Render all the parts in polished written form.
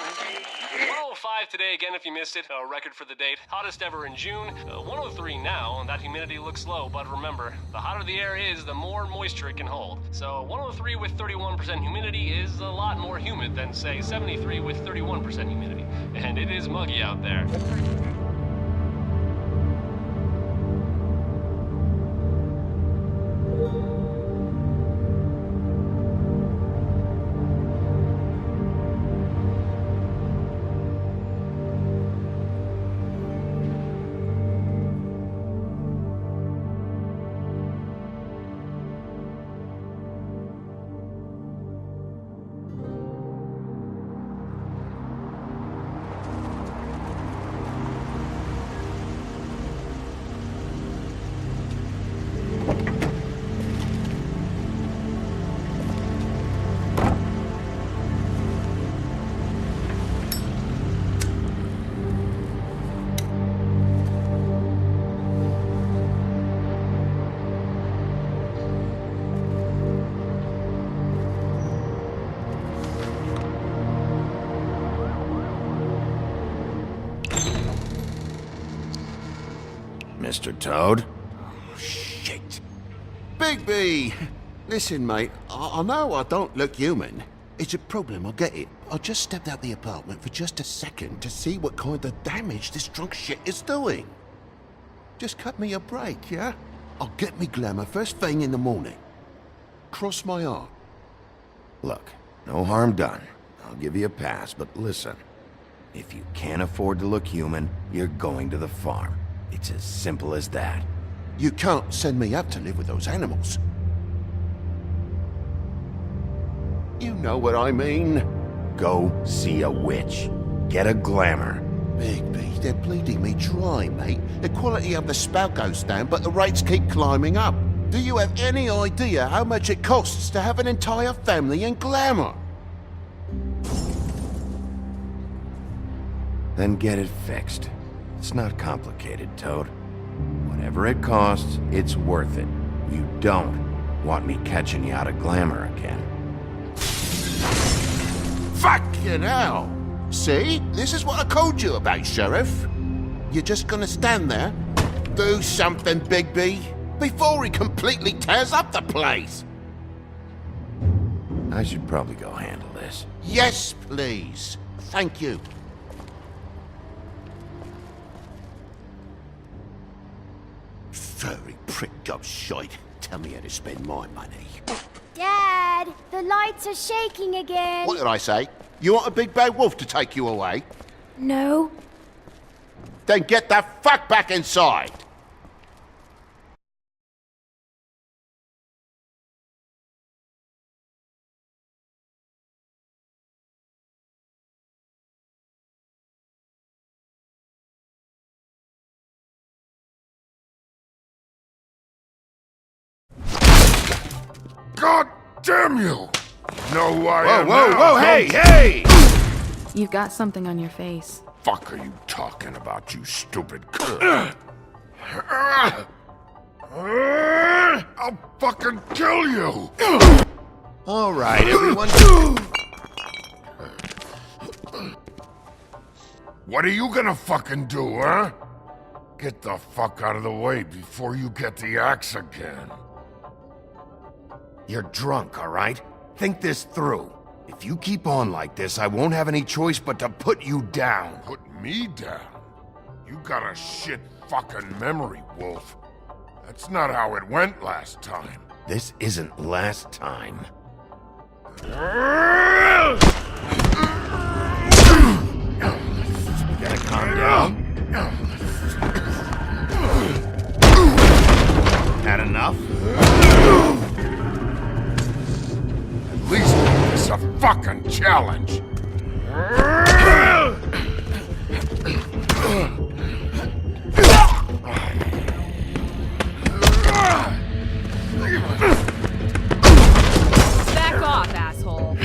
105 today again if you missed it, a record for the date. Hottest ever in June. 103 now, and that humidity looks low, but remember, the hotter the air is, the more moisture it can hold. So 103 with 31% humidity is a lot more humid than, say, 73 with 31% humidity. And it is muggy out there. Mr. Toad? Oh, shit. Bigby! Listen, mate, I know I don't look human. It's a problem, I get it. I just stepped out the apartment for just a second to see what kind of damage this drunk shit is doing. Just cut me a break, yeah? I'll get me glamour first thing in the morning. Cross my heart. Look, no harm done. I'll give you a pass, but listen. If you can't afford to look human, you're going to the farm. It's as simple as that. You can't send me up to live with those animals. You know what I mean. Go see a witch. Get a glamour. Bigby, they're bleeding me dry, mate. The quality of the spout goes down, but the rates keep climbing up. Do you have any idea how much it costs to have an entire family in glamour? Then get it fixed. It's not complicated, Toad. Whatever it costs, it's worth it. You don't want me catching you out of glamour again. Fucking hell! See? This is what I told you about, Sheriff. You're just gonna stand there? Do something, Bigby, before he completely tears up the place! I should probably go handle this. Yes, please. Thank you. Furry prick job shite. Tell me how to spend my money. Dad, the lights are shaking again. What did I say? You want a big bad wolf to take you away? No. Then get the fuck back inside! God damn you! You know who I am Whoa, now, whoa, hey, don't hey! You've got something on your face. Fuck are you talking about, you stupid I'll fucking kill you! All right, everyone. What are you gonna fucking do, huh? Get the fuck out of the way before you get the axe again. You're drunk, all right? Think this through. If you keep on like this, I won't have any choice but to put you down. Put me down? You got a shit fucking memory, Wolf. That's not how it went last time. This isn't last time. You gotta calm down. Had enough? At least make this a fucking challenge. Back off, asshole.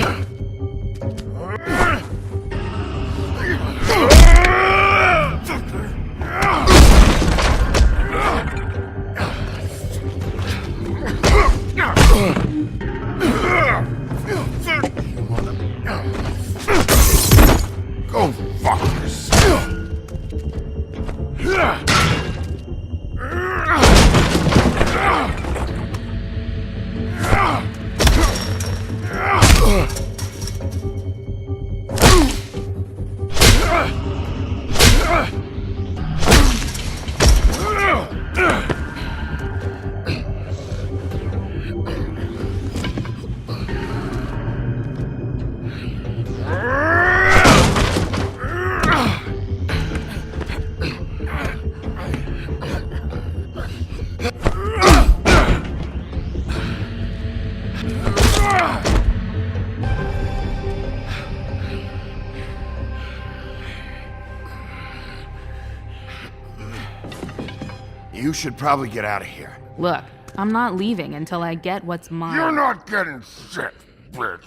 You should probably get out of here. Look, I'm not leaving until I get what's mine. You're not getting shit, bitch.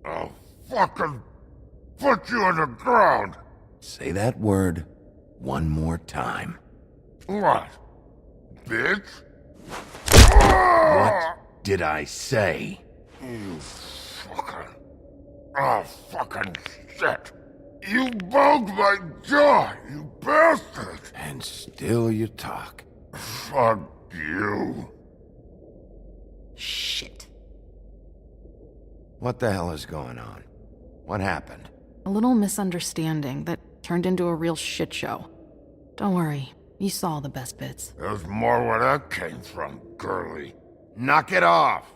I'll fucking put you on the ground. Say that word one more time. What? Bitch? What did I say? You fucking... Oh, fucking shit. You broke my jaw, you bastard! And still you talk. Fuck you. Shit. What the hell is going on? What happened? A little misunderstanding that turned into a real shit show. Don't worry, you saw the best bits. There's more where that came from, girly. Knock it off!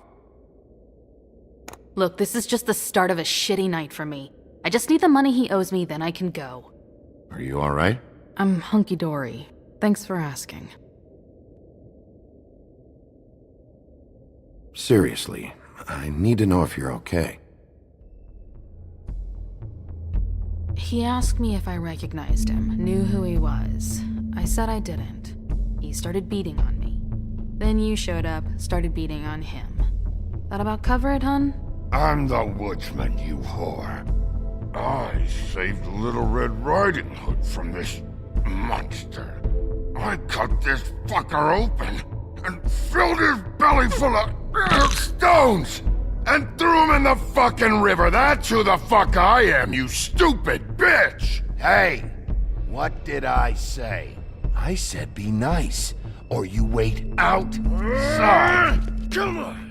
Look, this is just the start of a shitty night for me. I just need the money he owes me, then I can go. Are you alright? I'm hunky-dory. Thanks for asking. Seriously, I need to know if you're okay. He asked me if I recognized him, knew who he was. I said I didn't. He started beating on me. Then you showed up, started beating on him. That about cover it, hun? I'm the woodsman, you whore. I saved Little Red Riding Hood from this monster. I cut this fucker open and filled his belly full of stones and threw him in the fucking river. That's who the fuck I am, you stupid bitch! Hey! What did I say? I said be nice, or you wait outside. Come on!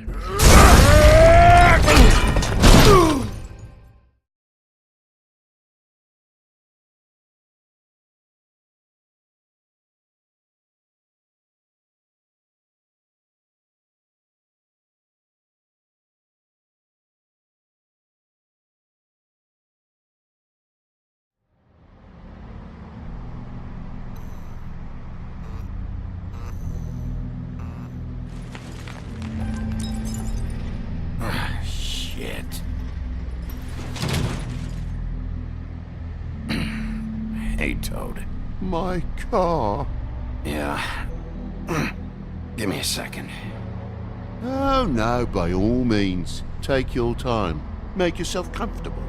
Shit. Hey, Toad. My car. Yeah. Give me a second. Oh no, by all means. Take your time. Make yourself comfortable.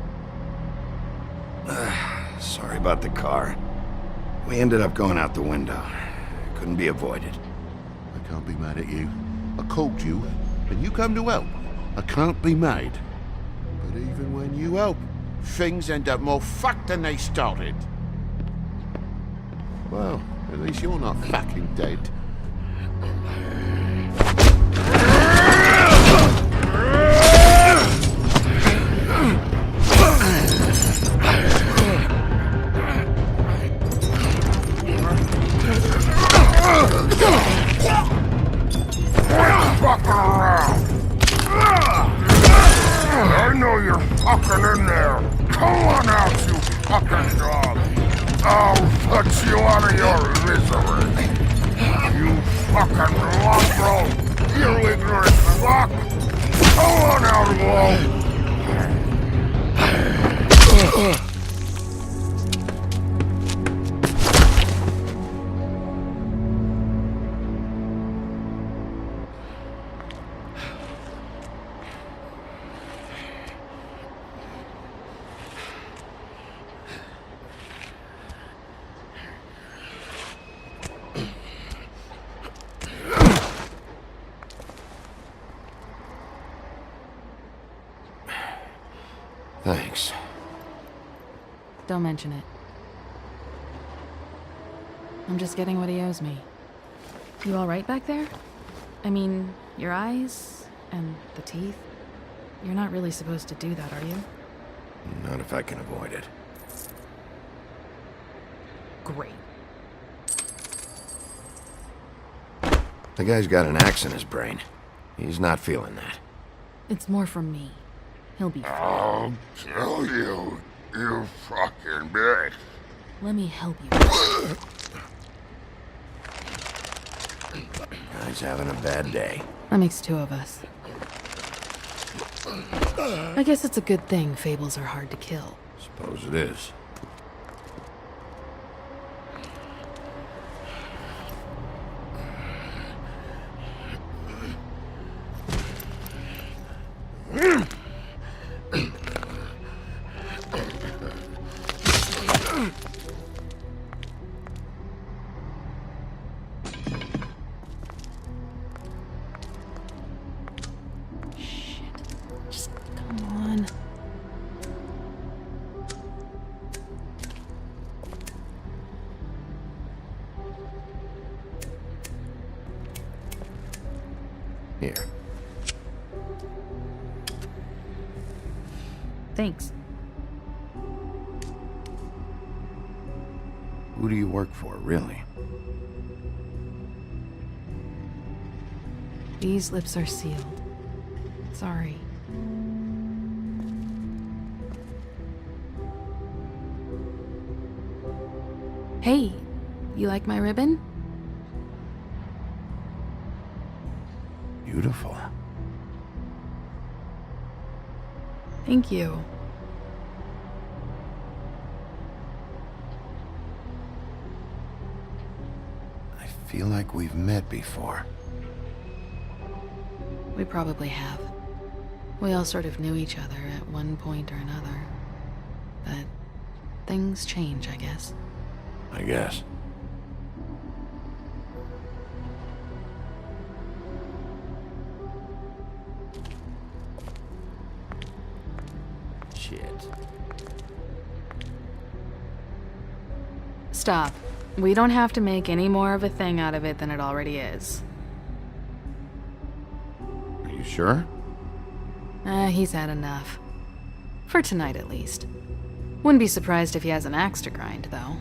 Sorry about the car. We ended up going out the window. Couldn't be avoided. I can't be mad at you. I called you, and you come to help. I can't be mad. But even when you help, things end up more fucked than they started. Well, at least you're not fucking dead. Fuck around! I know you're fucking in there. Come on out, you fucking dog. I'll put you out of your misery. You fucking mongrel. You ignorant fuck. Come on out, Wolf. Thanks. Don't mention it. I'm just getting what he owes me. You alright back there? I mean, your eyes and the teeth? You're not really supposed to do that, are you? Not if I can avoid it. Great. The guy's got an axe in his brain. He's not feeling that. It's more from me. He'll be fine. I'll kill you, you fucking bitch. Let me help you. Guy's having a bad day. That makes two of us. I guess it's a good thing fables are hard to kill. Suppose it is. Thanks. Who do you work for, really? These lips are sealed. Sorry. Hey, you like my ribbon? Beautiful. Thank you. I feel like we've met before. We probably have. We all sort of knew each other at one point or another. But things change, I guess. I guess. Shit. Stop. We don't have to make any more of a thing out of it than it already is. Are you sure? He's had enough. For tonight, at least. Wouldn't be surprised if he has an axe to grind, though.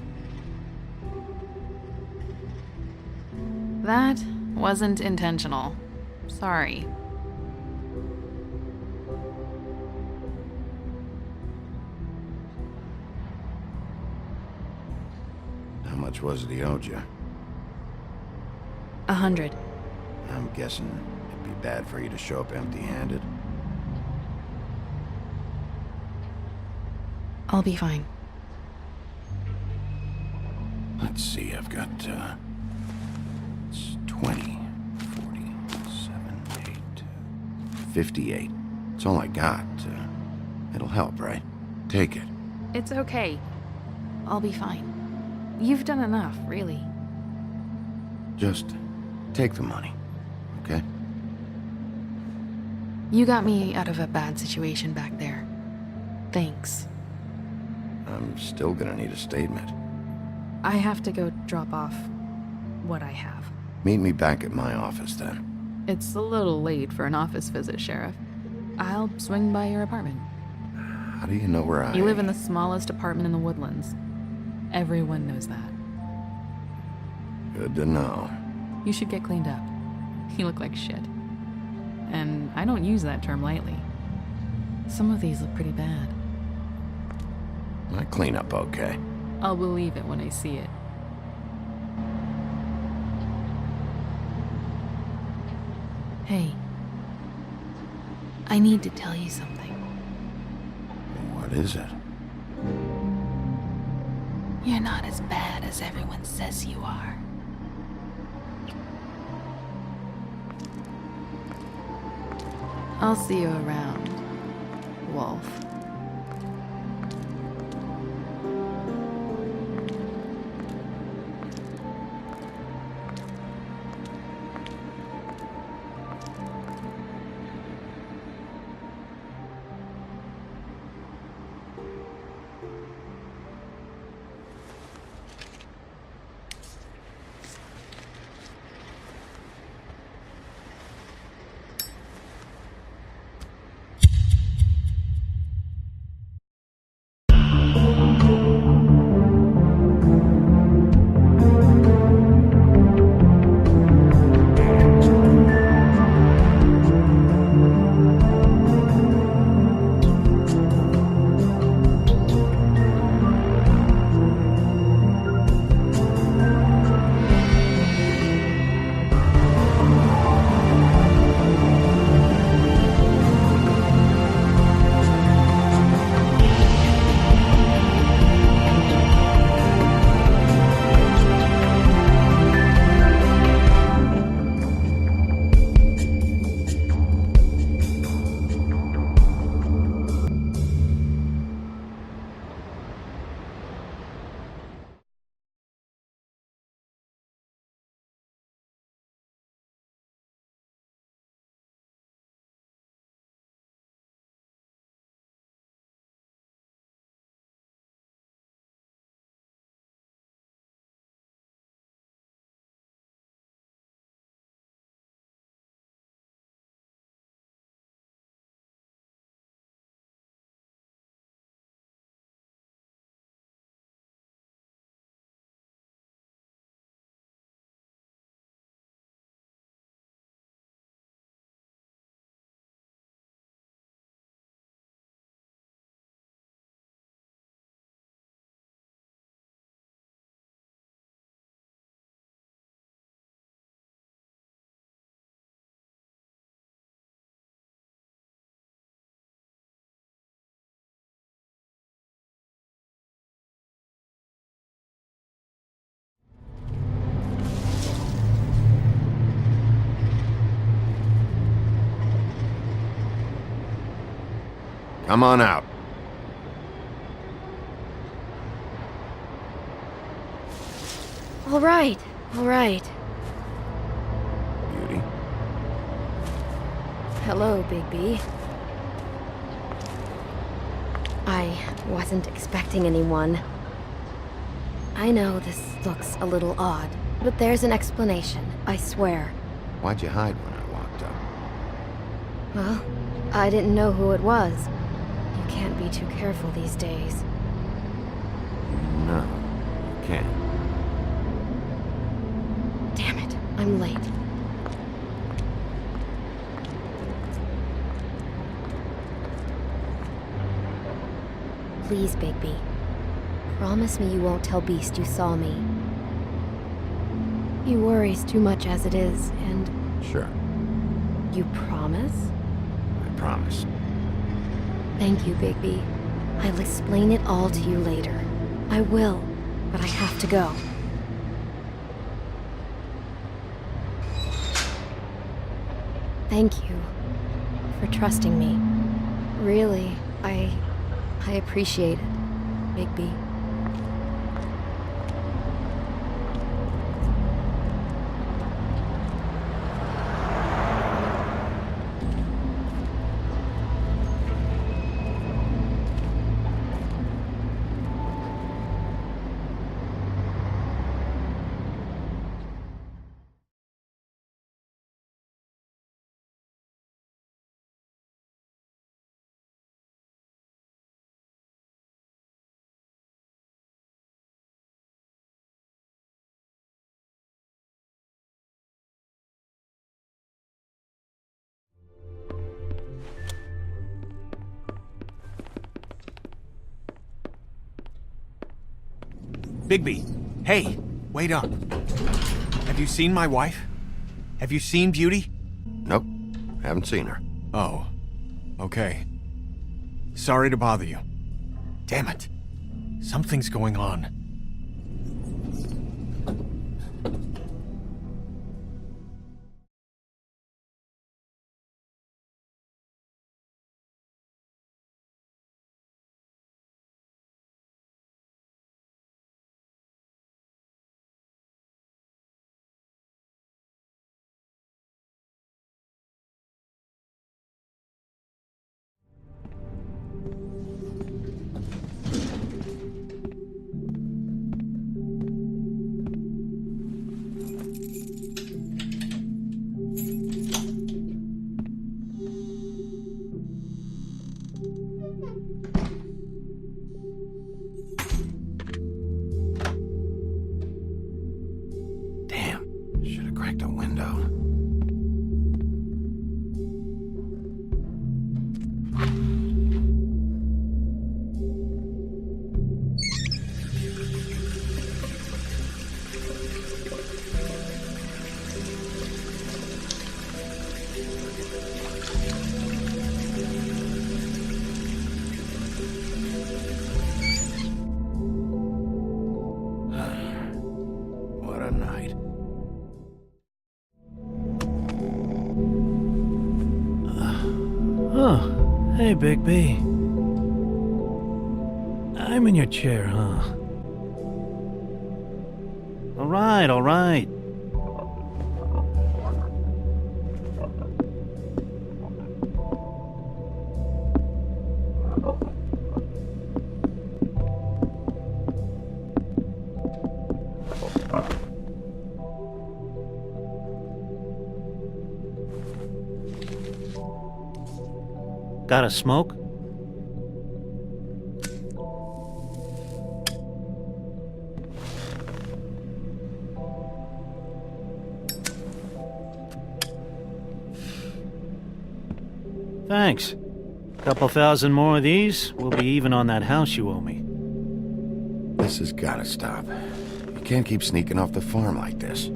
That wasn't intentional. Sorry. How much was it he owed you? 100. I'm guessing it'd be bad for you to show up empty-handed. I'll be fine. Let's see, I've got, it's 20, 47, 8, 58. It's all I got. It'll help, right? Take it. It's okay. I'll be fine. You've done enough, really. Just take the money, okay? You got me out of a bad situation back there. Thanks. I'm still gonna need a statement. I have to go drop off what I have. Meet me back at my office, then. It's a little late for an office visit, Sheriff. I'll swing by your apartment. How do you know where I... You live in the smallest apartment in the Woodlands. Everyone knows that. Good to know. You should get cleaned up. You look like shit. And I don't use that term lightly. Some of these look pretty bad. I clean up okay. I'll believe it when I see it. Hey. I need to tell you something. What is it? You're not as bad as everyone says you are. I'll see you around, Wolf. Come on out. All right, all right. Beauty. Hello, Bigby. I wasn't expecting anyone. I know this looks a little odd, but there's an explanation, I swear. Why'd you hide when I walked up? Well, I didn't know who it was. You can't be too careful these days. No, you can't. Damn it, I'm late. Please, Bigby. Promise me you won't tell Beast you saw me. He worries too much as it is, and... Sure, You promise? I promise. Thank you, Bigby. I'll explain it all to you later. I will, but I have to go. Thank you for trusting me. Really, I appreciate it, Bigby. Bigby, hey, wait up. Have you seen my wife? Have you seen Beauty? Nope, haven't seen her. Oh, okay. Sorry to bother you. Damn it. Something's going on. Should have cracked a window. What a night. Oh, hey, Bigby. I'm in your chair, huh? All right, all right. Got a smoke? Thanks. Couple thousand more of these, we'll be even on that house you owe me. This has gotta stop. You can't keep sneaking off the farm like this.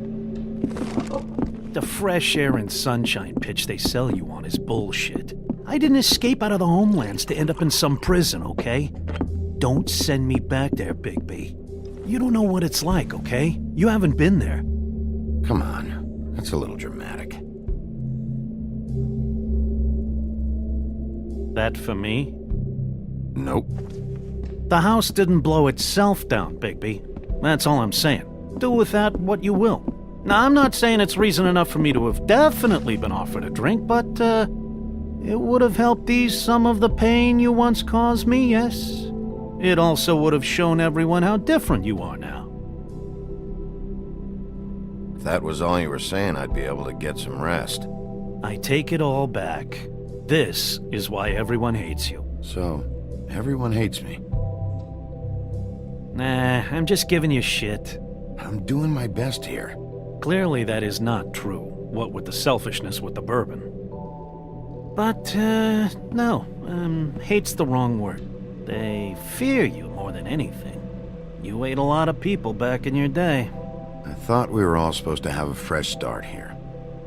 The fresh air and sunshine pitch they sell you on is bullshit. I didn't escape out of the homelands to end up in some prison, okay? Don't send me back there, Bigby. You don't know what it's like, okay? You haven't been there. Come on, that's a little dramatic. That for me? Nope. The house didn't blow itself down, Bigby. That's all I'm saying. Do with that what you will. Now, I'm not saying it's reason enough for me to have definitely been offered a drink, but, it would have helped ease some of the pain you once caused me, yes? It also would have shown everyone how different you are now. If that was all you were saying, I'd be able to get some rest. I take it all back. This is why everyone hates you. So, everyone hates me. Nah, I'm just giving you shit. I'm doing my best here. Clearly that is not true, what with the selfishness with the bourbon. But, no, hate's the wrong word. They fear you more than anything. You ate a lot of people back in your day. I thought we were all supposed to have a fresh start here.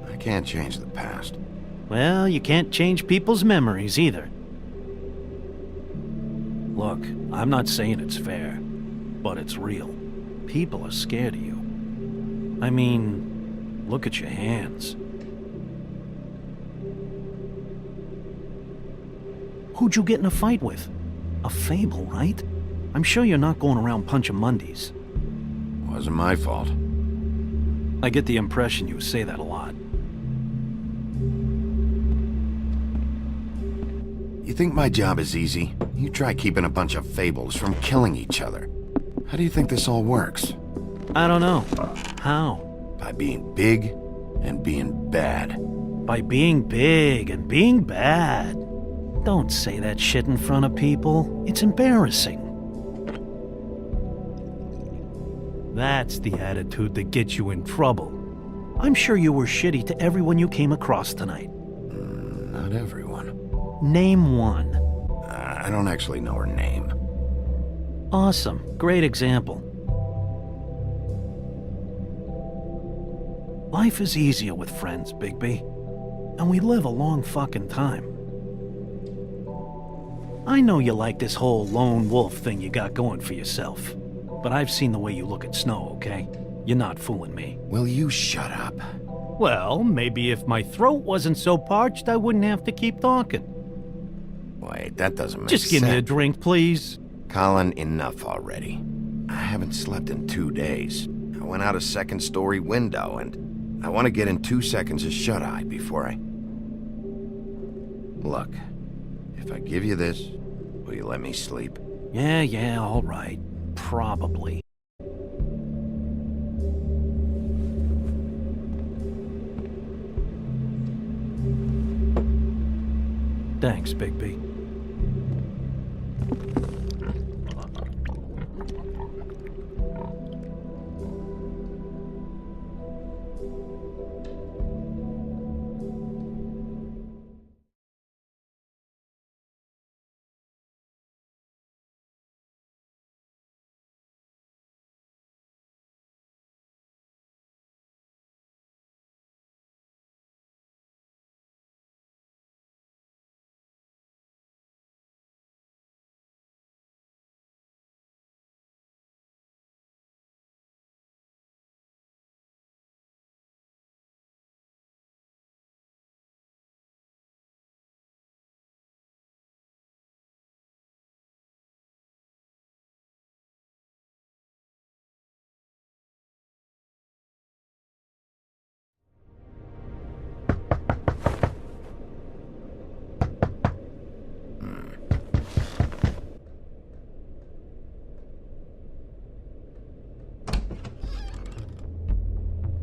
I can't change the past. Well, you can't change people's memories either. Look, I'm not saying it's fair, but it's real. People are scared of you. I mean, look at your hands. Who'd you get in a fight with? A fable, right? I'm sure you're not going around punching Mondays. Wasn't my fault. I get the impression you say that a lot. You think my job is easy? You try keeping a bunch of fables from killing each other. How do you think this all works? I don't know. How? By being big and being bad. By being big and being bad. Don't say that shit in front of people. It's embarrassing. That's the attitude that gets you in trouble. I'm sure you were shitty to everyone you came across tonight. Not everyone. Name one. I don't actually know her name. Awesome. Great example. Life is easier with friends, Bigby. And we live a long fucking time. I know you like this whole lone wolf thing you got going for yourself. But I've seen the way you look at Snow, okay? You're not fooling me. Will you shut up? Well, maybe if my throat wasn't so parched, I wouldn't have to keep talking. Wait, that doesn't make Just sense. give me a drink, please. Colin, enough already. I haven't slept in 2 days. I went out a second-story window, and I want to get in 2 seconds of shut-eye before I... Look, if I give you this, will you let me sleep? Yeah, all right. Probably. Thanks, Bigby.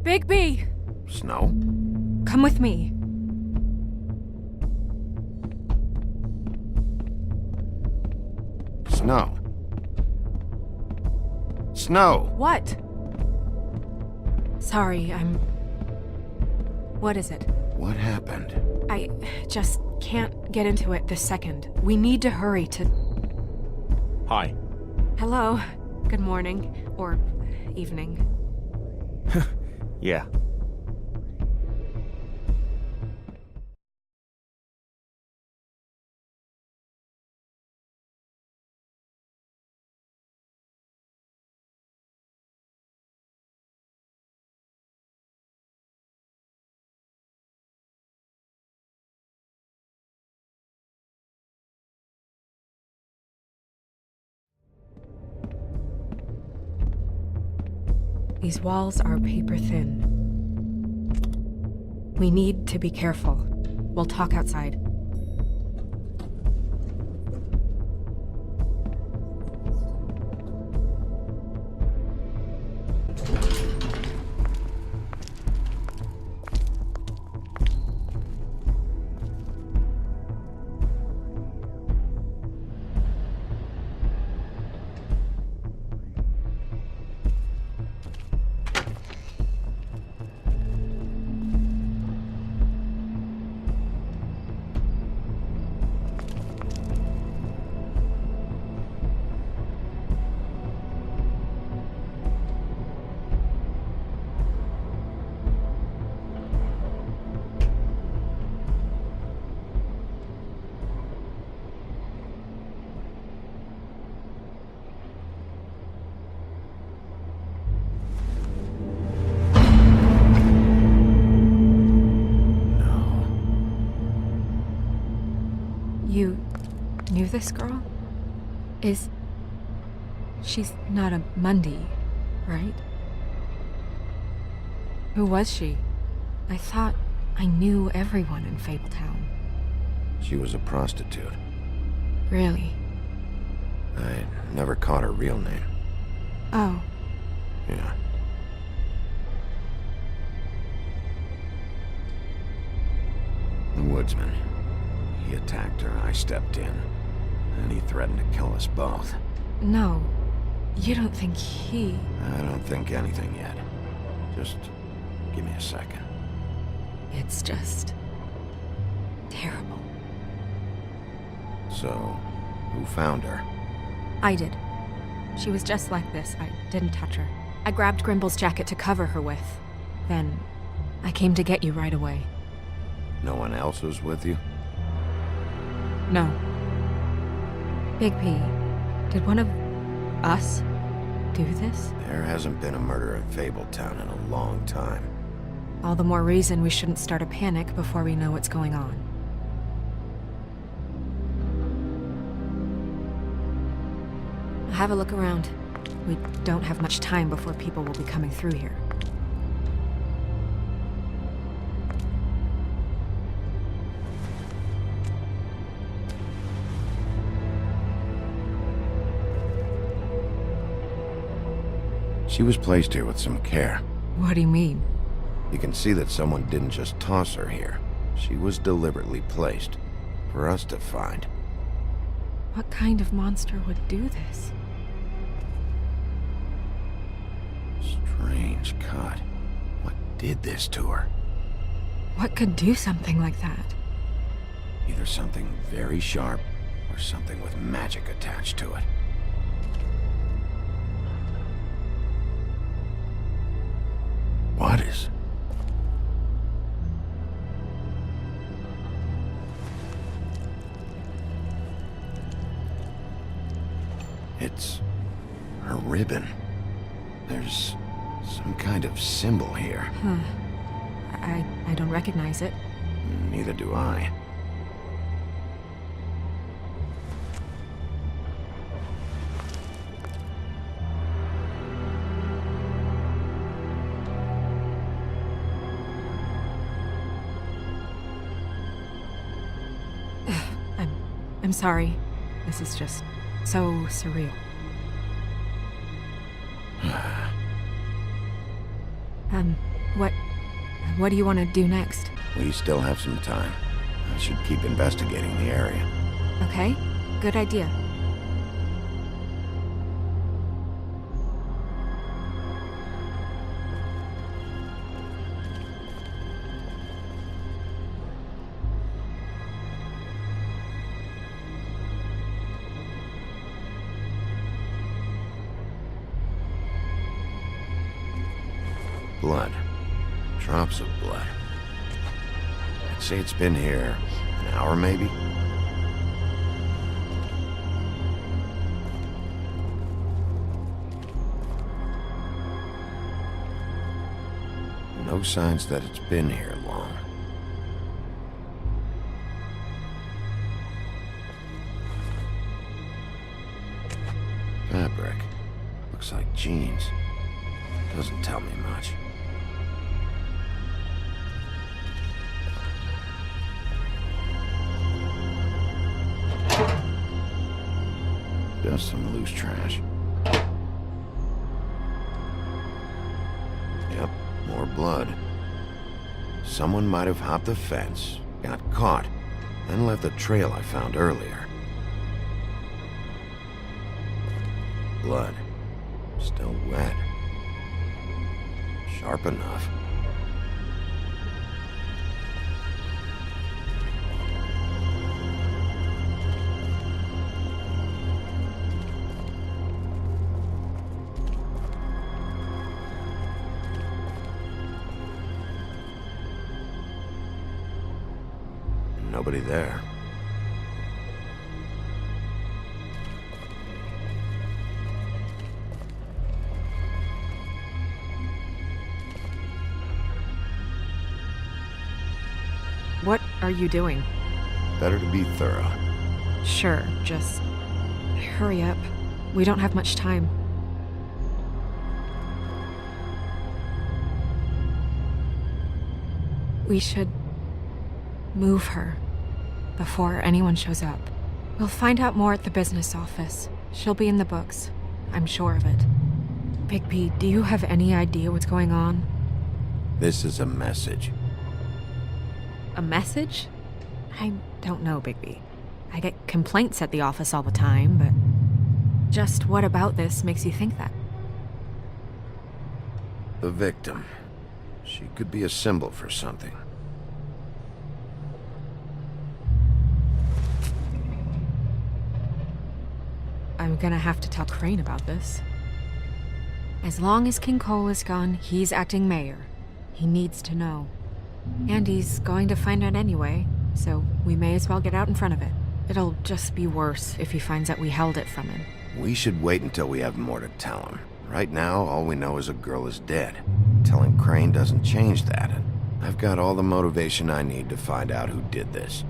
Bigby! Snow? Come with me. Snow. Snow! What? Sorry, What is it? What happened? I just can't get into it this second. We need to hurry to... Hi. Hello. Good morning. Or evening. Yeah, These walls are paper thin. We need to be careful. We'll talk outside. You knew this girl? She's not a Mundy, right? Who was she? I thought I knew everyone in Fabletown. She was a prostitute. Really? I never caught her real name. Oh. Yeah. The woodsman. He attacked her, I stepped in, and he threatened to kill us both. No. You don't think he... I don't think anything yet. Just give me a second. It's just... terrible. So, who found her? I did. She was just like this. I didn't touch her. I grabbed Grimble's jacket to cover her with. Then, I came to get you right away. No one else was with you? No. Big P, did one of us do this? There hasn't been a murder in Fabletown in a long time. All the more reason we shouldn't start a panic before we know what's going on. Have a look around. We don't have much time before people will be coming through here. She was placed here with some care. What do you mean? You can see that someone didn't just toss her here. She was deliberately placed for us to find. What kind of monster would do this? Strange cut. What did this to her? What could do something like that? Either something very sharp or something with magic attached to it. What is... It's her ribbon. There's some kind of symbol here. Huh. I don't recognize it. Neither do I. I'm sorry. This is just so surreal. What do you want to do next? We still have some time. I should keep investigating the area. Okay, good idea. Blood. Drops of blood. I'd say it's been here an hour, maybe? No signs that it's been here long. Fabric. Looks like jeans. Doesn't tell me much. Just some loose trash. Yep, more blood. Someone might have hopped the fence, got caught, then left the trail I found earlier. Blood. Still wet. Sharp enough. Nobody there. What are you doing? Better to be thorough. Sure, just hurry up. We don't have much time. We should move her before anyone shows up. We'll find out more at the business office. She'll be in the books. I'm sure of it. Bigby, do you have any idea what's going on? This is a message. A message? I don't know, Bigby. I get complaints at the office all the time, but just what about this makes you think that? The victim. She could be a symbol for something. I'm gonna have to tell Crane about this. As long as King Cole is gone, he's acting mayor. He needs to know. And he's going to find out anyway, so we may as well get out in front of it. It'll just be worse if he finds out we held it from him. We should wait until we have more to tell him. Right now, all we know is a girl is dead. Telling Crane doesn't change that, and I've got all the motivation I need to find out who did this.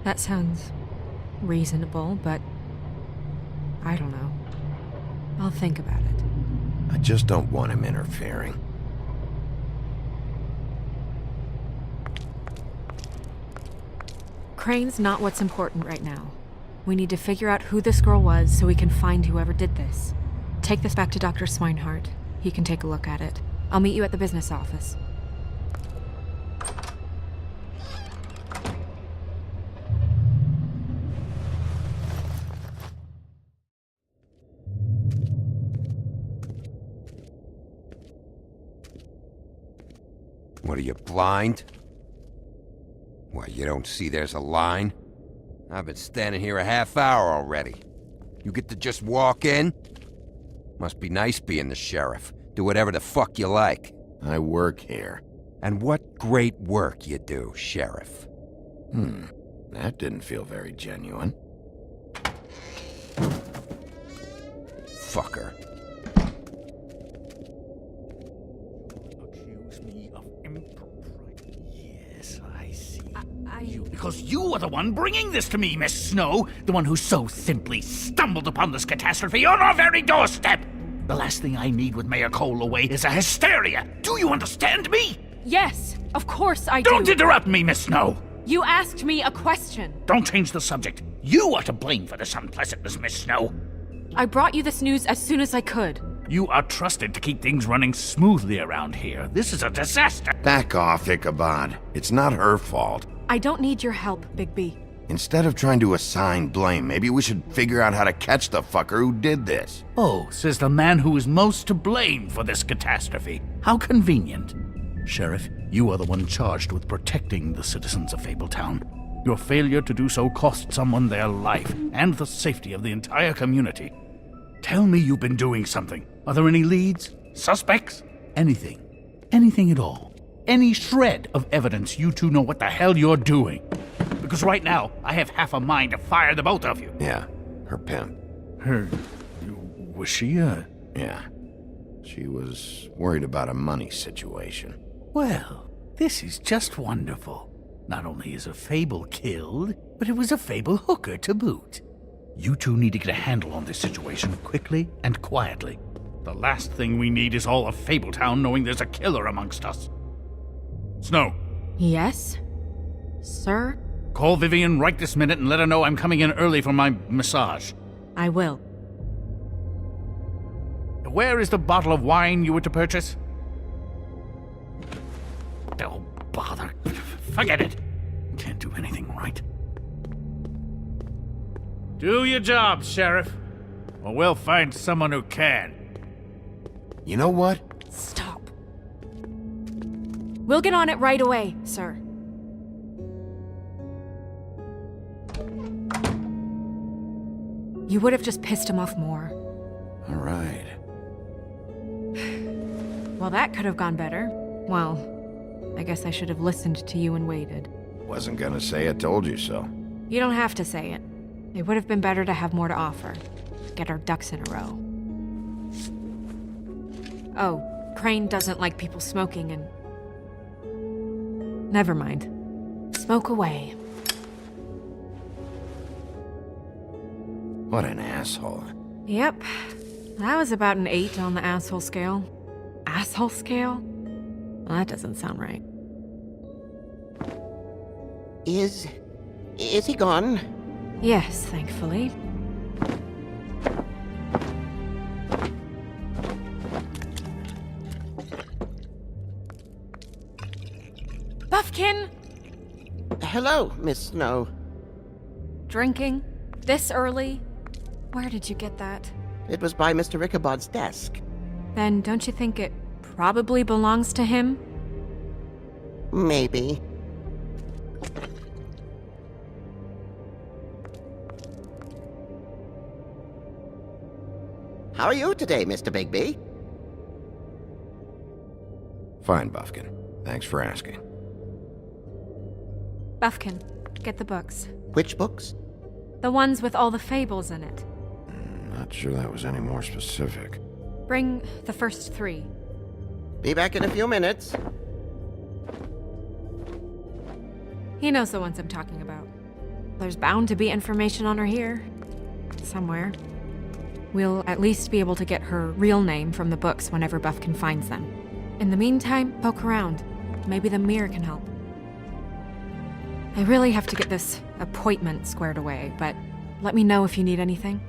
That sounds reasonable, but I don't know. I'll think about it. I just don't want him interfering. Crane's not what's important right now. We need to figure out who this girl was so we can find whoever did this. Take this back to Dr. Swinehart. He can take a look at it. I'll meet you at the business office. What are you, blind? Why, you don't see there's a line? I've been standing here a half hour already. You get to just walk in? Must be nice being the sheriff. Do whatever the fuck you like. I work here. And what great work you do, Sheriff. That didn't feel very genuine. Fucker. Accuse me of impropriety. Yes, I see. Because you are the one bringing this to me, Miss Snow. The one who so simply stumbled upon this catastrophe on our very doorstep. The last thing I need with Mayor Cole away is a hysteria. Do you understand me? Yes, of course I do. Don't interrupt me, Miss Snow. You asked me a question. Don't change the subject. You are to blame for this unpleasantness, Miss Snow. I brought you this news as soon as I could. You are trusted to keep things running smoothly around here. This is a disaster. Back off, Ichabod. It's not her fault. I don't need your help, Bigby. Instead of trying to assign blame, maybe we should figure out how to catch the fucker who did this. Oh, says the man who is most to blame for this catastrophe. How convenient. Sheriff, you are the one charged with protecting the citizens of Fabletown. Your failure to do so cost someone their life and the safety of the entire community. Tell me you've been doing something. Are there any leads? Suspects? Anything. Anything at all. Any shred of evidence you two know what the hell you're doing. Because right now, I have half a mind to fire the both of you. Yeah, her pimp. Was she Yeah. She was worried about a money situation. Well, this is just wonderful. Not only is a Fable killed, but it was a Fable hooker to boot. You two need to get a handle on this situation quickly and quietly. The last thing we need is all of Fabletown knowing there's a killer amongst us. Snow, Yes? Sir? call Vivian right this minute and let her know I'm coming in early for my massage. I will. Where is the bottle of wine you were to purchase? Oh, bother. Forget it. Can't do anything right. Do your job, Sheriff, or we'll find someone who can. You know what? Stop. We'll get on it right away, sir. You would have just pissed him off more. All right. Well, that could have gone better. Well, I guess I should have listened to you and waited. Wasn't gonna say I told you so. You don't have to say it. It would have been better to have more to offer. Get our ducks in a row. Oh, Crane doesn't like people smoking and... Never mind. Smoke away. What an asshole. Yep. That was about an 8 on the asshole scale. Asshole scale? Well, that doesn't sound right. Is he gone? Yes, thankfully. Buffkin! Hello, Miss Snow. Drinking? This early? Where did you get that? It was by Mr. Ichabod's desk. Then don't you think it probably belongs to him? Maybe. How are you today, Mr. Bigby? Fine, Buffkin. Thanks for asking. Buffkin, get the books. Which books? The ones with all the fables in it. Not sure that was any more specific. Bring the first 3. Be back in a few minutes. He knows the ones I'm talking about. There's bound to be information on her here. Somewhere. We'll at least be able to get her real name from the books whenever Buffkin finds them. In the meantime, poke around. Maybe the mirror can help. I really have to get this appointment squared away, but let me know if you need anything.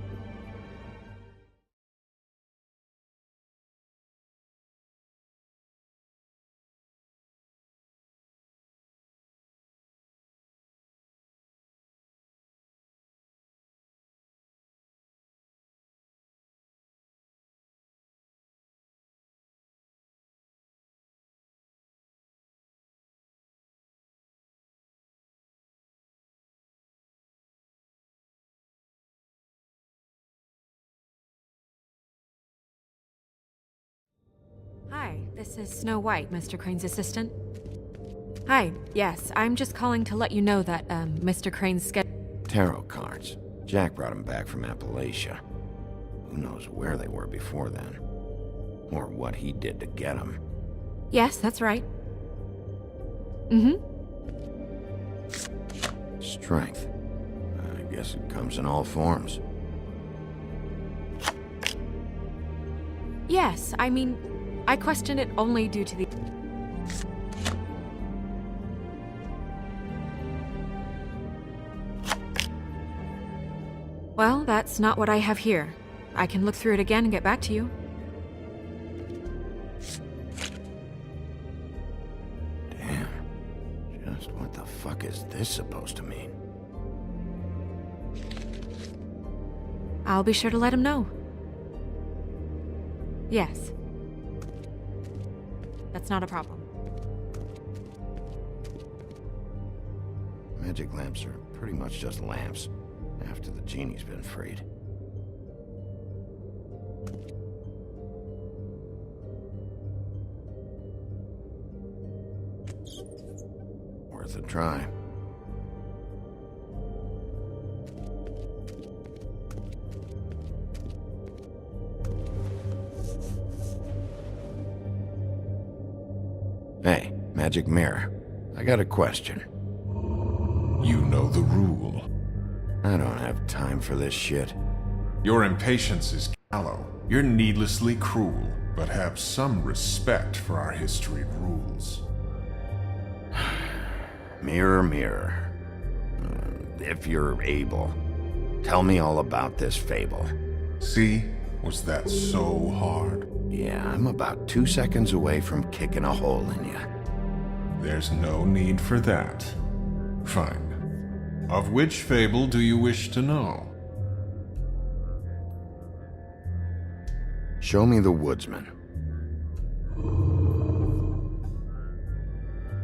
Hi, this is Snow White, Mr. Crane's assistant. Hi, yes, I'm just calling to let you know that, Mr. Crane's schedule. Tarot cards. Jack brought them back from Appalachia. Who knows where they were before then? Or what he did to get them. Yes, that's right. Mm-hmm. Strength. I guess it comes in all forms. Yes, I mean, I question it only due to the... Well, that's not what I have here. I can look through it again and get back to you. Damn. Just what the fuck is this supposed to mean? I'll be sure to let him know. Yes. That's not a problem. Magic lamps are pretty much just lamps, after the genie's been freed. Worth a try. Hey, magic mirror. I got a question. You know the rule. I don't have time for this shit. Your impatience is Hello, you're needlessly cruel, but have some respect for our history rules. Mirror, mirror, if you're able, tell me all about this fable. See? Was that so hard? Yeah, I'm about 2 seconds away from kicking a hole in you. There's no need for that. Fine. Of which fable do you wish to know? Show me the woodsman.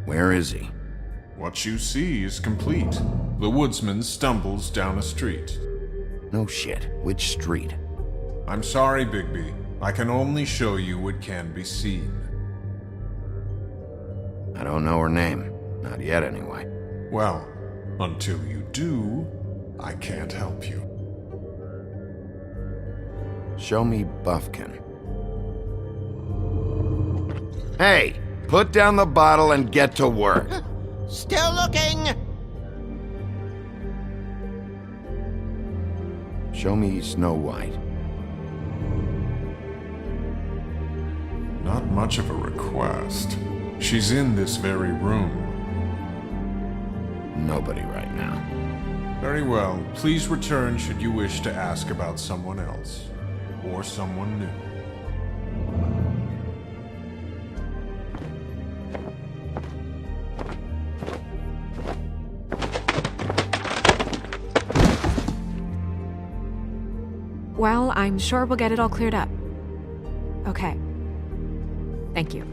Where is he? What you see is complete. The woodsman stumbles down a street. No shit. Which street? I'm sorry, Bigby. I can only show you what can be seen. I don't know her name. Not yet, anyway. Well, until you do, I can't help you. Show me Buffkin. Hey! Put down the bottle and get to work. Still looking! Show me Snow White. Not much of a request. She's in this very room. Nobody right now. Very well. Please return should you wish to ask about someone else. Or someone new. Well, I'm sure we'll get it all cleared up. Okay. Thank you.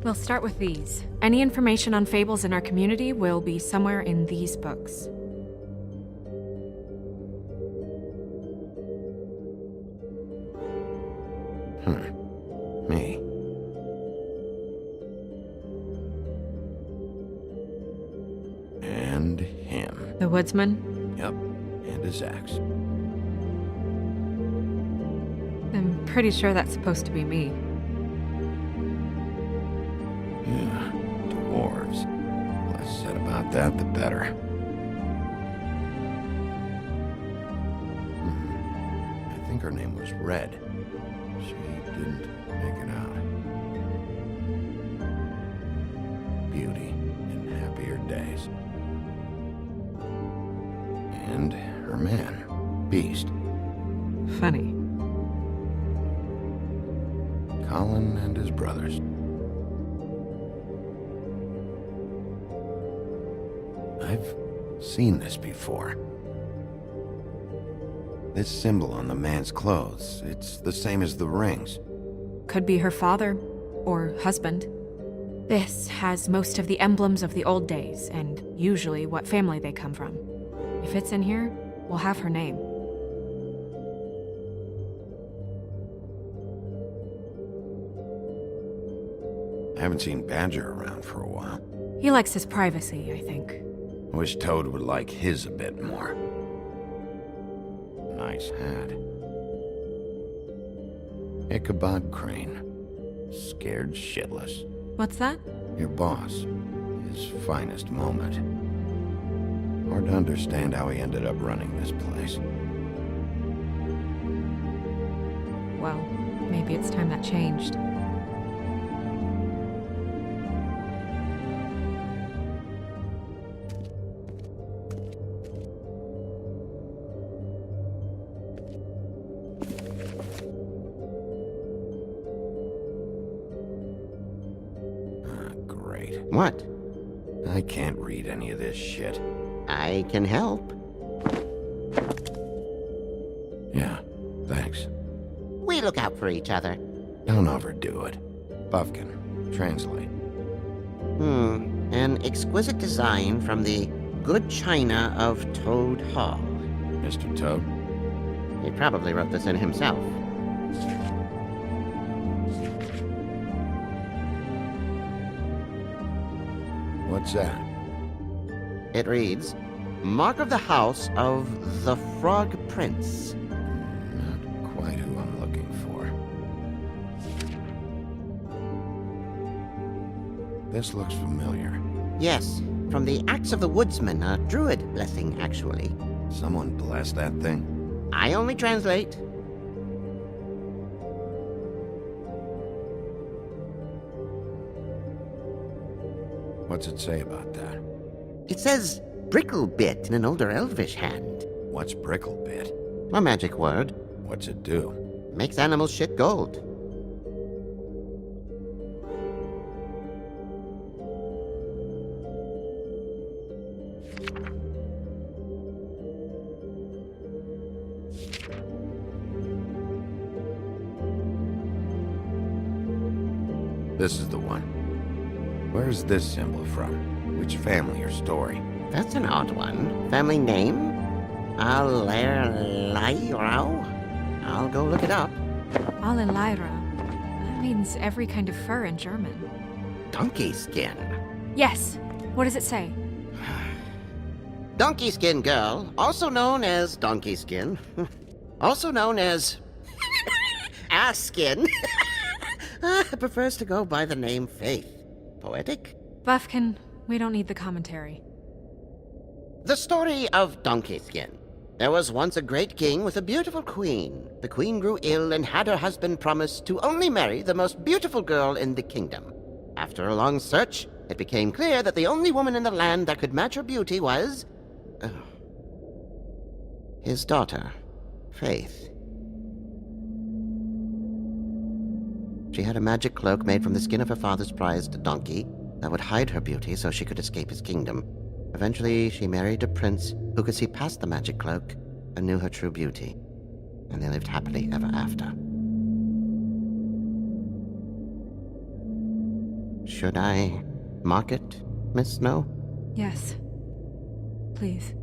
We'll start with these. Any information on fables in our community will be somewhere in these books. Me. And him. The woodsman? Yep. And his axe. I'm pretty sure that's supposed to be me. Yeah, dwarves. Less said about that, the better. I think her name was Red. She didn't make it out. Beauty in happier days. And her man, Beast. Funny. Colin and his brothers. I've seen this before. This symbol on the man's clothes, it's the same as the rings. Could be her father or husband. This has most of the emblems of the old days and usually what family they come from. If it's in here, we'll have her name. I haven't seen Badger around for a while. He likes his privacy, I think. I wish Toad would like his a bit more. Nice hat. Ichabod Crane. Scared shitless. What's that? Your boss. His finest moment. Hard to understand how he ended up running this place. Well, maybe it's time that changed. What? I can't read any of this shit. I can help. Yeah, thanks. We look out for each other. Don't overdo it. Buffkin, translate. An exquisite design from the good china of Toad Hall. Mr. Toad? He probably wrote this in himself. What's that? It reads, Mark of the House of the Frog Prince. Not quite who I'm looking for. This looks familiar. Yes, from the Axe of the Woodsman, a druid blessing, actually. Someone blessed that thing? I only translate. What's it say about that? It says Bricklebit in an older elvish hand. What's Bricklebit? A magic word. What's it do? Makes animals shit gold. This is the one. Where's this symbol from? Which family or story? That's an odd one. Family name? Allerleirau? I'll go look it up. Allerleirau. That means every kind of fur in German. Donkey skin. Yes. What does it say? Donkey skin girl, also known as donkey skin. Also known as ass skin. Prefers to go by the name Faith. Poetic? Buffkin, we don't need the commentary. The story of Donkey Skin. There was once a great king with a beautiful queen. The queen grew ill and had her husband promise to only marry the most beautiful girl in the kingdom. After a long search, it became clear that the only woman in the land that could match her beauty was... his daughter, Faith. She had a magic cloak made from the skin of her father's prized donkey that would hide her beauty so she could escape his kingdom. Eventually, she married a prince who could see past the magic cloak and knew her true beauty. And they lived happily ever after. Should I mark it, Miss Snow? Yes. Please.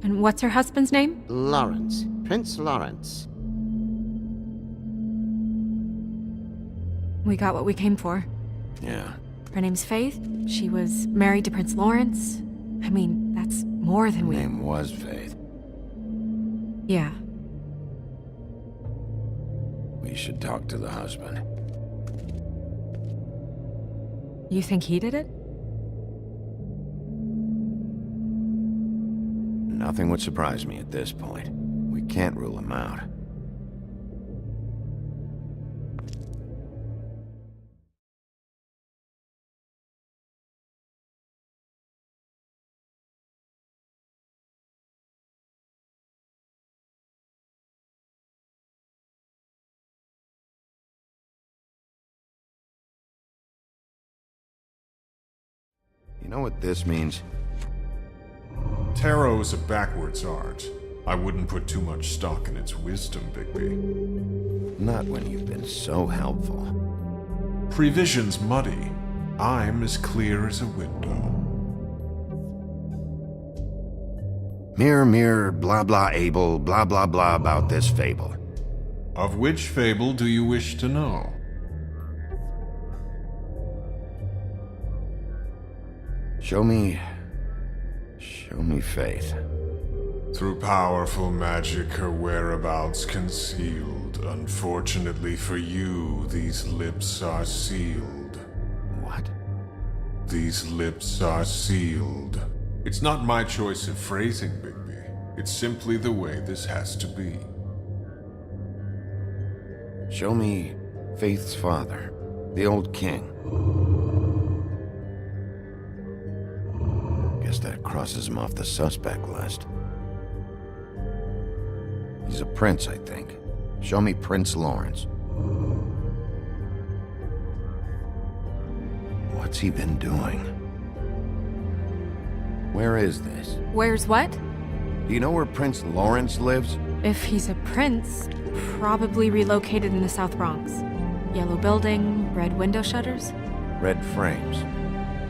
And what's her husband's name? Lawrence. Prince Lawrence. We got what we came for. Yeah. Her name's Faith. She was married to Prince Lawrence. I mean, that's more than Her we... name was Faith. Yeah. We should talk to the husband. You think he did it? Nothing would surprise me at this point. We can't rule him out. You know what this means? Tarot is a backwards art. I wouldn't put too much stock in its wisdom, Bigby. Not when you've been so helpful. Prevision's muddy. I'm as clear as a window. Mirror, mirror, blah blah able, blah blah blah about this fable. Of which fable do you wish to know? Show me Faith. Through powerful magic, her whereabouts concealed. Unfortunately for you, these lips are sealed. What? These lips are sealed. It's not my choice of phrasing, Bigby. It's simply the way this has to be. Show me Faith's father, the old king. Guess that crosses him off the suspect list. He's a prince, I think. Show me Prince Lawrence. What's he been doing? Where is this? Where's what? Do you know where Prince Lawrence lives? If he's a prince, probably relocated in the South Bronx. Yellow building, red window shutters. Red frames.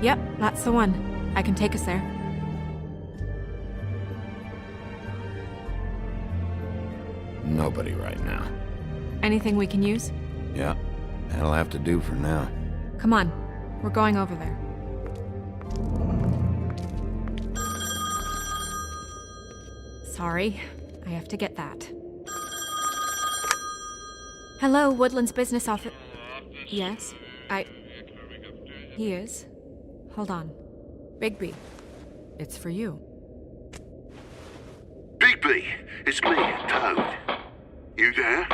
Yep, that's the one. I can take us there. Nobody right now. Anything we can use? Yeah, that'll have to do for now. Come on, we're going over there. Sorry, I have to get that. Hello, Woodland's business office. Yes, He is. Hold on. Bigby, it's for you. Bigby, it's me, Toad. You there?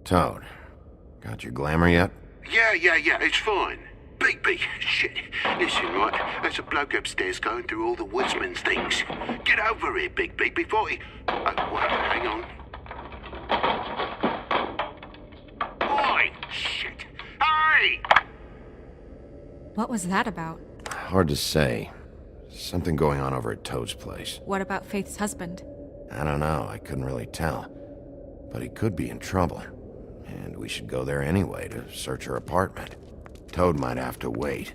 Toad, got your glamour yet? Yeah, it's fine. Bigby, shit. Listen, right, there's a bloke upstairs going through all the woodsman's things. Get over here, Bigby, before he... Oh, wait, hang on. Oi, shit. Hey! What was that about? Hard to say. Something going on over at Toad's place. What about Faith's husband? I don't know, I couldn't really tell. But he could be in trouble. And we should go there anyway to search her apartment. Toad might have to wait.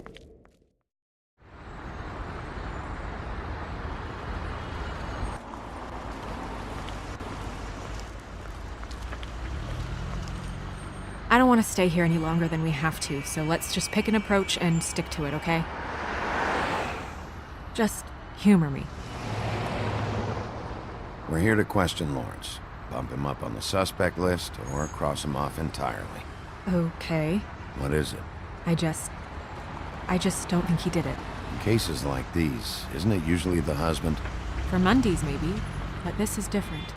I don't want to stay here any longer than we have to, so let's just pick an approach and stick to it, okay? Just humor me. We're here to question Lawrence. Bump him up on the suspect list, or cross him off entirely. Okay. What is it? I just don't think he did it. In cases like these, isn't it usually the husband? For Mundy's, maybe, but this is different.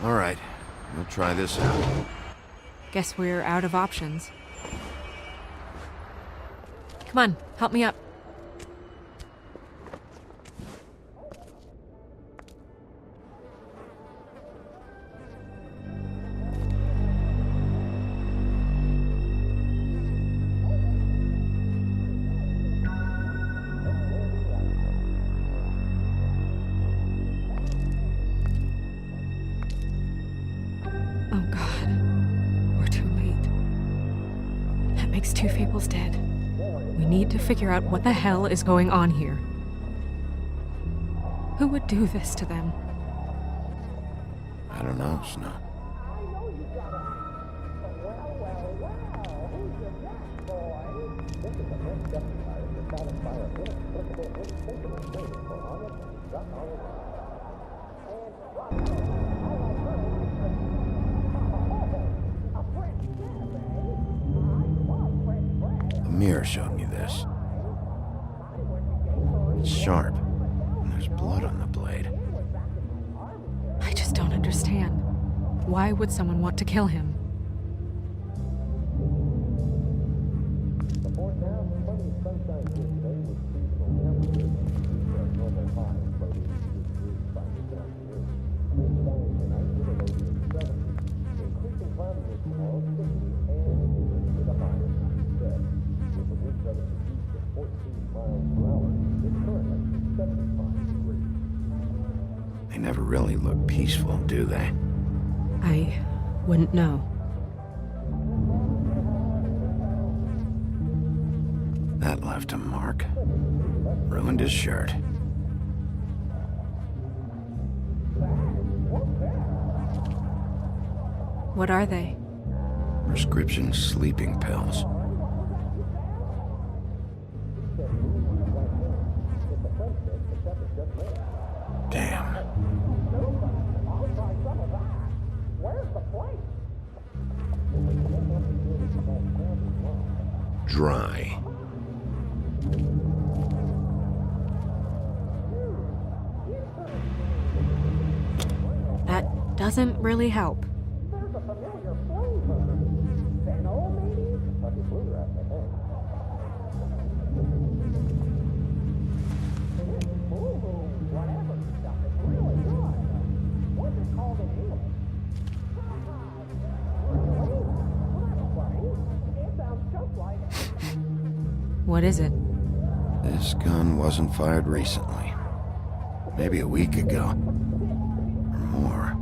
All right, we'll try this out. Guess we're out of options. Come on, help me up. Oh God, we're too late. That makes two Fables dead. We need to figure out what the hell is going on here. Who would do this to them? I don't know, Snow. The mirror showed me this. It's sharp, and there's blood on the blade. I just don't understand. Why would someone want to kill him? They never really look peaceful, do they? I wouldn't know. That left a mark. Ruined his shirt. What are they? Prescription sleeping pills. Damn. Dry. That doesn't really help. What is it? This gun wasn't fired recently. Maybe a week ago. Or more.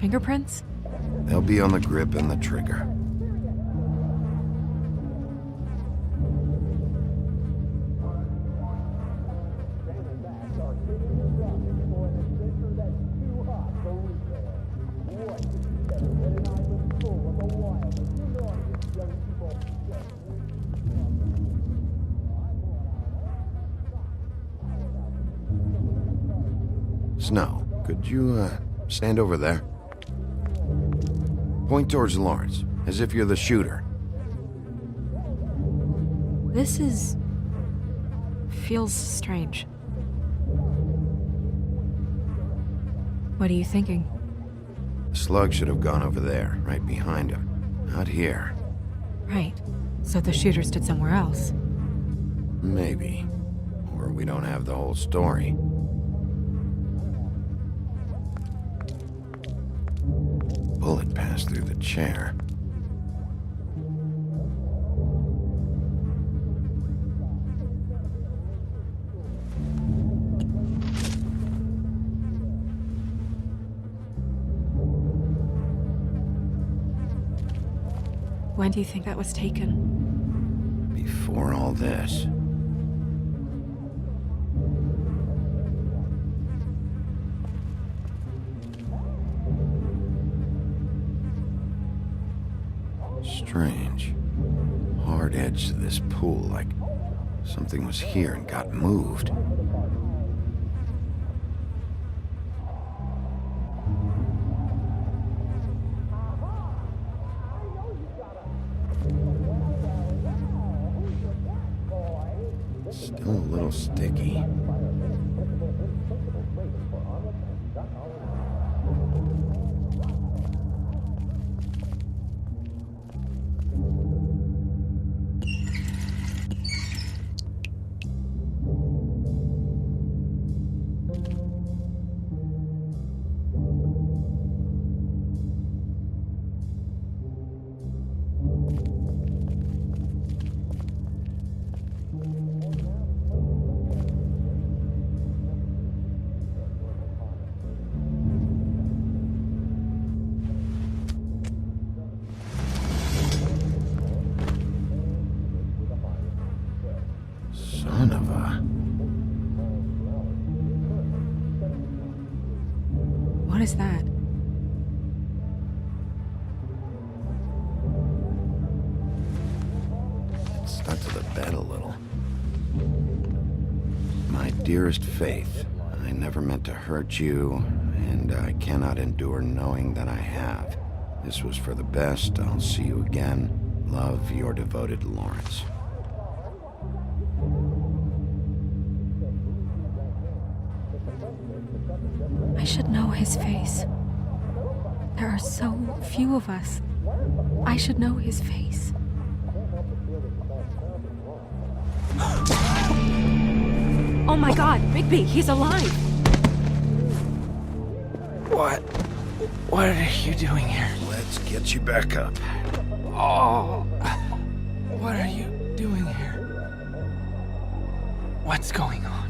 Fingerprints? They'll be on the grip and the trigger. Snow, could you, stand over there? Point towards Lawrence, as if you're the shooter. This is... feels strange. What are you thinking? The slug should have gone over there, right behind him. Not here. Right. So the shooter stood somewhere else. Maybe. Or we don't have the whole story. Bullet passed through the chair. When do you think that was taken? Before all this. Strange. Hard edge to this pool, like something was here and got moved. Still a little sticky. Son of a... What is that? It stuck to the bed a little. My dearest Faith, I never meant to hurt you, and I cannot endure knowing that I have. This was for the best. I'll see you again. Love, your devoted Lawrence. I should know his face. There are so few of us. I should know his face. Oh my God, Bigby, he's alive! What are you doing here? Let's get you back up. Oh, what are you doing here? What's going on?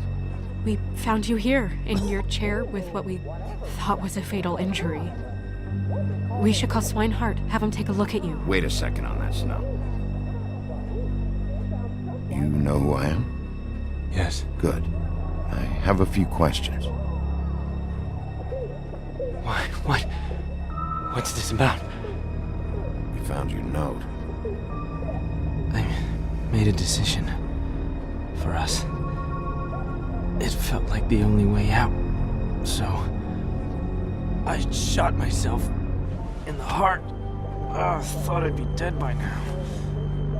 We found you here, in your chair with what we thought was a fatal injury. We should call Swinehart, have him take a look at you. Wait a second on that, Snow. You know who I am? Yes. Good. I have a few questions. What's this about? We found your note. I made a decision. For us. It felt like the only way out. So... I shot myself in the heart. Thought I'd be dead by now.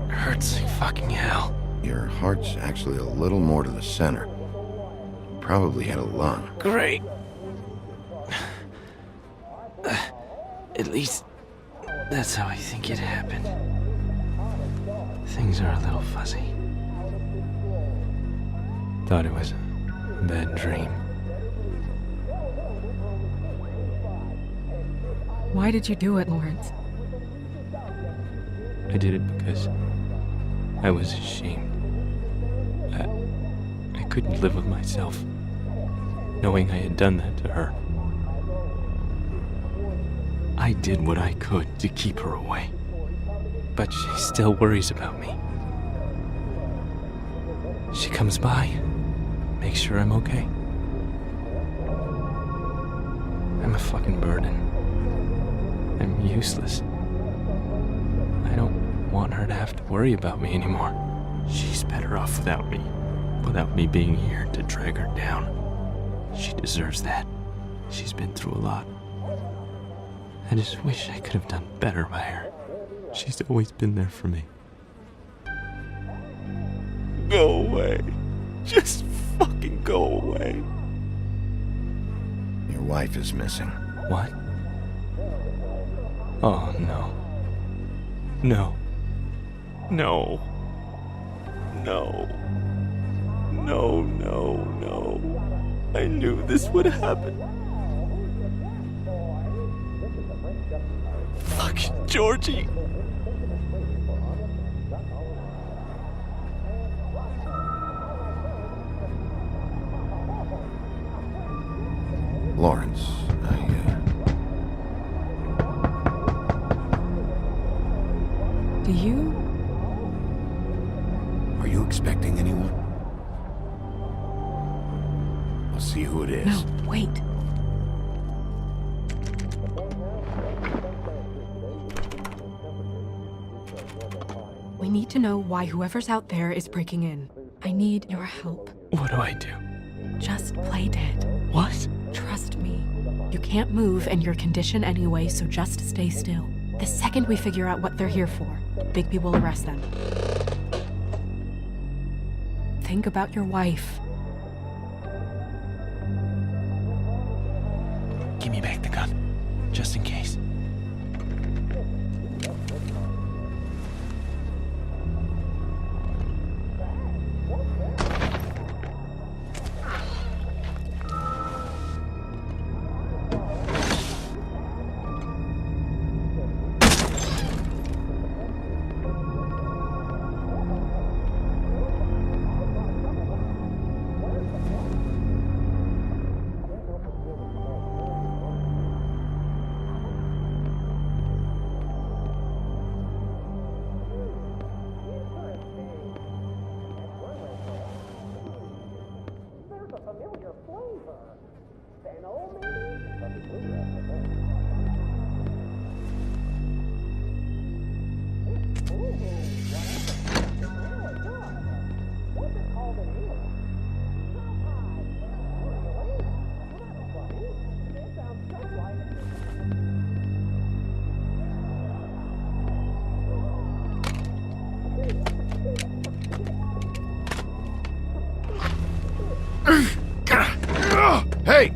Hurts like fucking hell. Your heart's actually a little more to the center. Probably had a lung. Great. At least, that's how I think it happened. Things are a little fuzzy. Thought it was a bad dream. Why did you do it, Lawrence? I did it because I was ashamed. I couldn't live with myself, knowing I had done that to her. I did what I could to keep her away, but she still worries about me. She comes by, makes sure I'm okay. I'm a fucking burden. I'm useless. I don't want her to have to worry about me anymore. She's better off without me being here to drag her down. She deserves that. She's been through a lot. I just wish I could have done better by her. She's always been there for me. Go away. Just fucking go away. Your wife is missing. What? Oh, no. No. No. No. No, no, no. I knew this would happen. Fuck, Georgie. Lawrence, Do you? Are you expecting anyone? I'll see who it is. No, wait. We need to know why whoever's out there is breaking in. I need your help. What do I do? Just play dead. What? Trust me. You can't move in your condition anyway, so just stay still. The second we figure out what they're here for, Bigby will arrest them. Think about your wife. Give me back the gun, just in case. Hey!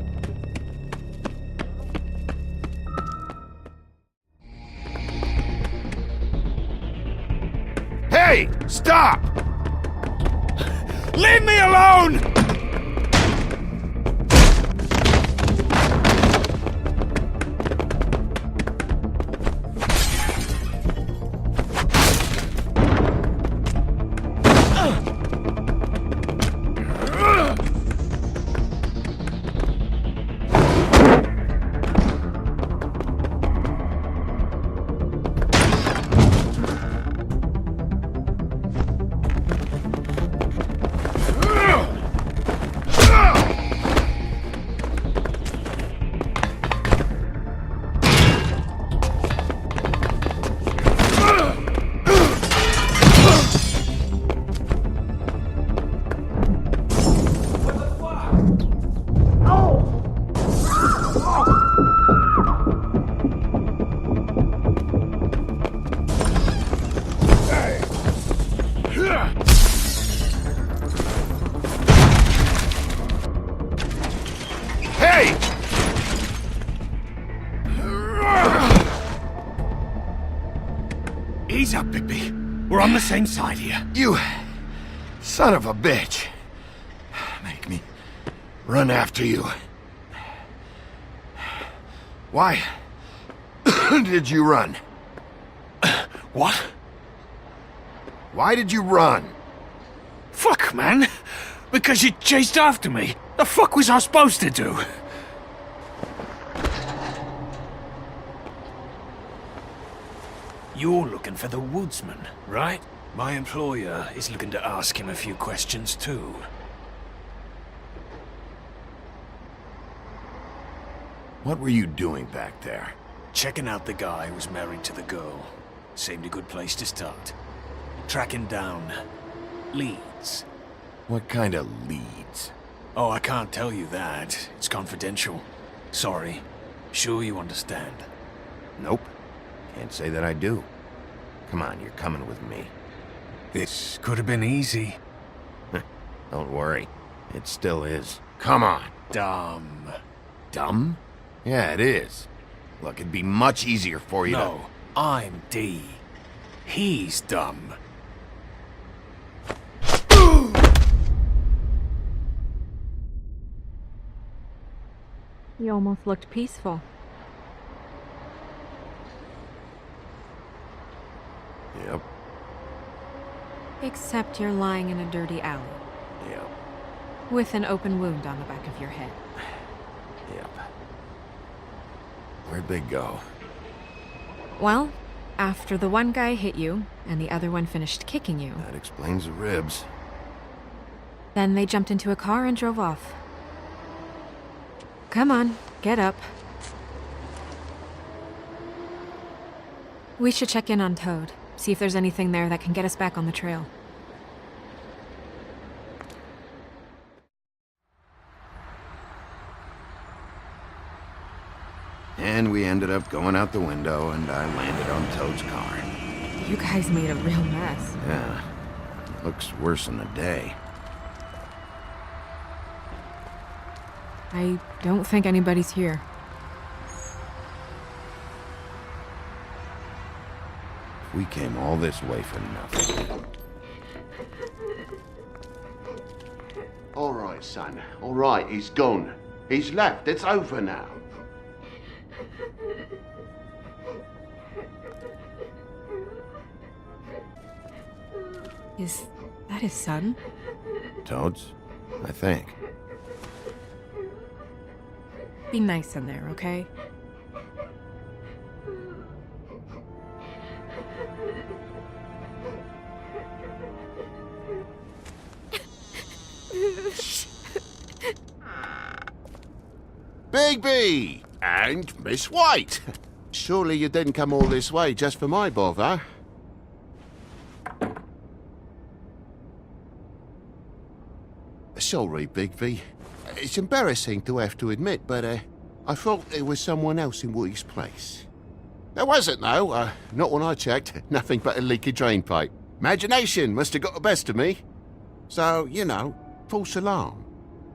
Hey! Stop! Leave me alone! Ease up, Bigby. We're on the same side here. You son of a bitch. Make me run after you. Why? did you run? What? Why did you run? Fuck, man. Because you chased after me. The fuck was I supposed to do? You're looking for the woodsman, right? My employer is looking to ask him a few questions too. What were you doing back there? Checking out the guy who was married to the girl. Seemed a good place to start. Tracking down leads. What kind of leads? Oh, I can't tell you that. It's confidential. Sorry. Sure you understand. Nope. Can't say that I do. Come on, you're coming with me. This could have been easy. Don't worry. It still is. Come on. Dumb. Dumb? Yeah, it is. Look, it'd be much easier for you No, I'm D. He's dumb. You almost looked peaceful. Yep. Except you're lying in a dirty alley. Yep. With an open wound on the back of your head. Yep. Where'd they go? Well, after the one guy hit you, and the other one finished kicking you, That explains the ribs. then they jumped into a car and drove off. Come on, get up. We should check in on Toad, see if there's anything there that can get us back on the trail. And we ended up going out the window, and I landed on Toad's car. You guys made a real mess. Yeah. Looks worse than the day. I don't think anybody's here. We came all this way for nothing. All right, son. All right, he's gone. He's left. It's over now. Is that his son? Toad's? I think. Be nice in there, okay? Bigby! And Miss White! Surely you didn't come all this way just for my bother? Sorry, Bigby. It's embarrassing to have to admit, but I thought there was someone else in Woody's place. There wasn't, though. Not when I checked. Nothing but a leaky drain pipe. Imagination must have got the best of me. So, you know, false alarm.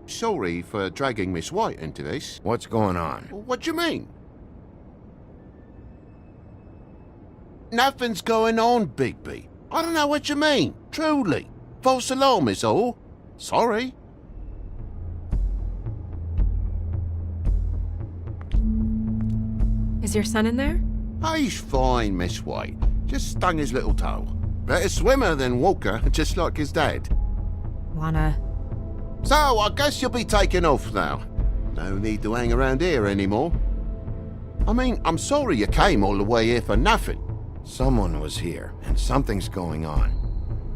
Sorry for dragging Miss White into this. What's going on? What do you mean? Nothing's going on, Bigby. I don't know what you mean. Truly. False alarm is all. Sorry. Is your son in there? He's fine, Miss White. Just stung his little toe. Better swimmer than Walker, just like his dad. Wanna... So, I guess you'll be taking off now. No need to hang around here anymore. I mean, I'm sorry you came all the way here for nothing. Someone was here, and something's going on.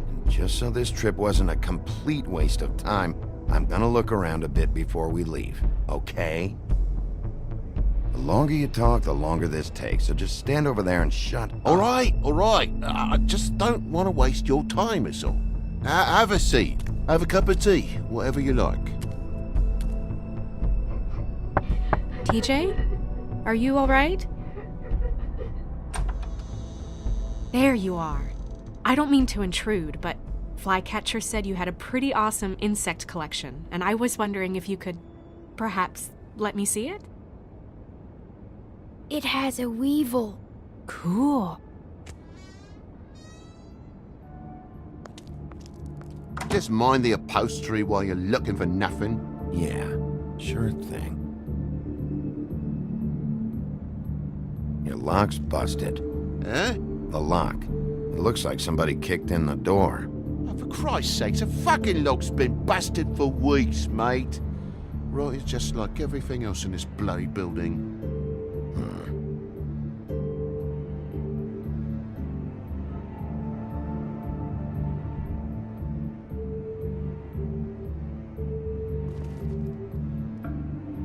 And just so this trip wasn't a complete waste of time, I'm gonna look around a bit before we leave, okay? The longer you talk, the longer this takes, so just stand over there and shut up. All right. I just don't want to waste your time, is all. Have a seat. Have a cup of tea, whatever you like. TJ? Are you alright? There you are. I don't mean to intrude, but Flycatcher said you had a pretty awesome insect collection, and I was wondering if you could perhaps let me see it? It has a weevil. Cool. Just mind the upholstery while you're looking for nothing. Yeah, sure thing. Your lock's busted. Eh? The lock. It looks like somebody kicked in the door. Oh, for Christ's sakes, the fucking lock's been busted for weeks, mate. Right, it's just like everything else in this bloody building.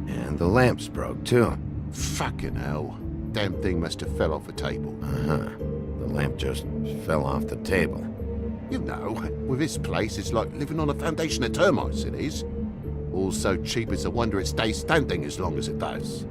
And the lamp's broke, too. Fucking hell. Damn thing must have fell off a table. Uh-huh. The lamp just fell off the table. You know, with this place, it's like living on a foundation of termites, it is. All so cheap it's a wonder it stays standing as long as it does.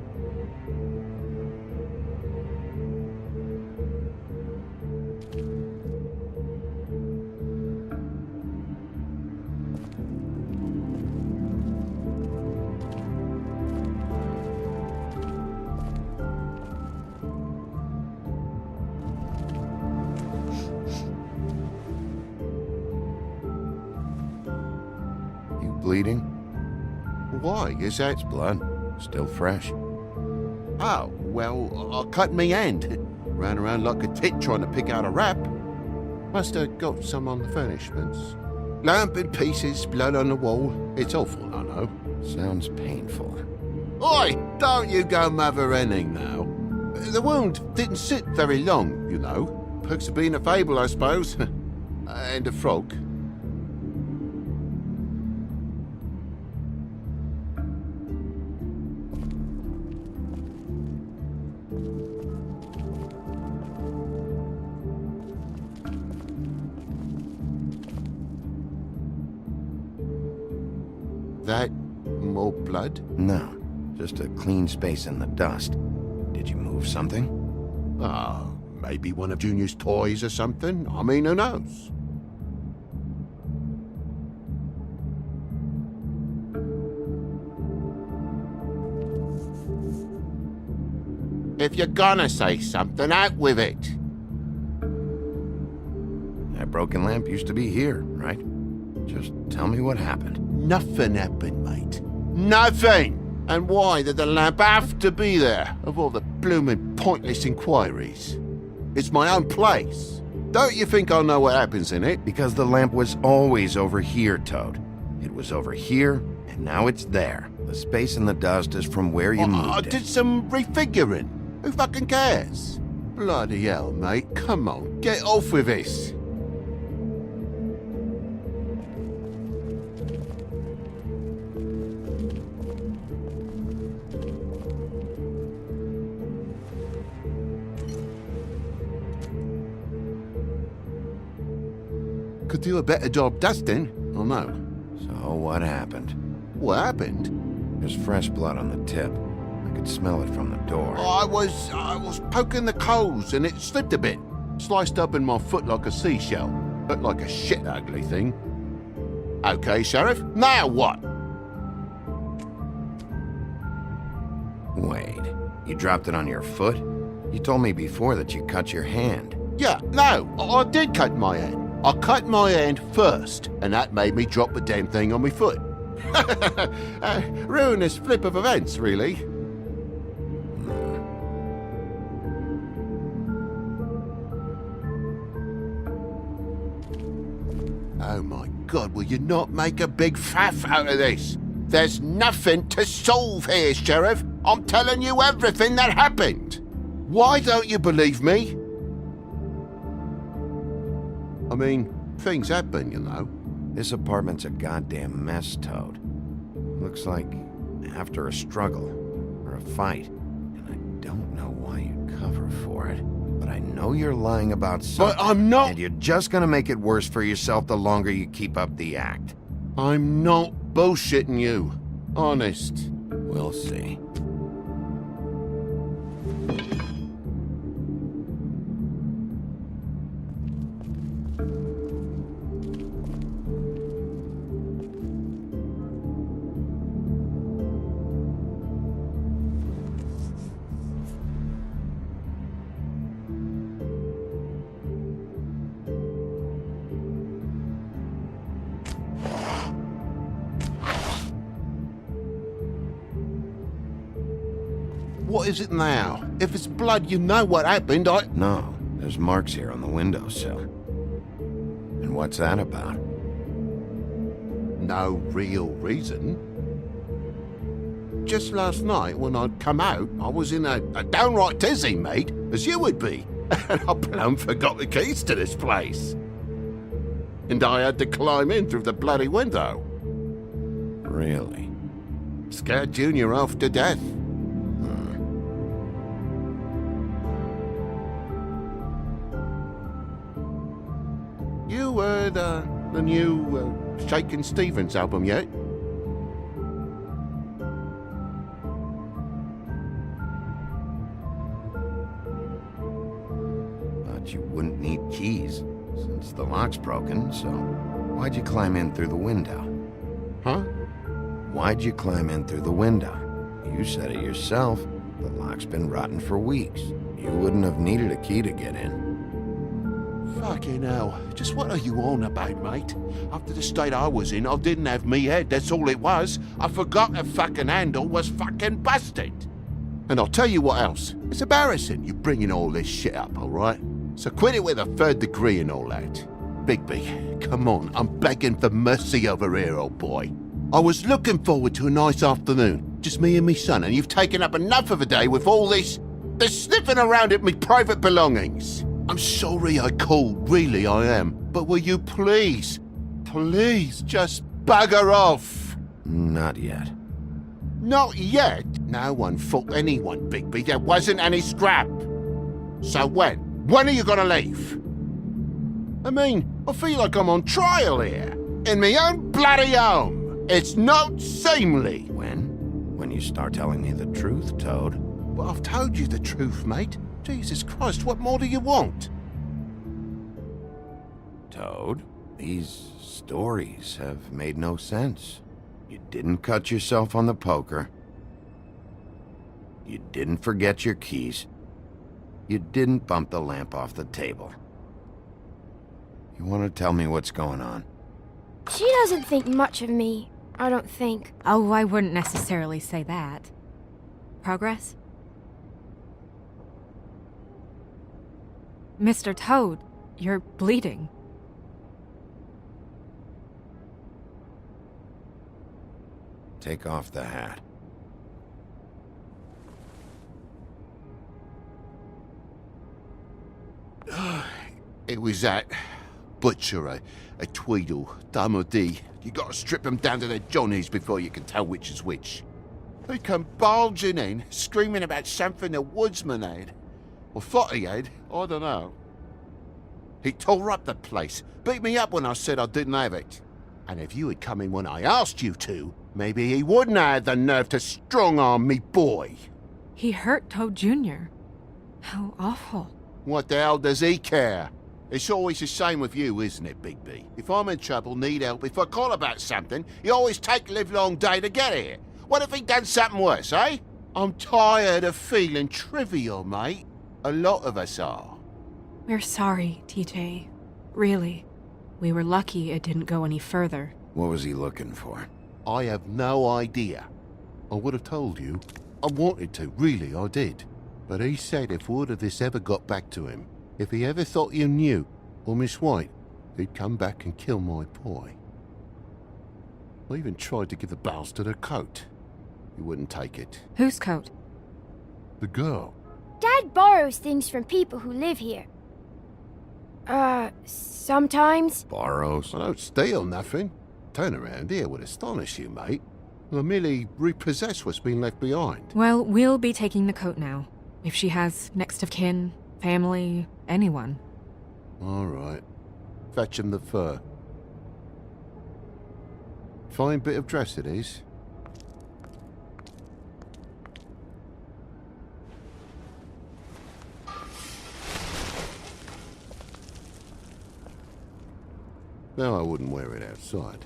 Bleeding? Why? Is that... It's blood. Still fresh. Oh, well, I cut me hand. Ran around like a tit trying to pick out a wrap. Must have got some on the furnishments. Lamp in pieces, blood on the wall. It's awful, I know. Sounds painful. Oi! Don't you go mother-henning now. The wound didn't sit very long, you know. Perks of being a fable, I suppose. And a frog. That more blood? No, just a clean space in the dust. Did you move something? Ah, maybe one of Junior's toys or something. I mean, who knows? If you're gonna say something, out with it. That broken lamp used to be here, right? Just tell me what happened. Nothing happened, mate. Nothing! And why did the lamp have to be there, of all the blooming pointless inquiries? It's my own place. Don't you think I'll know what happens in it? Because the lamp was always over here, Toad. It was over here, and now it's there. The space in the dust is from where you moved I it. did some refiguring. Who fucking cares? Bloody hell, mate. Come on, get off with this. Could do a better job dusting, or no? So what happened? What happened? There's fresh blood on the tip. I could smell it from the door. I was poking the coals and it slipped a bit. Sliced up in my foot like a seashell. Looked like a shit ugly thing. Okay, Sheriff, now what? Wait, you dropped it on your foot? You told me before that you cut your hand. Yeah, no, I did cut my hand. I cut my hand first, and that made me drop the damn thing on my foot. Ruinous flip of events, really. Oh my God, will you not make a big faff out of this? There's nothing to solve here, Sheriff. I'm telling you everything that happened. Why don't you believe me? I mean, things happen, you know. This apartment's a goddamn mess, Toad. Looks like after a struggle or a fight. And I don't know why you'd cover for it. But I know you're lying about something. But I'm not. And you're just gonna make it worse for yourself the longer you keep up the act. I'm not bullshitting you. Honest. We'll see. What is it now? If it's blood, you know what happened, No, there's marks here on the windowsill. And what's that about? No real reason. Just last night, when I'd come out, I was in a downright tizzy, mate, as you would be. And I plumb forgot the keys to this place. And I had to climb in through the bloody window. Really? Scared Junior off to death. You heard the new Shakin' Stevens album yet? Thought you wouldn't need keys, since the lock's broken, so why'd you climb in through the window? Huh? Why'd you climb in through the window? You said it yourself. The lock's been rotten for weeks. You wouldn't have needed a key to get in. Fucking hell. Just what are you on about, mate? After the state I was in, I didn't have me head, that's all it was. I forgot the fucking handle was fucking busted. And I'll tell you what else. It's embarrassing you bringing all this shit up, alright? So quit it with a 3rd degree and all that. Bigby, come on, I'm begging for mercy over here, old boy. I was looking forward to a nice afternoon, just me and me son, and you've taken up enough of a day with all this sniffing around at me private belongings. I'm sorry I called, really I am. But will you please just bugger off? Not yet. Not yet? No one fought anyone, Bigby. There wasn't any scrap. So when? When are you gonna leave? I mean, I feel like I'm on trial here. In my own bloody home. It's not seemly. When you start telling me the truth, Toad. Well, I've told you the truth, mate. Jesus Christ, what more do you want? Toad, these stories have made no sense. You didn't cut yourself on the poker. You didn't forget your keys. You didn't bump the lamp off the table. You want to tell me what's going on? She doesn't think much of me, I don't think. Oh, I wouldn't necessarily say that. Progress? Mr. Toad, you're bleeding. Take off the hat. It was that butcher, a Tweedle, Dumody. You gotta strip them down to their johnnies before you can tell which is which. He come bulging in, screaming about something the woodsman had. Or thought he had, I don't know. He tore up the place, beat me up when I said I didn't have it. And if you had come in when I asked you to, maybe he wouldn't have had the nerve to strong-arm me boy. He hurt Toad Jr. How awful. What the hell does he care? It's always the same with you, isn't it, Bigby? If I'm in trouble, need help, if I call about something, you always take a livelong day to get here. What if he done something worse, eh? I'm tired of feeling trivial, mate. A lot of us are. We're sorry, TJ. Really. We were lucky it didn't go any further. What was he looking for? I have no idea. I would have told you. I wanted to, really, I did. But he said if word of this ever got back to him, if he ever thought you knew, or Miss White, he'd come back and kill my boy. I even tried to give the bastard a coat. He wouldn't take it. Whose coat? The girl. Dad borrows things from people who live here. Sometimes. Borrows? I don't steal nothing. Turn around here would astonish you, mate. I merely repossess what's been left behind. Well, we'll be taking the coat now. If she has next of kin, family, anyone. All right. Fetch him the fur. Fine bit of dress it is. No, I wouldn't wear it outside.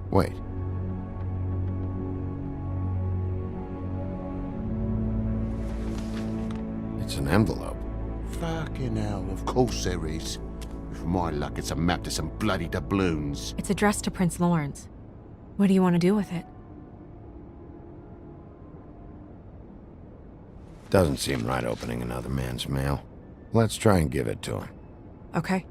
Wait. It's an envelope. Fucking hell, of course there is. With my luck, it's a map to some bloody doubloons. It's addressed to Prince Lawrence. What do you want to do with it? Doesn't seem right opening another man's mail. Let's try and give it to him. Okay.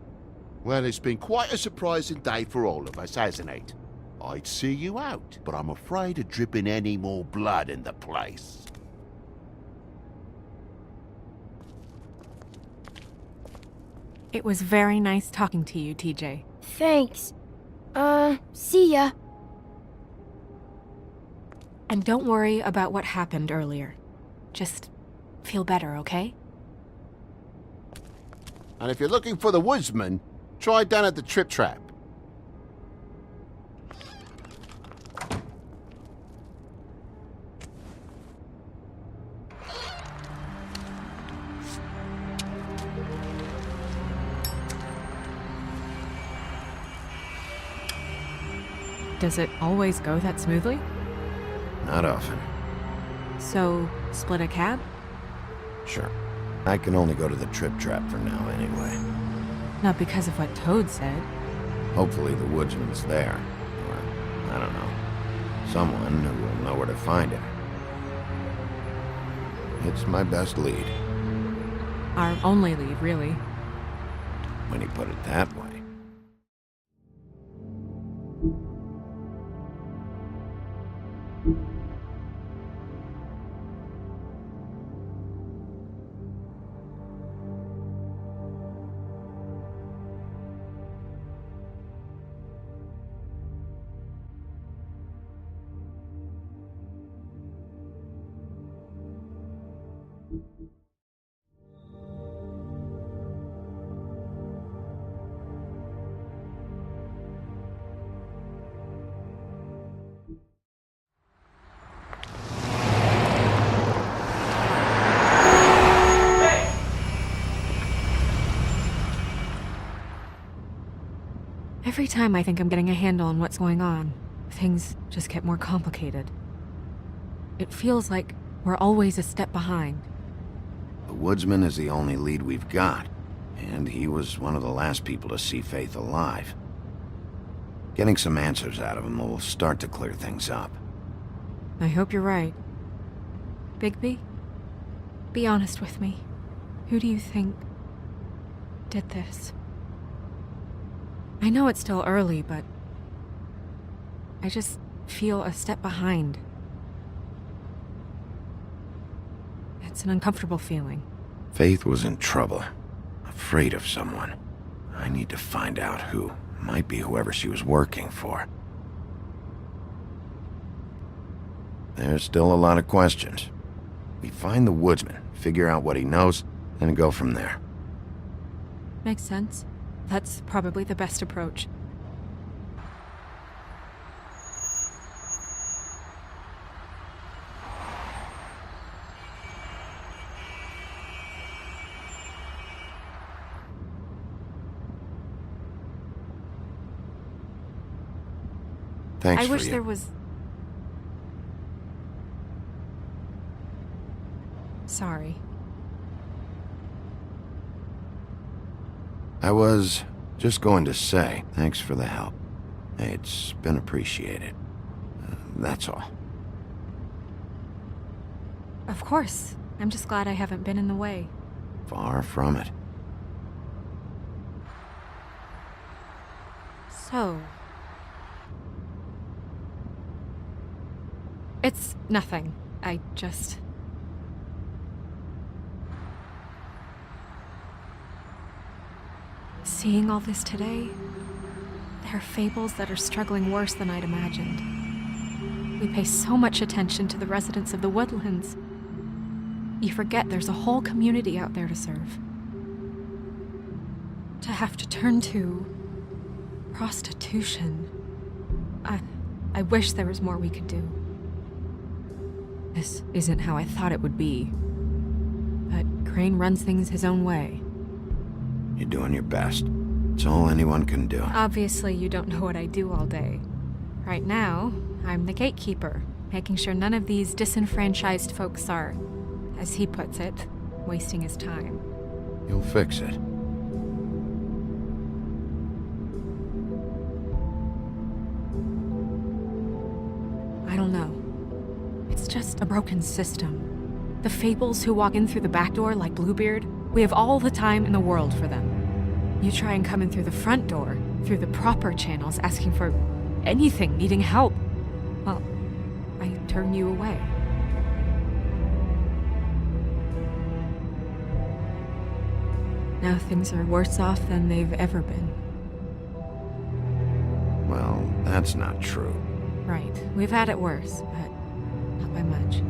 Well, it's been quite a surprising day for all of us, hasn't it? I'd see you out, but I'm afraid of dripping any more blood in the place. It was very nice talking to you, TJ. Thanks. See ya. And don't worry about what happened earlier. Just feel better, okay? And if you're looking for the woodsman, try down at the Trip Trap. Does it always go that smoothly? Not often. So, split a cab? Sure. I can only go to the Trip Trap for now anyway. Not because of what Toad said. Hopefully the woodsman's there. Or, I don't know. Someone who will know where to find him. It's my best lead. Our only lead, really. When you put it that way. Every time I think I'm getting a handle on what's going on, things just get more complicated. It feels like we're always a step behind. The woodsman is the only lead we've got, and he was one of the last people to see Faith alive. Getting some answers out of him will start to clear things up. I hope you're right. Bigby, be honest with me. Who do you think did this? I know it's still early, but I just feel a step behind. It's an uncomfortable feeling. Faith was in trouble, afraid of someone. I need to find out who. Might be whoever she was working for. There's still a lot of questions. We find the woodsman, figure out what he knows, and go from there. Makes sense. That's probably the best approach. Thanks I for wish you. there was... Sorry. I was just going to say, thanks for the help. It's been appreciated. That's all. Of course. I'm just glad I haven't been in the way. Far from it. So... It's nothing. I just... Seeing all this today, there are fables that are struggling worse than I'd imagined. We pay so much attention to the residents of the woodlands. You forget there's a whole community out there to serve. To have to turn to prostitution. I wish there was more we could do. This isn't how I thought it would be. But Crane runs things his own way. You're doing your best. It's all anyone can do. Obviously, you don't know what I do all day. Right now, I'm the gatekeeper, making sure none of these disenfranchised folks are, as he puts it, wasting his time. You'll fix it. I don't know. It's just a broken system. The fables who walk in through the back door like Bluebeard, we have all the time in the world for them. You try and come in through the front door, through the proper channels, asking for anything, needing help. Well, I turn you away. Now things are worse off than they've ever been. Well, that's not true. Right. We've had it worse, but not by much.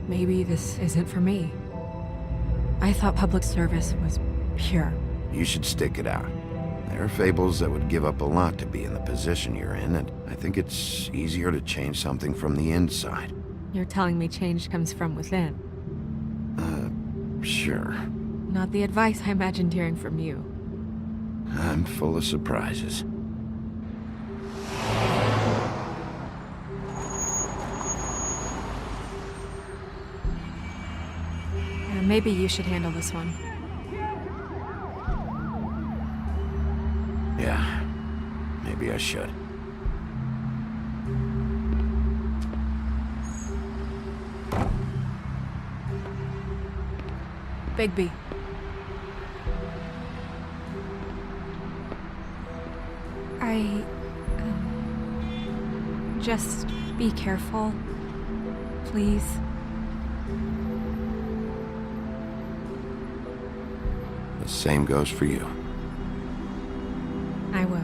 Maybe this isn't for me. I thought public service was pure. You should stick it out. There are fables that would give up a lot to be in the position you're in, and I think it's easier to change something from the inside. You're telling me change comes from within. Sure. Not the advice I imagined hearing from you. I'm full of surprises. Maybe you should handle this one. Yeah, maybe I should. Bigby. Just be careful, please. The same goes for you. I will.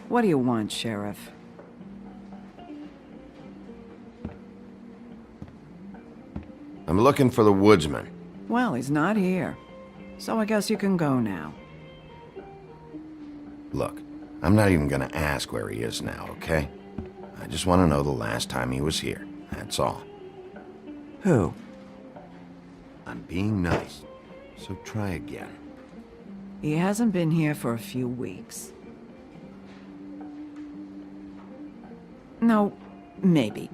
What do you want, Sheriff? I'm looking for the woodsman. Well, he's not here. So I guess you can go now. Look, I'm not even gonna ask where he is now, okay? I just want to know the last time he was here. That's all. Who? I'm being nice, so try again. He hasn't been here for a few weeks. No, maybe.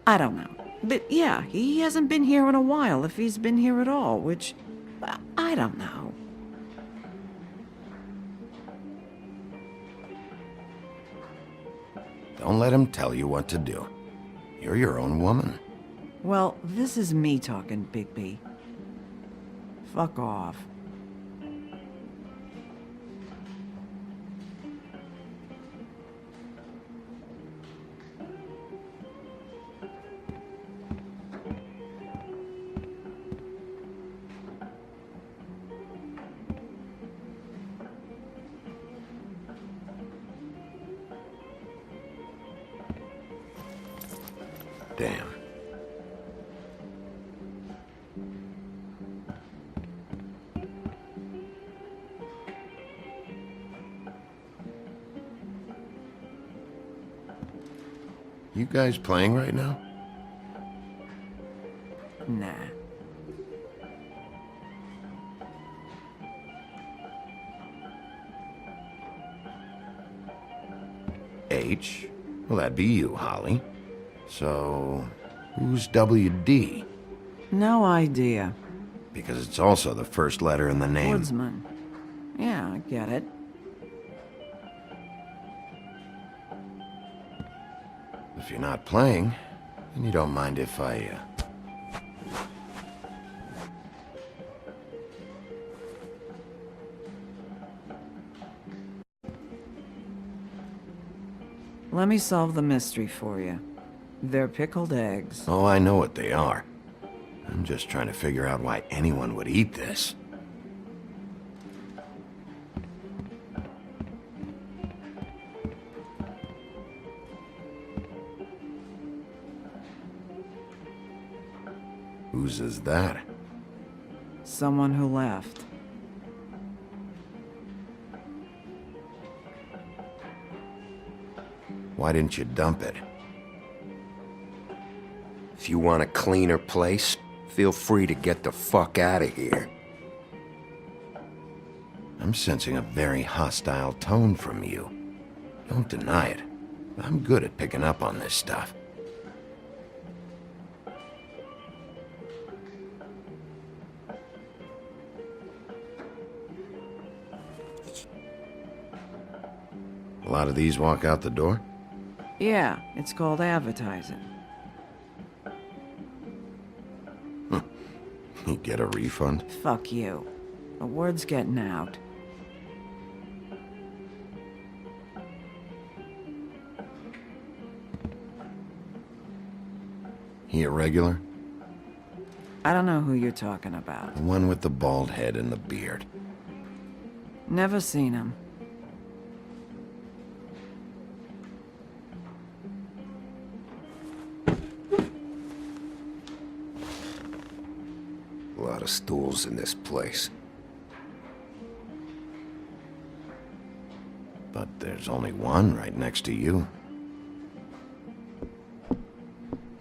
I don't know. But yeah, he hasn't been here in a while, if he's been here at all, which... I don't know. Don't let him tell you what to do. You're your own woman. Well, this is me talking, Bigby. Fuck off. Damn. You guys playing right now? Nah. H? Well, that'd be you, Holly. So, who's WD? No idea. Because it's also the first letter in the name. Woodsman. Yeah, I get it. If you're not playing, then you don't mind if I, Let me solve the mystery for you. They're pickled eggs. Oh, I know what they are. I'm just trying to figure out why anyone would eat this. Whose is that? Someone who left. Why didn't you dump it? If you want a cleaner place, feel free to get the fuck out of here. I'm sensing a very hostile tone from you. Don't deny it. I'm good at picking up on this stuff. A lot of these walk out the door? Yeah, it's called advertising. You get a refund? Fuck you. The word's getting out. He a regular? I don't know who you're talking about. The one with the bald head and the beard. Never seen him. A lot of stools in this place. But there's only one right next to you.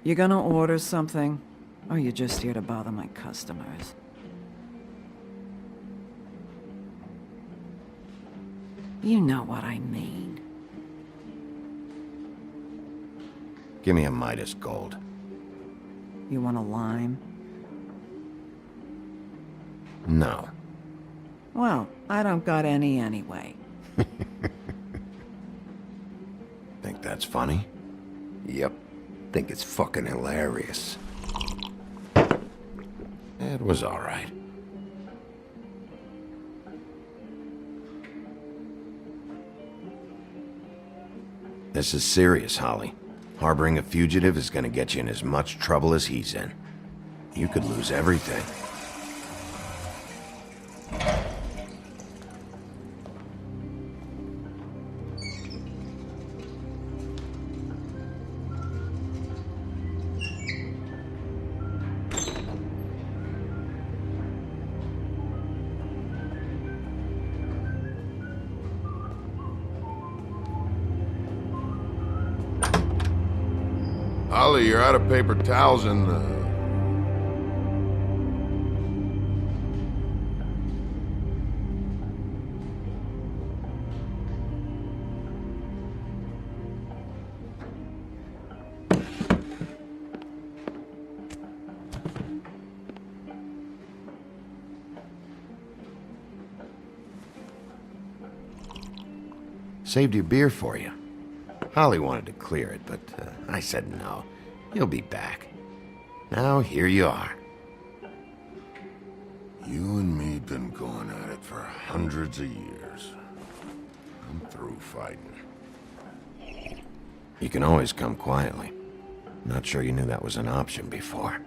You gonna order something? Or you just here to bother my customers? You know what I mean. Give me a Midas Gold. You want a lime? No. Well, I don't got any anyway. Think that's funny? Yep. Think it's fucking hilarious. It was all right. This is serious, Holly. Harboring a fugitive is gonna get you in as much trouble as he's in. You could lose everything. Holly, you're out of paper towels and, Saved your beer for you. Holly wanted to clear it, but I said no. You'll be back. Now here you are. You and me been going at it for hundreds of years. I'm through fighting. You can always come quietly. Not sure you knew that was an option before.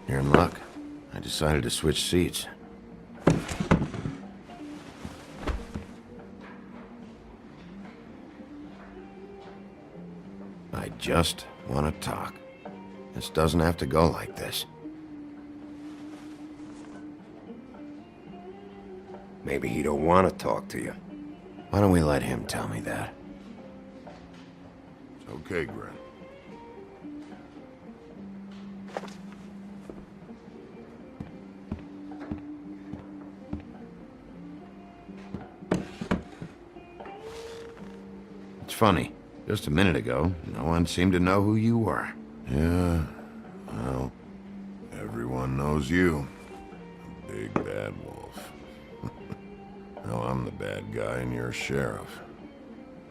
You're in luck. I decided to switch seats. I just want to talk. This doesn't have to go like this. Maybe he don't want to talk to you. Why don't we let him tell me that? It's okay, Gren. It's funny. Just a minute ago, no one seemed to know who you were. Yeah, well, everyone knows you. A big bad wolf. Now I'm the bad guy and you're sheriff.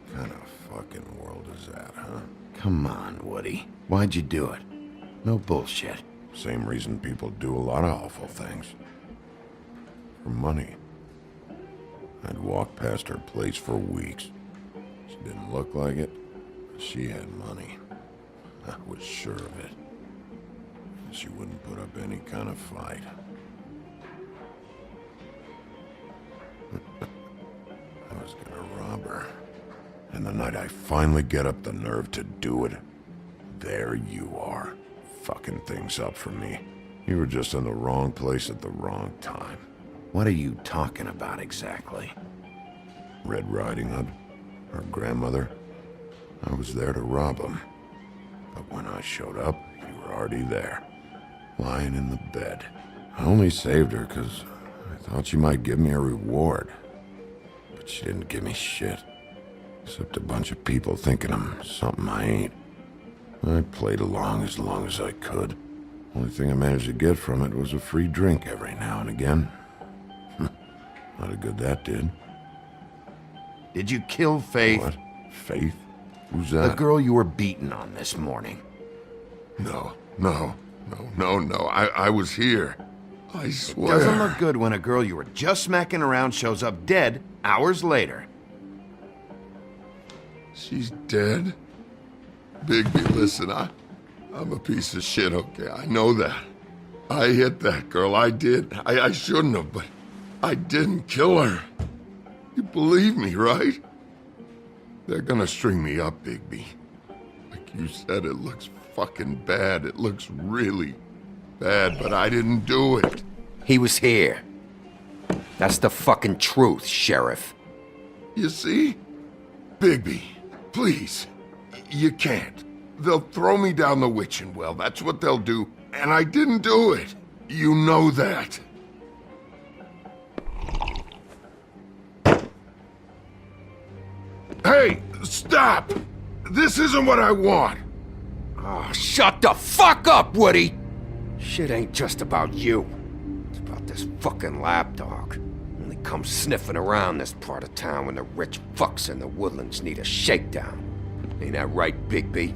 What kind of fucking world is that, huh? Come on, Woody. Why'd you do it? No bullshit. Same reason people do a lot of awful things. For money. I'd walk past her place for weeks. She didn't look like it. She had money. I was sure of it. She wouldn't put up any kind of fight. I was gonna rob her. And the night I finally get up the nerve to do it, there you are, fucking things up for me. You were just in the wrong place at the wrong time. What are you talking about exactly? Red Riding Hood, her grandmother. I was there to rob them. But when I showed up, you were already there, lying in the bed. I only saved her because I thought she might give me a reward. But she didn't give me shit. Except a bunch of people thinking I'm something I ain't. I played along as I could. Only thing I managed to get from it was a free drink every now and again. Not a good that did. Did you kill Faith? What? Faith? Who's that? The girl you were beating on this morning. No. I was here. I swear. Doesn't look good when a girl you were just smacking around shows up dead hours later. She's dead? Bigby, listen, I'm a piece of shit, okay? I know that. I hit that girl, I did. I shouldn't have, but I didn't kill her. You believe me, right? They're gonna string me up, Bigby. Like you said, it looks fucking bad. It looks really bad, but I didn't do it. He was here. That's the fucking truth, Sheriff. You see? Bigby, please. You can't. They'll throw me down the witching well. That's what they'll do. And I didn't do it. You know that. Hey, stop! This isn't what I want. Oh, shut the fuck up, Woody! Shit ain't just about you. It's about this fucking lapdog. Only comes sniffing around this part of town when the rich fucks in the woodlands need a shakedown. Ain't that right, Bigby?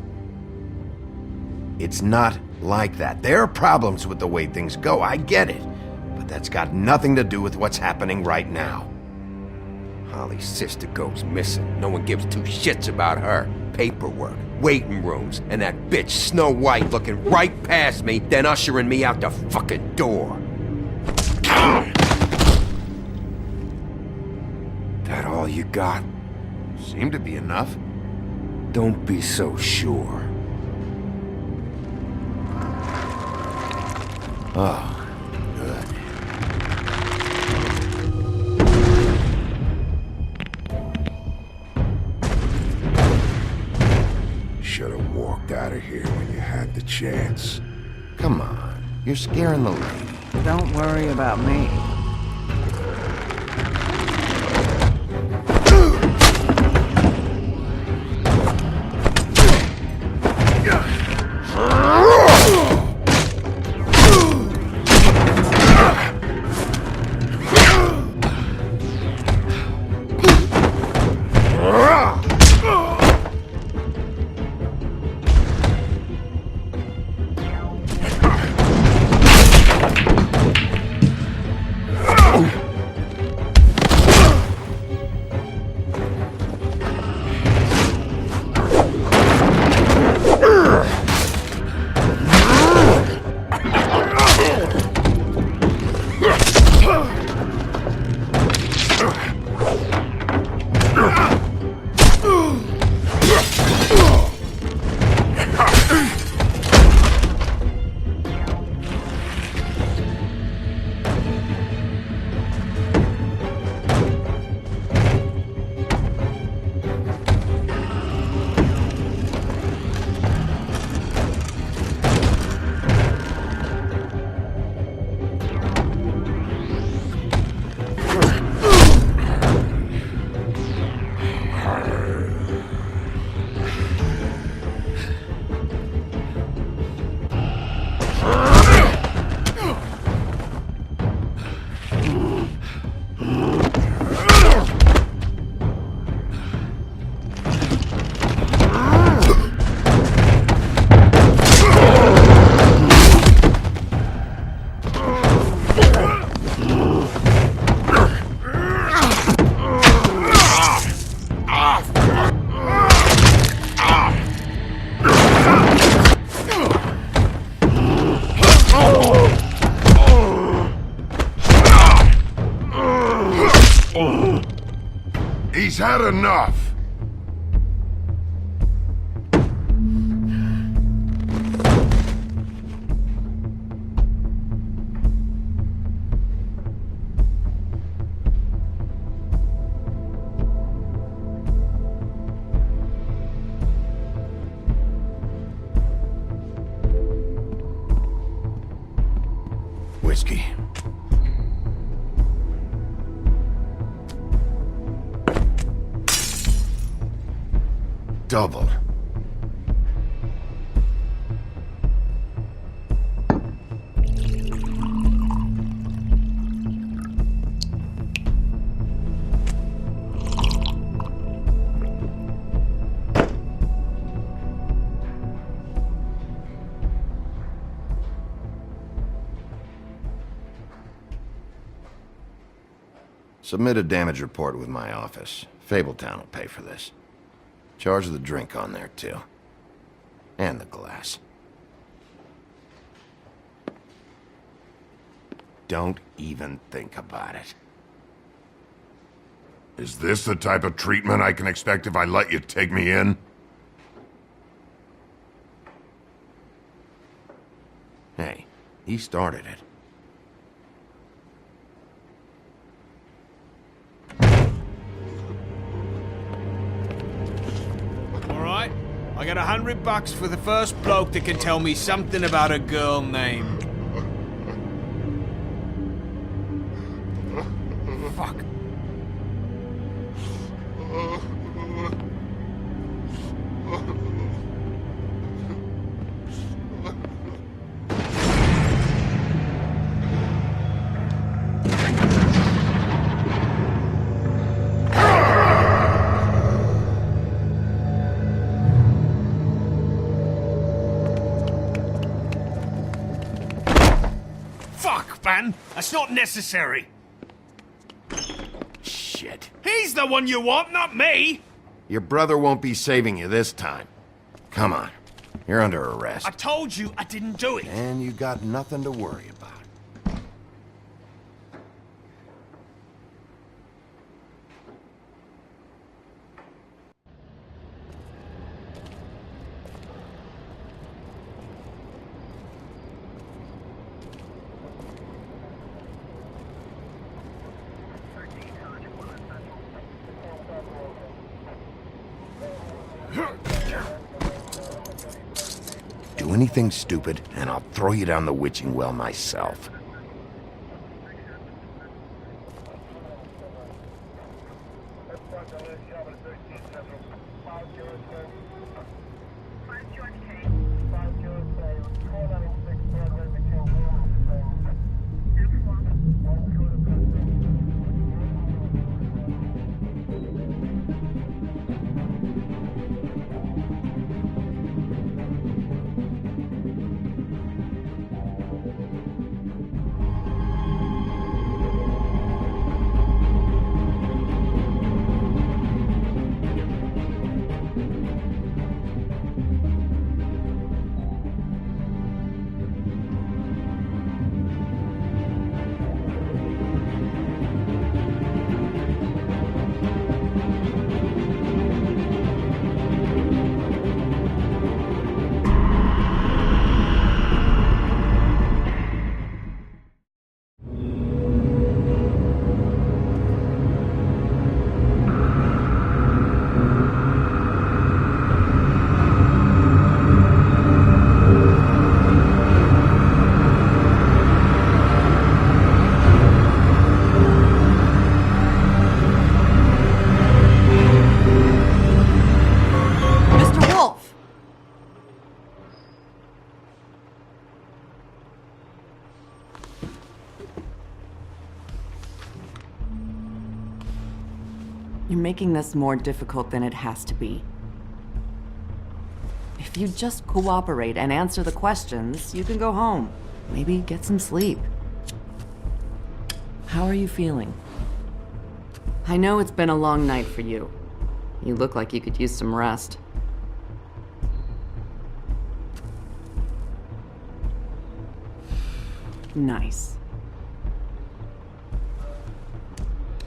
It's not like that. There are problems with the way things go, I get it. But that's got nothing to do with what's happening right now. Holly's sister goes missing. No one gives two shits about her. Paperwork, waiting rooms, and that bitch Snow White looking right past me, then ushering me out the fucking door. That all you got? Seemed to be enough. Don't be so sure. Oh, good. Should have walked out of here when you had the chance. Come on, you're scaring the lady. Don't worry about me. He's had enough. whiskey. Double. Submit a damage report with my office. Fabletown will pay for this. Charge the drink on there, too. And the glass. Don't even think about it. Is this the type of treatment I can expect if I let you take me in? Hey, he started it. Alright, I got $100 for the first bloke that can tell me something about a girl named... Fuck. Fuck, man! That's not necessary! Shit. He's the one you want, not me! Your brother won't be saving you this time. Come on. You're under arrest. I told you I didn't do it! And you got nothing to worry about. Do anything stupid, and I'll throw you down the witching well myself. You're making this more difficult than it has to be. If you just cooperate and answer the questions, you can go home. Maybe get some sleep. How are you feeling? I know it's been a long night for you. You look like you could use some rest. Nice.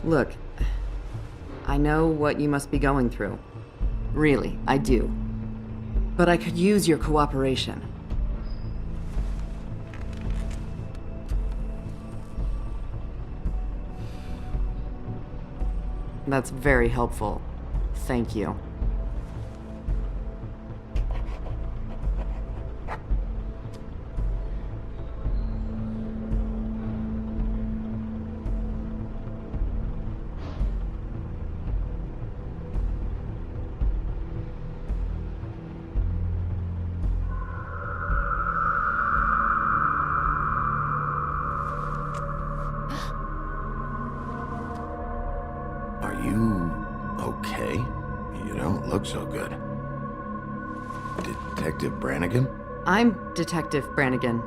Look, I know what you must be going through. Really, I do. But I could use your cooperation. That's very helpful. Thank you. look so good. Detective Brannigan? I'm Detective Brannigan.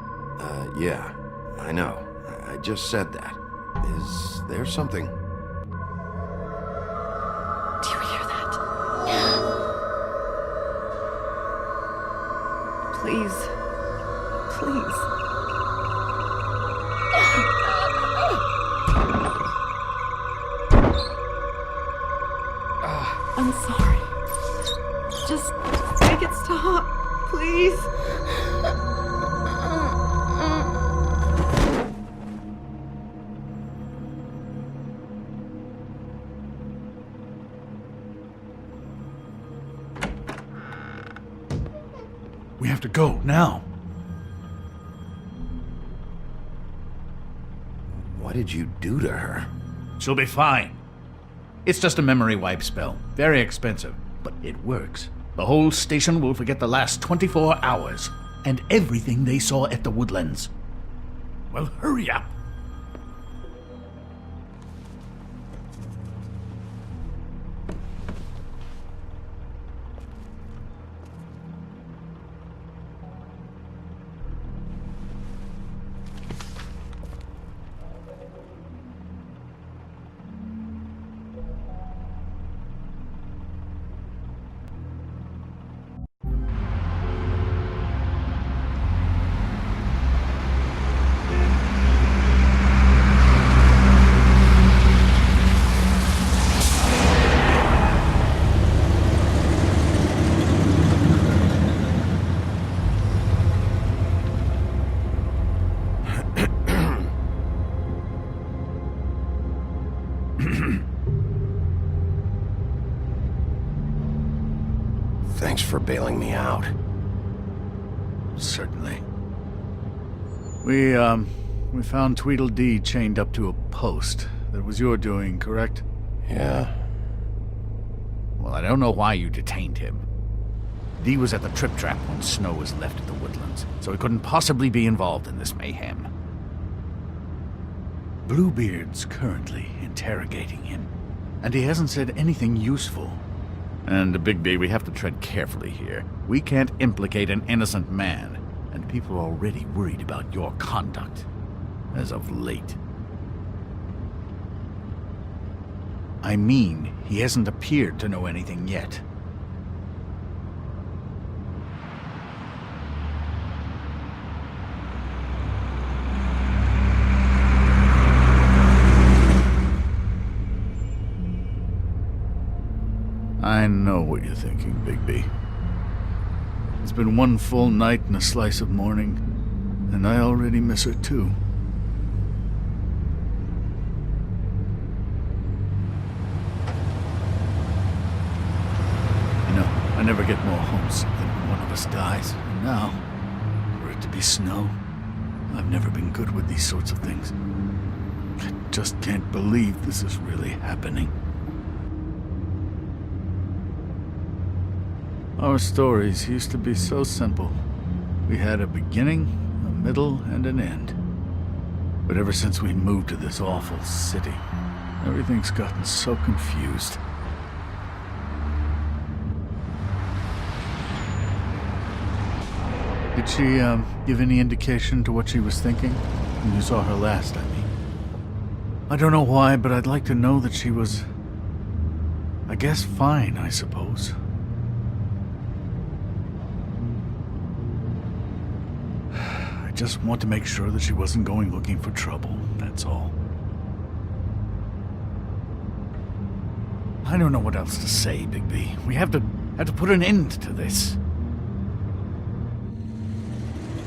Yeah, I know. I just said that. Is there something? Do you hear that? Please. Please. I'm sorry. Just make it stop, please. We have to go, now. What did you do to her? She'll be fine. It's just a memory wipe spell. Very expensive, but it works. The whole station will forget the last 24 hours, and everything they saw at the Woodlands. Well, hurry up. Thanks for bailing me out. Certainly. We found Tweedledee chained up to a post. That was your doing, correct? Yeah. Well, I don't know why you detained him. Dee was at the Trip Trap when Snow was left at the Woodlands, so he couldn't possibly be involved in this mayhem. Bluebeard's currently interrogating him, and he hasn't said anything useful. And, Bigby, we have to tread carefully here. We can't implicate an innocent man, and people are already worried about your conduct, as of late. I mean, he hasn't appeared to know anything yet. I know what you're thinking, Bigby. It's been one full night and a slice of morning, and I already miss her too. You know, I never get more homesick than when one of us dies, and now, for it to be Snow, I've never been good with these sorts of things. I just can't believe this is really happening. Our stories used to be so simple. We had a beginning, a middle, and an end. But ever since we moved to this awful city, everything's gotten so confused. Did she, give any indication to what she was thinking? When you saw her last, I mean. I don't know why, but I'd like to know that she was... I guess fine, I suppose. I just want to make sure that she wasn't going looking for trouble, that's all. I don't know what else to say, Bigby. We have to put an end to this.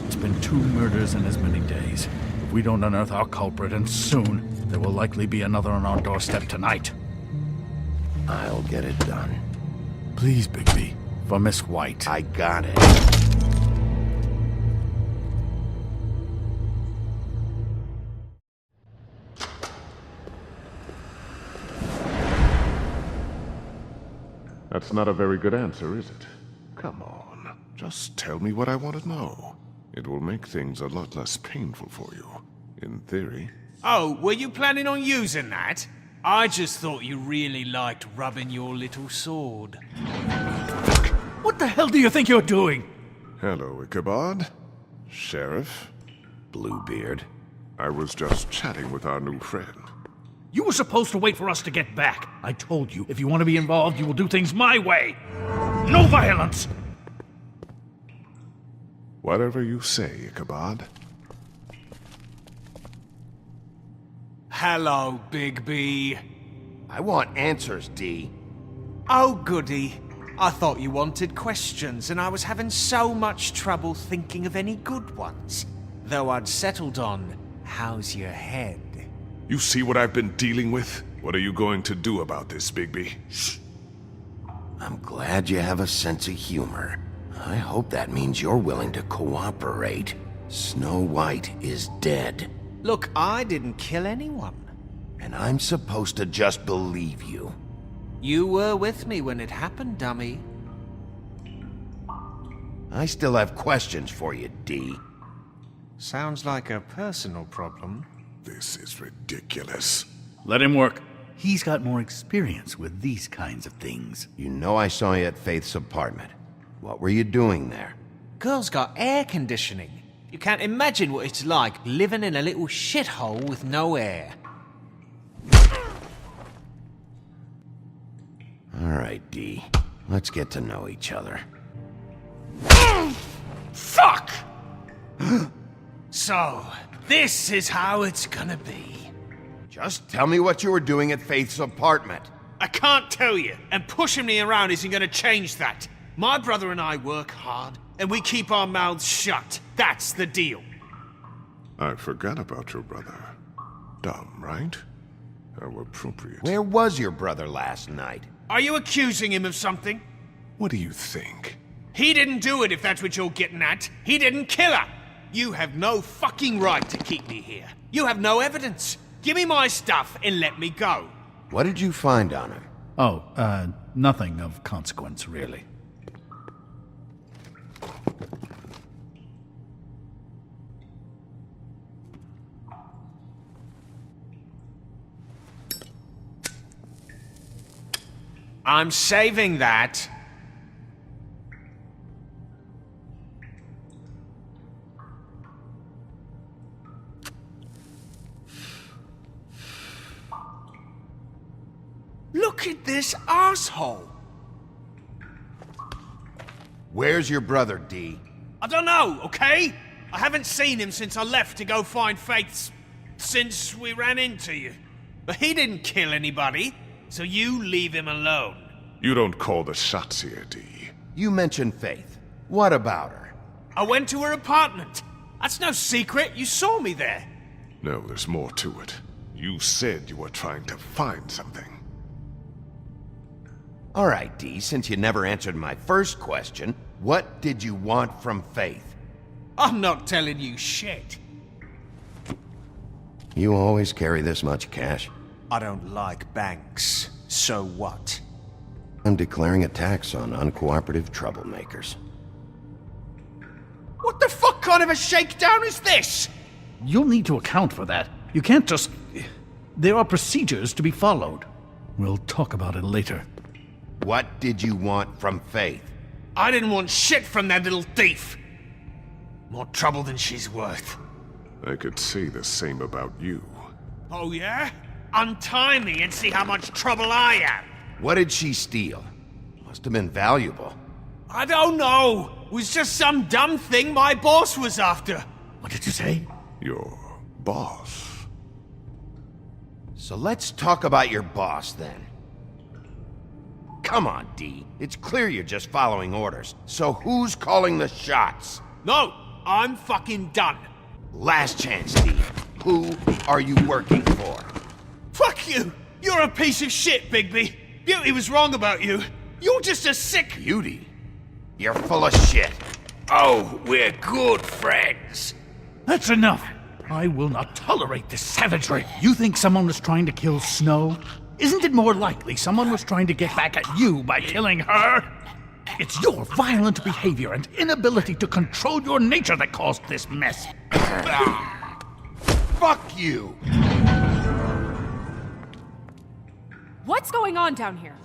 It's been 2 murders in as many days. If we don't unearth our culprit, and soon, there will likely be another on our doorstep tonight. I'll get it done. Please, Bigby. For Miss White. I got it. That's not a very good answer, is it? Come on, just tell me what I want to know. It will make things a lot less painful for you, in theory. Oh, were you planning on using that? I just thought you really liked rubbing your little sword. What the hell do you think you're doing? Hello, Ichabod. Sheriff. Bluebeard. I was just chatting with our new friend. You were supposed to wait for us to get back. I told you, if you want to be involved, you will do things my way. No violence! Whatever you say, Ichabod. Hello, Bigby. I want answers, D. Oh, goody. I thought you wanted questions, and I was having so much trouble thinking of any good ones. Though I'd settled on, how's your head? You see what I've been dealing with? What are you going to do about this, Bigby? Shh. I'm glad you have a sense of humor. I hope that means you're willing to cooperate. Snow White is dead. Look, I didn't kill anyone. And I'm supposed to just believe you. You were with me when it happened, dummy. I still have questions for you, D. Sounds like a personal problem. This is ridiculous. Let him work. He's got more experience with these kinds of things. You know I saw you at Faith's apartment. What were you doing there? Girl's got air conditioning. You can't imagine what it's like living in a little shithole with no air. All right, D. Let's get to know each other. Fuck! So, this is how it's gonna be. Just tell me what you were doing at Faith's apartment. I can't tell you, and pushing me around isn't gonna change that. My brother and I work hard, and we keep our mouths shut. That's the deal. I forgot about your brother. Dumb, right? How appropriate. Where was your brother last night? Are you accusing him of something? What do you think? He didn't do it, if that's what you're getting at. He didn't kill her. You have no fucking right to keep me here. You have no evidence. Give me my stuff and let me go. What did you find on him? Oh, nothing of consequence, really. I'm saving that. Look at this asshole. Where's your brother, D? I don't know, okay? I haven't seen him since I left to go find Faith's... since we ran into you. But he didn't kill anybody, so you leave him alone. You don't call the shots here, D. You mentioned Faith. What about her? I went to her apartment. That's no secret. You saw me there. No, there's more to it. You said you were trying to find something. All right, D, since you never answered my first question, what did you want from Faith? I'm not telling you shit. You always carry this much cash? I don't like banks. So what? I'm declaring a tax on uncooperative troublemakers. What the fuck kind of a shakedown is this? You'll need to account for that. You can't just... There are procedures to be followed. We'll talk about it later. What did you want from Faith? I didn't want shit from that little thief. More trouble than she's worth. I could say the same about you. Oh yeah? Untie me and see how much trouble I am. What did she steal? Must have been valuable. I don't know. It was just some dumb thing my boss was after. What did you say? Your boss. So let's talk about your boss, then. Come on, D. It's clear you're just following orders. So who's calling the shots? No, I'm fucking done. Last chance, D. Who are you working for? Fuck you! You're a piece of shit, Bigby. Beauty was wrong about you. You're just a sick... Beauty? You're full of shit. Oh, we're good friends. That's enough. I will not tolerate this savagery. You think someone was trying to kill Snow? Isn't it more likely someone was trying to get back at you by killing her? It's your violent behavior and inability to control your nature that caused this mess. Fuck you! What's going on down here?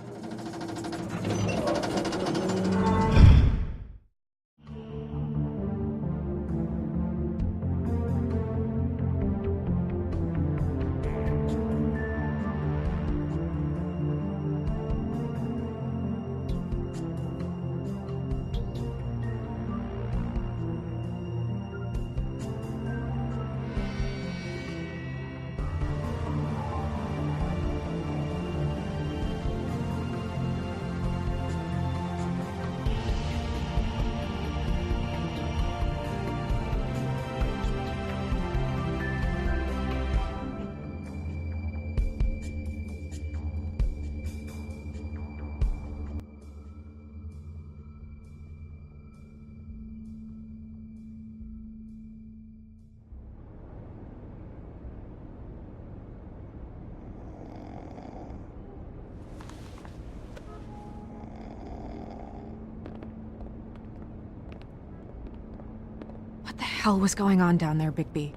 hell was going on down there, Bigby?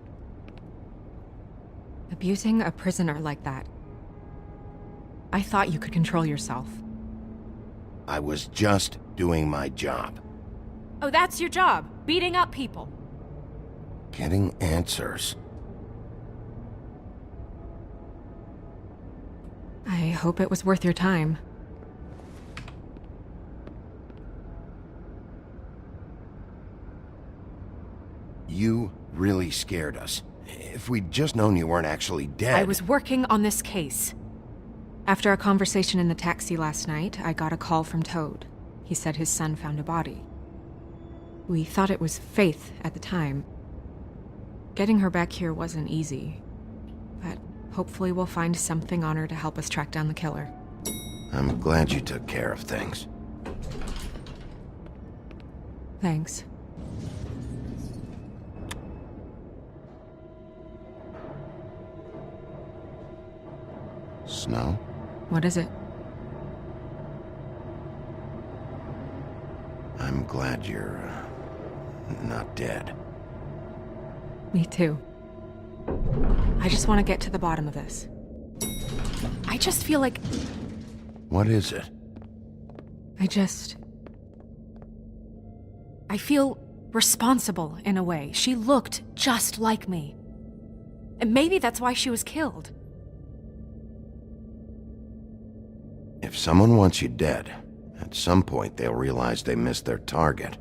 Abusing a prisoner like that. I thought you could control yourself. I was just doing my job. Oh, that's your job, beating up people. Getting answers. I hope it was worth your time. You really scared us. If we'd just known you weren't actually dead... I was working on this case. After our conversation in the taxi last night, I got a call from Toad. He said his son found a body. We thought it was Faith at the time. Getting her back here wasn't easy, but hopefully we'll find something on her to help us track down the killer. I'm glad you took care of things. Thanks. Snow? What is it? I'm glad you're... not dead. Me too. I just want to get to the bottom of this. I just feel like... What is it? I feel responsible in a way. She looked just like me. And maybe that's why she was killed. If someone wants you dead, at some point they'll realize they missed their target.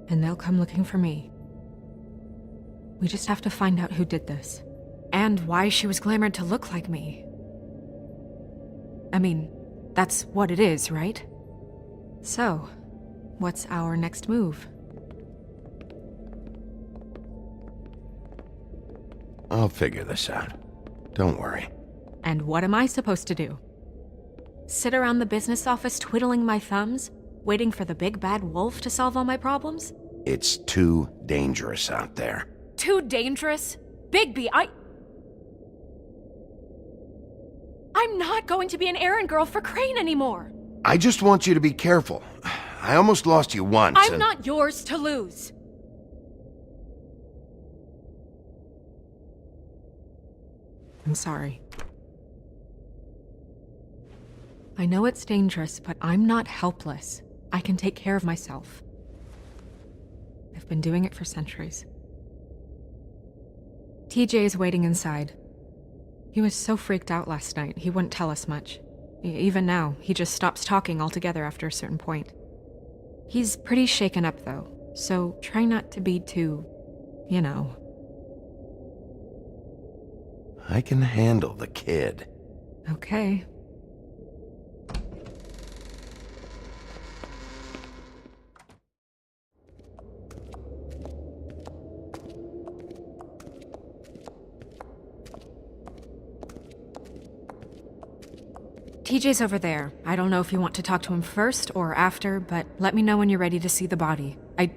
And they'll come looking for me. We just have to find out who did this. And why she was glamored to look like me. I mean, that's what it is, right? So, what's our next move? I'll figure this out. Don't worry. And what am I supposed to do? Sit around the business office twiddling my thumbs, waiting for the big bad wolf to solve all my problems? It's too dangerous out there. Too dangerous? Bigby, I'm not going to be an errand girl for Crane anymore! I just want you to be careful. I almost lost you once, I'm not yours to lose! I'm sorry. I know it's dangerous, but I'm not helpless. I can take care of myself. I've been doing it for centuries. TJ is waiting inside. He was so freaked out last night, he wouldn't tell us much. Even now, he just stops talking altogether after a certain point. He's pretty shaken up, though, so try not to be too, you know. I can handle the kid. Okay. TJ's over there. I don't know if you want to talk to him first or after, but let me know when you're ready to see the body. I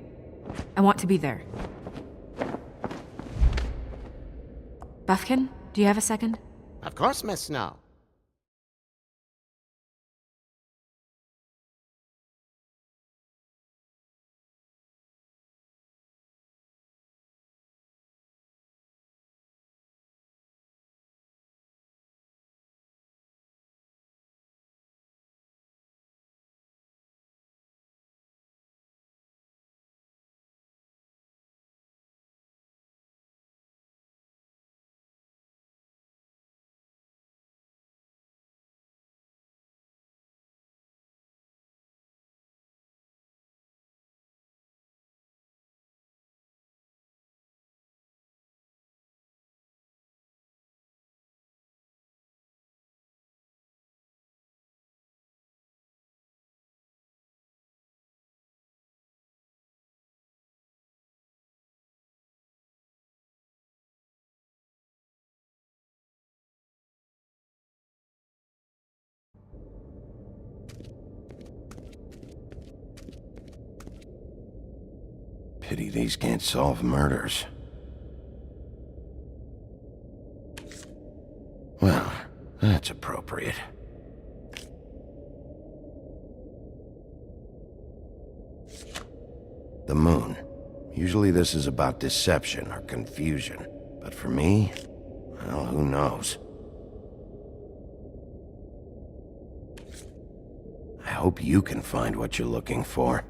want to be there. Buffkin, do you have a second? Of course, Miss Snow. Pity these can't solve murders. Well, that's appropriate. The moon. Usually this is about deception or confusion. But for me, well, who knows? I hope you can find what you're looking for.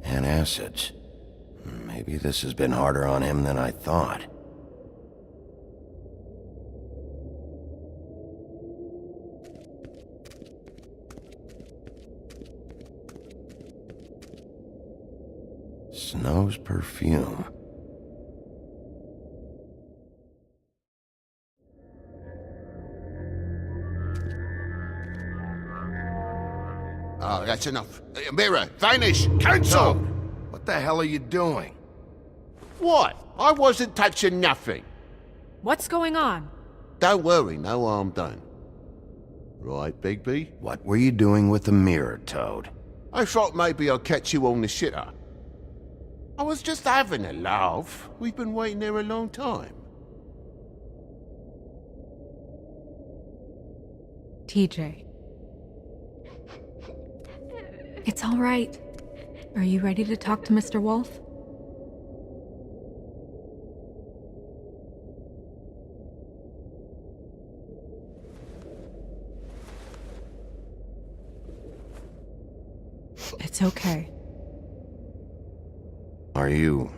Antacids. Maybe this has been harder on him than I thought. Snow's perfume. Oh, that's enough. Mirror, vanish, cancel! What the hell are you doing? What? I wasn't touching nothing. What's going on? Don't worry, no harm done. Right, Bigby? What were you doing with the mirror, Toad? I thought maybe I'd catch you on the shitter. I was just having a laugh. We've been waiting there a long time. TJ. It's all right. Are you ready to talk to Mr. Wolf? It's okay. Are you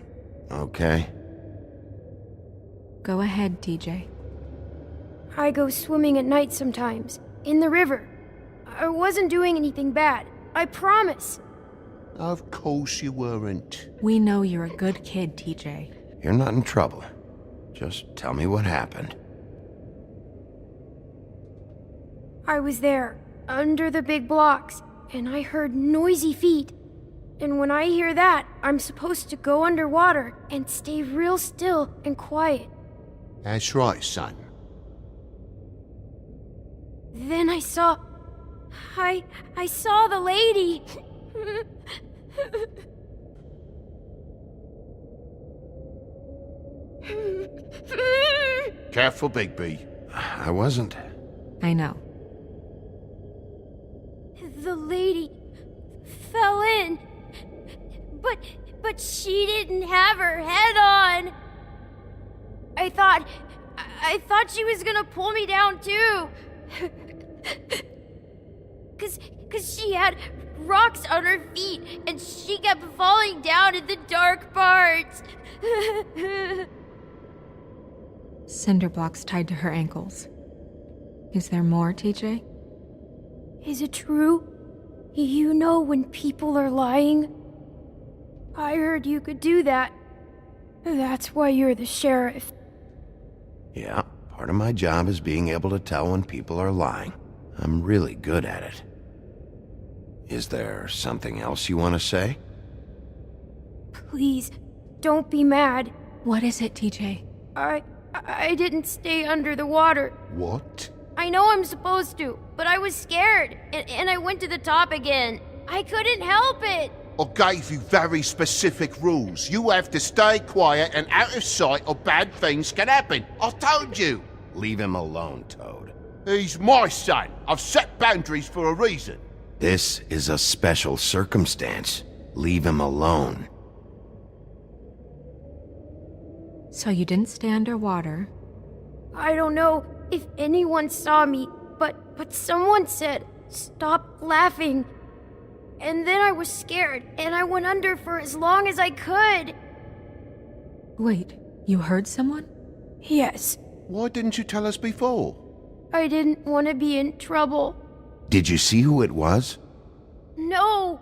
okay? Go ahead, TJ. I go swimming at night sometimes, in the river. I wasn't doing anything bad, I promise. Of course you weren't. We know you're a good kid, TJ. You're not in trouble. Just tell me what happened. I was there, under the big blocks, and I heard noisy feet. And when I hear that, I'm supposed to go underwater and stay real still and quiet. That's right, son. Then I saw the lady. Careful, Bigby. I wasn't. I know. The lady fell in. But she didn't have her head on. I thought she was gonna pull me down too. Cause she had rocks on her feet and she kept falling down in the dark parts. Cinder blocks tied to her ankles. Is there more, TJ? Is it true? You know when people are lying? I heard you could do that. That's why you're the sheriff. Yeah, part of my job is being able to tell when people are lying. I'm really good at it. Is there something else you want to say? Please, don't be mad. What is it, TJ? I didn't stay under the water. What? I know I'm supposed to, but I was scared, and I went to the top again. I couldn't help it. I gave you very specific rules. You have to stay quiet and out of sight or bad things can happen. I told you. Leave him alone, Toad. He's my son. I've set boundaries for a reason. This is a special circumstance. Leave him alone. So you didn't stay underwater? I don't know if anyone saw me, but someone said, "Stop laughing." And then I was scared, and I went under for as long as I could. Wait, you heard someone? Yes. Why didn't you tell us before? I didn't want to be in trouble. Did you see who it was? No.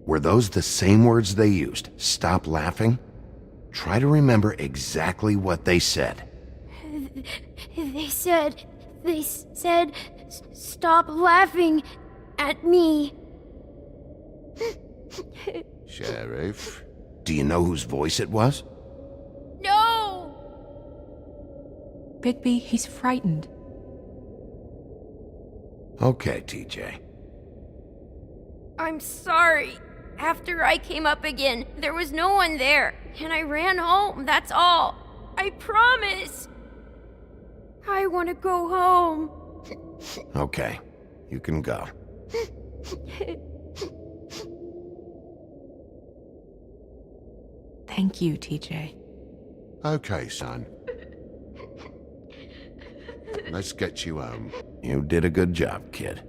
Were those the same words they used? Stop laughing? Try to remember exactly what they said. They said, "Stop laughing at me." Sheriff? Do you know whose voice it was? No! Bigby, he's frightened. Okay, TJ. I'm sorry. After I came up again, there was no one there, and I ran home, that's all. I promise. I want to go home. Okay, you can go. Thank you, TJ. Okay, son. Let's get you home. You did a good job, kid.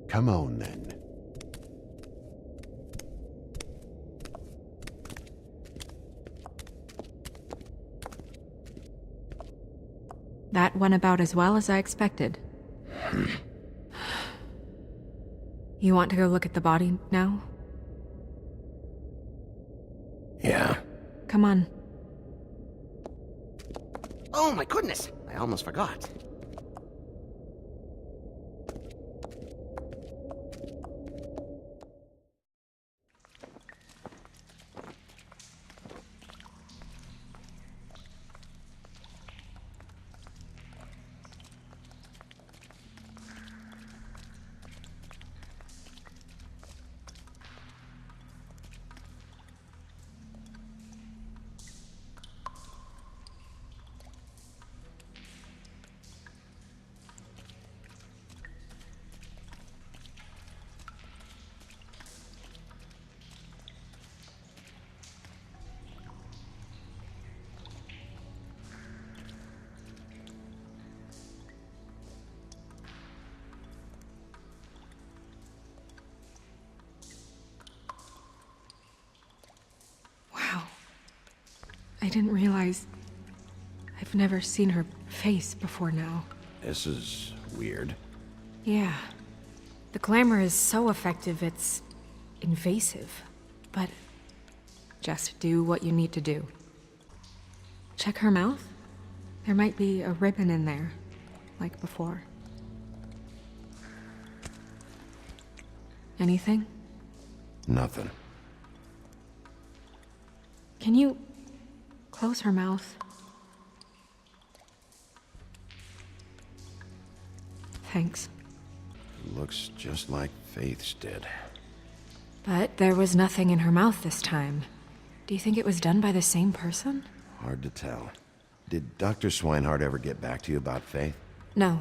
Come on, then. That went about as well as I expected. You want to go look at the body now? Yeah. Come on. Oh my goodness, I almost forgot. I didn't realize I've never seen her face before now. This is weird. Yeah. The glamour is so effective, it's invasive. But just do what you need to do. Check her mouth. There might be a ribbon in there, like before. Anything? Nothing. Can you close her mouth? Thanks. Looks just like Faith's did. But there was nothing in her mouth this time. Do you think it was done by the same person? Hard to tell. Did Dr. Swinehart ever get back to you about Faith? No.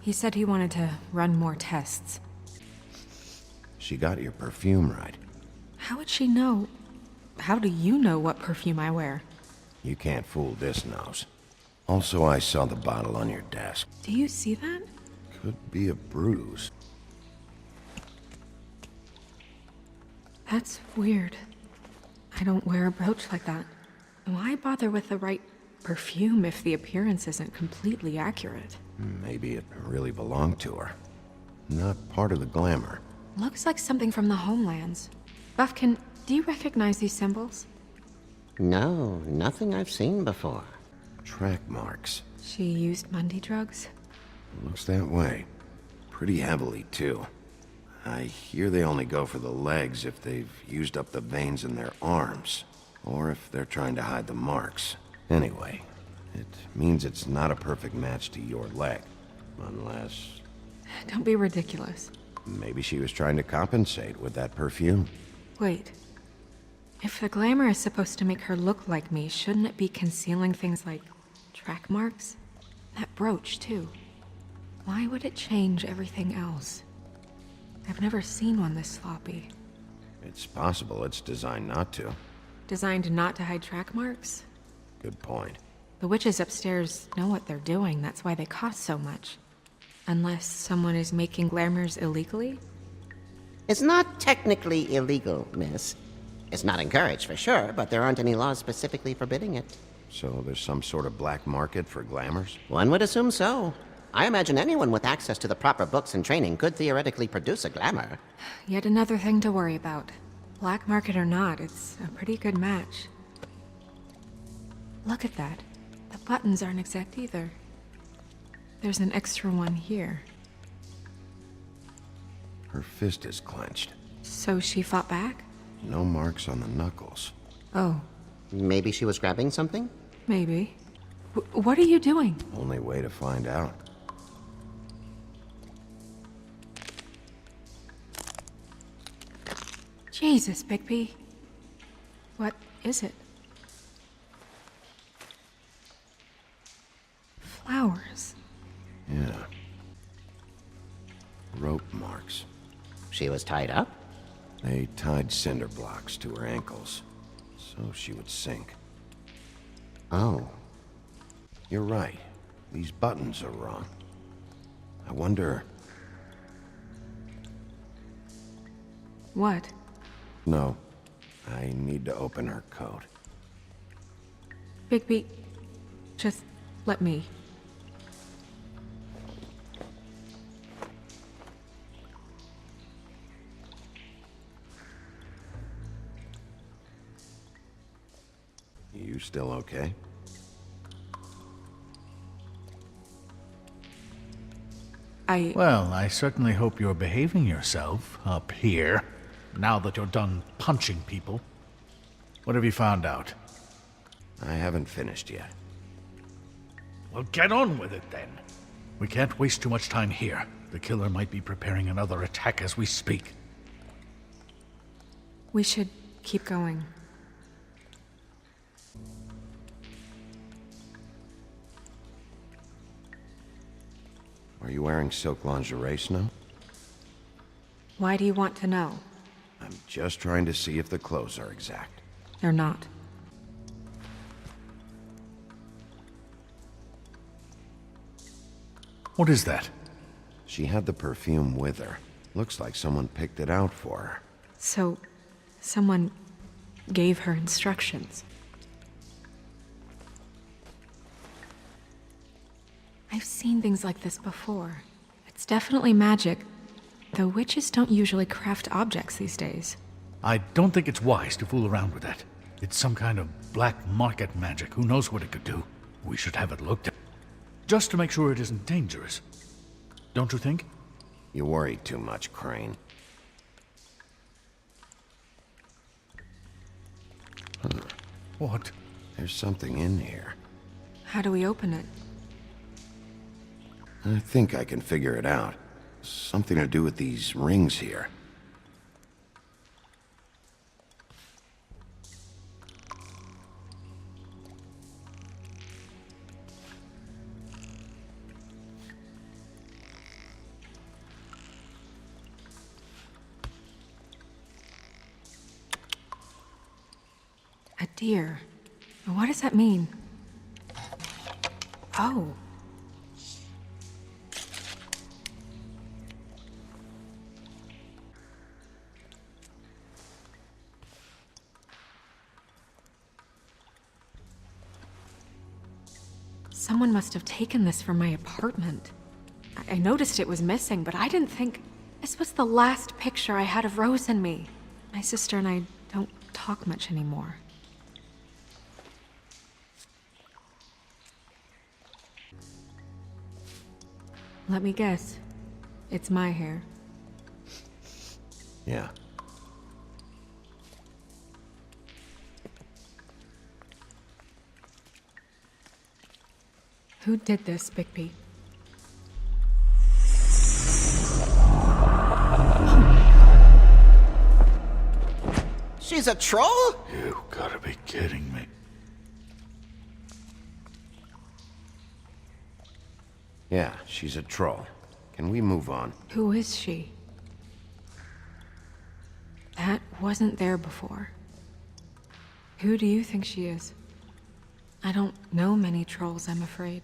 He said he wanted to run more tests. She got your perfume right. How would she know? How do you know what perfume I wear? You can't fool this nose. Also, I saw the bottle on your desk. Do you see that? Could be a bruise. That's weird. I don't wear a brooch like that. Why bother with the right perfume if the appearance isn't completely accurate? Maybe it really belonged to her. Not part of the glamour. Looks like something from the homelands. Buffkin, do you recognize these symbols? No, nothing I've seen before. Track marks. She used Mundy drugs? Looks that way. Pretty heavily, too. I hear they only go for the legs if they've used up the veins in their arms, or if they're trying to hide the marks. Anyway, it means it's not a perfect match to your leg, unless... Don't be ridiculous. Maybe she was trying to compensate with that perfume. Wait. If the glamour is supposed to make her look like me, shouldn't it be concealing things like track marks? That brooch, too. Why would it change everything else? I've never seen one this sloppy. It's possible it's designed not to. Designed not to hide track marks? Good point. The witches upstairs know what they're doing, that's why they cost so much. Unless someone is making glamours illegally? It's not technically illegal, miss. It's not encouraged for sure, but there aren't any laws specifically forbidding it. So there's some sort of black market for glamours? One would assume so. I imagine anyone with access to the proper books and training could theoretically produce a glamour. Yet another thing to worry about. Black market or not, it's a pretty good match. Look at that. The buttons aren't exact either. There's an extra one here. Her fist is clenched. So she fought back? No marks on the knuckles. Oh. Maybe she was grabbing something? Maybe. What are you doing? Only way to find out. Jesus, Bigby. What is it? Flowers. Yeah. She was tied up? They tied cinder blocks to her ankles, so she would sink. Oh. You're right. These buttons are wrong. I wonder... What? No. I need to open her coat. Bigby, just let me. You still okay? Well, I certainly hope you're behaving yourself up here, now that you're done punching people. What have you found out? I haven't finished yet. Well, get on with it then. We can't waste too much time here. The killer might be preparing another attack as we speak. We should keep going. Are you wearing silk lingerie, Snow? Why do you want to know? I'm just trying to see if the clothes are exact. They're not. What is that? She had the perfume with her. Looks like someone picked it out for her. So, someone gave her instructions. I've seen things like this before. It's definitely magic, though witches don't usually craft objects these days. I don't think it's wise to fool around with that. It's some kind of black market magic. Who knows what it could do? We should have it looked at. Just to make sure it isn't dangerous. Don't you think? You worry too much, Crane. Huh. What? There's something in here. How do we open it? I think I can figure it out. Something to do with these rings here. A deer. What does that mean? Oh. Someone must have taken this from my apartment. I noticed it was missing, but I didn't think... This was the last picture I had of Rose and me. My sister and I don't talk much anymore. Let me guess. It's my hair. Yeah. Who did this, Bigby? She's a troll? You gotta be kidding me. Yeah, she's a troll. Can we move on? Who is she? That wasn't there before. Who do you think she is? I don't know many trolls, I'm afraid.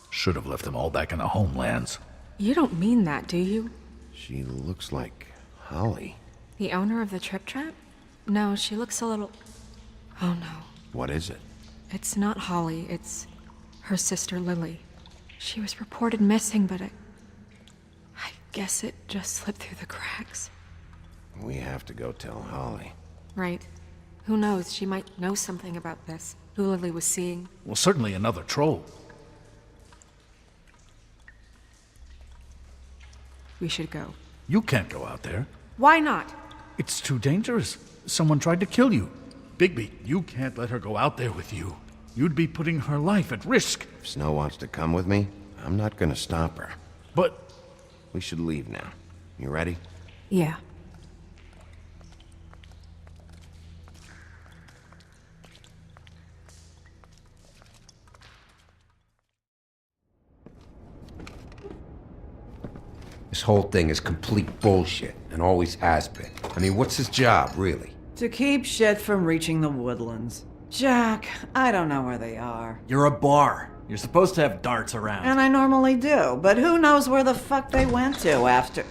Should have left them all back in the homelands. You don't mean that, do you? She looks like Holly. The owner of the Trip Trap? No, she looks a little... Oh no. What is it? It's not Holly, it's her sister Lily. She was reported missing, but I guess it just slipped through the cracks. We have to go tell Holly. Right. Who knows, she might know something about this. Who Lily was seeing. Well, certainly another troll. We should go. You can't go out there. Why not? It's too dangerous. Someone tried to kill you. Bigby, you can't let her go out there with you. You'd be putting her life at risk. If Snow wants to come with me, I'm not gonna stop her. But... We should leave now. You ready? Yeah. This whole thing is complete bullshit, and always has been. I mean, what's his job, really? To keep shit from reaching the woodlands. Jack, I don't know where they are. You're a bar. You're supposed to have darts around. And I normally do, but who knows where the fuck they went to after...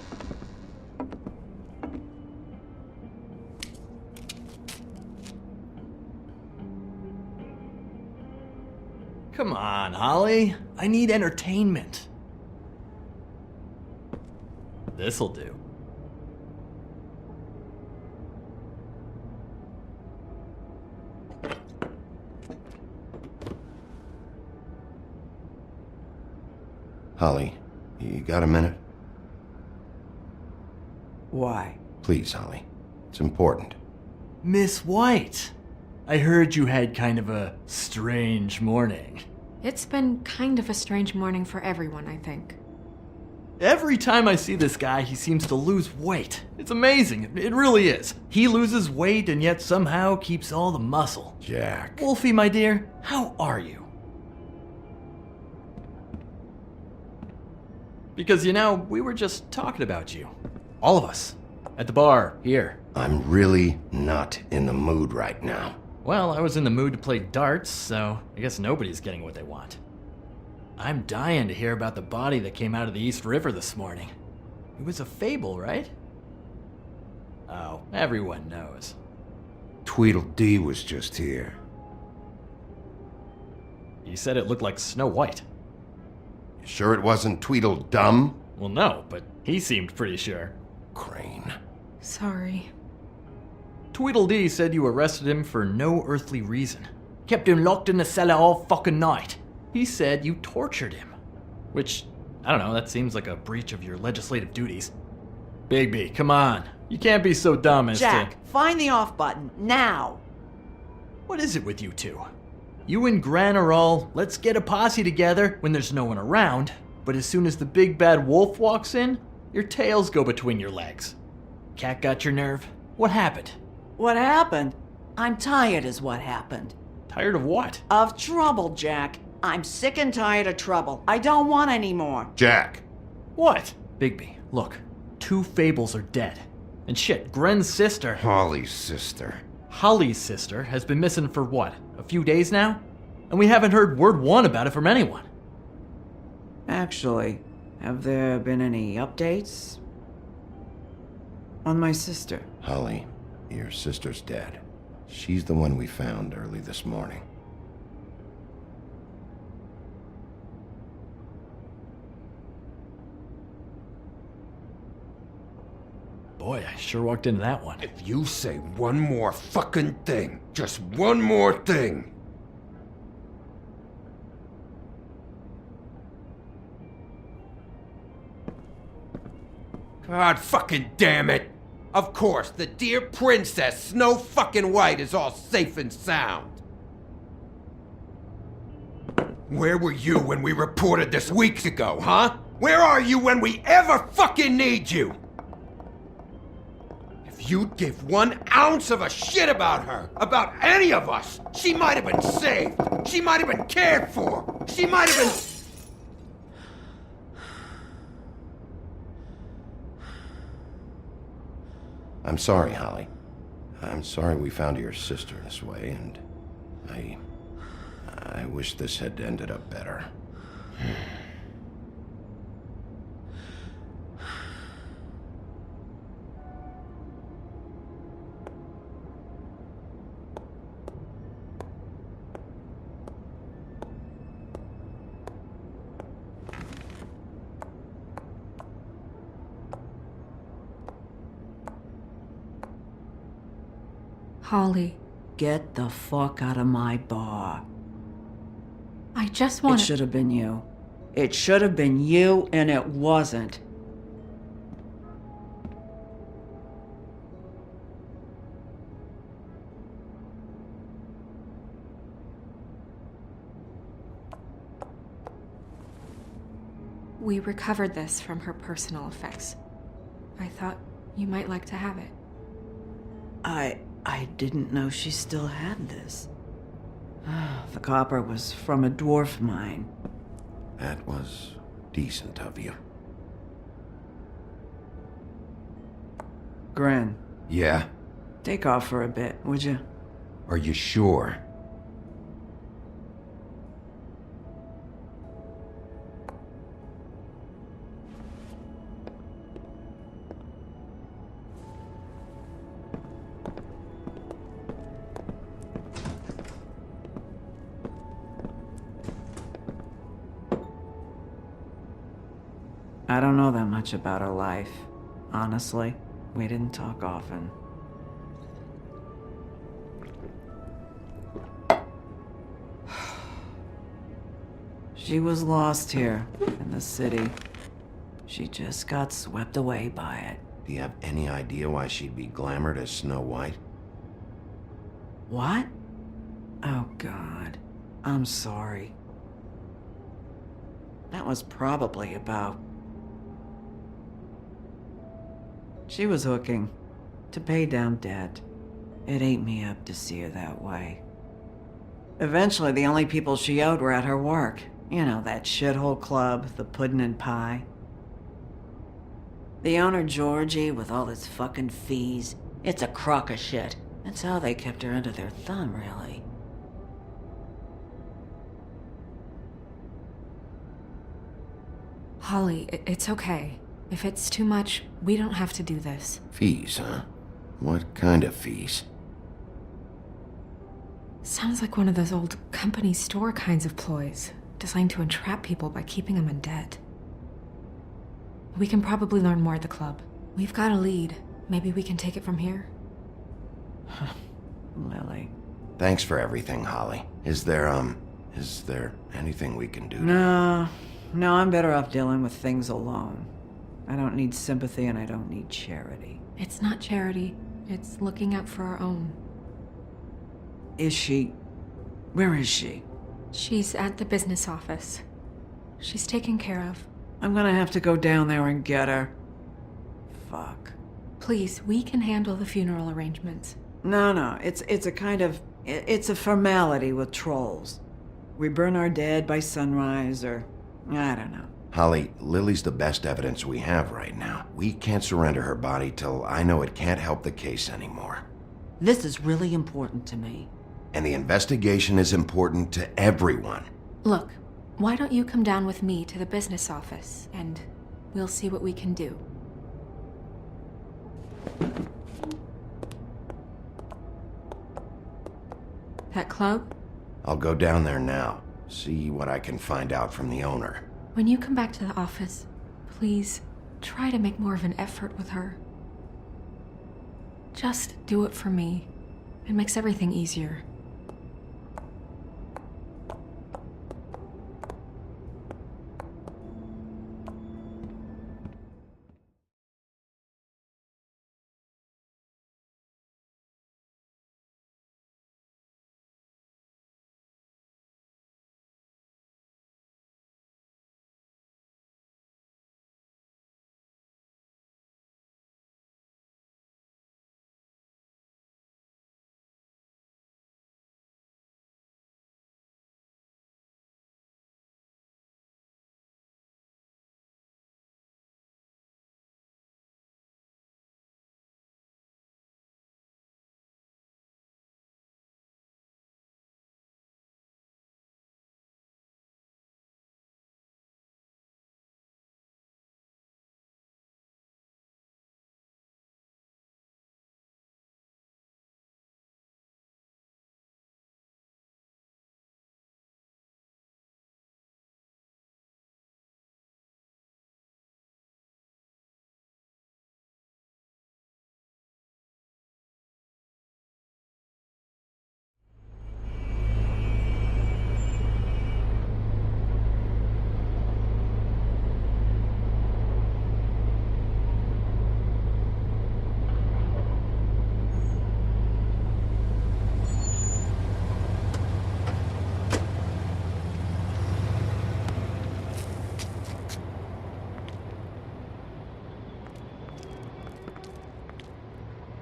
Come on, Holly. I need entertainment. This'll do. Holly, you got a minute? Why? Please, Holly. It's important. Miss White, I heard you had kind of a strange morning. It's been kind of a strange morning for everyone, I think. Every time I see this guy, he seems to lose weight. It's amazing. It really is. He loses weight and yet somehow keeps all the muscle. Jack. Wolfie, my dear, how are you? Because, you know, we were just talking about you. All of us. At the bar, here. I'm really not in the mood right now. Well, I was in the mood to play darts, so I guess nobody's getting what they want. I'm dying to hear about the body that came out of the East River this morning. It was a fable, right? Oh, everyone knows. Tweedledee was just here. He said it looked like Snow White. You sure it wasn't Tweedledum? Well, no, but he seemed pretty sure. Crane. Sorry. Tweedledee said you arrested him for no earthly reason. Kept him locked in the cellar all fucking night. He said you tortured him. Which, I don't know, that seems like a breach of your legislative duties. Bigby, come on. You can't be so dumb as Jack, find the off button, now! What is it with you two? You and Gran are all, let's get a posse together when there's no one around, but as soon as the big bad wolf walks in, your tails go between your legs. Cat got your nerve? What happened? What happened? I'm tired is what happened. Tired of what? Of trouble, Jack. I'm sick and tired of trouble. I don't want any more. Jack. What? Bigby, look. 2 fables are dead. And shit, Gren's sister... Holly's sister. Holly's sister has been missing for what? A few days now? And we haven't heard word one about it from anyone. Actually, have there been any updates? On my sister. Holly, your sister's dead. She's the one we found early this morning. Boy, I sure walked into that one. If you say one more fucking thing, just one more thing. God fucking damn it! Of course, the dear princess Snow fucking White is all safe and sound. Where were you when we reported this weeks ago, huh? Where are you when we ever fucking need you? If you'd give 1 ounce of a shit about her, about any of us, she might have been saved. She might have been cared for. She might have been... I'm sorry, Holly. I'm sorry we found your sister this way, and I wish this had ended up better. Holly. Get the fuck out of my bar. I just want It should have been you. It should have been you, and it wasn't. We recovered this from her personal effects. I thought you might like to have it. I didn't know she still had this. The copper was from a dwarf mine. That was decent of you. Gren, Yeah? take off for a bit, would you? Are you sure? I don't know that much about her life. Honestly, we didn't talk often. She was lost here, in the city. She just got swept away by it. Do you have any idea why she'd be glamored as Snow White? What? Oh, God. I'm sorry. That was probably about... She was hooking. To pay down debt. It ate me up to see her that way. Eventually, the only people she owed were at her work. You know, that shithole club, the Puddin' and Pie. The owner, Georgie, with all his fucking fees. It's a crock of shit. That's how they kept her under their thumb, really. Holly, it's okay. If it's too much, we don't have to do this. Fees, huh? What kind of fees? Sounds like one of those old company store kinds of ploys, designed to entrap people by keeping them in debt. We can probably learn more at the club. We've got a lead. Maybe we can take it from here? Lily. Thanks for everything, Holly. Is there anything we can do? No, I'm better off dealing with things alone. I don't need sympathy and I don't need charity. It's not charity. It's looking out for our own. Is she... Where is she? She's at the business office. She's taken care of. I'm gonna have to go down there and get her. Fuck. Please, we can handle the funeral arrangements. No, it's a kind of... It's a formality with trolls. We burn our dead by sunrise, or... I don't know. Holly, Lily's the best evidence we have right now. We can't surrender her body till I know it can't help the case anymore. This is really important to me. And the investigation is important to everyone. Look, why don't you come down with me to the business office, and we'll see what we can do. That club? I'll go down there now, see what I can find out from the owner. When you come back to the office, please try to make more of an effort with her. Just do it for me. It makes everything easier.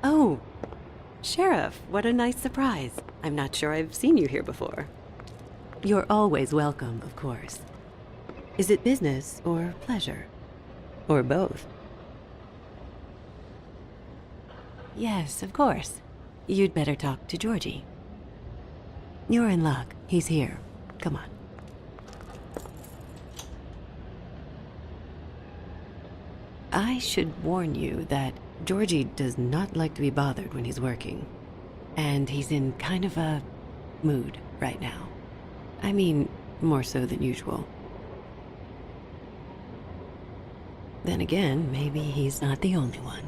Oh, Sheriff, what a nice surprise. I'm not sure I've seen you here before. You're always welcome, of course. Is it business or pleasure? Or both? Yes, of course. You'd better talk to Georgie. You're in luck. He's here. Come on. I should warn you that Georgie does not like to be bothered when he's working. And he's in kind of a mood right now. I mean, more so than usual. Then again, maybe he's not the only one.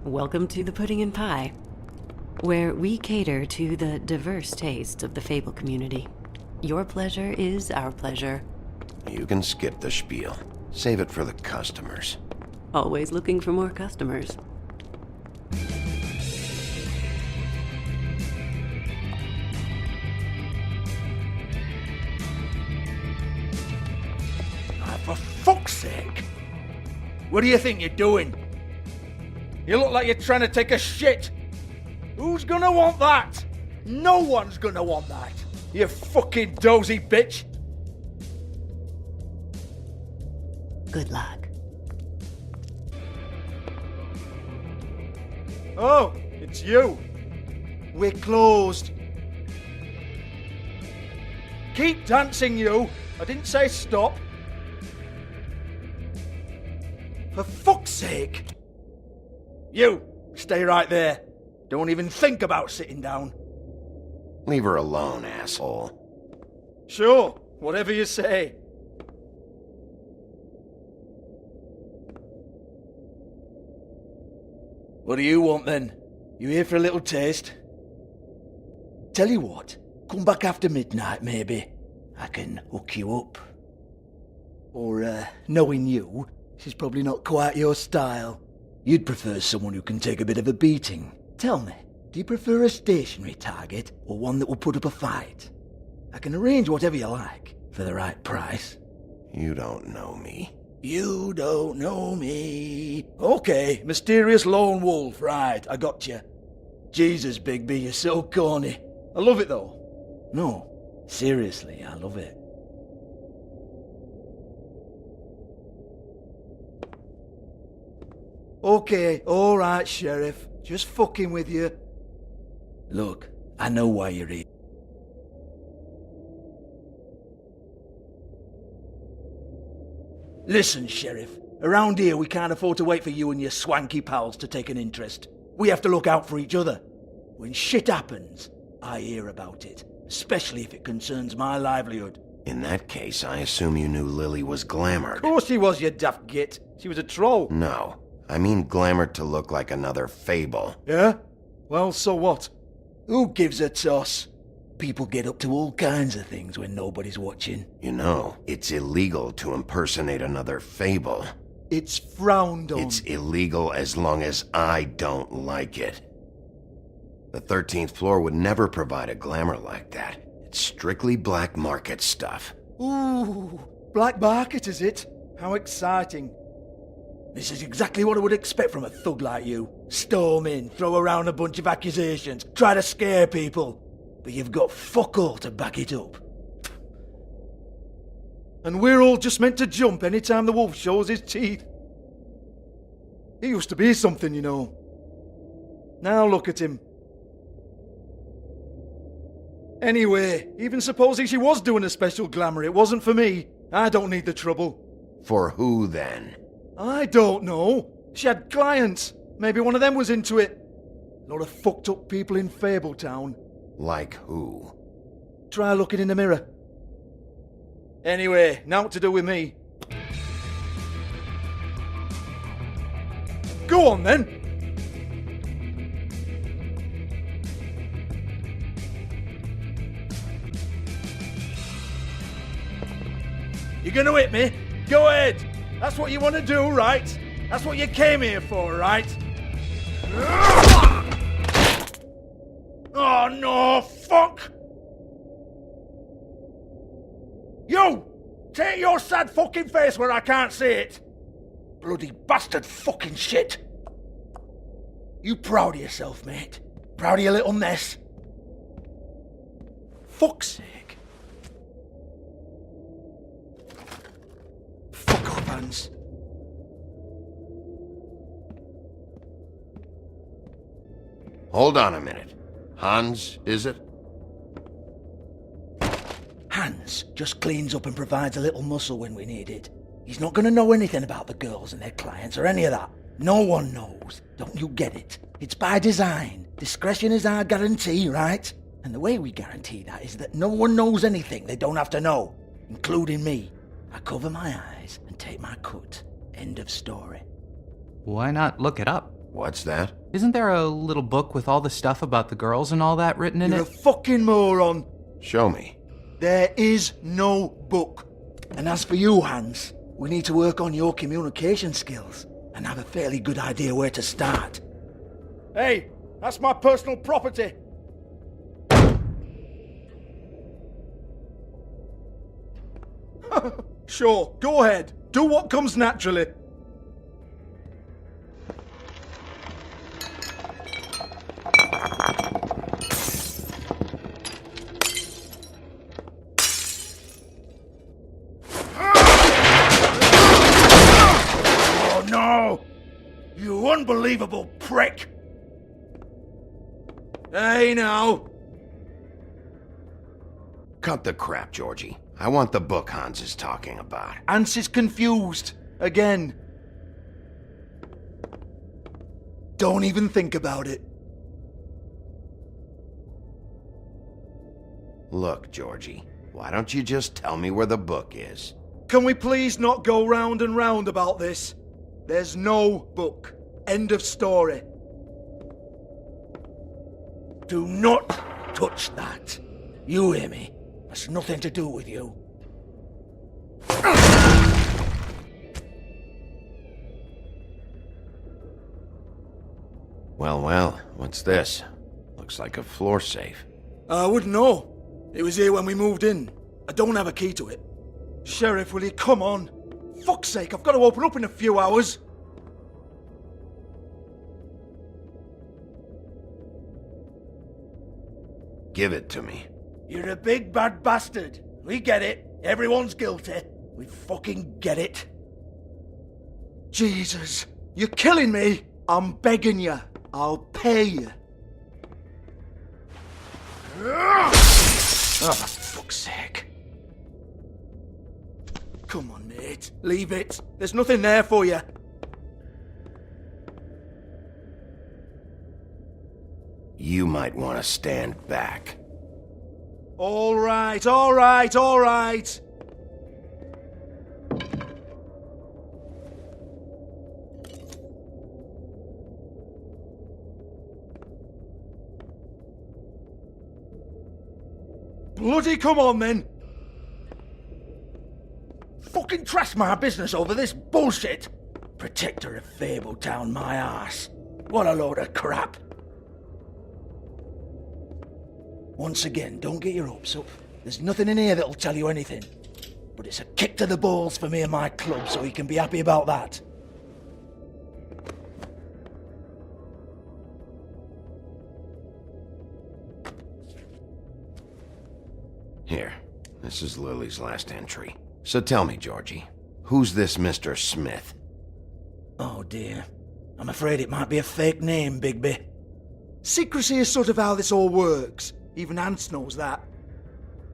Welcome to the Pudding and Pie, where we cater to the diverse tastes of the Fable community. Your pleasure is our pleasure. You can skip the spiel. Save it for the customers. Always looking for more customers. For fuck's sake! What do you think you're doing? You look like you're trying to take a shit. Who's gonna want that? No one's gonna want that. You fucking dozy bitch. Good luck. Oh, it's you. We're closed. Keep dancing, you. I didn't say stop. For fuck's sake. You, stay right there. Don't even think about sitting down. Leave her alone, asshole. Sure, whatever you say. What do you want then? You here for a little taste? Tell you what, come back after midnight maybe. I can hook you up. Or, knowing you, she's probably not quite your style. You'd prefer someone who can take a bit of a beating. Tell me, do you prefer a stationary target or one that will put up a fight? I can arrange whatever you like for the right price. You don't know me. You don't know me. Okay, mysterious lone wolf, right, I got you. Jesus, Bigby, you're so corny. I love it though. No, seriously, I love it. Okay, alright, Sheriff. Just fucking with you. Look, I know why you're here. Listen, Sheriff. Around here, we can't afford to wait for you and your swanky pals to take an interest. We have to look out for each other. When shit happens, I hear about it. Especially if it concerns my livelihood. In that case, I assume you knew Lily was glamored. Of course she was, you daft git. She was a troll. No. I mean glamored to look like another Fable. Yeah? Well, so what? Who gives a toss? People get up to all kinds of things when nobody's watching. You know, it's illegal to impersonate another Fable. It's frowned on. It's illegal as long as I don't like it. The 13th floor would never provide a glamour like that. It's strictly black market stuff. Ooh, black market is it? How exciting. This is exactly what I would expect from a thug like you. Storm in, throw around a bunch of accusations, try to scare people. But you've got fuck all to back it up. And we're all just meant to jump any time the wolf shows his teeth. He used to be something, you know. Now look at him. Anyway, even supposing she was doing a special glamour, it wasn't for me. I don't need the trouble. For who then? I don't know. She had clients. Maybe one of them was into it. A lot of fucked up people in Fabletown. Like who? Try looking in the mirror. Anyway, now what to do with me. Go on then. You gonna hit me? Go ahead. That's what you want to do, right? That's what you came here for, right? Oh no, fuck! You! Take your sad fucking face where I can't see it! Bloody bastard fucking shit! You proud of yourself, mate? Proud of your little mess? Fuck's sake. Fuck off, Hans. Hold on a minute. Hans, is it? Hans just cleans up and provides a little muscle when we need it. He's not gonna know anything about the girls and their clients or any of that. No one knows. Don't you get it? It's by design. Discretion is our guarantee, right? And the way we guarantee that is that no one knows anything they don't have to know, including me. I cover my eyes and take my cut. End of story. Why not look it up? What's that? Isn't there a little book with all the stuff about the girls and all that written in You're it? a fucking moron. Show me. There is no book. And as for you, Hans, we need to work on your communication skills and have a fairly good idea where to start. Hey, that's my personal property. Sure, go ahead. Do what comes naturally. Oh no! You unbelievable prick! Hey now! Cut the crap, Georgie. I want the book Hans is talking about. Hans is confused. Again. Don't even think about it. Look, Georgie, why don't you just tell me where the book is? Can we please not go round and round about this? There's no book. End of story. Do not touch that. You hear me? That's nothing to do with you. Well, what's this? Looks like a floor safe. I wouldn't know. It was here when we moved in. I don't have a key to it. Sheriff, will you come on? Fuck's sake, I've got to open up in a few hours. Give it to me. You're a big bad bastard. We get it. Everyone's guilty. We fucking get it. Jesus, you're killing me. I'm begging you. I'll pay you. Oh, for fuck's sake. Come on, mate. Leave it. There's nothing there for you. You might want to stand back. All right, all right, all right. Bloody come on, then. Fucking trash my business over this bullshit. Protector of Fabletown, my ass. What a load of crap. Once again, don't get your hopes up. There's nothing in here that'll tell you anything. But it's a kick to the balls for me and my club, so you can be happy about that. Here, this is Lily's last entry. So tell me, Georgie, who's this Mr. Smith? Oh dear. I'm afraid it might be a fake name, Bigby. Secrecy is sort of how this all works. Even Hans knows that.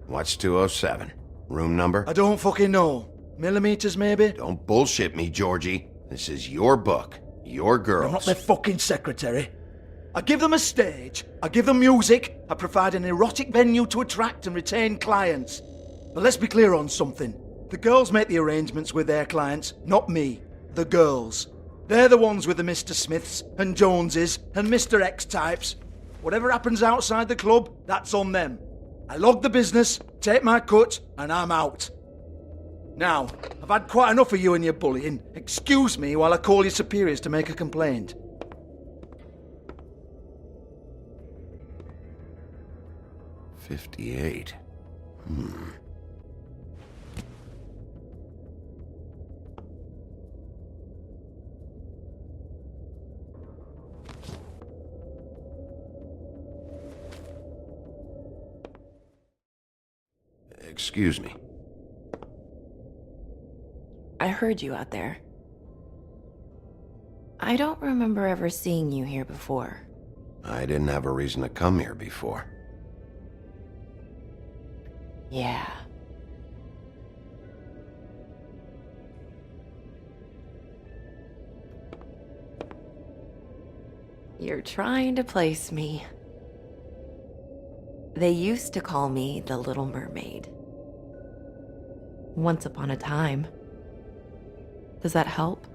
What's 207? Room number? I don't fucking know. Millimeters, maybe? Don't bullshit me, Georgie. This is your book. Your girls. I'm not their fucking secretary. I give them a stage, I give them music, I provide an erotic venue to attract and retain clients. But let's be clear on something. The girls make the arrangements with their clients, not me. The girls. They're the ones with the Mr. Smiths and Joneses and Mr. X types. Whatever happens outside the club, that's on them. I log the business, take my cut, and I'm out. Now, I've had quite enough of you and your bullying. Excuse me while I call your superiors to make a complaint. $58. Excuse me. I heard you out there. I don't remember ever seeing you here before. I didn't have a reason to come here before. Yeah. You're trying to place me. They used to call me the Little Mermaid. Once upon a time. Does that help?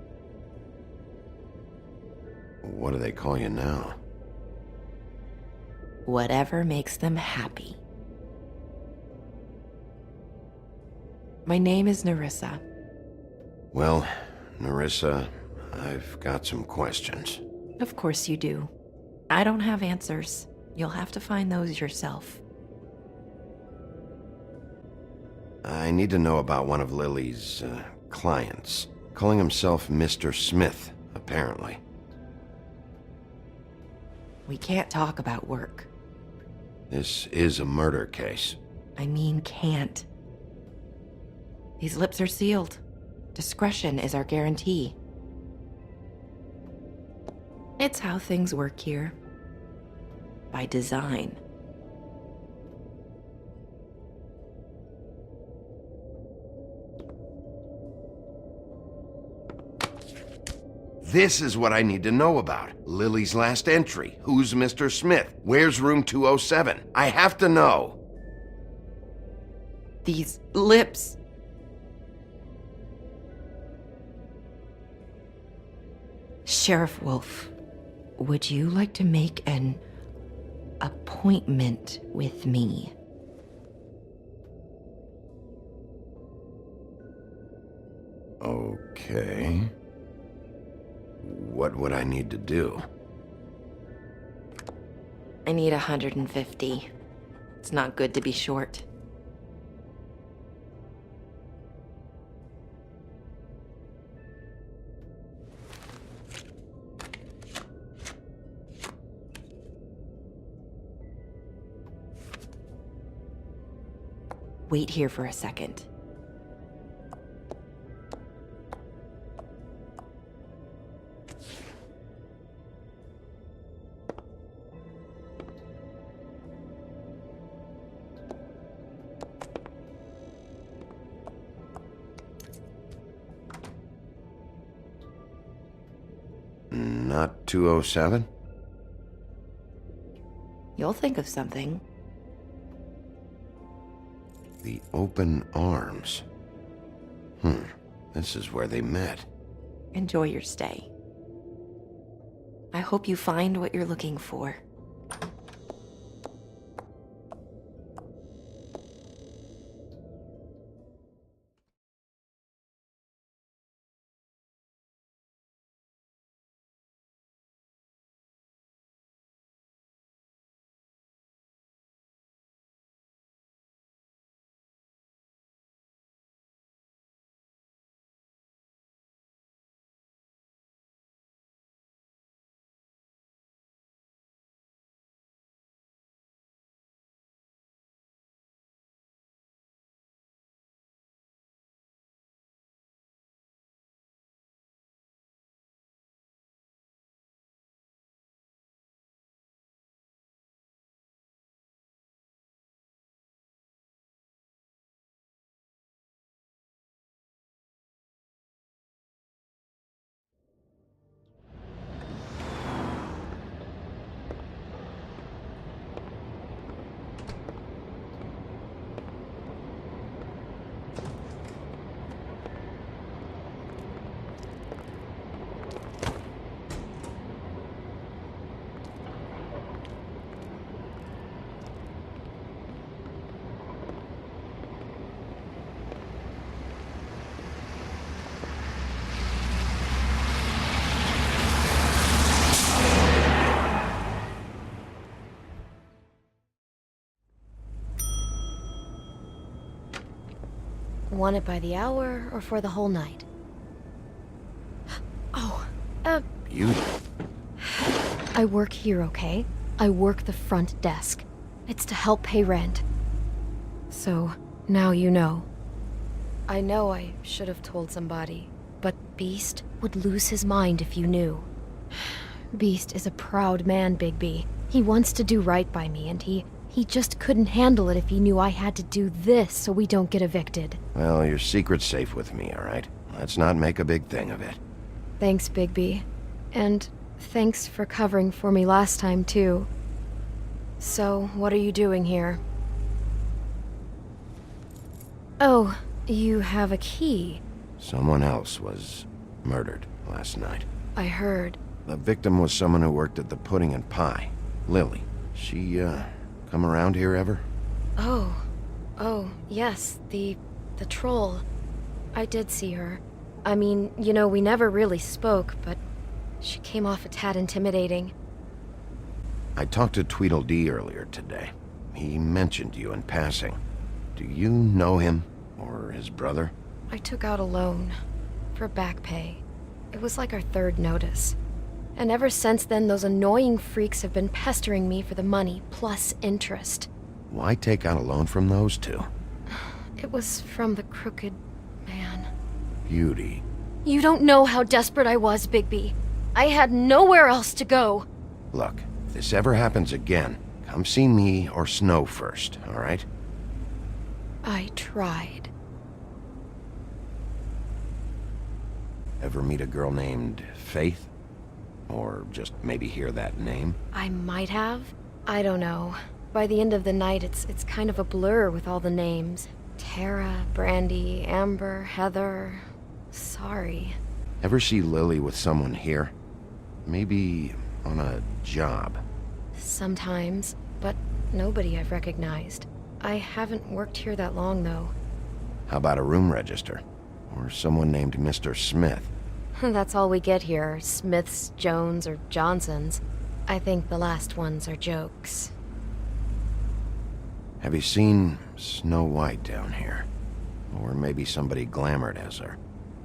What do they call you now? Whatever makes them happy. My name is Nerissa. Well, Nerissa, I've got some questions. Of course you do. I don't have answers. You'll have to find those yourself. I need to know about one of Lily's, clients. Calling himself Mr. Smith, apparently. We can't talk about work. This is a murder case. I mean can't. These lips are sealed. Discretion is our guarantee. It's how things work here. By design. This is what I need to know about. Lily's last entry. Who's Mr. Smith? Where's room 207? I have to know. These lips. Sheriff Wolf, would you like to make an appointment with me? Okay. What would I need to do? I need 150. It's not good to be short. Wait here for a second. Not 207? You'll think of something. The open arms. This is where they met. Enjoy your stay. I hope you find what you're looking for. Want it by the hour or for the whole night? Oh, Beauty. I work here, okay? I work the front desk. It's to help pay rent. So, Now you know. I know I should have told somebody, but Beast would lose his mind if you knew. Beast is a proud man, Bigby. He wants to do right by me, and he just couldn't handle it if he knew I had to do this so we don't get evicted. Well, your secret's safe with me, all right? Let's not make a big thing of it. Thanks, Bigby. And thanks for covering for me last time, too. So, what are you doing here? Oh, you have a key. Someone else was murdered last night. I heard. The victim was someone who worked at the Pudding and Pie. Lily. She, come around here ever? Oh, yes, the troll. I did see her. I mean, you know, we never really spoke, but she came off a tad intimidating. I talked to Tweedledee earlier today. He mentioned you in passing. Do you know him? Or his brother? I took out a loan. For back pay. It was like our third notice. And ever since then, those annoying freaks have been pestering me for the money, plus interest. Why take out a loan from those two? It was from the crooked man. Beauty. You don't know how desperate I was, Bigby. I had nowhere else to go. Look, if this ever happens again, come see me or Snow first, all right? I tried. Ever meet a girl named Faith? Or just maybe hear that name? I might have. I don't know. By the end of the night, it's kind of a blur with all the names. Tara, Brandy, Amber, Heather... Sorry. Ever see Lily with someone here? Maybe on a job? Sometimes, but nobody I've recognized. I haven't worked here that long, though. How about a room register? Or someone named Mr. Smith? That's all we get here, Smiths, Jones, or Johnsons. I think the last ones are jokes. Have you seen Snow White down here? Or maybe somebody glamored as her?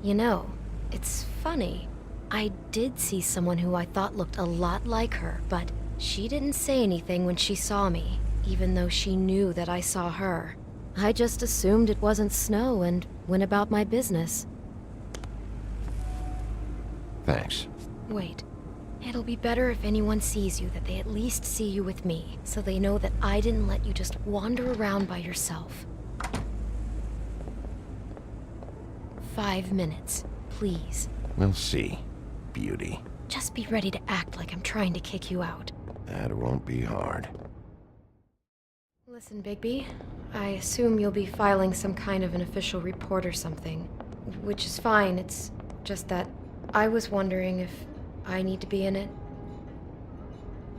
You know, it's funny. I did see someone who I thought looked a lot like her, but she didn't say anything when she saw me, even though she knew that I saw her. I just assumed it wasn't Snow and went about my business. Thanks. Wait. It'll be better if anyone sees you that they at least see you with me, so they know that I didn't let you just wander around by yourself. 5 minutes, please. We'll see, Beauty. Just be ready to act like I'm trying to kick you out. That won't be hard. Listen, Bigby, I assume you'll be filing some kind of an official report or something. Which is fine, it's just that I was wondering if I need to be in it.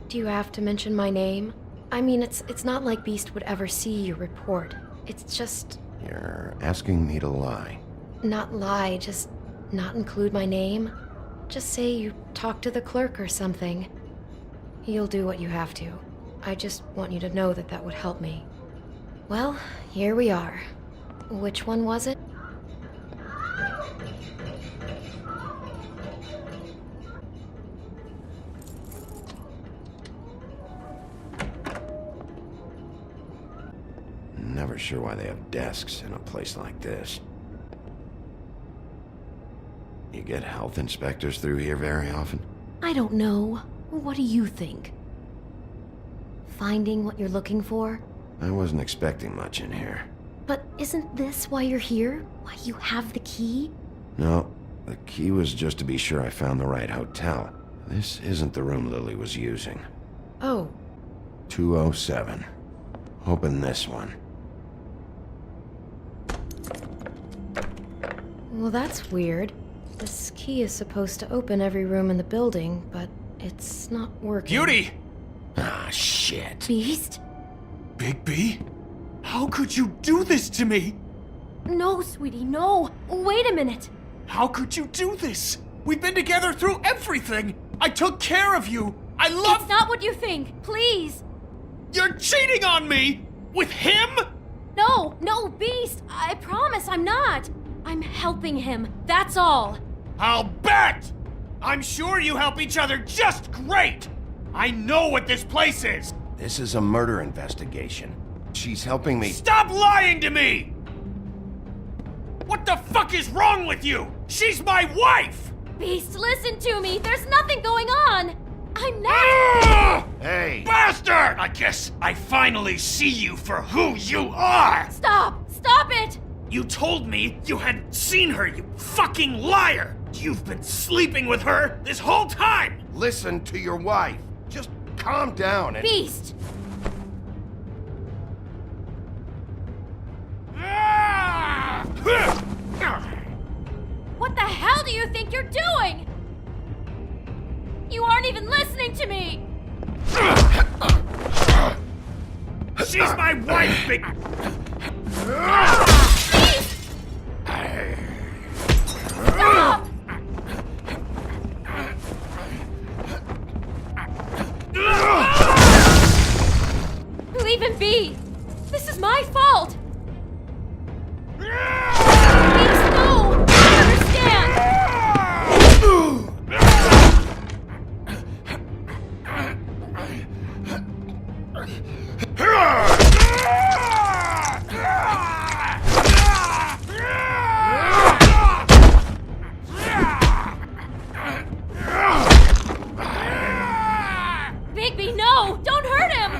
Do you have to mention my name? I mean, it's not like Beast would ever see your report. It's just... You're asking me to lie. Not lie, just not include my name. Just say you talked to the clerk or something. You'll do what you have to. I just want you to know that that would help me. Well, here we are. Which one was it? Never sure why they have desks in a place like this. You get health inspectors through here very often? I don't know. What do you think? Finding what you're looking for? I wasn't expecting much in here. But isn't this why you're here? Why you have the key? No, the key was just to be sure I found the right hotel. This isn't the room Lily was using. Oh. 207. Open this one. Well, that's weird. This key is supposed to open every room in the building, but it's not working. Beauty! Ah, shit. Beast? Bigby? How could you do this to me? No, sweetie, no. Wait a minute. How could you do this? We've been together through everything. I took care of you. I love... It's not what you think. Please. You're cheating on me! With him? No, Beast. I promise I'm not. I'm helping him. That's all. I'll bet! I'm sure you help each other just great! I know what this place is! This is a murder investigation. She's helping me... Stop lying to me! What the fuck is wrong with you? She's my wife! Beast, listen to me! There's nothing going on! I'm not— Hey! Bastard! I guess I finally see you for who you are! Stop! Stop it! You told me you had seen her, you fucking liar! You've been sleeping with her this whole time! Listen to your wife. Just calm down and... Beast! What the hell do you think you're doing? You aren't even listening to me! She's my wife, big... Beast! Stop! Leave him be! This is my fault! Beast, no! I understand! Bigby, no! Don't hurt him!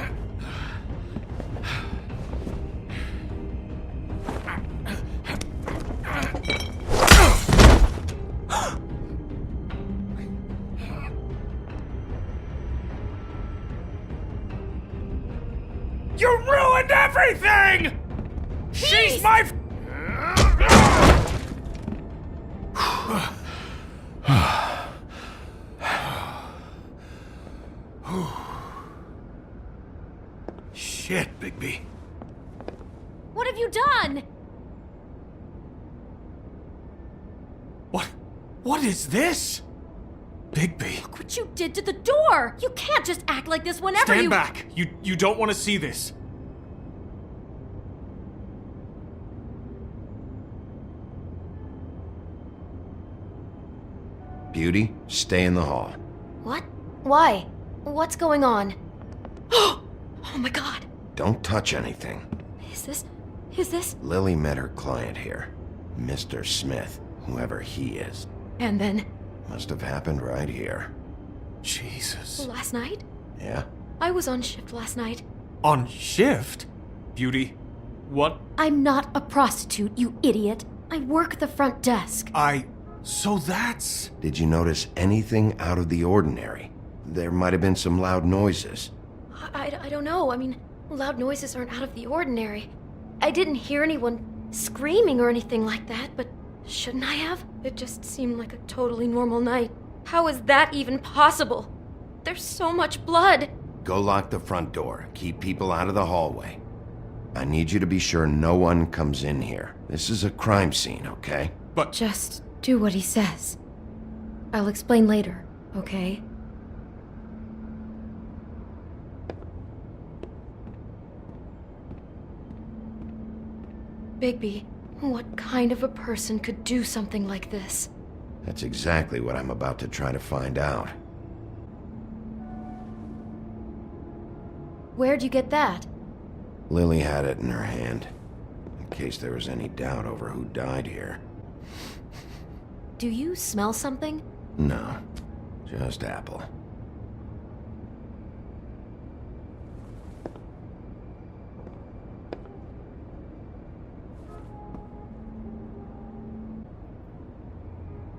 You ruined everything! She's my... Shit, Bigby. What have you done? What is this? Bigby. Look what you did to the door! You can't just act like this whenever Stand back! You don't want to see this. Beauty, stay in the hall. What? Why? What's going on? Oh my god! Don't touch anything. Is this? Lily met her client here. Mr. Smith, whoever he is. And then? Must have happened right here. Jesus. Last night? Yeah? I was on shift last night. On shift? Beauty, what? I'm not a prostitute, you idiot. I work the front desk. So that's... Did you notice anything out of the ordinary? There might have been some loud noises. I don't know. I mean, loud noises aren't out of the ordinary. I didn't hear anyone screaming or anything like that, but shouldn't I have? It just seemed like a totally normal night. How is that even possible? There's so much blood. Go lock the front door. Keep people out of the hallway. I need you to be sure no one comes in here. This is a crime scene, okay? But... Just do what he says. I'll explain later, okay? Bigby, what kind of a person could do something like this? That's exactly what I'm about to try to find out. Where'd you get that? Lily had it in her hand, in case there was any doubt over who died here. Do you smell something? No, just apple.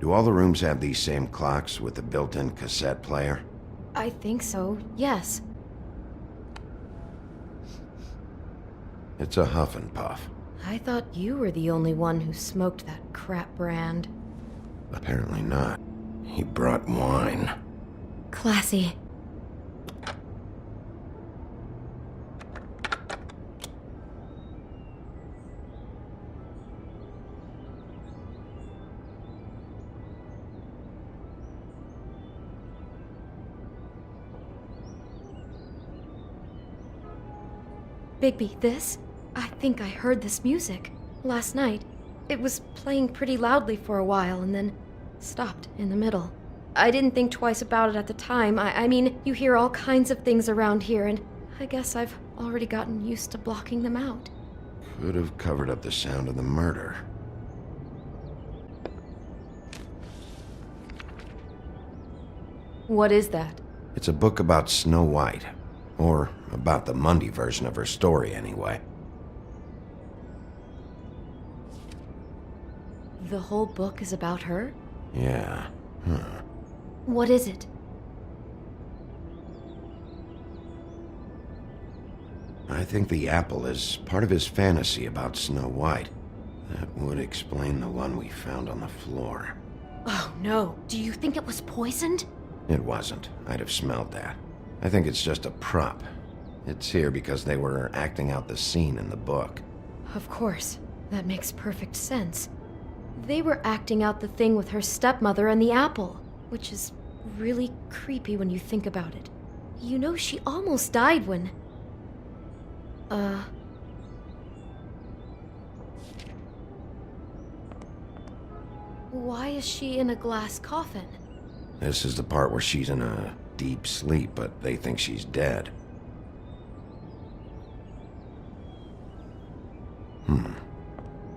Do all the rooms have these same clocks with the built-in cassette player? I think so, yes. It's a huff and puff. I thought you were the only one who smoked that crap brand. Apparently not. He brought wine. Classy. Bigby, this? I think I heard this music last night. It was playing pretty loudly for a while and then stopped in the middle. I didn't think twice about it at the time. I mean, you hear all kinds of things around here, and I guess I've already gotten used to blocking them out. Could have covered up the sound of the murder. What is that? It's a book about Snow White. Or about the Mundy version of her story, anyway. The whole book is about her? Yeah. What is it? I think the apple is part of his fantasy about Snow White. That would explain the one we found on the floor. Oh no, do you think it was poisoned? It wasn't. I'd have smelled that. I think it's just a prop. It's here because they were acting out the scene in the book. Of course. That makes perfect sense. They were acting out the thing with her stepmother and the apple, which is really creepy when you think about it. You know, she almost died when... Why is she in a glass coffin? This is the part where she's in a deep sleep, but they think she's dead.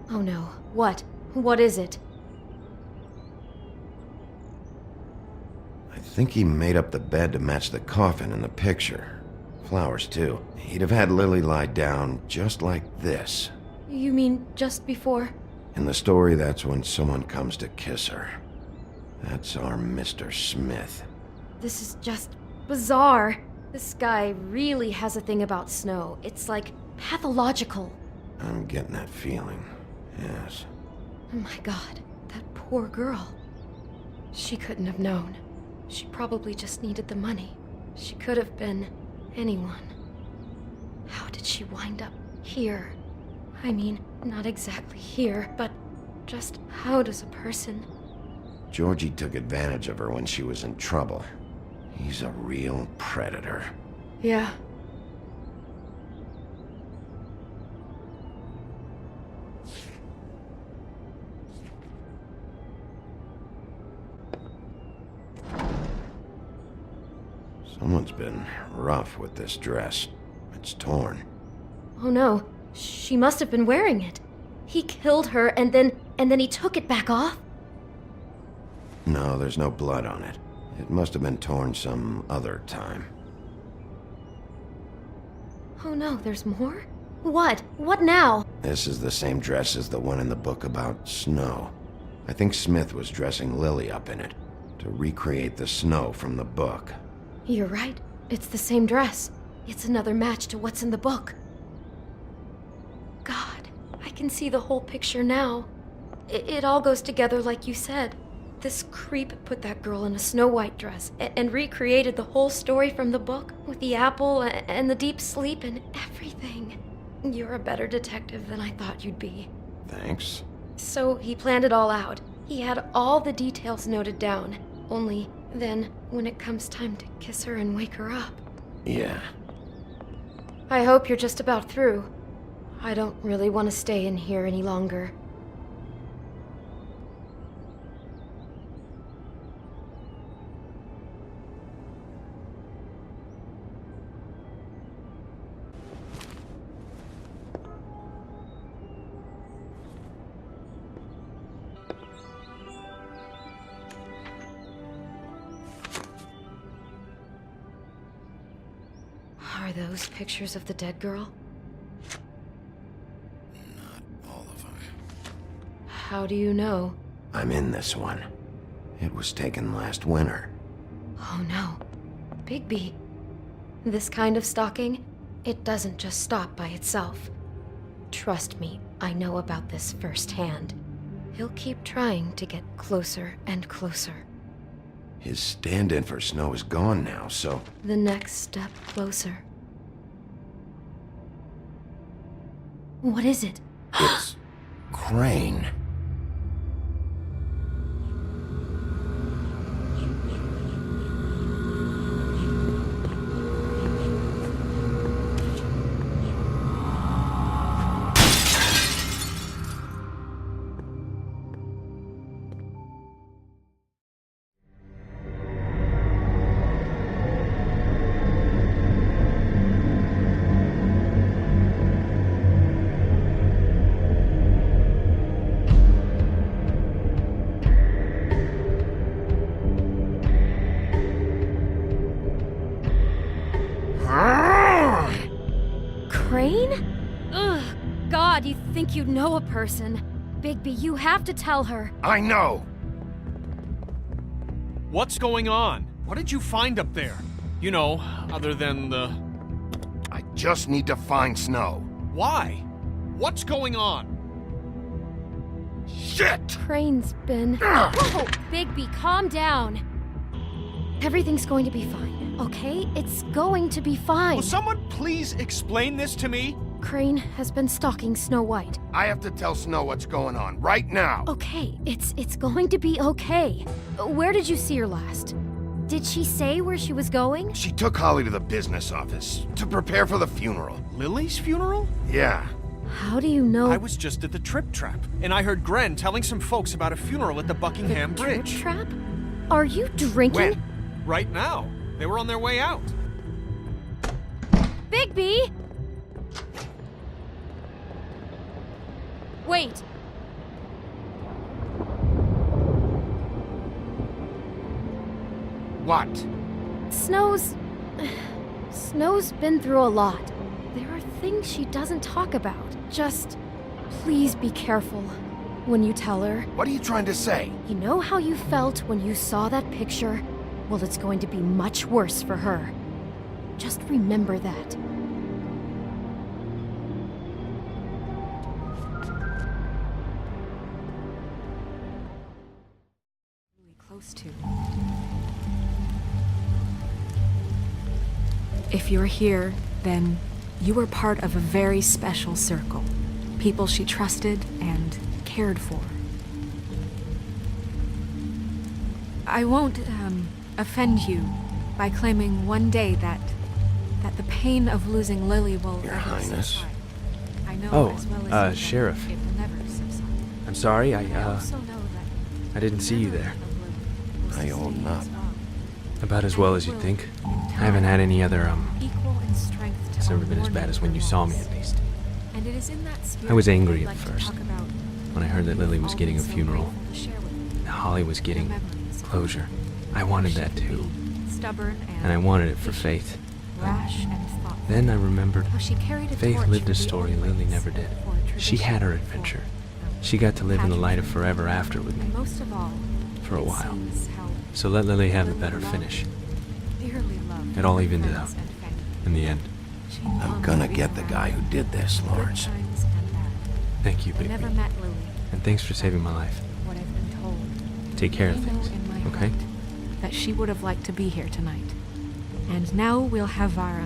Oh no. What? What is it? I think he made up the bed to match the coffin in the picture. Flowers, too. He'd have had Lily lie down just like this. You mean just before? In the story, that's when someone comes to kiss her. That's our Mr. Smith. This is just bizarre. This guy really has a thing about Snow. It's like pathological. I'm getting that feeling, yes. Oh my god, that poor girl. She couldn't have known. She probably just needed the money. She could have been anyone. How did she wind up here? I mean, not exactly here, but just how does a person... Georgie took advantage of her when she was in trouble. He's a real predator. Yeah. Someone's been rough with this dress. It's torn. Oh no, she must have been wearing it. He killed her and then he took it back off? No, there's no blood on it. It must have been torn some other time. Oh no, there's more? What? What now? This is the same dress as the one in the book about Snow. I think Smith was dressing Lily up in it to recreate the Snow from the book. You're right. It's the same dress. It's another match to what's in the book. God, I can see the whole picture now. It all goes together like you said. This creep put that girl in a Snow White dress and recreated the whole story from the book with the apple and the deep sleep and everything. You're a better detective than I thought you'd be. Thanks. So he planned it all out. He had all the details noted down. Only then, when it comes time to kiss her and wake her up... Yeah. I hope you're just about through. I don't really want to stay in here any longer. Are those pictures of the dead girl? Not all of them. How do you know? I'm in this one. It was taken last winter. Oh no. Bigby. This kind of stalking, it doesn't just stop by itself. Trust me, I know about this firsthand. He'll keep trying to get closer and closer. His stand-in for Snow is gone now, so... The next step closer. What is it? It's... Crane. Crane? Ugh, God, you think you know a person. Bigby, you have to tell her. I know! What's going on? What did you find up there? You know, other than the... I just need to find Snow. Why? What's going on? Shit! Crane's been... Whoa! Bigby, calm down. Everything's going to be fine, okay? It's going to be fine. Will someone please explain this to me? Crane has been stalking Snow White. I have to tell Snow what's going on right now. Okay, it's going to be okay. Where did you see her last? Did she say where she was going? She took Holly to the business office to prepare for the funeral. Lily's funeral? Yeah. How do you know? I was just at the Trip Trap, and I heard Gren telling some folks about a funeral at the Buckingham Bridge. Trip Trap? Are you drinking? When? Right now. They were on their way out. Bigby! Wait. What? Snow's been through a lot. There are things she doesn't talk about. Just please be careful when you tell her. What are you trying to say? You know how you felt when you saw that picture? Well, it's going to be much worse for her. Just remember that. Close to. If you're here, then you were part of a very special circle. People she trusted and cared for. I won't, offend you by claiming one day that the pain of losing Lily will... Your Highness. I know Oh, as well as you Sheriff. it will never subside. I'm sorry, I also know that I didn't see you there. I owe not. About as well as you'd think. I haven't had any other, equal in strength to It's never our been as bad as when you saw me, at least. And it is in that spirit I was that angry I'd at like to first, talk about when I heard that Lily was getting a so funeral. grateful to share with you. And Holly was getting memories. closure. I wanted that too. Stubborn And I wanted it for Faith. rash and thoughtful. Then I remembered How she carried a Faith torch lived for a the story old Lily ways, never did. for a She had her tradition adventure. She got to live in the light of forever after with me. And most of all, For a it while. seems how So let Lily have a Lily better loved, finish. dearly loved It all her evened it friends out. and family. In the end. She I'm longed gonna to be get the around guy who did this, good Lawrence. times and bad. Thank you, I baby. never met Lily. And thanks for saving my life. What I've been told. Take care of I know things, in my okay? heart that she would have liked to be here tonight. And now we'll have our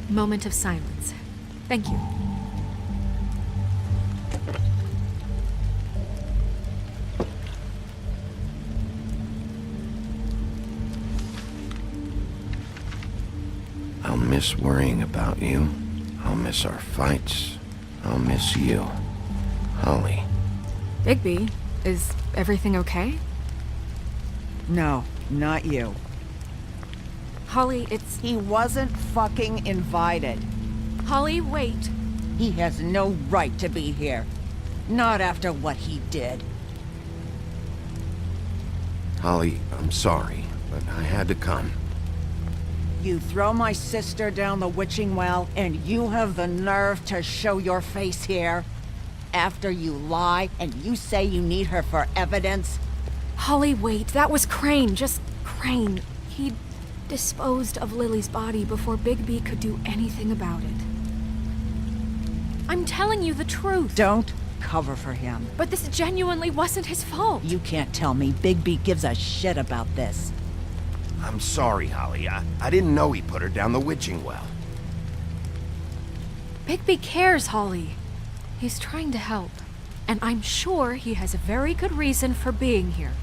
moment of silence. Thank you. I'll miss worrying about you. I'll miss our fights. I'll miss you. Holly. Bigby, is everything okay? No, not you. Holly, it's... He wasn't fucking invited. Holly, wait. He has no right to be here. Not after what he did. Holly, I'm sorry, but I had to come. You throw my sister down the witching well, and you have the nerve to show your face here? After you lie, and you say you need her for evidence? Holly, wait. That was Crane. Just Crane. He disposed of Lily's body before Bigby could do anything about it. I'm telling you the truth. Don't cover for him. But this genuinely wasn't his fault. You can't tell me Bigby gives a shit about this. I'm sorry, Holly. I didn't know he put her down the witching well. Bigby cares, Holly. He's trying to help. And I'm sure he has a very good reason for being here.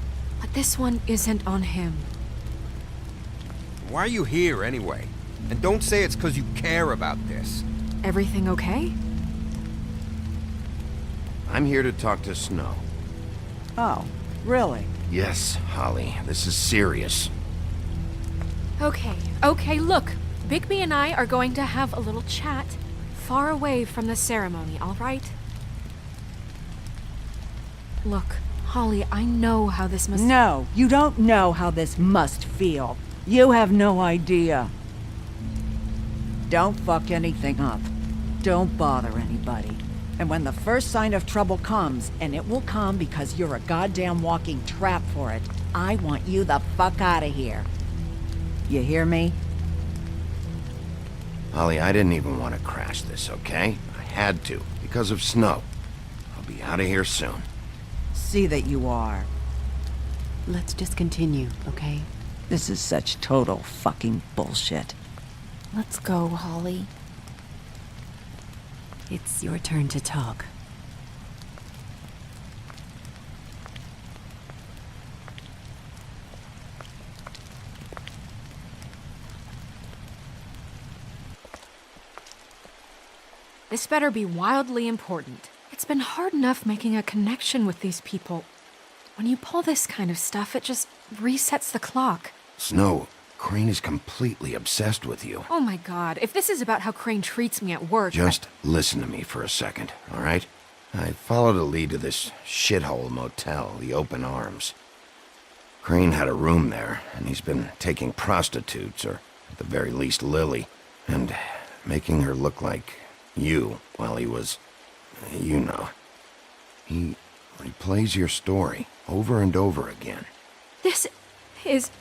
But this one isn't on him. Why are you here, anyway? And don't say it's because you care about this. Everything okay? I'm here to talk to Snow. Oh, really? Yes, Holly, this is serious. Okay, look. Bigby and I are going to have a little chat far away from the ceremony, all right? Look, Holly, I know how this must... No, you don't know how this must feel. You have no idea. Don't fuck anything up. Don't bother anybody. And when the first sign of trouble comes, and it will come because you're a goddamn walking trap for it, I want you the fuck out of here. You hear me? Holly, I didn't even want to crash this, okay? I had to, because of snow. I'll be out of here soon. See that you are. Let's just continue, okay? This is such total fucking bullshit. Let's go, Holly. It's your turn to talk. This better be wildly important. It's been hard enough making a connection with these people. When you pull this kind of stuff, it just resets the clock. Snow, Crane is completely obsessed with you. Oh my god, if this is about how Crane treats me at work... Just listen to me for a second, all right? I followed a lead to this shithole motel, the Open Arms. Crane had a room there, and he's been taking prostitutes, or at the very least Lily, and making her look like you while he was... you know. He replays your story over and over again. This is...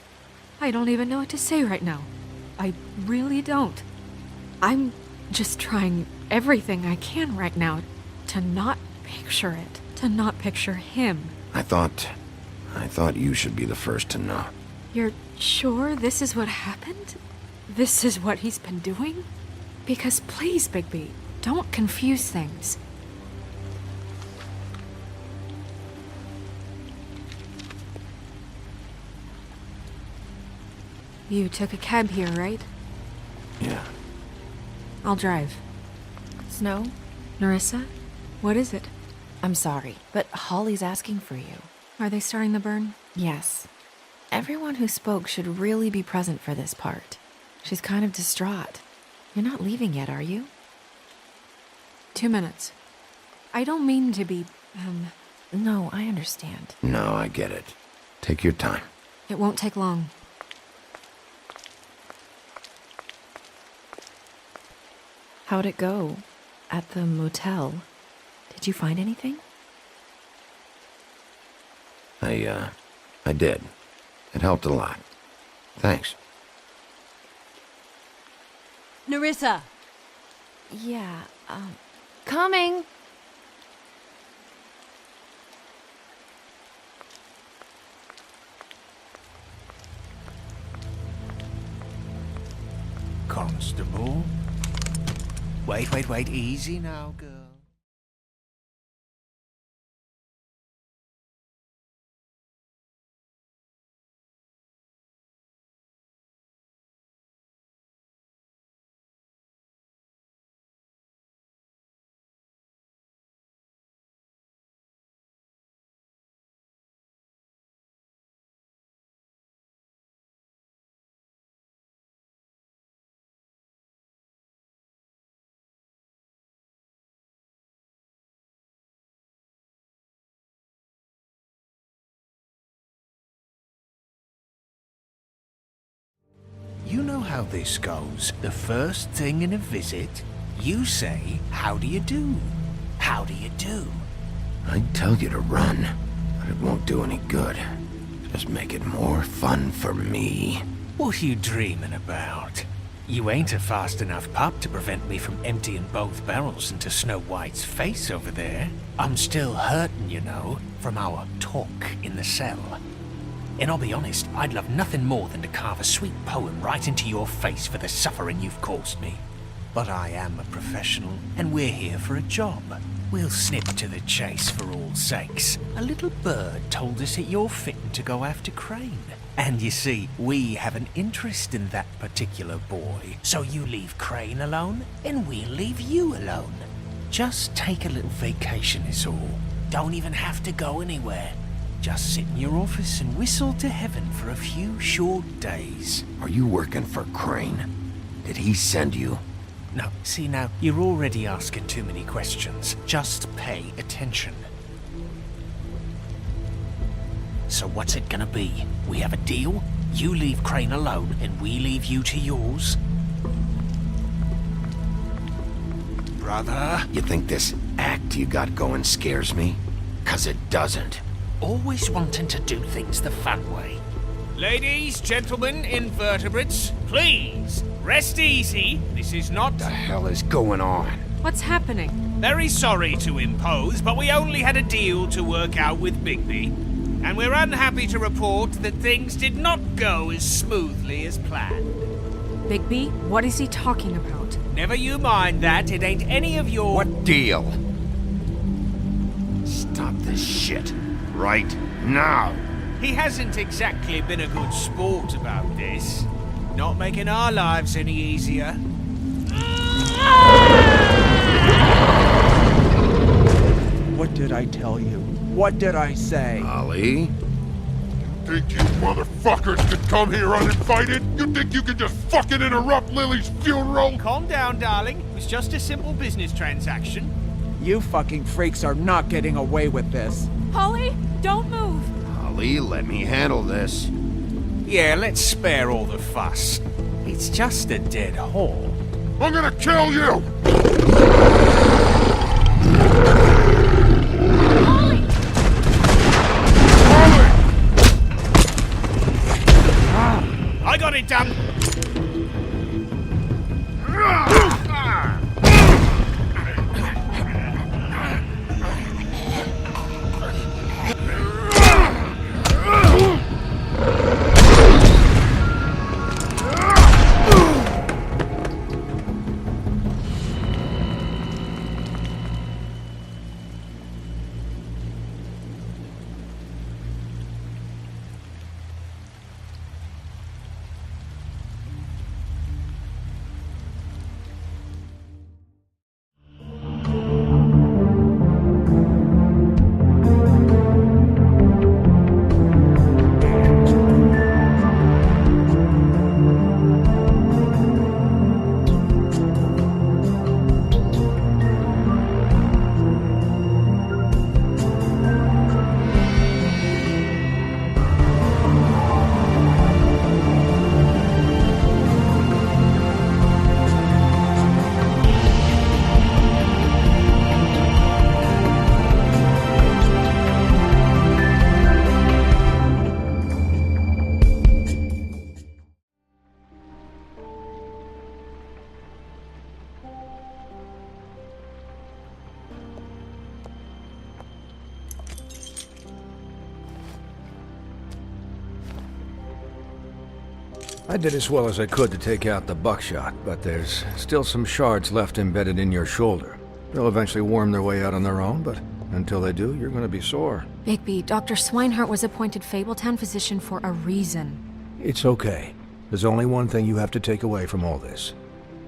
I don't even know what to say right now. I really don't. I'm just trying everything I can right now to not picture it, to not picture him. I thought you should be the first to know. You're sure this is what happened? This is what he's been doing? Because please, Bigby, don't confuse things. You took a cab here, right? Yeah. I'll drive. Snow? Nerissa? What is it? I'm sorry, but Holly's asking for you. Are they starting the burn? Yes. Everyone who spoke should really be present for this part. She's kind of distraught. You're not leaving yet, are you? 2 minutes. I don't mean to be, No, I understand. No, I get it. Take your time. It won't take long. How'd it go? At the motel? Did you find anything? I did. It helped a lot. Thanks. Nerissa! Yeah, coming! Constable? Wait, easy now, girl. You know how this goes. The first thing in a visit, you say, "How do you do? How do you do?" I'd tell you to run, but it won't do any good. Just make it more fun for me. What are you dreaming about? You ain't a fast enough pup to prevent me from emptying both barrels into Snow White's face over there. I'm still hurting, you know, from our talk in the cell. And I'll be honest, I'd love nothing more than to carve a sweet poem right into your face for the suffering you've caused me. But I am a professional, and we're here for a job. We'll snip to the chase for all sakes. A little bird told us that you're fitting to go after Crane. And you see, we have an interest in that particular boy. So you leave Crane alone, and we'll leave you alone. Just take a little vacation is all. Don't even have to go anywhere. Just sit in your office and whistle to heaven for a few short days. Are you working for Crane? Did he send you? No, see now, you're already asking too many questions. Just pay attention. So what's it gonna be? We have a deal? You leave Crane alone and we leave you to yours? brother. You think this act you got going scares me? 'Cause it doesn't. Always wanting to do things the fun way. Ladies, gentlemen, invertebrates, please, rest easy. This is not... What the hell is going on? What's happening? Very sorry to impose, but we only had a deal to work out with Bigby. And we're unhappy to report that things did not go as smoothly as planned. Bigby, what is he talking about? Never you mind that, it ain't any of your... What deal? Stop this shit. Right now. He hasn't exactly been a good sport about this. Not making our lives any easier. What did I tell you? What did I say? Ollie? Think you motherfuckers could come here uninvited? You think you could just fucking interrupt Lily's funeral? Calm down, darling. It was just a simple business transaction. You fucking freaks are not getting away with this. Polly, don't move! Ollie, let me handle this. Yeah, let's spare all the fuss. It's just a dead whore. I'm gonna kill you! Polly! I got it done! I did as well as I could to take out the buckshot, but there's still some shards left embedded in your shoulder. They'll eventually worm their way out on their own, but until they do, you're gonna be sore. Bigby, Dr. Swinehart was appointed Fabletown physician for a reason. It's okay. There's only one thing you have to take away from all this.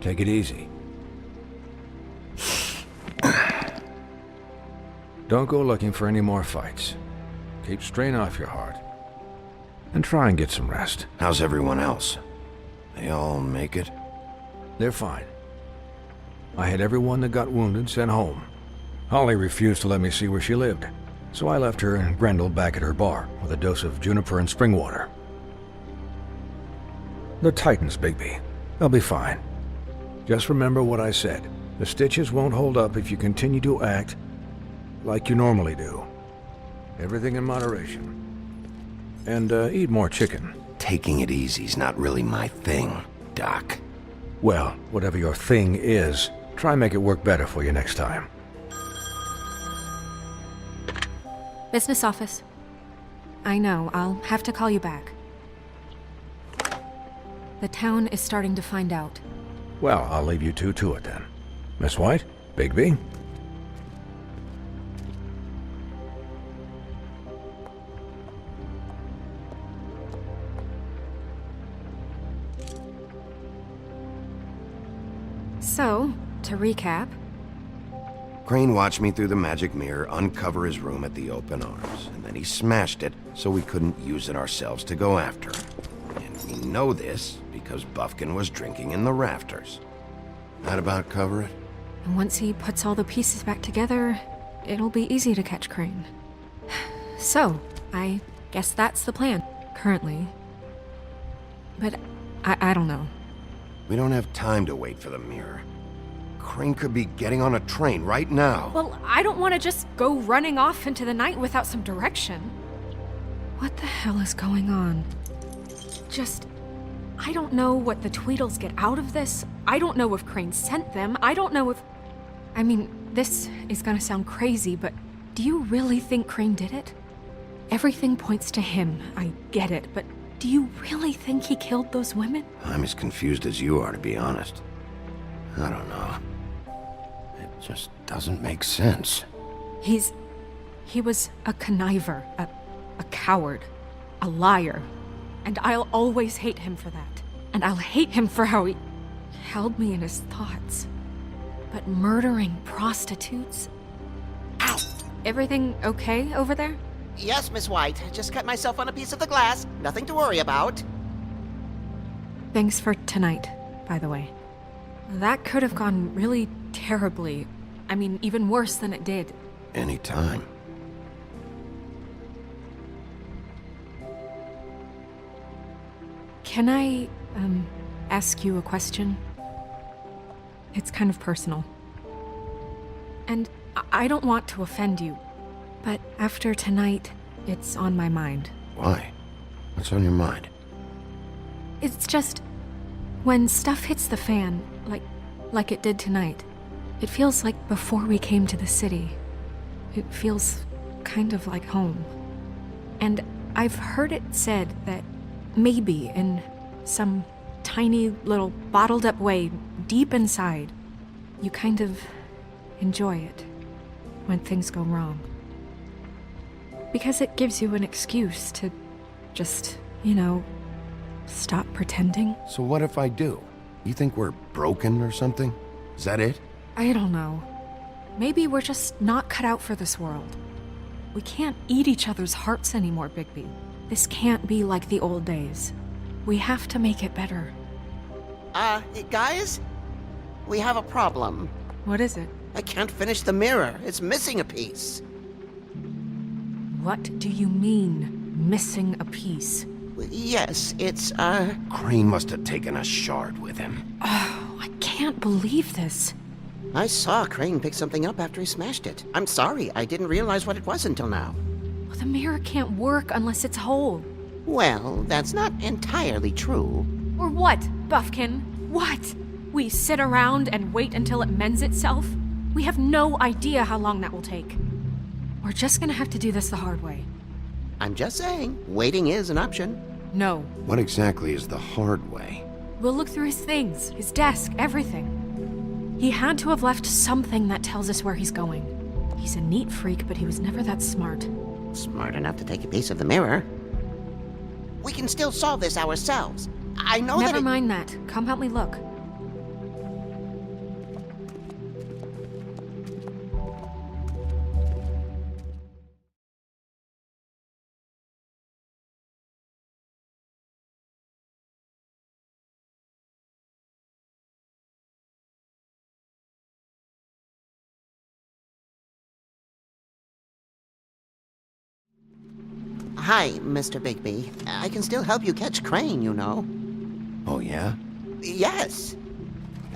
Take it easy. Don't go looking for any more fights. Keep strain off your heart. And try and get some rest. How's everyone else? They all make it? They're fine. I had everyone that got wounded sent home. Holly refused to let me see where she lived, so I left her and Grendel back at her bar with a dose of juniper and spring water. They're Titans, Bigby. They'll be fine. Just remember what I said. The stitches won't hold up if you continue to act like you normally do. Everything in moderation. And eat more chicken. Taking it easy's not really my thing, Doc. Well, whatever your thing is, try and make it work better for you next time. Business office. I know, I'll have to call you back. The town is starting to find out. Well, I'll leave you two to it then. Miss White, Bigby. So, to recap... Crane watched me through the magic mirror uncover his room at the open arms, and then he smashed it so we couldn't use it ourselves to go after him. And we know this because Buffkin was drinking in the rafters. That about cover it? And once he puts all the pieces back together, it'll be easy to catch Crane. So, I guess that's the plan, currently. But I don't know. We don't have time to wait for the mirror. Crane could be getting on a train right now. Well, I don't want to just go running off into the night without some direction. What the hell is going on? I don't know what the Tweedles get out of this. I don't know if Crane sent them. I don't know if... I mean, this is gonna sound crazy, but do you really think Crane did it? Everything points to him, I get it, but do you really think he killed those women? I'm as confused as you are, to be honest. I don't know. It just doesn't make sense. He was a conniver, a coward, a liar. And I'll always hate him for that. And I'll hate him for how he held me in his thoughts. But murdering prostitutes? Ow! Everything okay over there? Yes, Miss White. Just cut myself on a piece of the glass. Nothing to worry about. Thanks for tonight, by the way. That could have gone really terribly. I mean, even worse than it did. Anytime. Can I, ask you a question? It's kind of personal. And I don't want to offend you, but after tonight, it's on my mind. Why? What's on your mind? It's just, when stuff hits the fan, like it did tonight, it feels like before we came to the city. It feels kind of like home. And I've heard it said that maybe in some tiny little bottled up way deep inside, you kind of enjoy it when things go wrong. Because it gives you an excuse to just, stop pretending. So what if I do? You think we're broken or something? Is that it? I don't know. Maybe we're just not cut out for this world. We can't eat each other's hearts anymore, Bigby. This can't be like the old days. We have to make it better. Guys? We have a problem. What is it? I can't finish the mirror. It's missing a piece. What do you mean, missing a piece? Yes, it's, Crane must have taken a shard with him. Oh, I can't believe this. I saw Crane pick something up after he smashed it. I'm sorry, I didn't realize what it was until now. Well, the mirror can't work unless it's whole. Well, that's not entirely true. Or what, Buffkin? What? We sit around and wait until it mends itself? We have no idea how long that will take. We're just gonna have to do this the hard way. I'm just saying, waiting is an option. No. What exactly is the hard way? We'll look through his things, his desk, everything. He had to have left something that tells us where he's going. He's a neat freak, but he was never that smart. Smart enough to take a piece of the mirror. We can still solve this ourselves. I know Never mind that. Come help me look. Hi, Mr. Bigby. I can still help you catch Crane, you know. Oh, yeah? Yes.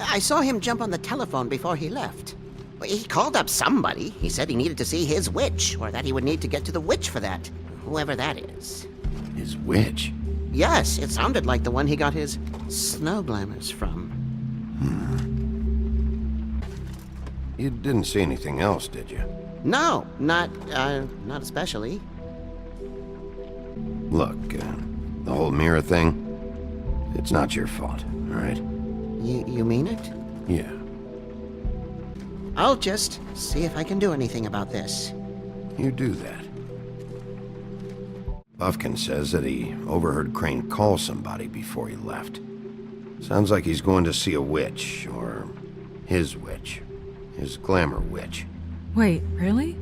I saw him jump on the telephone before he left. He called up somebody. He said he needed to see his witch, or that he would need to get to the witch for that. Whoever that is. His witch? Yes, it sounded like the one he got his snow glamours from. You didn't see anything else, did you? No, not especially. Look, the whole mirror thing, it's not your fault, all right? You mean it? Yeah. I'll just see if I can do anything about this. You do that. Buffkin says that he overheard Crane call somebody before he left. Sounds like he's going to see a witch, or his witch. His glamour witch. Wait, really?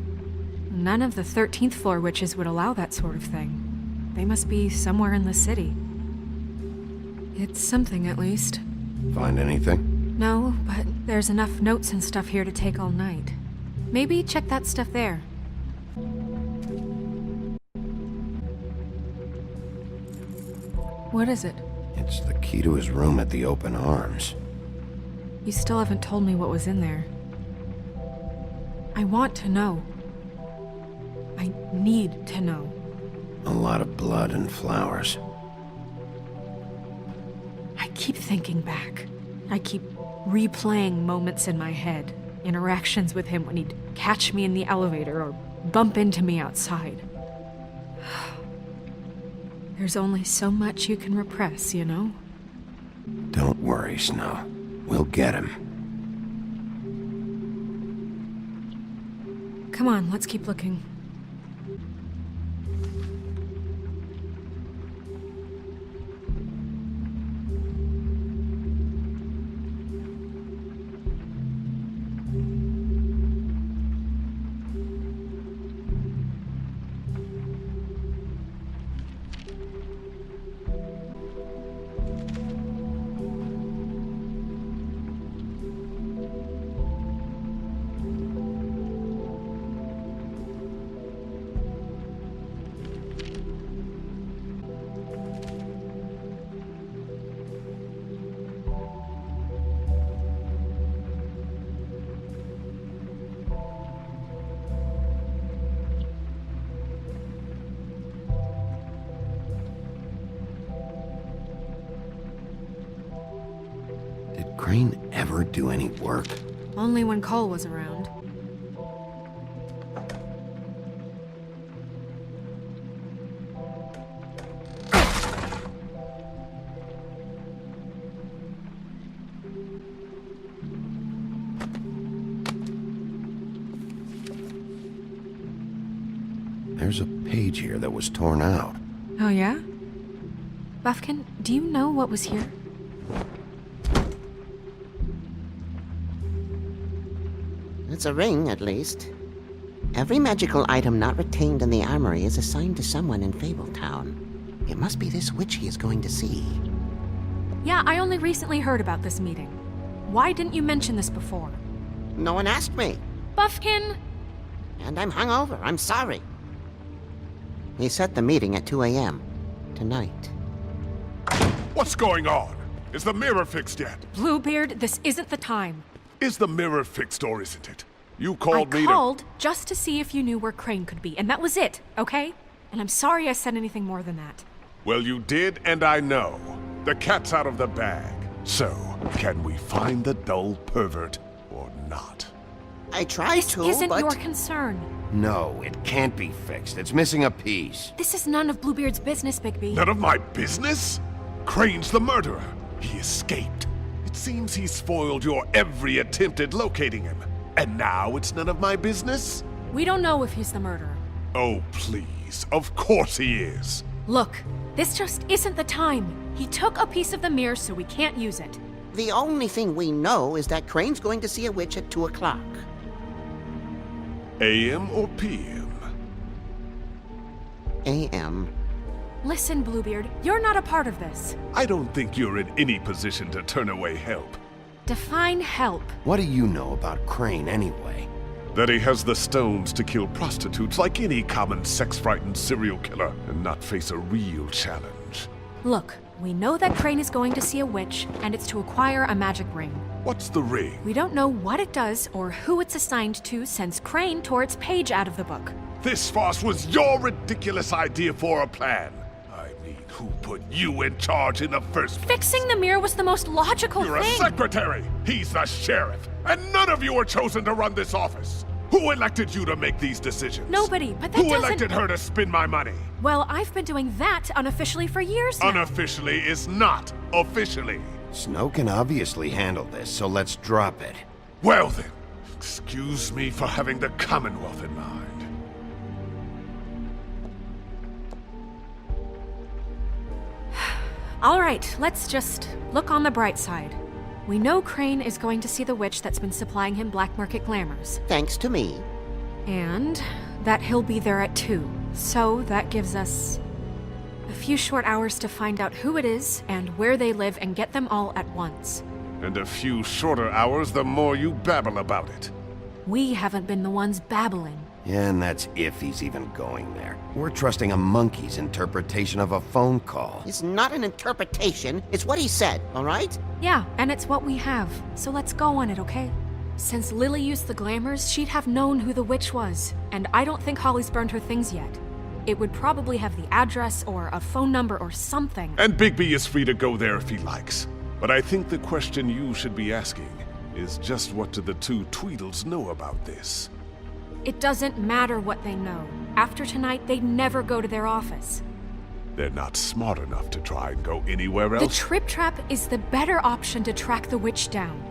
None of the 13th floor witches would allow that sort of thing. They must be somewhere in the city. It's something, at least. Find anything? No, but there's enough notes and stuff here to take all night. Maybe check that stuff there. What is it? It's the key to his room at the Open Arms. You still haven't told me what was in there. I want to know. I need to know. A lot of blood and flowers. I keep thinking back. I keep replaying moments in my head. Interactions with him when he'd catch me in the elevator or bump into me outside. There's only so much you can repress, you know? Don't worry, Snow. We'll get him. Come on, let's keep looking. Crane ever do any work? Only when Cole was around. There's a page here that was torn out. Oh yeah? Buffkin, do you know what was here? It's a ring, at least. Every magical item not retained in the armory is assigned to someone in Fabletown. It must be this witch he is going to see. Yeah, I only recently heard about this meeting. Why didn't you mention this before? No one asked me. Buffkin! And I'm hungover. I'm sorry. He set the meeting at 2 a.m. tonight. What's going on? Is the mirror fixed yet? Bluebeard, this isn't the time. Is the mirror fixed or isn't it? You called me I called just to see if you knew where Crane could be, and that was it, okay? And I'm sorry I said anything more than that. Well, you did, and I know. The cat's out of the bag. So, can we find the dull pervert or not? I tried to, This isn't but... your concern. No, it can't be fixed. It's missing a piece. This is none of Bluebeard's business, Bigby. None of my business? Crane's the murderer. He escaped. It seems he spoiled your every attempt at locating him. And now it's none of my business? We don't know if he's the murderer. Oh, please. Of course he is. Look, this just isn't the time. He took a piece of the mirror, so we can't use it. The only thing we know is that Crane's going to see a witch at 2 o'clock. AM or PM? AM. Listen, Bluebeard, you're not a part of this. I don't think you're in any position to turn away help. Define help. What do you know about Crane anyway? That he has the stones to kill prostitutes like any common sex-frightened serial killer and not face a real challenge. Look, we know that Crane is going to see a witch, and it's to acquire a magic ring. What's the ring? We don't know what it does or who it's assigned to since Crane tore its page out of the book. This farce was your ridiculous idea for a plan. Who put you in charge in the first place? Fixing the mirror was the most logical You're thing. a secretary! He's the sheriff! And none of you were chosen to run this office! Who elected you to make these decisions? Nobody, but that Who doesn't... elected her to spend my money? Well, I've been doing that unofficially for years now. Unofficially is not officially. Snow can obviously handle this, so let's drop it. Well then, excuse me for having the Commonwealth in mind. All right, let's just look on the bright side. We know Crane is going to see the witch that's been supplying him black market glamours. Thanks to me. And that he'll be there at 2. So that gives us a few short hours to find out who it is and where they live and get them all at once. And a few shorter hours the more you babble about it. We haven't been the ones babbling. Yeah, and that's if he's even going there. We're trusting a monkey's interpretation of a phone call. It's not an interpretation, it's what he said, all right? Yeah, and it's what we have. So let's go on it, okay? Since Lily used the glamours, she'd have known who the witch was. And I don't think Holly's burned her things yet. It would probably have the address or a phone number or something. And Bigby is free to go there if he likes. But I think the question you should be asking is just what do the two Tweedles know about this? It doesn't matter what they know. After tonight, they'd never go to their office. They're not smart enough to try and go anywhere else. The Trip Trap is the better option to track the witch down.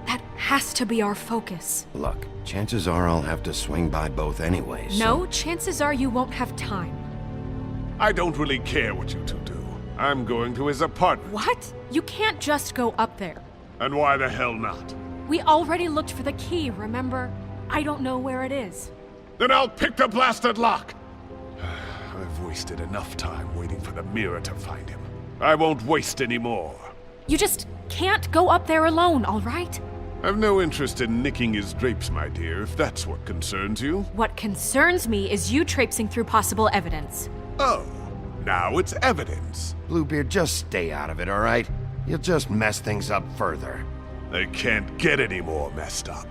That has to be our focus. Look, chances are I'll have to swing by both anyways. No, chances are you won't have time. I don't really care what you two do. I'm going to his apartment. What? You can't just go up there. And why the hell not? We already looked for the key, remember? I don't know where it is. Then I'll pick the blasted lock! I've wasted enough time waiting for the mirror to find him. I won't waste any more. You just can't go up there alone, all right? I've no interest in nicking his drapes, my dear, if that's what concerns you. What concerns me is you traipsing through possible evidence. Oh, now it's evidence. Bluebeard, just stay out of it, all right? You'll just mess things up further. They can't get any more messed up.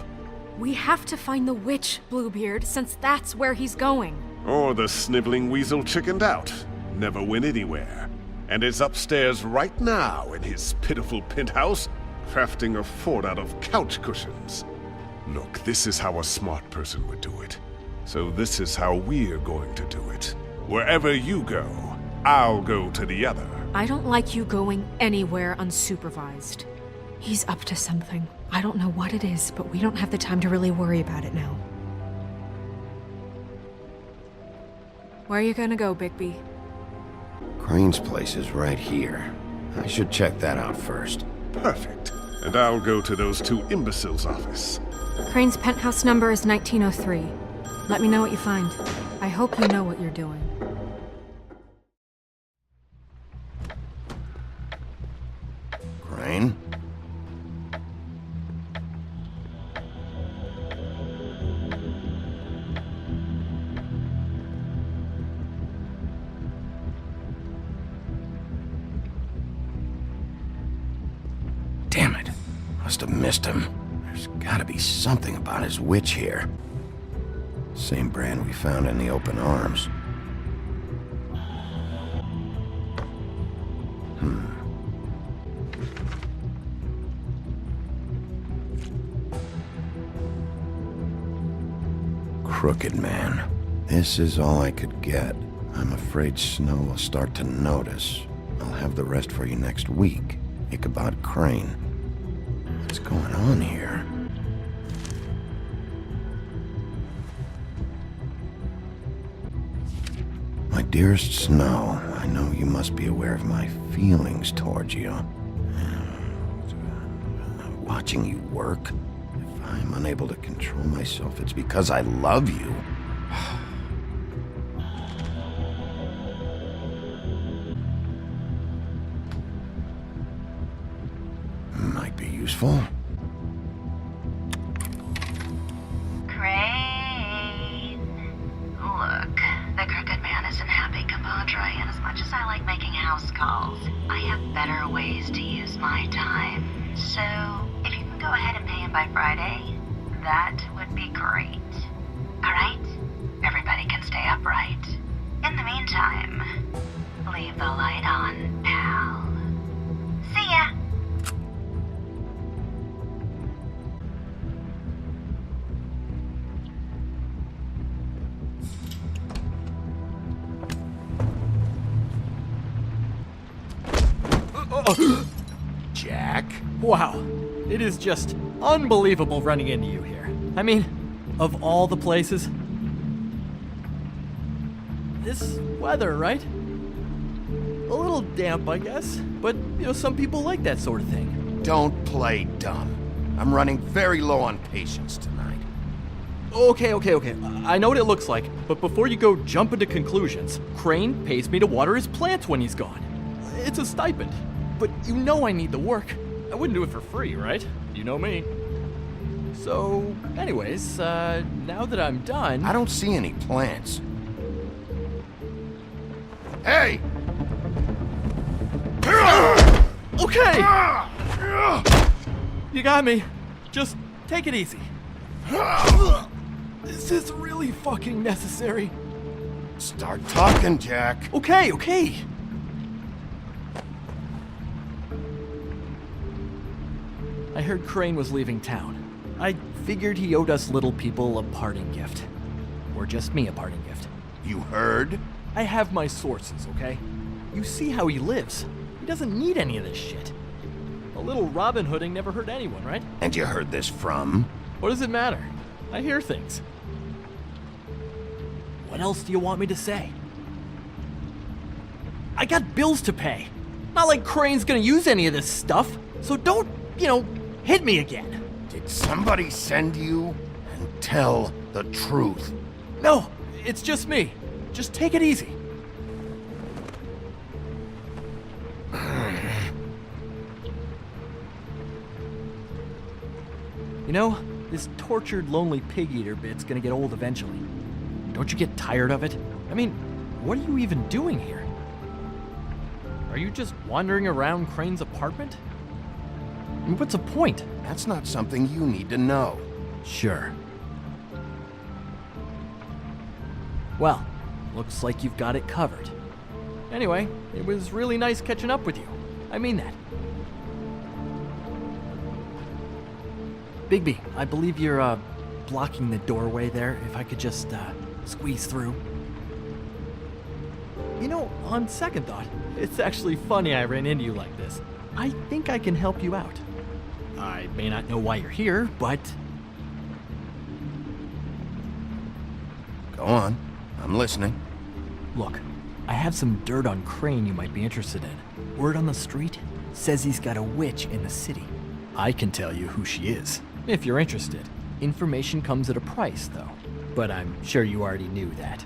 We have to find the witch, Bluebeard, since that's where he's going. Or the sniveling weasel chickened out. Never went anywhere. And is upstairs right now in his pitiful penthouse, crafting a fort out of couch cushions. Look, this is how a smart person would do it. So this is how we're going to do it. Wherever you go, I'll go to the other. I don't like you going anywhere unsupervised. He's up to something. I don't know what it is, but we don't have the time to really worry about it now. Where are you gonna go, Bigby? Crane's place is right here. I should check that out first. Perfect. And I'll go to those two imbeciles' office. Crane's penthouse number is 1903. Let me know what you find. I hope you know what you're doing. Crane? Damn it. Must have missed him. There's gotta be something about his witch here. Same brand we found in the open arms. Crooked Man. This is all I could get. I'm afraid Snow will start to notice. I'll have the rest for you next week. Ichabod Crane. What's going on here? My dearest Snow, I know you must be aware of my feelings towards you. Watching you work, if I'm unable to control myself, it's because I love you. Might be useful. Crane. Look, the Crooked Man isn't happy, compadre, and as much as I like making house calls, I have better ways to use my time. So, if you can go ahead and pay him by Friday, that would be great. Alright? Everybody can stay upright. In the meantime, leave the light on, pal. See ya! Jack? Wow, it is just unbelievable running into you here. I mean, of all the places. This weather, right? A little damp, I guess, but, you know, some people like that sort of thing. Don't play dumb. I'm running very low on patience tonight. Okay. I know what it looks like, but before you go jump into conclusions, Crane pays me to water his plants when he's gone. It's a stipend, but you know I need the work. I wouldn't do it for free, right? You know me. So, anyways, now that I'm done... I don't see any plants. Hey! Okay! You got me. Just take it easy. Is this really fucking necessary? Start talking, Jack. Okay. I heard Crane was leaving town. I figured he owed us little people a parting gift. Or just me a parting gift. You heard? I have my sources, okay? You see how he lives. He doesn't need any of this shit. A little Robin Hooding never hurt anyone, right? And you heard this from? What does it matter? I hear things. What else do you want me to say? I got bills to pay. Not like Crane's gonna use any of this stuff, so don't, hit me again. Did somebody send you? And tell the truth. No, it's just me. Just take it easy. This tortured, lonely pig-eater bit's gonna get old eventually. Don't you get tired of it? I mean, what are you even doing here? Are you just wandering around Crane's apartment? I mean, what's the point? That's not something you need to know. Sure. Well, looks like you've got it covered. Anyway, it was really nice catching up with you. I mean that. Bigby, I believe you're, blocking the doorway there. If I could just, squeeze through. On second thought, it's actually funny I ran into you like this. I think I can help you out. I may not know why you're here, but... Go on. I'm listening. Look, I have some dirt on Crane you might be interested in. Word on the street says he's got a witch in the city. I can tell you who she is, if you're interested. Information comes at a price, though. But I'm sure you already knew that.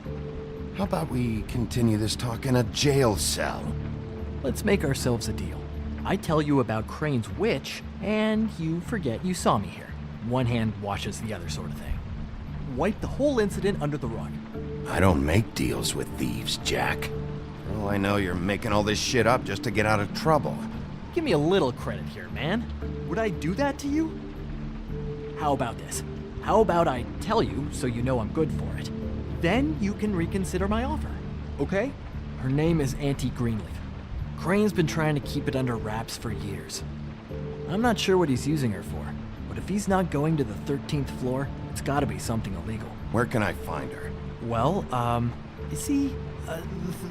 How about we continue this talk in a jail cell? Let's make ourselves a deal. I tell you about Crane's witch, and you forget you saw me here. One hand washes the other sort of thing. Wipe the whole incident under the rug. I don't make deals with thieves, Jack. Oh, I know you're making all this shit up just to get out of trouble. Give me a little credit here, man. Would I do that to you? How about this? How about I tell you so you know I'm good for it? Then you can reconsider my offer, okay? Her name is Auntie Greenleaf. Crane's been trying to keep it under wraps for years. I'm not sure what he's using her for, but if he's not going to the 13th floor, it's gotta be something illegal. Where can I find her? Well, you see,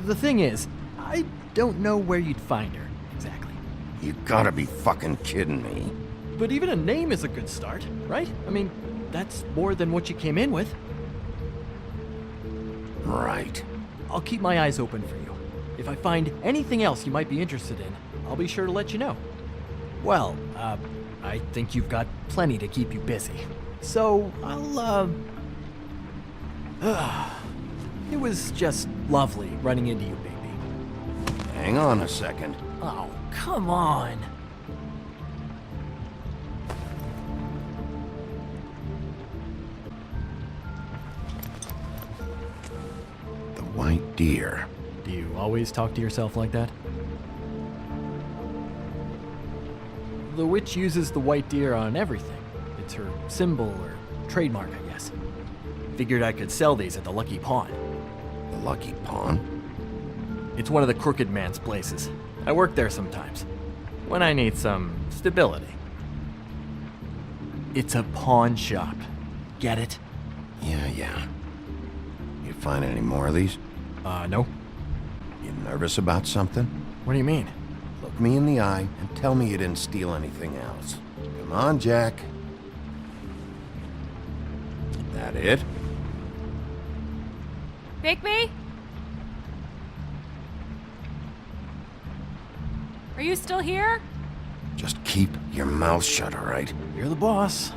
the thing is, I don't know where you'd find her, exactly. You gotta be fucking kidding me. But even a name is a good start, right? I mean, that's more than what you came in with. Right. I'll keep my eyes open for you. If I find anything else you might be interested in, I'll be sure to let you know. Well, I think you've got plenty to keep you busy. So, it was just lovely running into you, baby. Hang on a second. Oh, come on. The white deer. Do you always talk to yourself like that? The witch uses the white deer on everything. It's her symbol or trademark, I guess. Figured I could sell these at the Lucky Pawn. The Lucky Pawn? It's one of the crooked man's places. I work there sometimes, when I need some stability. It's a pawn shop. Get it? Yeah. You find any more of these? No. You nervous about something? What do you mean? Look me in the eye and tell me you didn't steal anything else. Come on, Jack. That it? Bigby? Are you still here? Just keep your mouth shut, all right? You're the boss.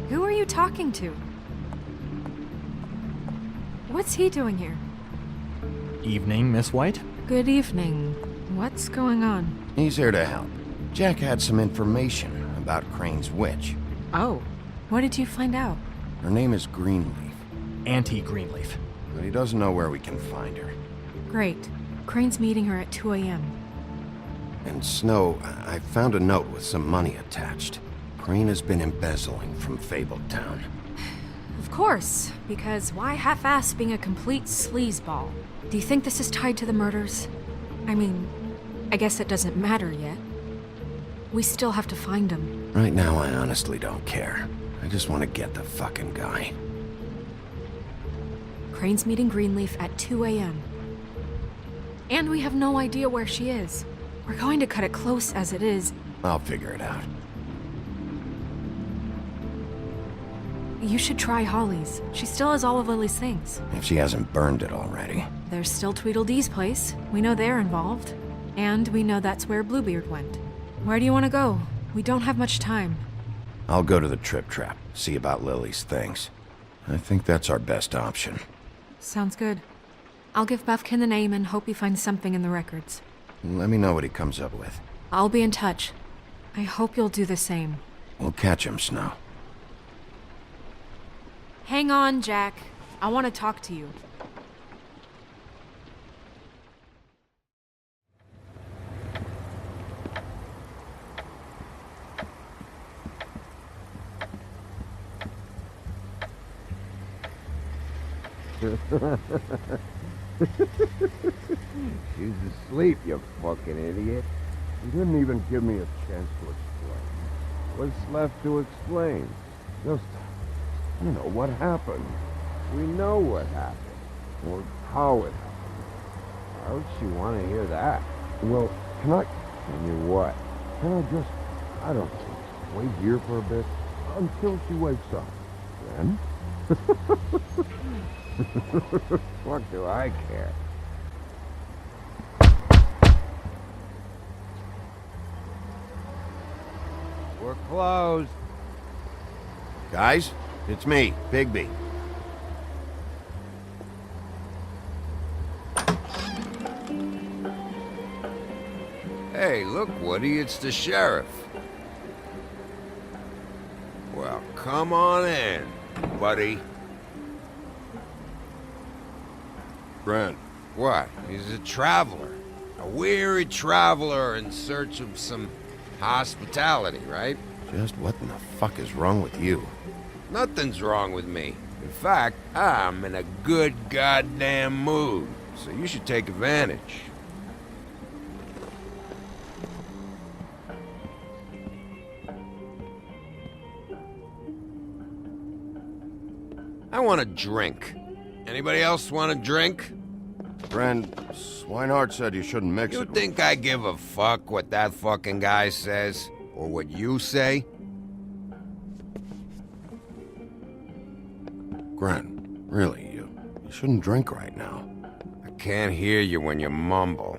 Who are you talking to? What's he doing here? Evening, Miss White. Good evening. What's going on? He's here to help. Jack had some information about Crane's witch. Oh, What did you find out? Her name is Greenleaf. Auntie Greenleaf. But he doesn't know where we can find her. Great. Crane's meeting her at 2 a.m. And Snow, I found a note with some money attached. Crane has been embezzling from Fabletown. Of course, because why half-ass being a complete sleazeball? Do you think this is tied to the murders? I mean, I guess it doesn't matter yet. We still have to find him. Right now, I honestly don't care. I just want to get the fucking guy. Crane's meeting Greenleaf at 2 a.m. And we have no idea where she is. We're going to cut it close as it is. I'll figure it out. You should try Holly's. She still has all of Lily's things. If she hasn't burned it already. There's still Tweedledee's place. We know they're involved. And we know that's where Bluebeard went. Where do you want to go? We don't have much time. I'll go to the Trip Trap, see about Lily's things. I think that's our best option. Sounds good. I'll give Buffkin the name and hope he finds something in the records. Let me know what he comes up with. I'll be in touch. I hope you'll do the same. We'll catch him, Snow. Hang on, Jack. I want to talk to you. She's asleep, you fucking idiot. You didn't even give me a chance to explain. What's left to explain? Just, what happened. We know what happened. Or how it happened. How would she want to hear that? Well, can I... Can you what? Can I just, I don't know, wait here for a bit until she wakes up? Then? What do I care? We're closed. Guys, it's me, Bigby. Hey, look, Woody, it's the sheriff. Well, come on in, buddy. Grant. What? He's a traveler. A weary traveler in search of some hospitality, right? Just what in the fuck is wrong with you? Nothing's wrong with me. In fact, I'm in a good goddamn mood, so you should take advantage. I want a drink. Anybody else want a drink? Friend, Swinehart said you shouldn't mix it. You think I give a fuck what that fucking guy says? Or what you say? Grant, really, you shouldn't drink right now. I can't hear you when you mumble.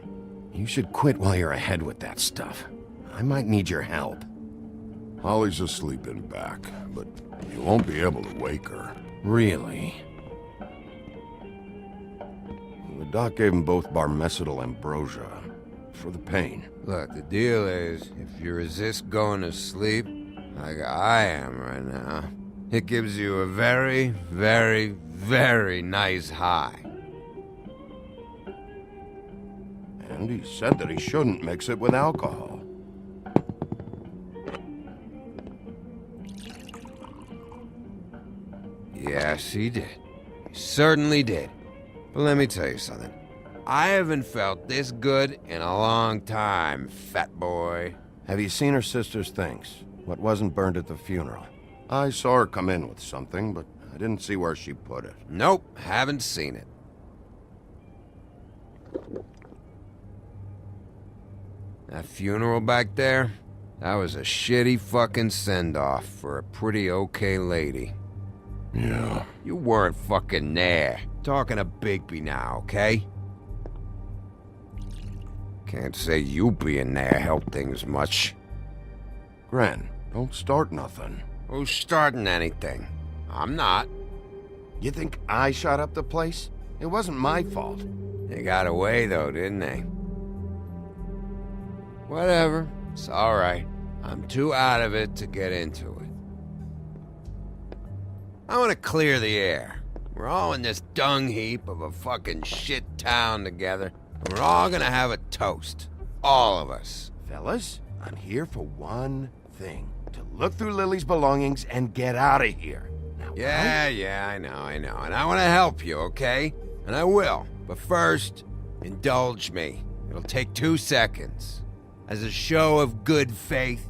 You should quit while you're ahead with that stuff. I might need your help. Holly's asleep in back, but you won't be able to wake her. Really? The doc gave them both Barmecidal ambrosia for the pain. Look, the deal is, if you resist going to sleep, like I am right now, it gives you a very, very, very nice high. And he said that he shouldn't mix it with alcohol. Yes, he did. He certainly did. But let me tell you something. I haven't felt this good in a long time, fat boy. Have you seen her sister's things? What wasn't burned at the funeral? I saw her come in with something, but I didn't see where she put it. Nope, haven't seen it. That funeral back there? That was a shitty fucking send-off for a pretty okay lady. Yeah. You weren't fucking there. Talking to Bigby now, okay? Can't say you being there helped things much. Gren, don't start nothing. Who's starting anything? I'm not. You think I shot up the place? It wasn't my fault. They got away though, didn't they? Whatever. It's alright. I'm too out of it to get into it. I want to clear the air. We're all in this dung heap of a fucking shit town together, and we're all gonna have a toast. All of us. Fellas, I'm here for one thing. To look through Lily's belongings and get out of here. Now, Yeah, I know. And I want to help you, okay? And I will. But first, indulge me. It'll take 2 seconds. As a show of good faith.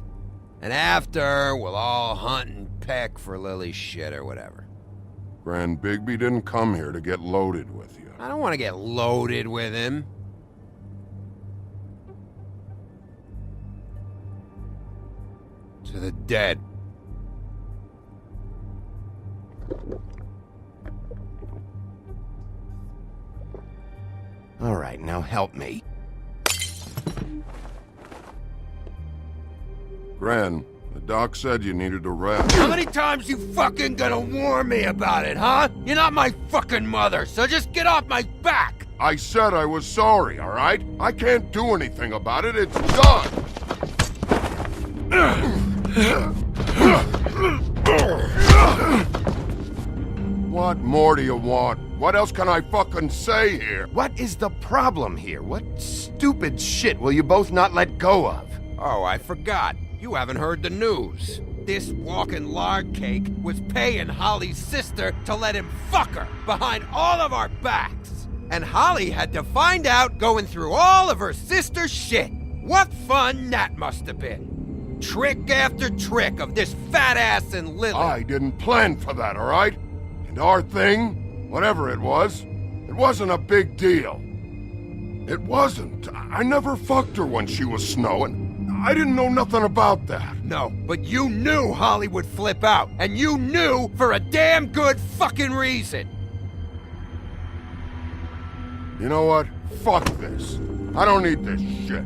And after, we'll all hunt and peck for Lily's shit or whatever. Grand Bigby didn't come here to get loaded with you. I don't want to get loaded with him. To the dead. All right, now help me. Gran, the doc said you needed a rest. How many times you fucking gonna warn me about it, huh? You're not my fucking mother, so just get off my back! I said I was sorry, all right? I can't do anything about it. It's done. What more do you want? What else can I fucking say here? What is the problem here? What stupid shit will you both not let go of? Oh, I forgot. You haven't heard the news. This walking lard cake was paying Holly's sister to let him fuck her behind all of our backs. And Holly had to find out going through all of her sister's shit. What fun that must have been. Trick after trick of this fat ass and Lily. I didn't plan for that, all right? And our thing, whatever it wasn't a big deal. It wasn't. I never fucked her when she was snowing. I didn't know nothing about that. No, but you knew Holly would flip out. And you knew for a damn good fucking reason. You know what? Fuck this. I don't need this shit.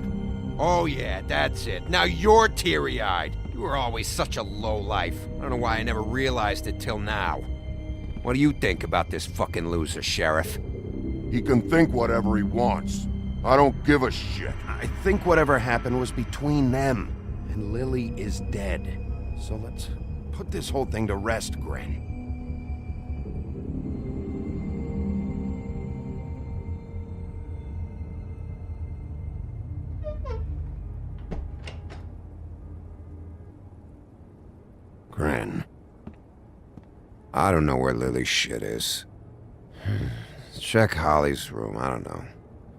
Oh yeah, that's it. Now you're teary-eyed. You were always such a lowlife. I don't know why I never realized it till now. What do you think about this fucking loser, Sheriff? He can think whatever he wants. I don't give a shit. I think whatever happened was between them, and Lily is dead. So let's put this whole thing to rest, Gren. Gren. I don't know where Lily's shit is. Check Holly's room, I don't know.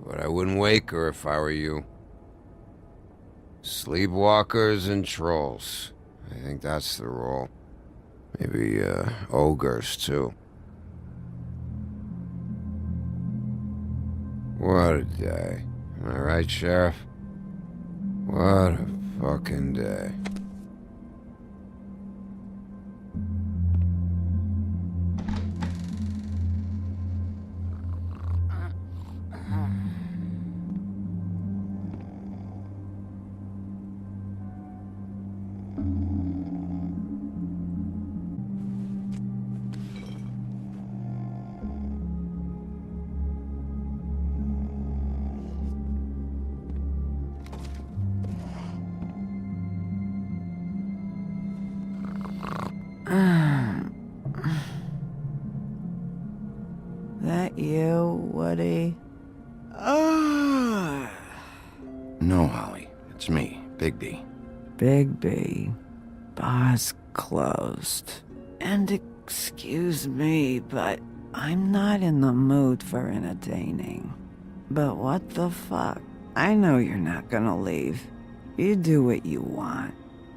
But I wouldn't wake her if I were you. Sleepwalkers and trolls. I think that's the rule. Maybe, ogres, too. What a day. Am I right, Sheriff? What a fucking day. That you, Woody? No, Holly. It's me, Bigby. Bigby. Bar's closed. And excuse me, but I'm not in the mood for entertaining. But what the fuck? I know you're not gonna leave. You do what you want.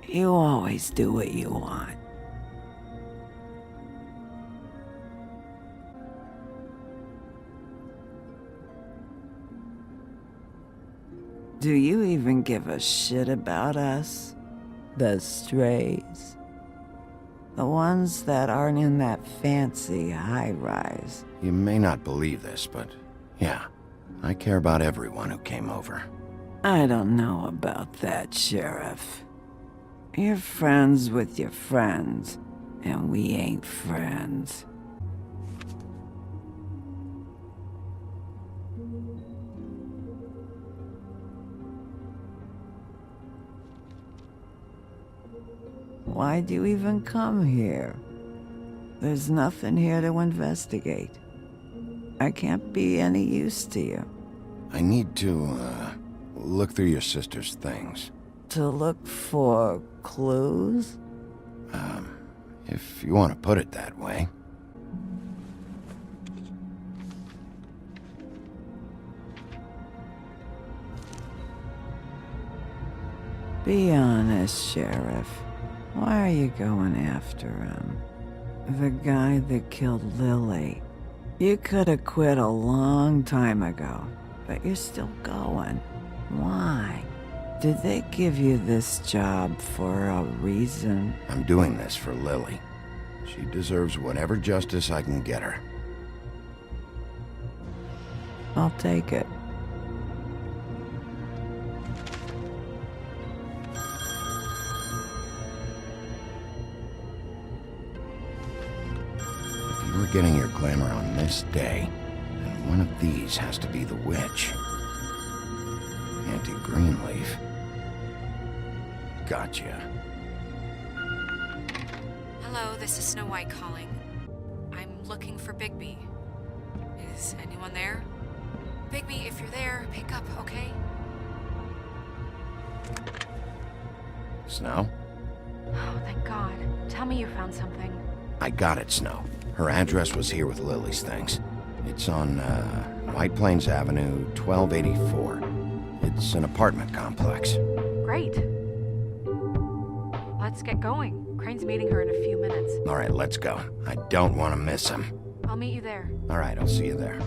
You always do what you want. Do you even give a shit about us? The strays? The ones that aren't in that fancy high-rise. You may not believe this, but yeah, I care about everyone who came over. I don't know about that, Sheriff. You're friends with your friends, and we ain't friends. Why'd you even come here? There's nothing here to investigate. I can't be any use to you. I need to, look through your sister's things. To look for clues? If you want to put it that way. Be honest, Sheriff. Why are you going after him? The guy that killed Lily. You could have quit a long time ago, but you're still going. Why? Did they give you this job for a reason? I'm doing this for Lily. She deserves whatever justice I can get her. I'll take it. If you were getting your glamour on this day, then one of these has to be the witch. Auntie Greenleaf. Gotcha. Hello, this is Snow White calling. I'm looking for Bigby. Is anyone there? Bigby, if you're there, pick up, okay? Snow? Oh, thank God. Tell me you found something. I got it, Snow. Her address was here with Lily's things. It's on, White Plains Avenue, 1284. It's an apartment complex. Great. Let's get going. Crane's meeting her in a few minutes. All right, let's go. I don't want to miss him. I'll meet you there. All right, I'll see you there.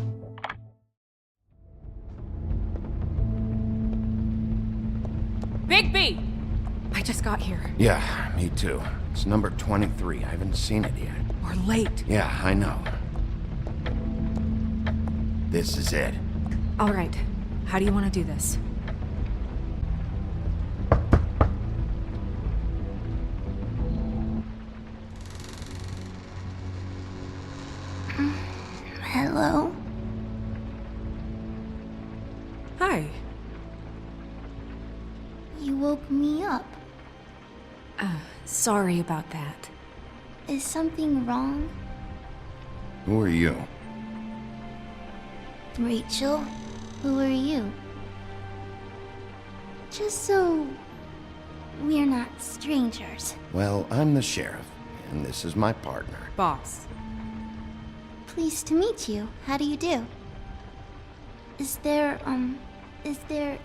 Bigby! I just got here. Yeah, me too. It's number 23. I haven't seen it yet. We're late. Yeah, I know. This is it. All right. How do you want to do this? Hello? Hi. You woke me up. Sorry about that. Is something wrong? Who are you? Rachel? Who are you? Just so we're not strangers. Well, I'm the sheriff, and this is my partner. Boss. Pleased to meet you. How do you do? Is there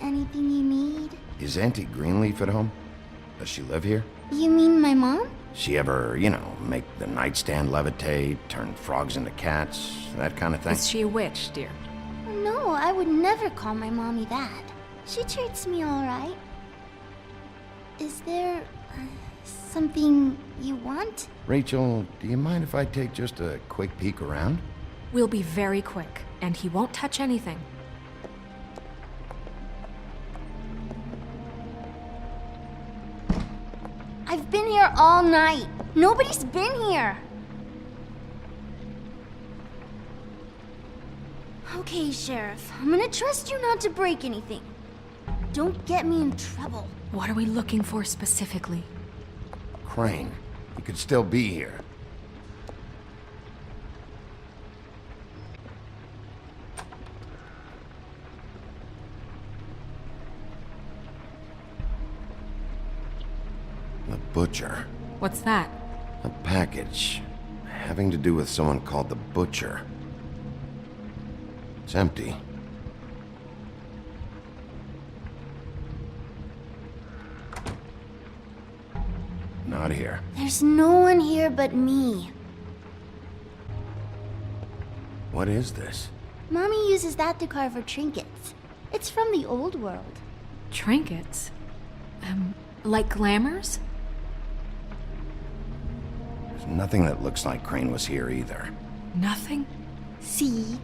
anything you need? Is Auntie Greenleaf at home? Does she live here? You mean my mom? She ever, make the nightstand levitate, turn frogs into cats, that kind of thing? Is she a witch, dear? No, I would never call my mommy that. She treats me all right. Is there something you want? Rachel, do you mind if I take just a quick peek around? We'll be very quick, and he won't touch anything. I've been here all night. Nobody's been here. Okay, Sheriff. I'm gonna trust you not to break anything. Don't get me in trouble. What are we looking for specifically? Crane. He could still be here. The Butcher. What's that? A package having to do with someone called the Butcher. It's empty. Not here. There's no one here but me. What is this? Mommy uses that to carve her trinkets. It's from the old world. Trinkets? Like glamours? There's nothing that looks like Crane was here either. Nothing? See?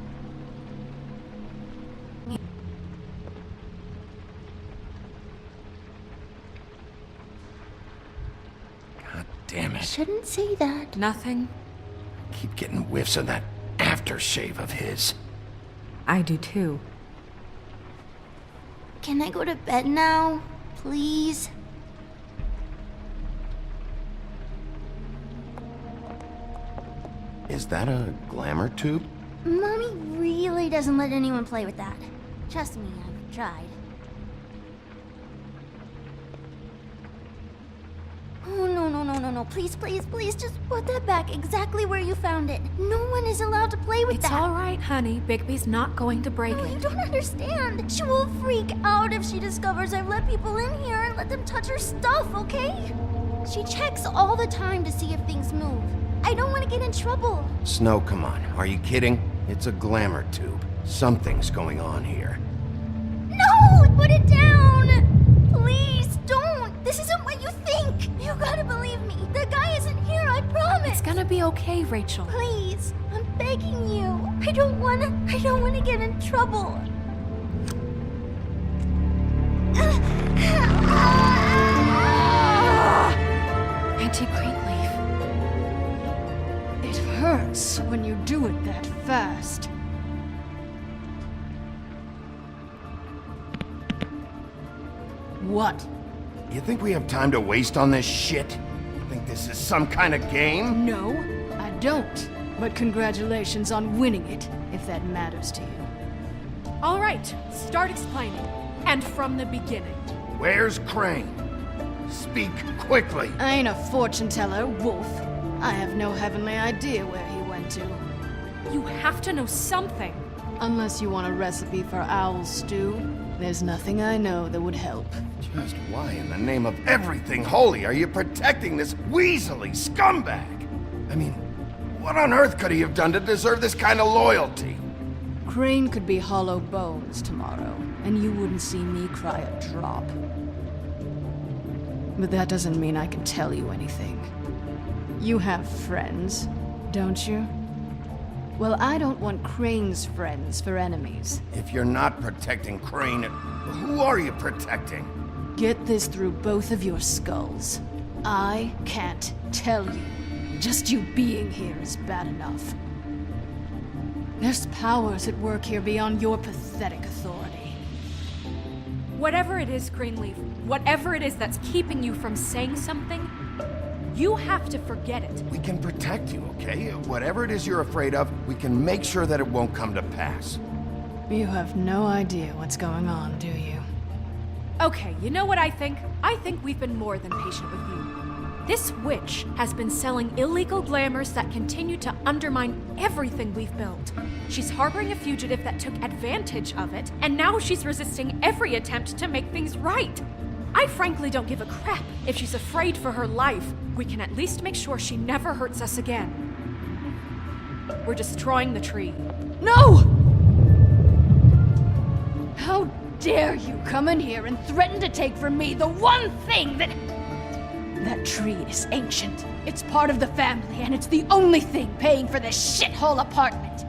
God damn it. Shouldn't say that. Nothing? Keep getting whiffs of that aftershave of his. I do too. Can I go to bed now? Please? Is that a glamour tube? Mommy really doesn't let anyone play with that. Trust me, I've tried. Oh, no. Please, just put that back exactly where you found it. No one is allowed to play with that. It's all right, honey. Bigby's not going to break it. You don't understand. She will freak out if she discovers I've let people in here and let them touch her stuff, okay? She checks all the time to see if things move. I don't want to get in trouble. Snow, come on. Are you kidding? It's a glamour tube. Something's going on here. No! Put it down! Please, don't! This isn't what you think! You gotta believe me. The guy isn't here, I promise! It's gonna be okay, Rachel. Please, I'm begging you. I don't wanna get in trouble. Auntie Greenleaf. It hurts when you do it that fast. What? You think we have time to waste on this shit? Think this is some kind of game? No, I don't. But congratulations on winning it, if that matters to you. All right, start explaining. And from the beginning. Where's Crane? Speak quickly. I ain't a fortune teller, Wolf. I have no heavenly idea where he went to. You have to know something. Unless you want a recipe for owl stew, there's nothing I know that would help. Just why in the name of everything holy are you protecting this weaselly scumbag? I mean, what on earth could he have done to deserve this kind of loyalty? Crane could be hollow bones tomorrow, and you wouldn't see me cry a drop. But that doesn't mean I can tell you anything. You have friends, don't you? Well, I don't want Crane's friends for enemies. If you're not protecting Crane, who are you protecting? Get this through both of your skulls. I can't tell you. Just you being here is bad enough. There's powers at work here beyond your pathetic authority. Whatever it is, Greenleaf, whatever it is that's keeping you from saying something, you have to forget it. We can protect you, okay? Whatever it is you're afraid of, we can make sure that it won't come to pass. You have no idea what's going on, do you? Okay, you know what I think? I think we've been more than patient with you. This witch has been selling illegal glamours that continue to undermine everything we've built. She's harboring a fugitive that took advantage of it, and now she's resisting every attempt to make things right. I frankly don't give a crap if she's afraid for her life. We can at least make sure she never hurts us again. We're destroying the tree. No! How dare you come in here and threaten to take from me the one thing that... That tree is ancient. It's part of the family, and it's the only thing paying for this shithole apartment.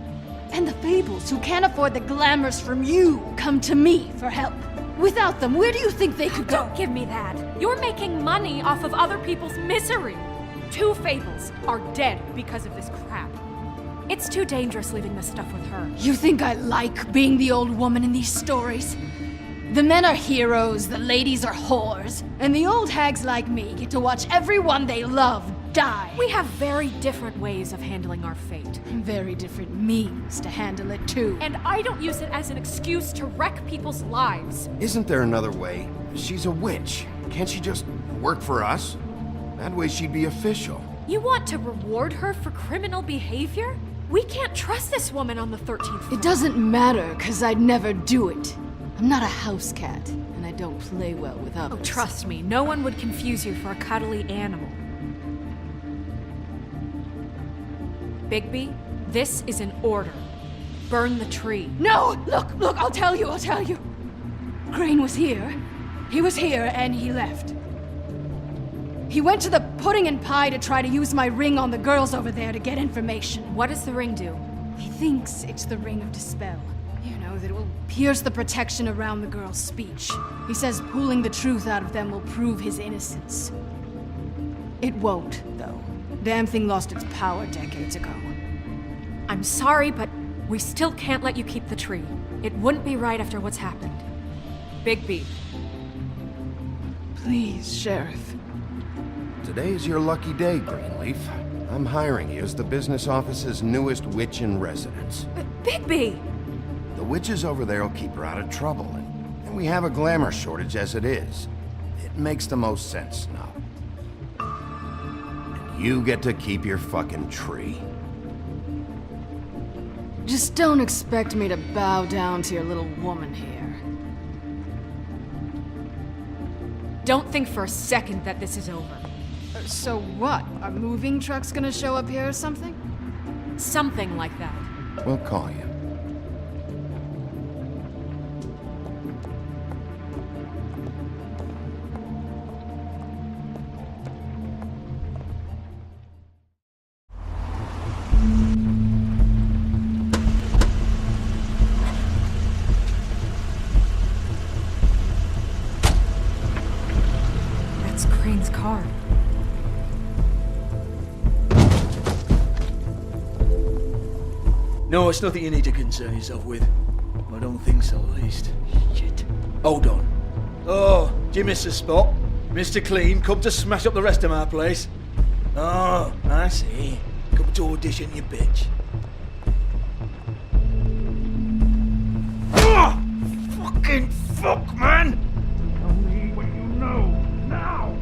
And the Fables, who can't afford the glamours from you, come to me for help. Without them, where do you think they could go? Don't give me that. You're making money off of other people's misery. 2 Fables are dead because of this crap. It's too dangerous leaving this stuff with her. You think I like being the old woman in these stories? The men are heroes, the ladies are whores, and the old hags like me get to watch everyone they love die. We have very different ways of handling our fate. Very different means to handle it, too. And I don't use it as an excuse to wreck people's lives. Isn't there another way? She's a witch. Can't she just work for us? That way she'd be official. You want to reward her for criminal behavior? We can't trust this woman on the 13th floor. It doesn't matter, because I'd never do it. I'm not a house cat, and I don't play well with others. Oh, trust me, no one would confuse you for a cuddly animal. Bigby, this is an order. Burn the tree. No! Look, I'll tell you. Crane was here. He was here, and he left. He went to the pudding and pie to try to use my ring on the girls over there to get information. What does the ring do? He thinks it's the ring of dispel. You know, that it will pierce the protection around the girls' speech. He says pulling the truth out of them will prove his innocence. It won't, though. Damn thing lost its power decades ago. I'm sorry, but we still can't let you keep the tree. It wouldn't be right after what's happened. Bigby. Please, Sheriff. Today is your lucky day, Greenleaf. I'm hiring you as the business office's newest witch in residence. Bigby! The witches over there will keep her out of trouble, and we have a glamour shortage as it is. It makes the most sense now. And you get to keep your fucking tree. Just don't expect me to bow down to your little woman here. Don't think for a second that this is over. So what? Are moving trucks gonna show up here or something? Something like that. We'll call you. That's Crane's car. No, it's nothing you need to concern yourself with. I don't think so, at least. Shit. Hold on. Oh, do you miss the spot? Mr. Clean, come to smash up the rest of my place. Oh, I see. Come to audition, you bitch. Oh! Fucking fuck, man! Tell me what you know, now!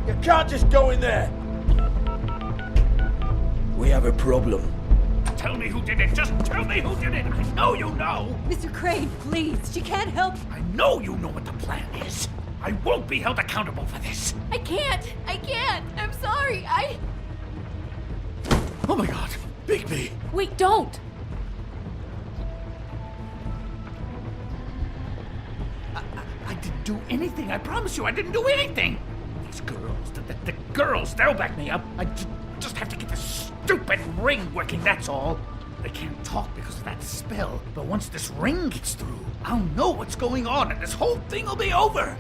You can't just go in there! We have a problem. Tell me who did it! Just tell me who did it! I know you know! Mr. Crane, please, she can't help. I know you know what the plan is! I won't be held accountable for this! I can't! I'm sorry, Oh my god! Bigby! Wait, don't! I didn't do anything, I promise you, I didn't do anything! These girls, the girls, they'll back me up. I just have to get this stupid ring working, that's all. They can't talk because of that spell, but once this ring gets through, I'll know what's going on and this whole thing will be over.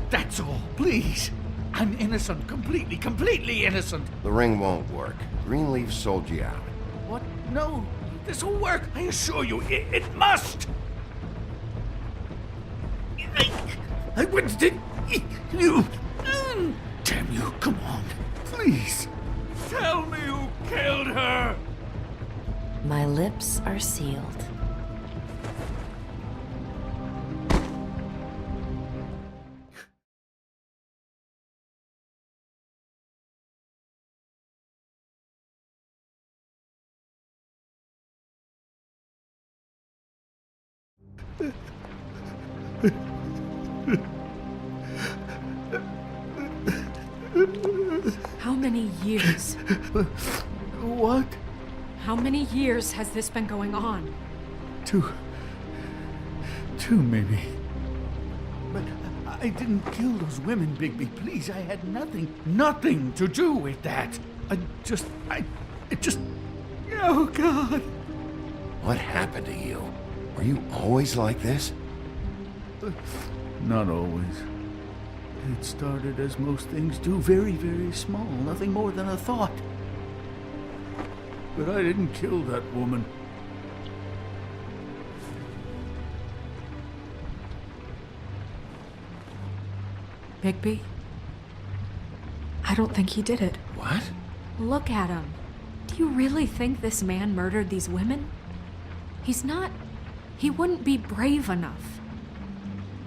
That's all, please. I'm innocent, completely innocent. The ring won't work. Greenleaf sold you out. What? No, this will work, I assure you, it must! I wouldn't did you. Damn you, come on, please. Tell me who killed her! My lips are sealed. How many years? What? How many years has this been going on? Two maybe. But I didn't kill those women, Bigby. Please, I had nothing to do with that. It just... Oh, God. What happened to you? Were you always like this? Not always. It started as most things do, very, very small, nothing more than a thought. But I didn't kill that woman. Bigby? I don't think he did it. What? Look at him. Do you really think this man murdered these women? He wouldn't be brave enough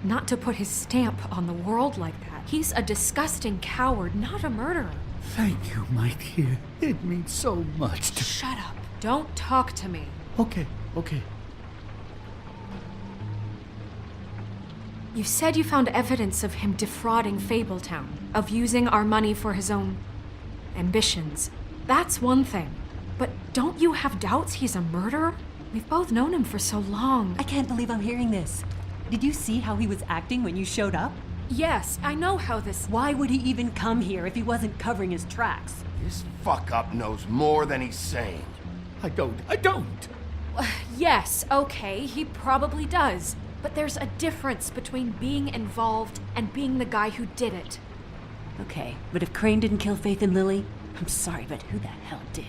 not to put his stamp on the world like that. He's a disgusting coward, not a murderer. Thank you, my dear. It means so much to... Shut up. Don't talk to me. Okay. You said you found evidence of him defrauding Fabletown, of using our money for his own ambitions. That's one thing. But don't you have doubts he's a murderer? We've both known him for so long. I can't believe I'm hearing this. Did you see how he was acting when you showed up? Yes, I know how this... Why would he even come here if he wasn't covering his tracks? This fuck-up knows more than he's saying. I don't. Yes, okay, he probably does. But there's a difference between being involved and being the guy who did it. Okay, but if Crane didn't kill Faith and Lily, I'm sorry, but who the hell did?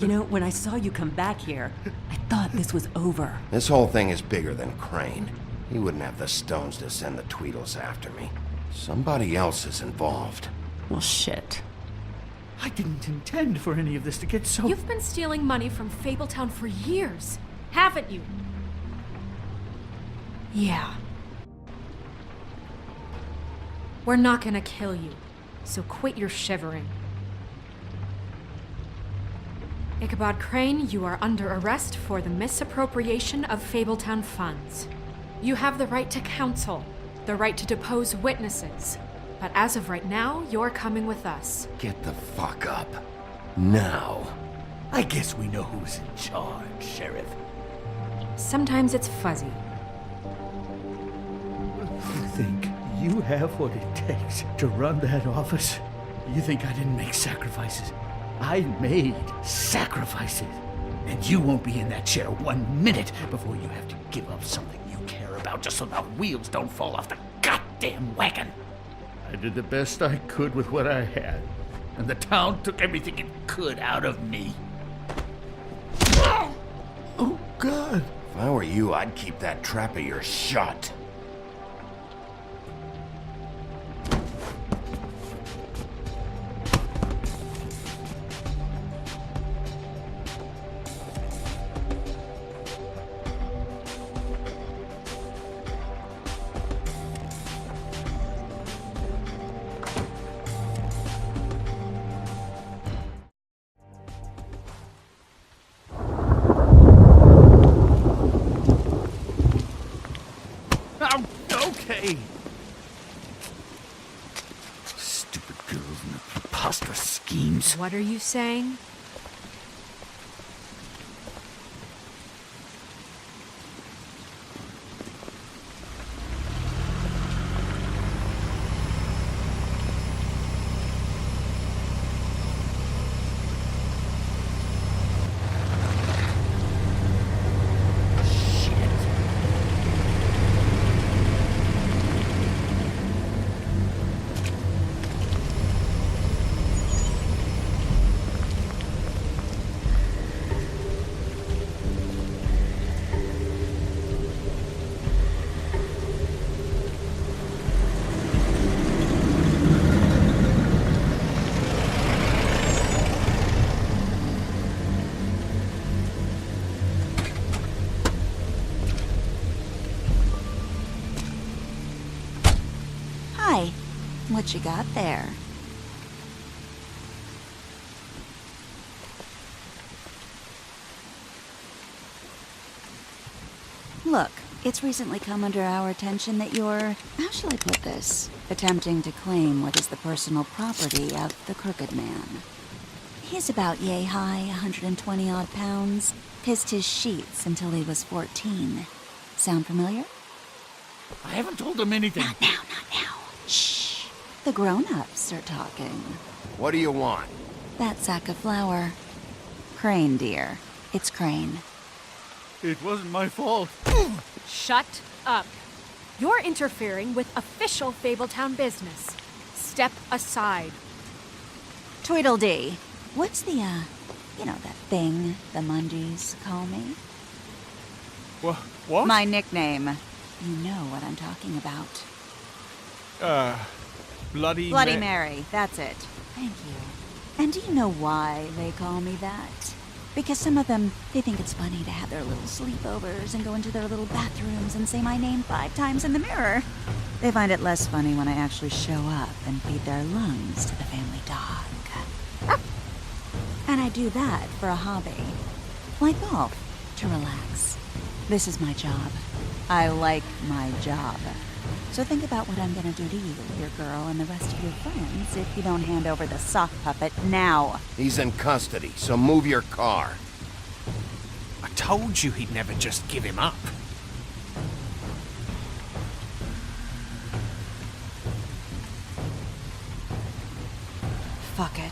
You know, when I saw you come back here, I thought this was over. This whole thing is bigger than Crane. He wouldn't have the stones to send the Tweedles after me. Somebody else is involved. Well, shit. I didn't intend for any of this to get so... You've been stealing money from Fabletown for years, haven't you? Yeah. We're not gonna kill you, so quit your shivering. Ichabod Crane, you are under arrest for the misappropriation of Fabletown funds. You have the right to counsel, the right to depose witnesses, but as of right now, you're coming with us. Get the fuck up. Now. I guess we know who's in charge, Sheriff. Sometimes it's fuzzy. You think you have what it takes to run that office? You think I didn't make sacrifices? I made sacrifices. And you won't be in that chair 1 minute before you have to give up something you care about just so the wheels don't fall off the goddamn wagon. I did the best I could with what I had, and the town took everything it could out of me. Oh, God. If I were you, I'd keep that trap of yours shut. Okay. Stupid girls and their preposterous schemes. What are you saying? What you got there? Look, it's recently come under our attention that you're, how shall I put this, attempting to claim what is the personal property of the Crooked Man. He's about yay high, 120 odd pounds, pissed his sheets until he was 14. Sound familiar? I haven't told him anything. Not now. Shh. The grown-ups are talking. What do you want? That sack of flour. Crane, dear. It's Crane. It wasn't my fault. Shut up. You're interfering with official Fabletown business. Step aside. Tweedledee. What's the, that thing the Mundies call me? What? My nickname. You know what I'm talking about. Bloody Mary, that's it. Thank you. And do you know why they call me that? Because some of them, they think it's funny to have their little sleepovers and go into their little bathrooms and say my name 5 times in the mirror. They find it less funny when I actually show up and feed their lungs to the family dog. And I do that for a hobby. Like golf, to relax. This is my job. I like my job. So think about what I'm gonna do to you, your girl, and the rest of your friends if you don't hand over the sock puppet now. He's in custody, so move your car. I told you he'd never just give him up. Fuck it.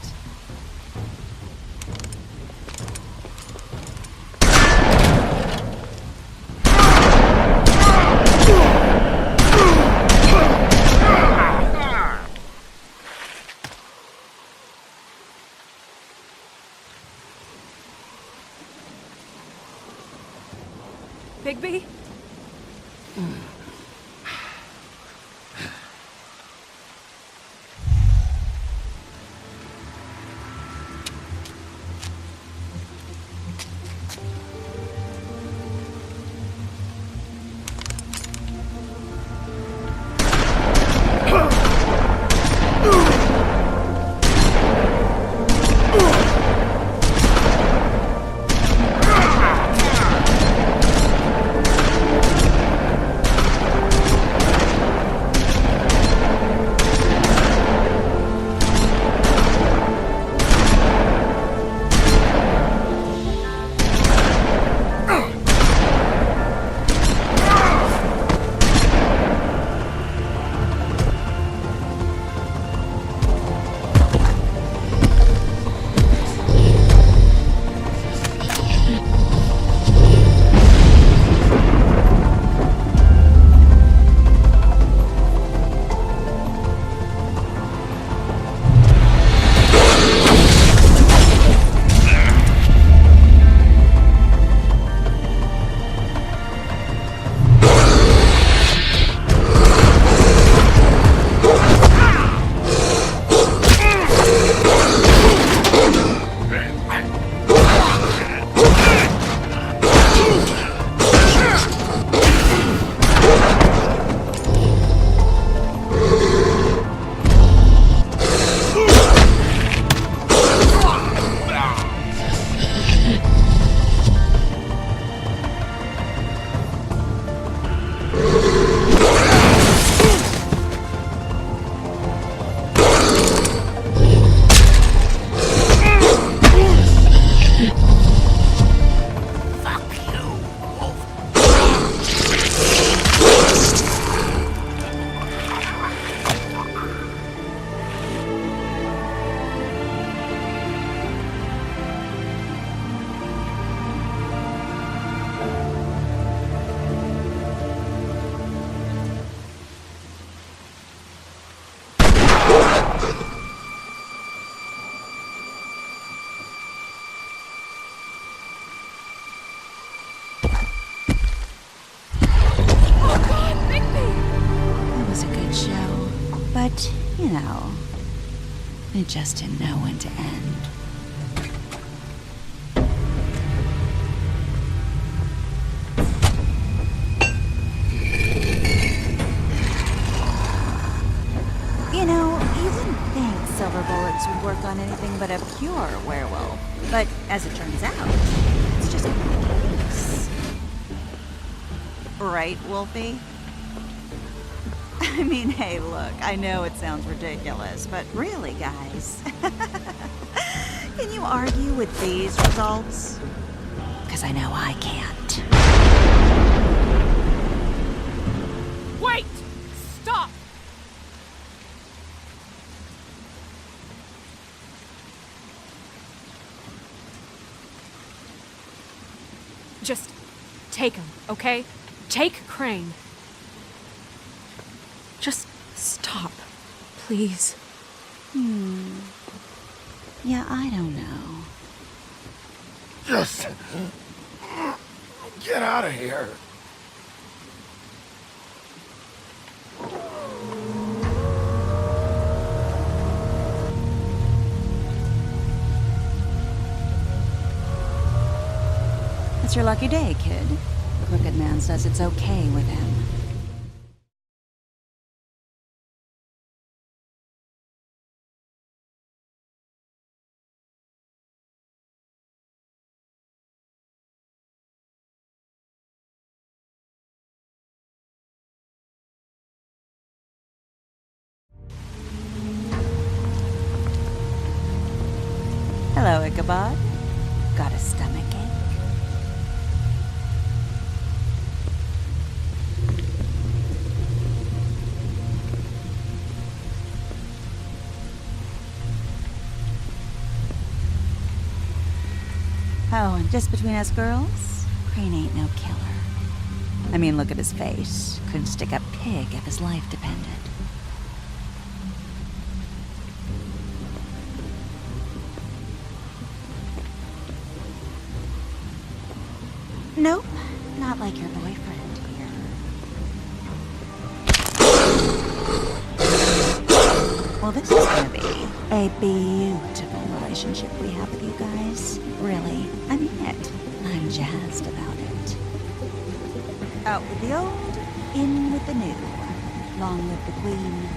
It was a good show, but, you know, it just didn't know when to end. You know, you wouldn't think silver bullets would work on anything but a pure werewolf. But as it turns out, it's just case. Right, Wolfie? I mean, hey, look, I know it sounds ridiculous, but really, guys, can you argue with these results? Because I know I can't. Wait! Stop! Just take him, okay? Take Crane. Just stop, please. Yeah, I don't know. Just get out of here. It's your lucky day, kid. The Crooked Man says it's okay with him. Hello, Ichabod. Got a stomachache? Oh, and just between us girls, Crane ain't no killer. I mean, look at his face. Couldn't stick a pig if his life depended. Nope, not like your boyfriend here. Well, this is gonna be a beautiful relationship we have with you guys. Really, I mean it. I'm jazzed about it. Out with the old, in with the new. Long live the Queen.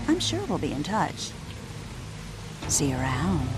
I'm sure we'll be in touch. See you around.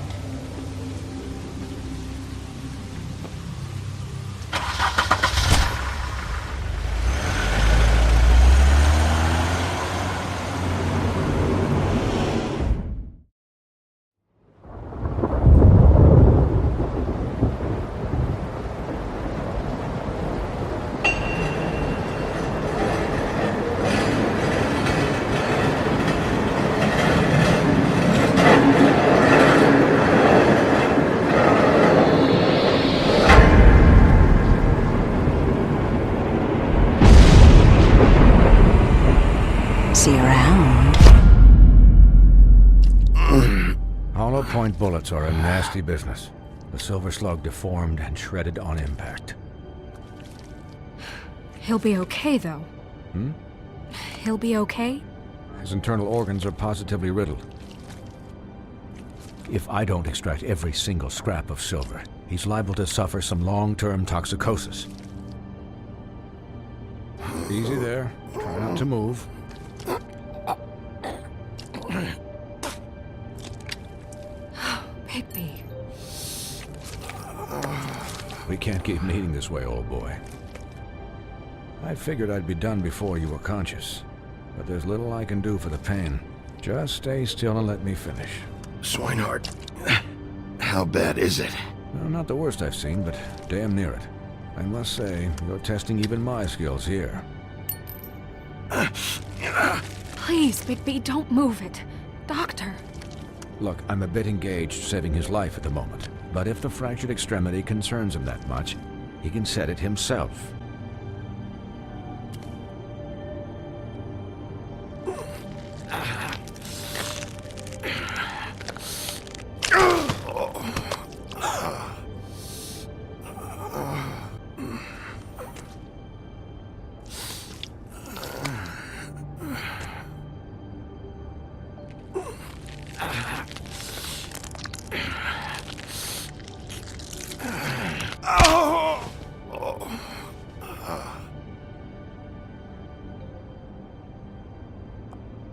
See you around. Hollow point bullets are a nasty business. The silver slug deformed and shredded on impact. He'll be okay, though. Hmm? He'll be okay? His internal organs are positively riddled. If I don't extract every single scrap of silver, he's liable to suffer some long-term toxicosis. Easy there. Try not to move. Bigby. We can't keep meeting this way, old boy. I figured I'd be done before you were conscious, but there's little I can do for the pain. Just stay still and let me finish. Swinehart, how bad is it? No, not the worst I've seen, but damn near it. I must say, you're testing even my skills here. Please, Bigby, don't move it. Doctor. Look, I'm a bit engaged saving his life at the moment, but if the fractured extremity concerns him that much, he can set it himself.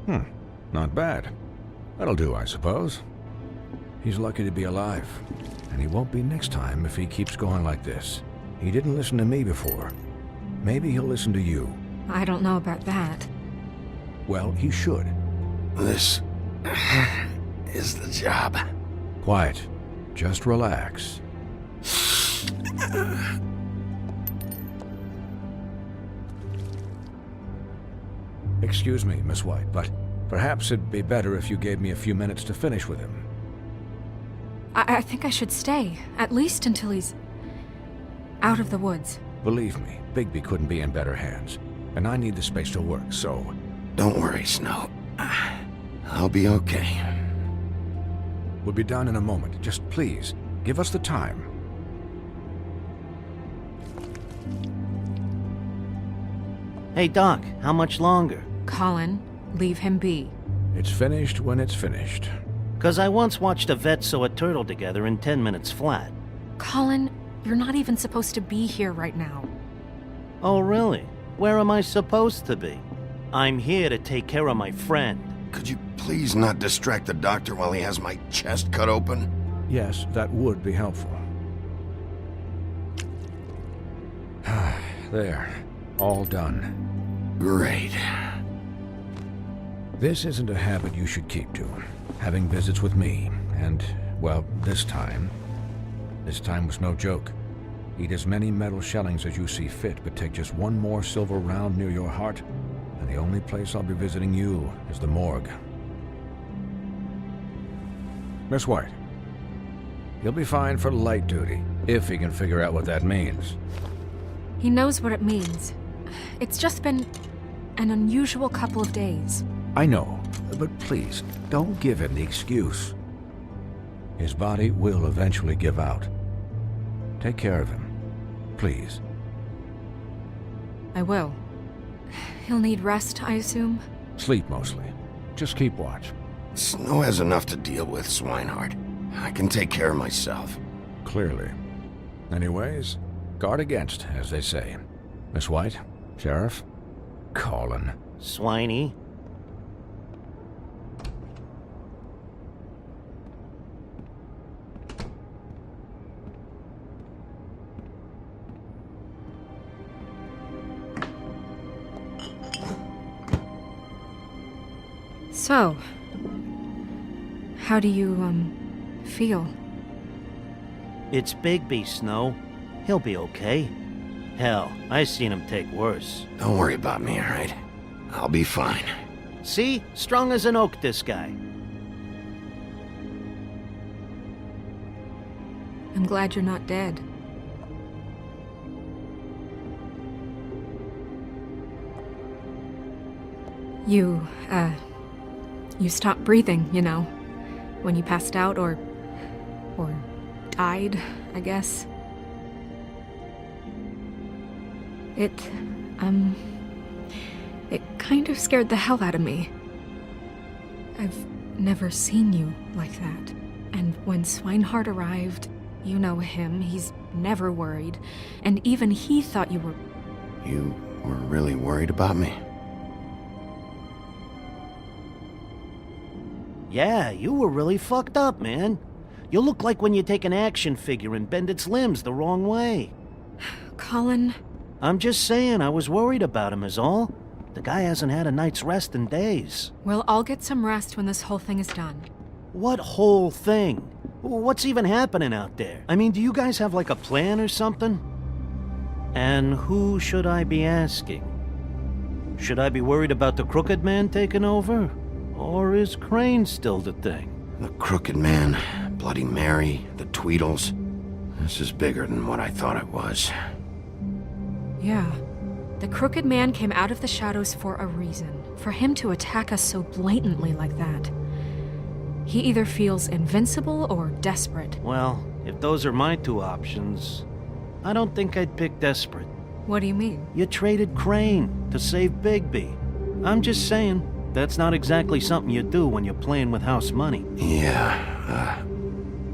Not bad. That'll do, I suppose. He's lucky to be alive, and he won't be next time if he keeps going like this. He didn't listen to me before. Maybe he'll listen to you. I don't know about that. Well, he should. This is the job. Quiet. Just relax. Excuse me, Miss White, but perhaps it'd be better if you gave me a few minutes to finish with him. I think I should stay, at least until he's out of the woods. Believe me, Bigby couldn't be in better hands, and I need the space to work, so... Don't worry, Snow. I'll be okay. We'll be done in a moment. Just please, give us the time. Hey, Doc, how much longer? Colin, leave him be. It's finished when it's finished. 'Cause I once watched a vet sew a turtle together in 10 minutes flat. Colin, you're not even supposed to be here right now. Oh, really? Where am I supposed to be? I'm here to take care of my friend. Could you please not distract the doctor while he has my chest cut open? Yes, that would be helpful. There. All done. Great. This isn't a habit you should keep to. Having visits with me, and, well, this time was no joke. Eat as many metal shellings as you see fit, but take just one more silver round near your heart, and the only place I'll be visiting you is the morgue. Miss White, he'll be fine for light duty, if he can figure out what that means. He knows what it means. It's just been an unusual couple of days. I know, but please, don't give him the excuse. His body will eventually give out. Take care of him, please. I will. He'll need rest, I assume? Sleep mostly. Just keep watch. Snow has enough to deal with, Swinehart. I can take care of myself. Clearly. Anyways, guard against, as they say. Miss White, Sheriff, Colin. Swiney. So, how do you, feel? It's Bigby, Snow. He'll be okay. Hell, I seen him take worse. Don't worry about me, all right? I'll be fine. See? Strong as an oak, this guy. I'm glad you're not dead. You stopped breathing, you know, when you passed out or died, I guess. It kind of scared the hell out of me. I've never seen you like that. And when Swinehart arrived, you know him, he's never worried. And even he thought you were... You were really worried about me? Yeah, you were really fucked up, man. You look like when you take an action figure and bend its limbs the wrong way. Colin... I'm just saying, I was worried about him is all. The guy hasn't had a night's rest in days. Well, I'll get some rest when this whole thing is done. What whole thing? What's even happening out there? I mean, do you guys have like a plan or something? And who should I be asking? Should I be worried about the Crooked Man taking over? Or is Crane still the thing? The Crooked Man, Bloody Mary, the Tweedles. This is bigger than what I thought it was. Yeah. The Crooked Man came out of the shadows for a reason. For him to attack us so blatantly like that. He either feels invincible or desperate. Well, if those are my two options, I don't think I'd pick desperate. What do you mean? You traded Crane to save Bigby. I'm just saying, that's not exactly something you do when you're playing with house money. Yeah,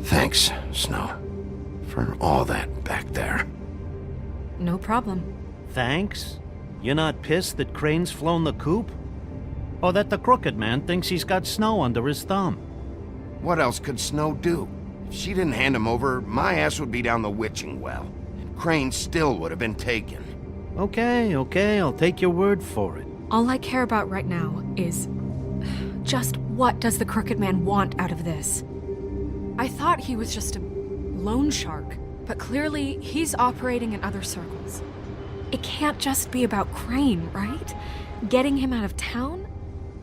thanks, Snow, for all that back there. No problem. Thanks? You're not pissed that Crane's flown the coop? Or that the crooked man thinks he's got Snow under his thumb. What else could Snow do? If she didn't hand him over, my ass would be down the witching well. And Crane still would have been taken. Okay, I'll take your word for it. All I care about right now is just what does the crooked man want out of this? I thought he was just a loan shark, but clearly he's operating in other circles. It can't just be about Crane, right? Getting him out of town?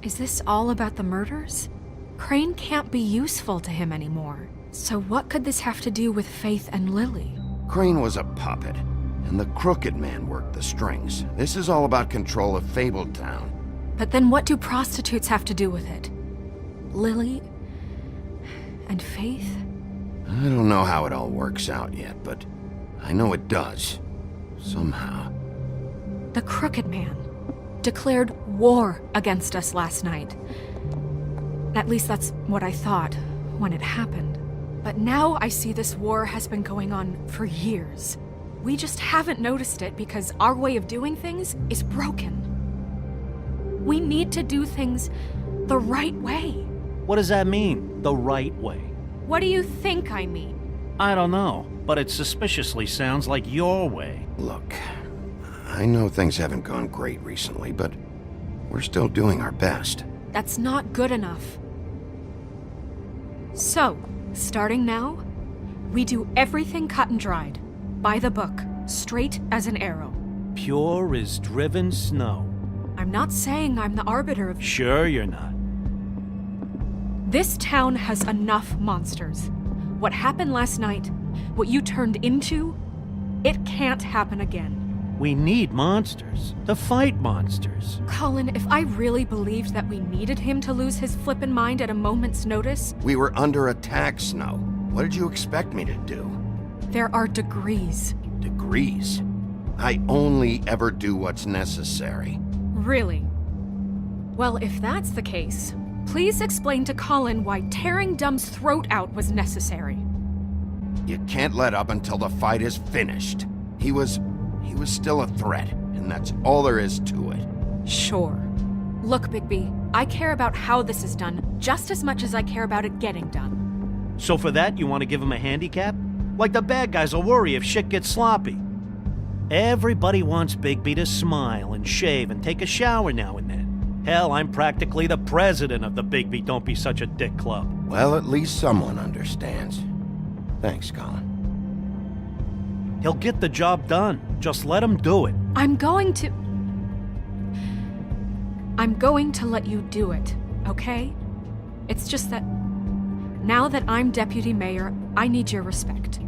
Is this all about the murders? Crane can't be useful to him anymore. So what could this have to do with Faith and Lily? Crane was a puppet, and the crooked man worked the strings. This is all about control of Fabletown. But then what do prostitutes have to do with it? Lily? And Faith? I don't know how it all works out yet, but I know it does. Somehow. The crooked man declared war against us last night. At least that's what I thought when it happened. But now I see this war has been going on for years. We just haven't noticed it because our way of doing things is broken. We need to do things the right way. What does that mean, the right way? What do you think I mean? I don't know, but it suspiciously sounds like your way. Look, I know things haven't gone great recently, but we're still doing our best. That's not good enough. So, starting now, we do everything cut and dried, by the book, straight as an arrow. Pure as driven snow. I'm not saying I'm the arbiter of... Sure you're not. This town has enough monsters. What happened last night, what you turned into, it can't happen again. We need monsters. To fight monsters. Colin, if I really believed that we needed him to lose his flippin' mind at a moment's notice... We were under attack, Snow. What did you expect me to do? There are degrees. Degrees? I only ever do what's necessary. Really? Well, if that's the case, please explain to Colin why tearing Dumb's throat out was necessary. You can't let up until the fight is finished. He was still a threat, and that's all there is to it. Sure. Look, Bigby, I care about how this is done just as much as I care about it getting done. So for that, you want to give him a handicap? Like the bad guys will worry if shit gets sloppy. Everybody wants Bigby to smile and shave and take a shower now and then. Hell, I'm practically the president of the Bigby Don't Be Such a Dick Club. Well, at least someone understands. Thanks, Colin. He'll get the job done. Just let him do it. I'm going to let you do it, okay? It's just that now that I'm deputy mayor, I need your respect.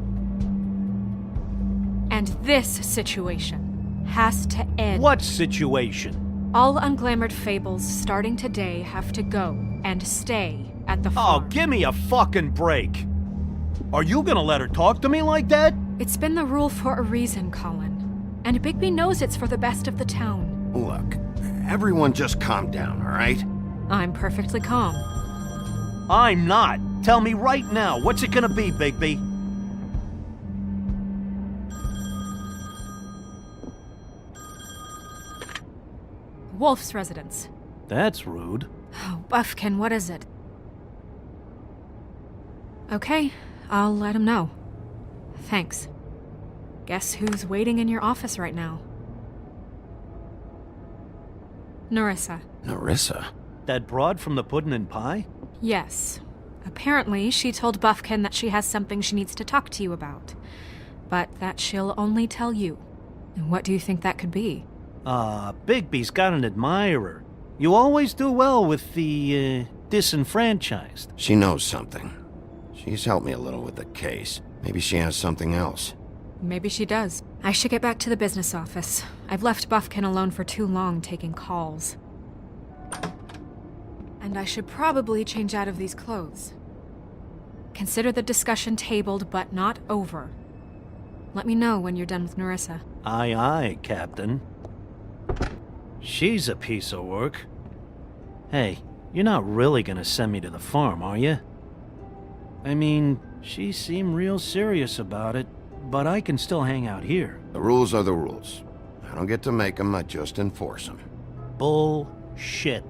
And this situation has to end. What situation? All unglamored fables starting today have to go and stay at the farm. Oh, give me a fucking break. Are you gonna let her talk to me like that? It's been the rule for a reason, Colin. And Bigby knows it's for the best of the town. Look, everyone just calm down, all right? I'm perfectly calm. I'm not. Tell me right now, what's it gonna be, Bigby? Wolf's residence. That's rude. Oh, Buffkin, what is it? Okay, I'll let him know. Thanks. Guess who's waiting in your office right now? Nerissa. Nerissa? That broad from the Puddin' and Pie? Yes. Apparently, she told Buffkin that she has something she needs to talk to you about. But that she'll only tell you. And what do you think that could be? Bigby's got an admirer. You always do well with the, disenfranchised. She knows something. She's helped me a little with the case. Maybe she has something else. Maybe she does. I should get back to the business office. I've left Buffkin alone for too long taking calls. And I should probably change out of these clothes. Consider the discussion tabled, but not over. Let me know when you're done with Nerissa. Aye, aye, Captain. She's a piece of work. Hey, you're not really gonna send me to the farm, are you? I mean, she seemed real serious about it, but I can still hang out here. The rules are the rules. I don't get to make them, I just enforce them. Bullshit.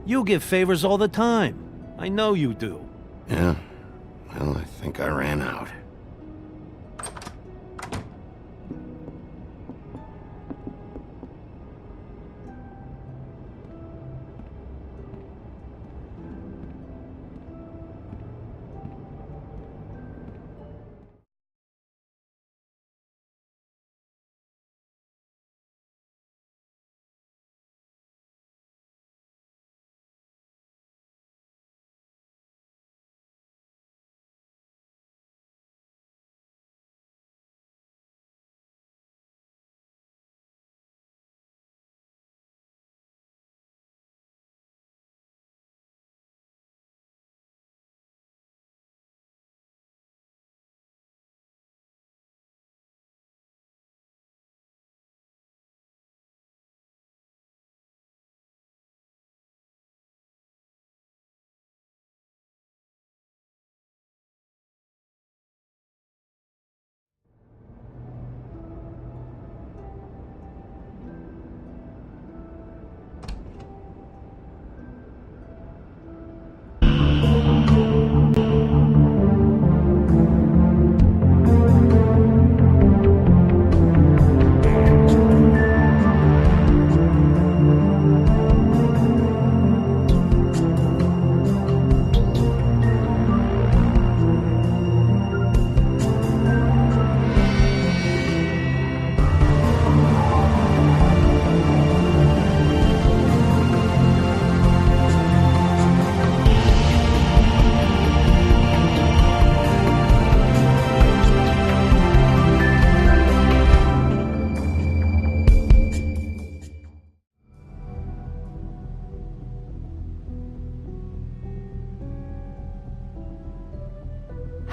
You give favors all the time. I know you do. Yeah? Well, I think I ran out.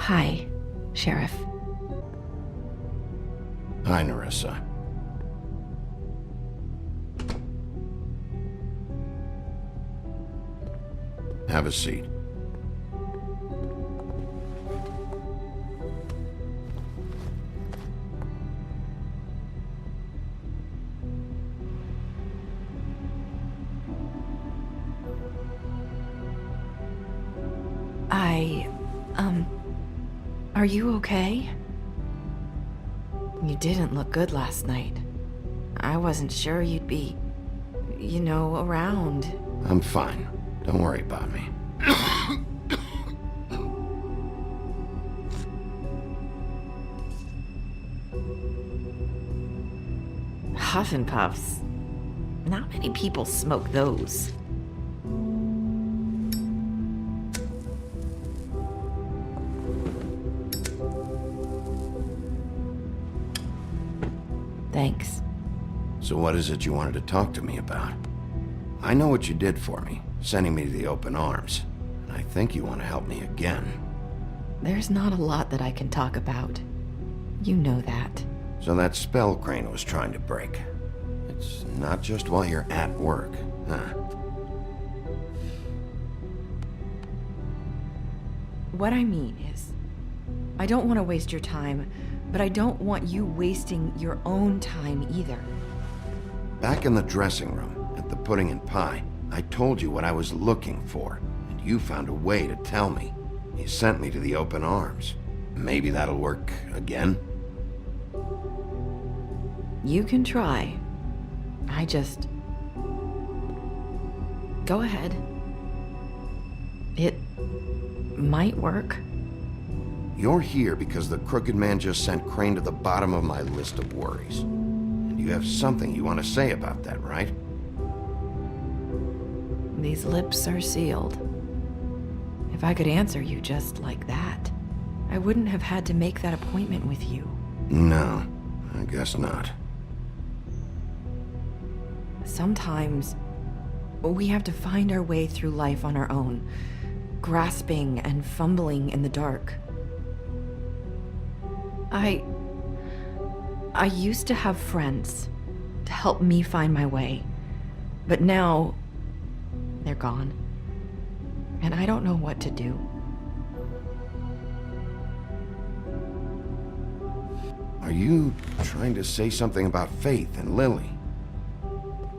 Hi, Sheriff. Hi, Nerissa. Have a seat. Are you okay? You didn't look good last night. I wasn't sure you'd be, around. I'm fine. Don't worry about me. Huff and Puffs. Not many people smoke those. Thanks. So what is it you wanted to talk to me about? I know what you did for me, sending me to the open arms. And I think you want to help me again. There's not a lot that I can talk about. You know that. So that spell Crane was trying to break. It's not just while you're at work, huh? What I mean is, I don't want to waste your time, but I don't want you wasting your own time either. Back in the dressing room, at the pudding and pie, I told you what I was looking for, and you found a way to tell me. You sent me to the open arms. Maybe that'll work again? You can try. I just... Go ahead. It might work. You're here because the Crooked Man just sent Crane to the bottom of my list of worries. And you have something you want to say about that, right? These lips are sealed. If I could answer you just like that, I wouldn't have had to make that appointment with you. No, I guess not. Sometimes, we have to find our way through life on our own, grasping and fumbling in the dark. I used to have friends to help me find my way, but now they're gone, and I don't know what to do. Are you trying to say something about Faith and Lily?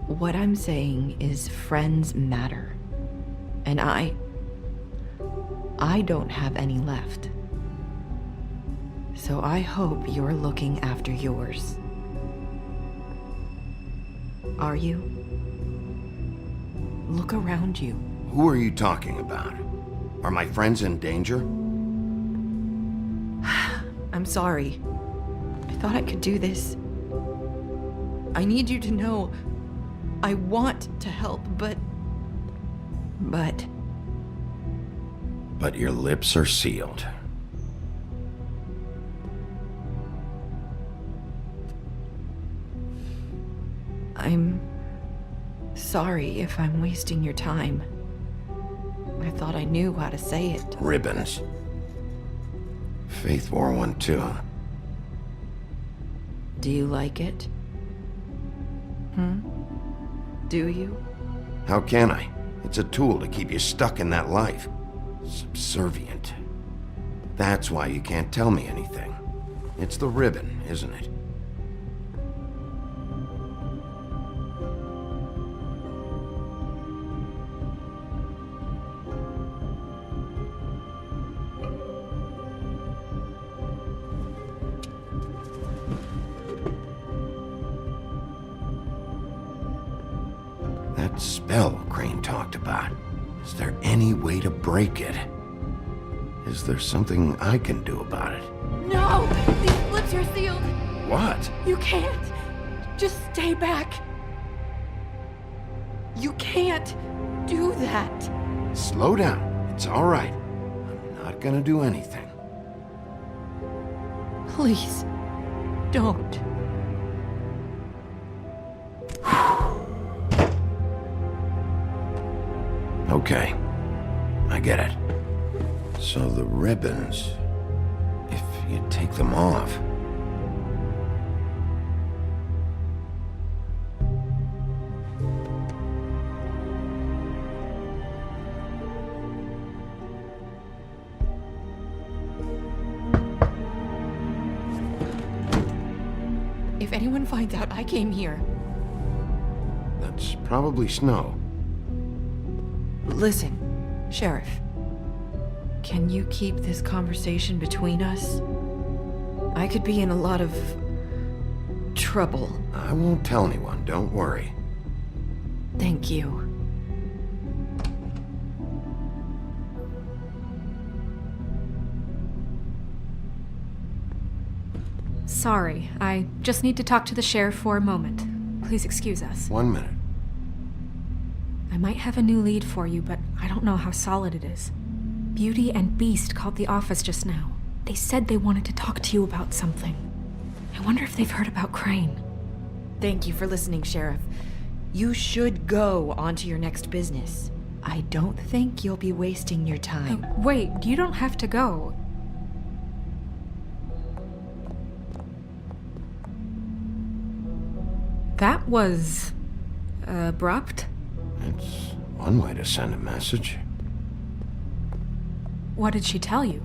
What I'm saying is friends matter. And I don't have any left. So I hope you're looking after yours. Are you? Look around you. Who are you talking about? Are my friends in danger? I'm sorry. I thought I could do this. I need you to know I want to help, but your lips are sealed. I'm sorry if I'm wasting your time. I thought I knew how to say it. Ribbons. Faith wore one too. Do you like it? Do you? How can I? It's a tool to keep you stuck in that life. Subservient. That's why you can't tell me anything. It's the ribbon, isn't it? That spell Crane talked about. Is there any way to break it? Is there something I can do about it? No! These lips are sealed! What? You can't! Just stay back! You can't do that! Slow down. It's all right. I'm not gonna do anything. Please, don't. Okay, I get it. So the ribbons, if you take them off... If anyone finds out I came here... That's probably snow. Listen, Sheriff. Can you keep this conversation between us? I could be in a lot of... trouble. I won't tell anyone, don't worry. Thank you. Sorry, I just need to talk to the sheriff for a moment. Please excuse us. 1 minute. I might have a new lead for you, but I don't know how solid it is. Beauty and Beast called the office just now. They said they wanted to talk to you about something. I wonder if they've heard about Crane. Thank you for listening, Sheriff. You should go on to your next business. I don't think you'll be wasting your time. Wait, you don't have to go. That was... abrupt? It's one way to send a message. What did she tell you?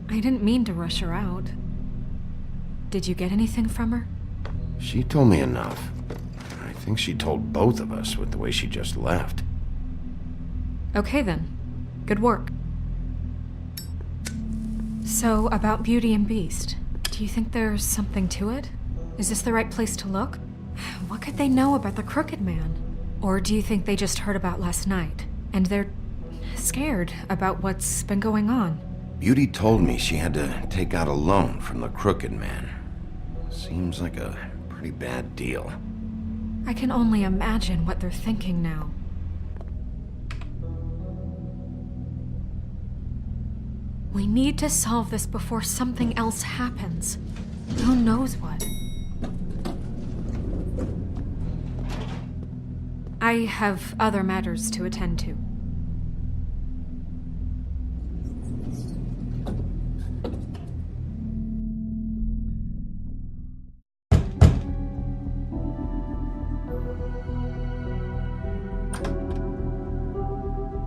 I didn't mean to rush her out. Did you get anything from her? She told me enough. I think she told both of us with the way she just left. Okay then. Good work. So, about Beauty and Beast, do you think there's something to it? Is this the right place to look? What could they know about the Crooked Man? Or do you think they just heard about last night, and they're scared about what's been going on? Beauty told me she had to take out a loan from the Crooked Man. Seems like a pretty bad deal. I can only imagine what they're thinking now. We need to solve this before something else happens. Who knows what? I have other matters to attend to.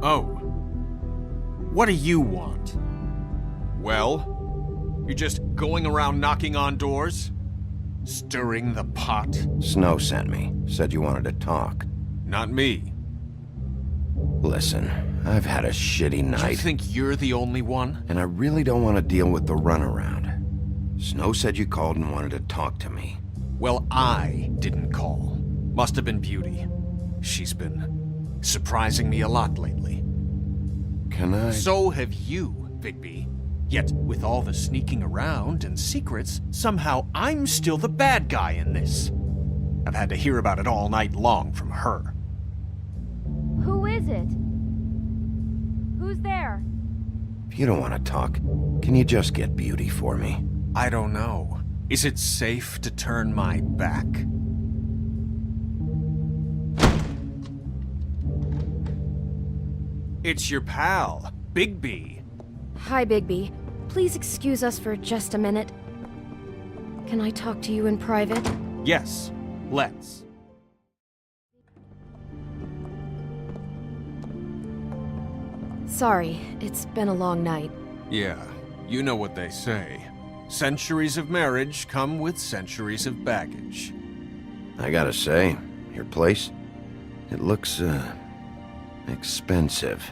Oh. What do you want? Well? You're just going around knocking on doors? Stirring the pot? Snow sent me. Said you wanted to talk. Not me. Listen, I've had a shitty night. You think you're the only one? And I really don't want to deal with the runaround. Snow said you called and wanted to talk to me. Well, I didn't call. Must have been Beauty. She's been surprising me a lot lately. Can I? So have you, Bigby. Yet, with all the sneaking around and secrets, somehow I'm still the bad guy in this. I've had to hear about it all night long from her. Who is it? Who's there? If you don't want to talk, can you just get Beauty for me? I don't know. Is it safe to turn my back? It's your pal, Bigby. Hi, Bigby. Please excuse us for just a minute. Can I talk to you in private? Yes, let's. Sorry, it's been a long night. Yeah, you know what they say. Centuries of marriage come with centuries of baggage. I gotta say, your place, it looks, expensive.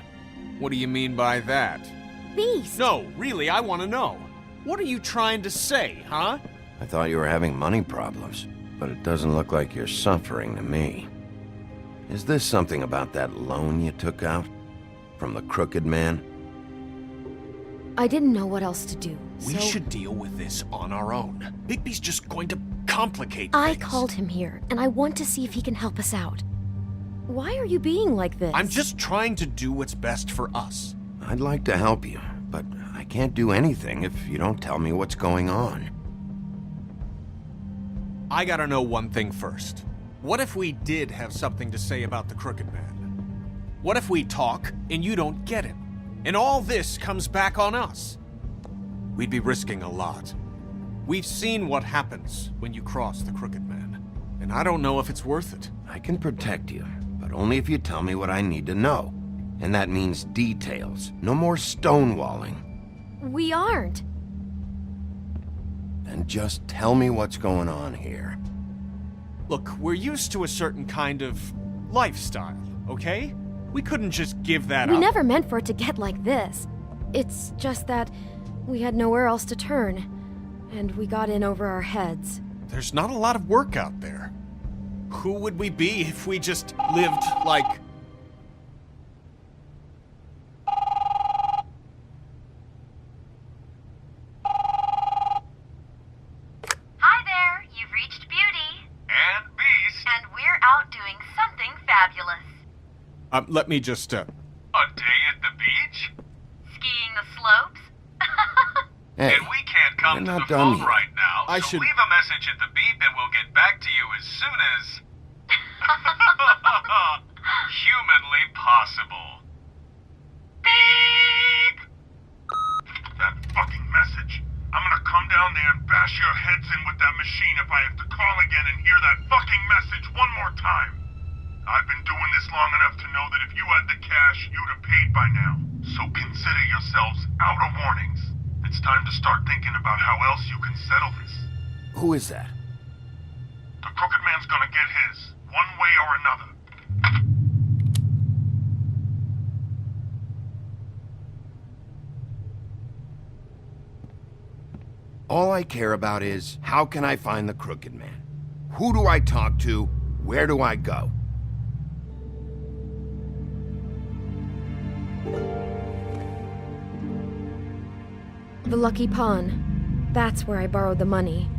What do you mean by that? Beast! No, really, I want to know. What are you trying to say, huh? I thought you were having money problems, but it doesn't look like you're suffering to me. Is this something about that loan you took out? From the Crooked Man? I didn't know what else to do, We should deal with this on our own. Bigby's just going to complicate I things. called him here, and I want to see if he can help us out. Why are you being like this? I'm just trying to do what's best for us. I'd like to help you, but I can't do anything if you don't tell me what's going on. I gotta know one thing first. What if we did have something to say about the Crooked Man? What if we talk and you don't get him? And all this comes back on us? We'd be risking a lot. We've seen what happens when you cross the Crooked Man, and I don't know if it's worth it. I can protect you, but only if you tell me what I need to know. And that means details. No more stonewalling. We aren't. Then just tell me what's going on here. Look, we're used to a certain kind of lifestyle, okay? We couldn't just give that We up. never meant for it to get like this. It's just that we had nowhere else to turn, and we got in over our heads. There's not a lot of work out there. Who would we be if we just lived like... Hi there, you've reached Beauty. And Beast. And we're out doing something fabulous. let me just, A day at the beach? Skiing the slopes? Hey, and we can't come you're to not the done phone yet. right now, I so should- leave a message at the beep and we'll get back to you as soon as... humanly possible. Beep! That fucking message. I'm gonna come down there and bash your heads in with that machine if I have to call again and hear that fucking message one more time. I've been doing this long enough to know that if you had the cash, you'd have paid by now. So consider yourselves out of warnings. It's time to start thinking about how else you can settle this. Who is that? The Crooked Man's gonna get his, one way or another. All I care about is, how can I find the Crooked Man? Who do I talk to? Where do I go? The Lucky Pawn. That's where I borrowed the money.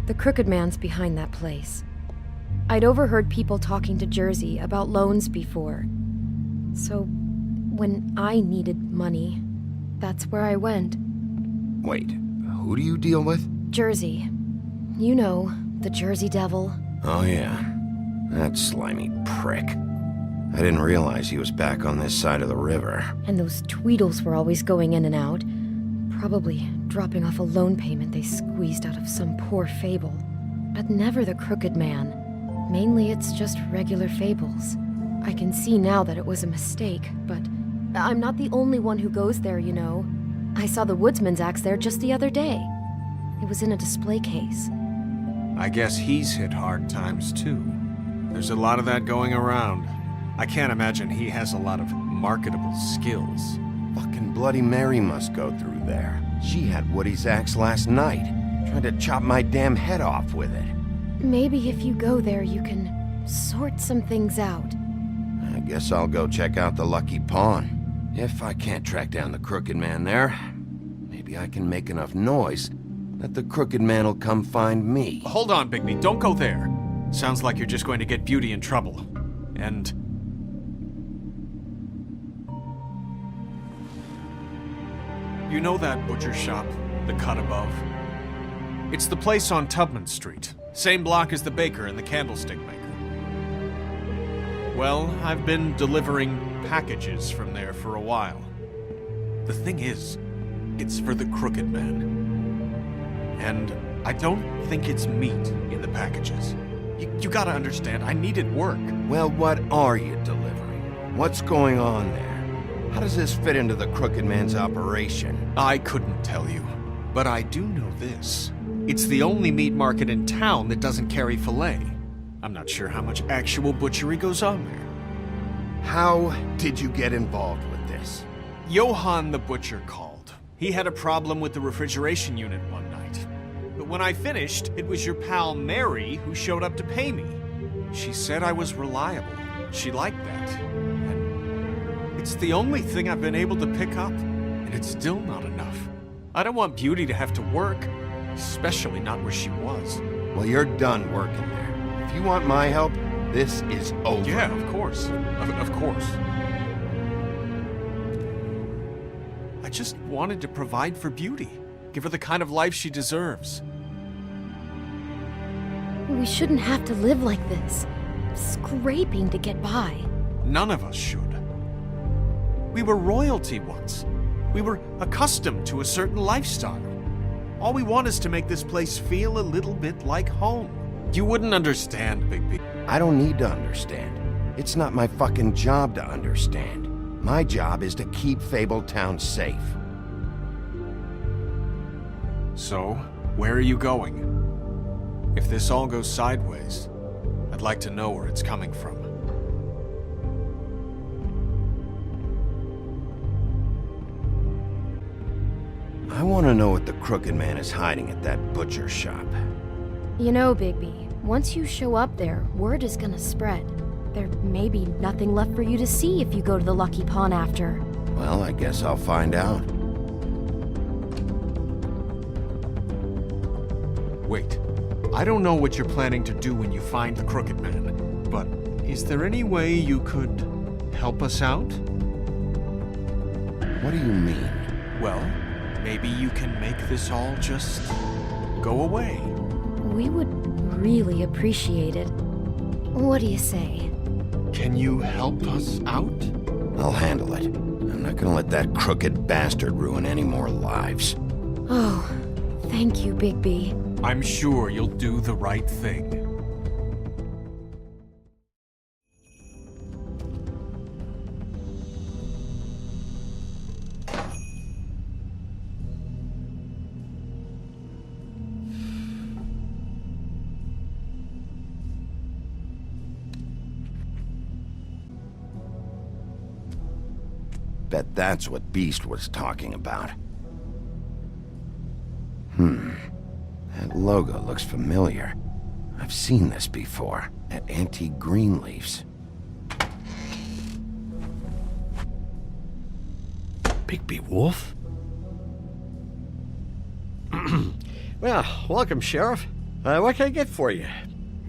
The Crooked Man's behind that place. I'd overheard people talking to Jersey about loans before. So, when I needed money, that's where I went. Wait, who do you deal with? Jersey. You know, the Jersey Devil. Oh yeah, that slimy prick. I didn't realize he was back on this side of the river. And those Tweedles were always going in and out. Probably dropping off a loan payment they squeezed out of some poor fable. But never the Crooked Man. Mainly it's just regular fables. I can see now that it was a mistake, but I'm not the only one who goes there, you know. I saw the Woodsman's axe there just the other day. It was in a display case. I guess he's hit hard times too. There's a lot of that going around. I can't imagine he has a lot of marketable skills. Fucking Bloody Mary must go through there. She had Woody's axe last night, trying to chop my damn head off with it. Maybe if you go there, you can sort some things out. I guess I'll go check out the Lucky Pawn. If I can't track down the Crooked Man there, maybe I can make enough noise that the Crooked Man will come find me. Hold on, Bigby, don't go there. Sounds like you're just going to get Beauty in trouble. And... you know that butcher shop, the cut above? It's the place on Tubman Street. Same block as the baker and the candlestick maker. Well, I've been delivering packages from there for a while. The thing is, it's for the Crooked Man. And I don't think it's meat in the packages. You gotta understand, I needed work. Well, what are you delivering? What's going on there? How does this fit into the Crooked Man's operation? I couldn't tell you, but I do know this. It's the only meat market in town that doesn't carry filet. I'm not sure how much actual butchery goes on there. How did you get involved with this? Johann the butcher called. He had a problem with the refrigeration unit one night. But when I finished, it was your pal Mary who showed up to pay me. She said I was reliable. She liked that. And it's the only thing I've been able to pick up, and it's still not enough. I don't want Beauty to have to work, especially not where she was. Well, you're done working there. If you want my help, this is over. Yeah, of course. Of course. I just wanted to provide for Beauty. Give her the kind of life she deserves. We shouldn't have to live like this, scraping to get by. None of us should. We were royalty once. We were accustomed to a certain lifestyle. All we want is to make this place feel a little bit like home. You wouldn't understand, Bigby. I don't need to understand. It's not my fucking job to understand. My job is to keep Fabletown safe. So, where are you going? If this all goes sideways, I'd like to know where it's coming from. I want to know what the Crooked Man is hiding at that butcher shop. You know, Bigby, once you show up there, word is gonna spread. There may be nothing left for you to see if you go to the Lucky Pawn after. Well, I guess I'll find out. Wait, I don't know what you're planning to do when you find the Crooked Man, but is there any way you could help us out? What do you mean? Well, maybe you can make this all just go away. We would really appreciate it. What do you say? Can you help us out? I'll handle it. I'm not gonna let that crooked bastard ruin any more lives. Oh, thank you, Bigby. I'm sure you'll do the right thing. Bet that's what Beast was talking about. That logo looks familiar. I've seen this before, at Antique Greenleaf's. Bigby Wolf? Well, welcome, Sheriff. What can I get for you?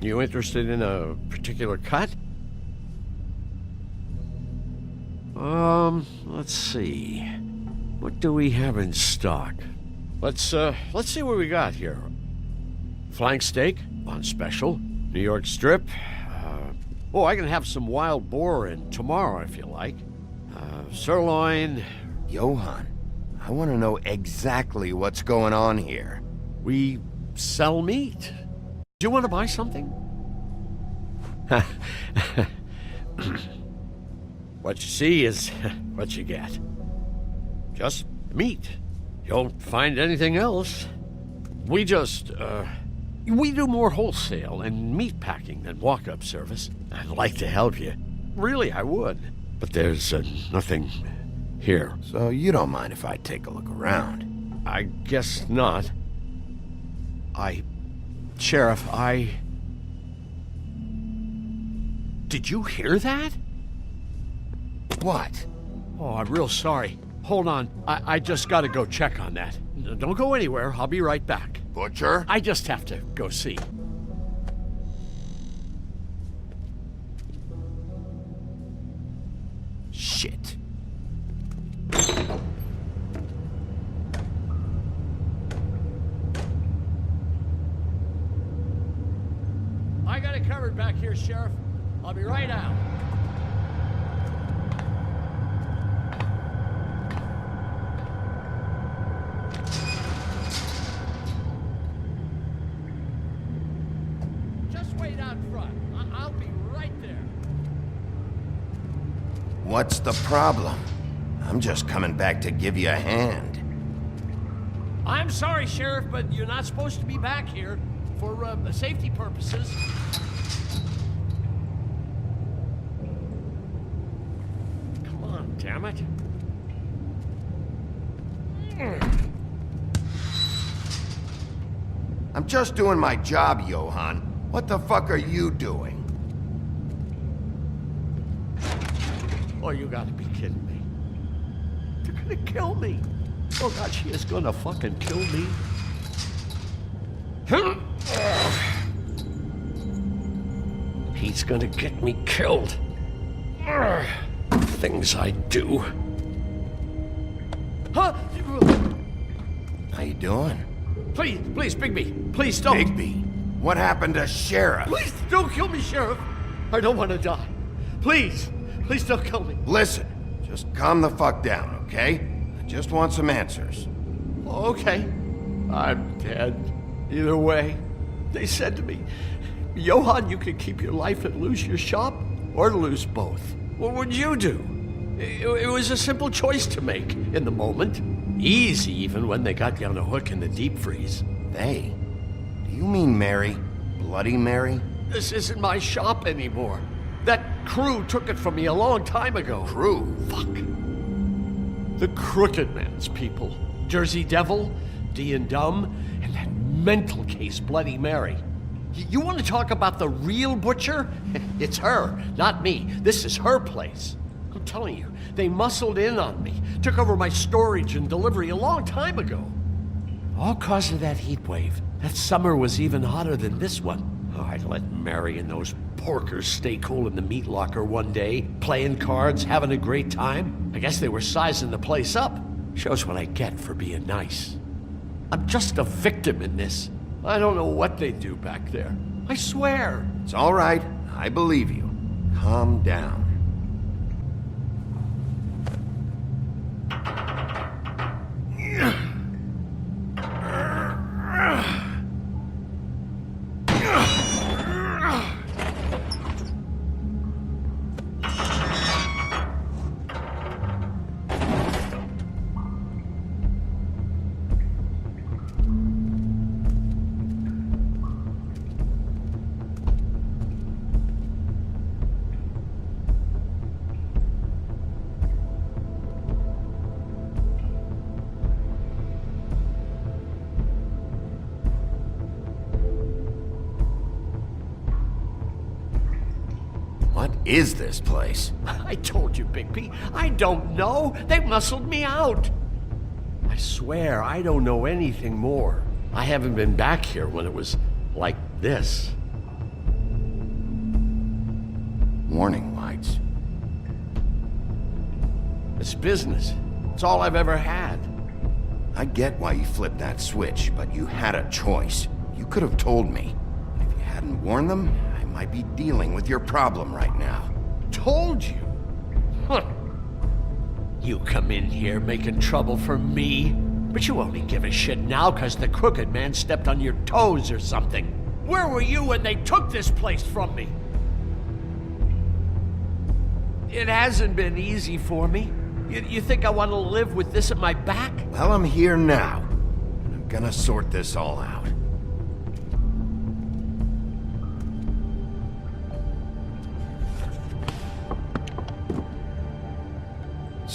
You interested in a particular cut? Let's see. What do we have in stock? Let's see what we got here. Flank steak on special. New York strip. I can have some wild boar in tomorrow if you like. Sirloin. Johann, I want to know exactly what's going on here. We sell meat. Do you want to buy something? What you see is what you get. Just meat. You don't find anything else. We do more wholesale and meat packing than walk-up service. I'd like to help you. really, I would. But there's nothing here. So you don't mind if I take a look around? I guess not. Sheriff, Did you hear that? What? Oh, I'm real sorry. Hold on. I just gotta go check on that. Don't go anywhere. I'll be right back. Butcher? I just have to go see. Shit. I got it covered back here, Sheriff. I'll be right out. Just wait out front. I'll be right there. What's the problem? I'm just coming back to give you a hand. I'm sorry, Sheriff, but you're not supposed to be back here for safety purposes. Come on, damn it. I'm just doing my job, Johann. What the fuck are you doing? Oh, you gotta be kidding me. They're gonna kill me. Oh God, she is gonna fucking kill me. He's gonna get me killed. Things I do. Huh? How you doing? Please, Bigby, please don't. Bigby? What happened to Sheriff? Please don't kill me, Sheriff. I don't want to die. Please don't kill me. Listen, just calm the fuck down, okay? I just want some answers. Okay. I'm dead. Either way, they said to me, Johann, you could keep your life and lose your shop, or lose both. What would you do? It was a simple choice to make in the moment. Easy, even when they got you on a hook in the deep freeze. They? Do you mean Mary? Bloody Mary? This isn't my shop anymore. That crew took it from me a long time ago. Crew? Fuck. The Crooked Man's people. Jersey Devil, D and Dumb, and that mental case, Bloody Mary. You want to talk about the real butcher? It's her, not me. This is her place. I'm telling you, they muscled in on me, took over my storage and delivery a long time ago. All cause of that heat wave. That summer was even hotter than this one. Oh, I let Mary and those porkers stay cool in the meat locker one day, playing cards, having a great time. I guess they were sizing the place up. Shows what I get for being nice. I'm just a victim in this. I don't know what they do back there. I swear. It's all right. I believe you. Calm down. What is this place? I told you, Bigby. I don't know. They muscled me out. I swear, I don't know anything more. I haven't been back here when it was like this. Warning lights. It's business. It's all I've ever had. I get why you flipped that switch, but you had a choice. You could have told me. If you hadn't warned them, I might be dealing with your problem right now. Told you? Huh. You come in here making trouble for me, but you only give a shit now because the Crooked Man stepped on your toes or something. Where were you when they took this place from me? It hasn't been easy for me. You think I want to live with this at my back? Well, I'm here now, and I'm gonna sort this all out.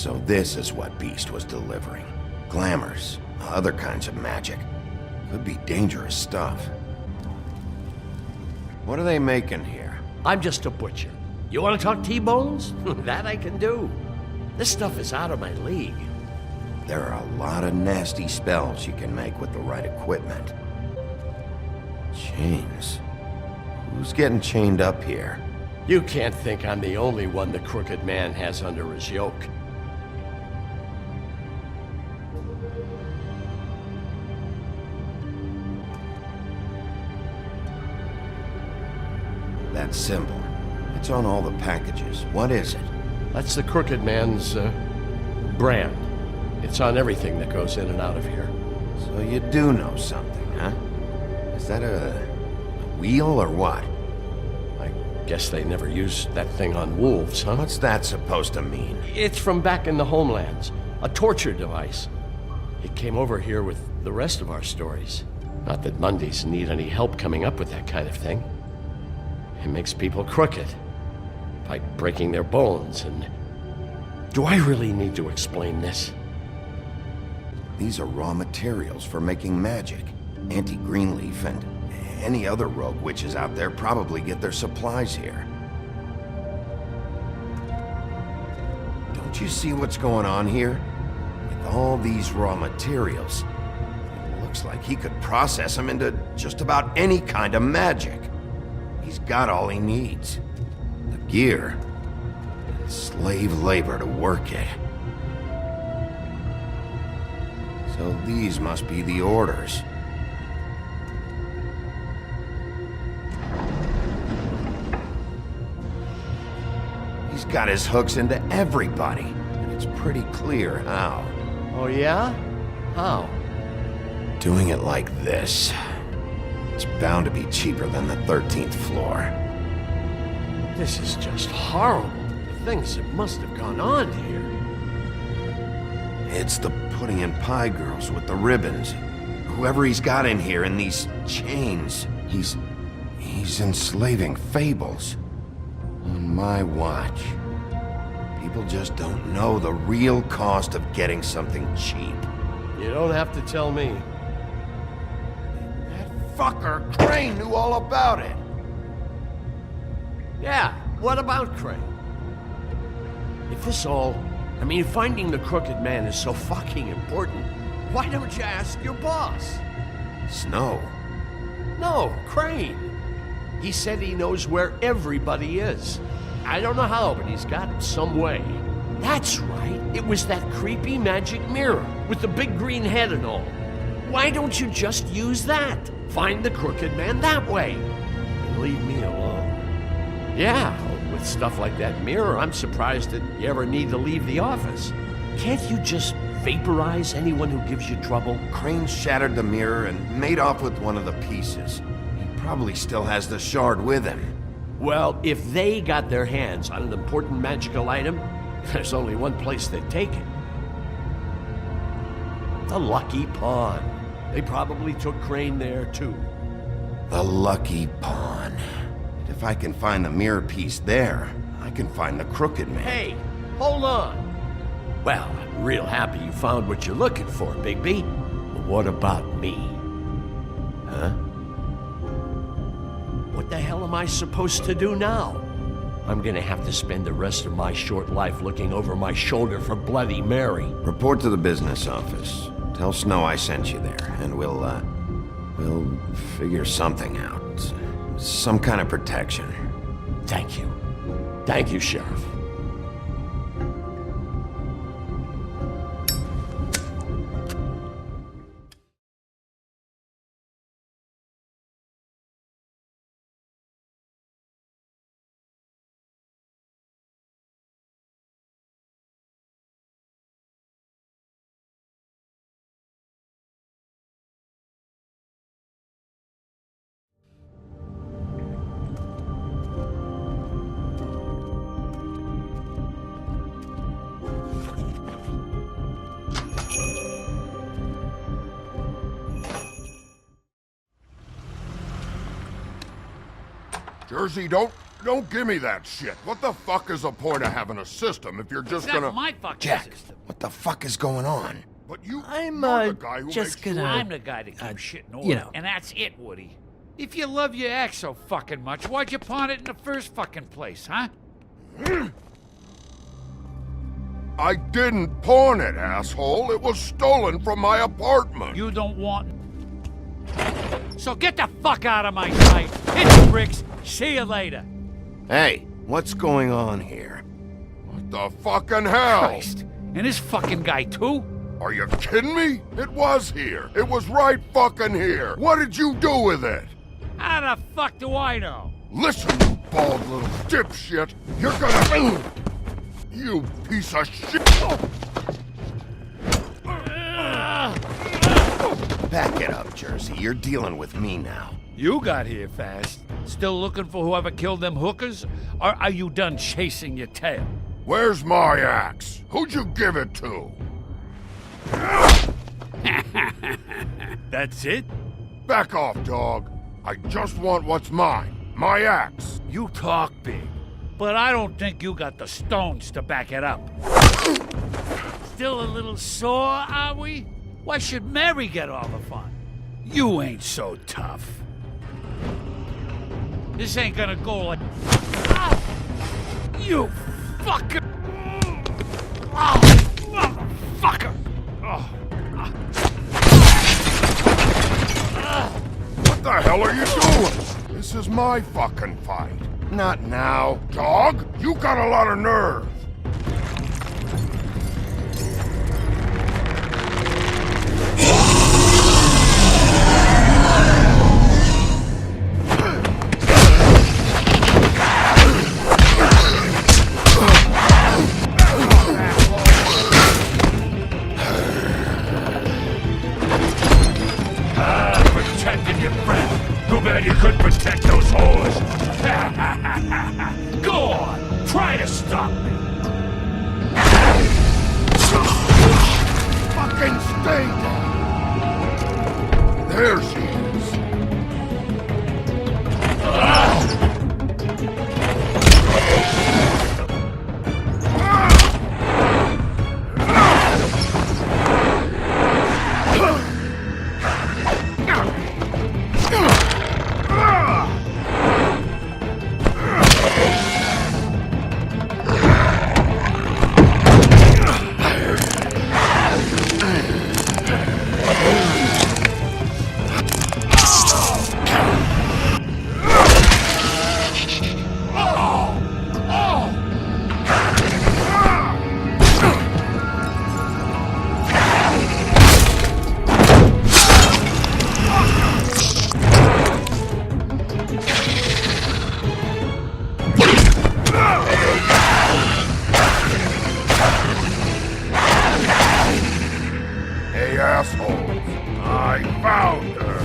So this is what Beast was delivering. Glamours, other kinds of magic. Could be dangerous stuff. What are they making here? I'm just a butcher. You want to talk T-bones? That I can do. This stuff is out of my league. There are a lot of nasty spells you can make with the right equipment. Chains. Who's getting chained up here? You can't think I'm the only one the Crooked Man has under his yoke. That symbol. It's on all the packages. What is it? That's the Crooked Man's, brand. It's on everything that goes in and out of here. So you do know something, huh? Is that a wheel or what? I guess they never used that thing on wolves, huh? What's that supposed to mean? It's from back in the homelands. A torture device. It came over here with the rest of our stories. Not that Mondays need any help coming up with that kind of thing. It makes people crooked. By breaking their bones and... Do I really need to explain this? These are raw materials for making magic. Auntie Greenleaf and any other rogue witches out there probably get their supplies here. Don't you see what's going on here? With all these raw materials, it looks like he could process them into just about any kind of magic. He's got all he needs. The gear, and slave labor to work it. So these must be the orders. He's got his hooks into everybody, and it's pretty clear how. Oh yeah? How? Doing it like this. It's bound to be cheaper than the 13th floor. This is just horrible. The things that must have gone on here. It's the putting in pie girls with the ribbons. Whoever he's got in here in these chains, he's enslaving fables. On my watch. People just don't know the real cost of getting something cheap. You don't have to tell me. Fucker, Crane knew all about it. Yeah, what about Crane? If this all... I mean, finding the Crooked Man is so fucking important, why don't you ask your boss? Snow? No, Crane. He said he knows where everybody is. I don't know how, but he's got some way. That's right. It was that creepy magic mirror with the big green head and all. Why don't you just use that? Find the Crooked Man that way. And leave me alone. Yeah, with stuff like that mirror, I'm surprised that you ever need to leave the office. Can't you just vaporize anyone who gives you trouble? Crane shattered the mirror and made off with one of the pieces. He probably still has the shard with him. Well, if they got their hands on an important magical item, there's only one place they'd take it. The Lucky Pawn. They probably took Crane there, too. The Lucky Pawn. If I can find the mirror piece there, I can find the Crooked Man. Hey, hold on. Well, I'm real happy you found what you're looking for, Bigby. But what about me? Huh? What the hell am I supposed to do now? I'm gonna have to spend the rest of my short life looking over my shoulder for Bloody Mary. Report to the business office. Tell Snow I sent you there, and we'll figure something out. Some kind of protection. Thank you. Thank you, Sheriff. Jersey, don't Don't give me that shit. What the fuck is the point of having a system if you're just That's gonna... my fucking Jack, system. what the fuck is going on? But you... I'm, you're the guy who just makes gonna... I'm the guy that keeps shit in order. you know. And that's it, Woody. If you love your ex so fucking much, why'd you pawn it in the first fucking place, huh? I didn't pawn it, asshole. It was stolen from my apartment. You don't want... So get the fuck out of my sight. Hit the bricks. See you later. Hey, what's going on here? What the fucking hell? Christ. And this fucking guy, too? Are you kidding me? It was here. It was right fucking here. What did you do with it? How the fuck do I know? Listen, you bald little dipshit. You're gonna... You piece of shit. Back it up, Jersey. You're dealing with me now. You got here fast. Still looking for whoever killed them hookers? Or are you done chasing your tail? Where's my axe? Who'd you give it to? That's it? Back off, dog. I just want what's mine. My axe. You talk big, but I don't think you got the stones to back it up. Still a little sore, are we? Why should Mary get all the fun? You ain't so tough. This ain't gonna go like... Ah! You fucker! Oh, motherfucker! Oh. What the hell are you doing? This is my fucking fight. Not now. Dog, you got a lot of nerve. Protected your friend. Too bad you couldn't protect those whores. Go on, try to stop me. Fucking stay down. There she is. Hey, assholes. I found her.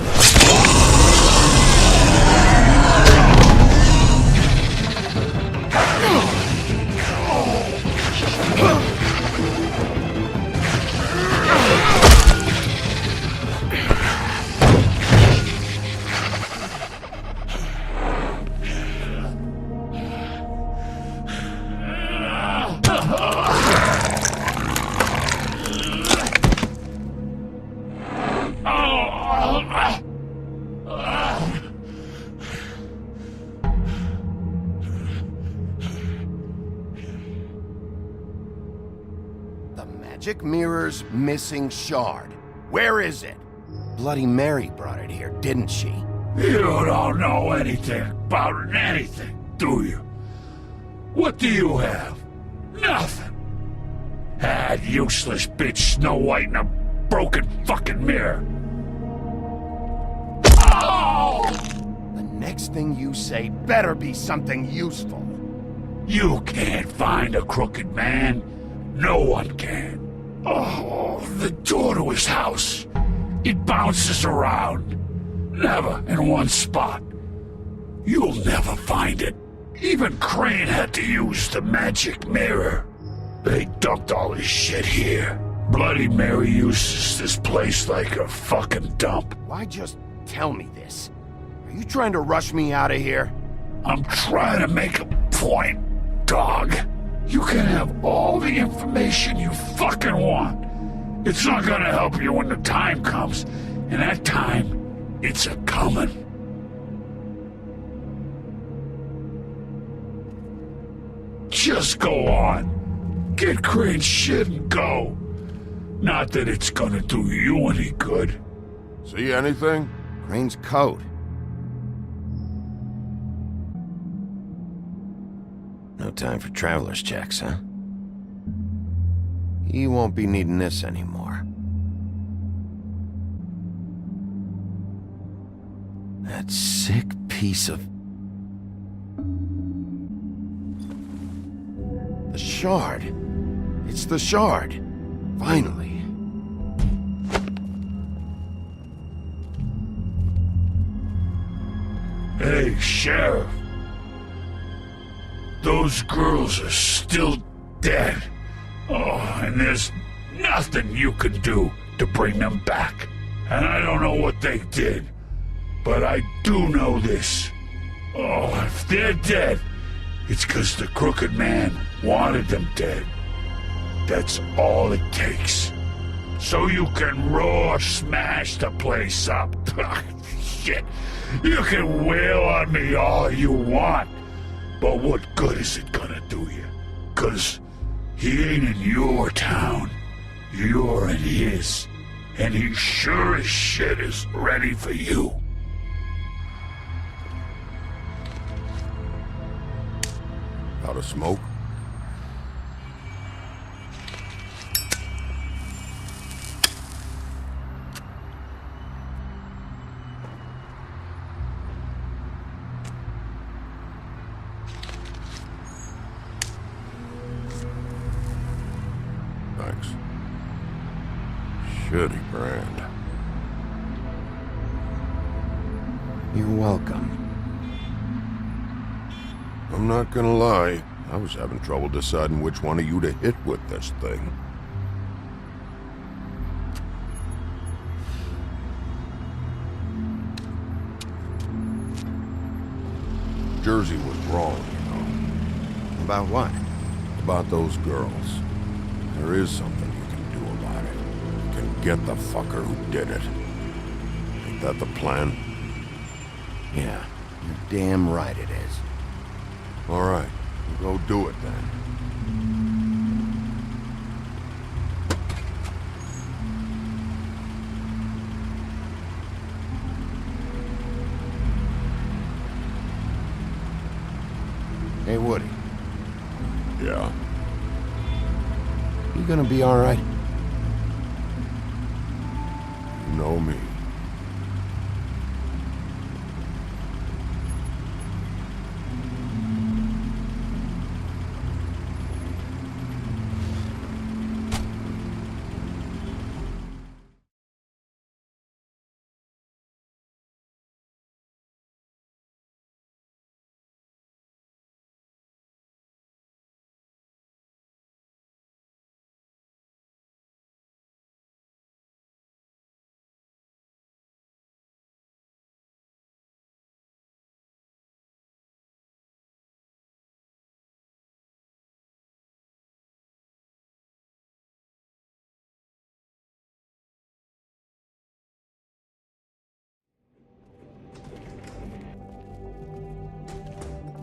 The magic mirror's missing shard. Where is it? Bloody Mary brought it here, didn't she? You don't know anything about anything, do you? What do you have? Nothing. That useless bitch Snow White in a broken fucking mirror. Oh! The next thing you say better be something useful. You can't find a crooked man. No one can. Oh, the door to his house. It bounces around. Never in one spot. You'll never find it. Even Crane had to use the magic mirror. They dumped all his shit here. Bloody Mary uses this place like a fucking dump. Why just tell me this? Are you trying to rush me out of here? I'm trying to make a point, dog. You can have all the information you fucking want. It's not gonna help you when the time comes, and that time, it's a-comin'. Just go on. Get Crane's shit and go. Not that it's gonna do you any good. See anything? Crane's coat. No time for traveler's checks, huh? He won't be needing this anymore. That sick piece of... The shard. It's the shard. Finally. Hey, Sheriff. Those girls are still dead. Oh, and there's nothing you can do to bring them back. And I don't know what they did, but I do know this. Oh, if they're dead, it's 'cause the Crooked Man wanted them dead. That's all it takes. So you can raw smash the place up. Shit. You can wail on me all you want, but what good is it gonna do you? 'Cause he ain't in your town. You're in his. And he sure as shit is ready for you. Out of smoke? Thanks. Shitty brand. You're welcome. I'm not gonna lie, I was having trouble deciding which one of you to hit with this thing. Jersey was wrong, you know. About what? About those girls. There is something you can do about it. You can get the fucker who did it. Ain't that the plan? Yeah, you're damn right it is. All right, we'll go do it then. Hey, Woody. Yeah? You gonna be all right? You know me.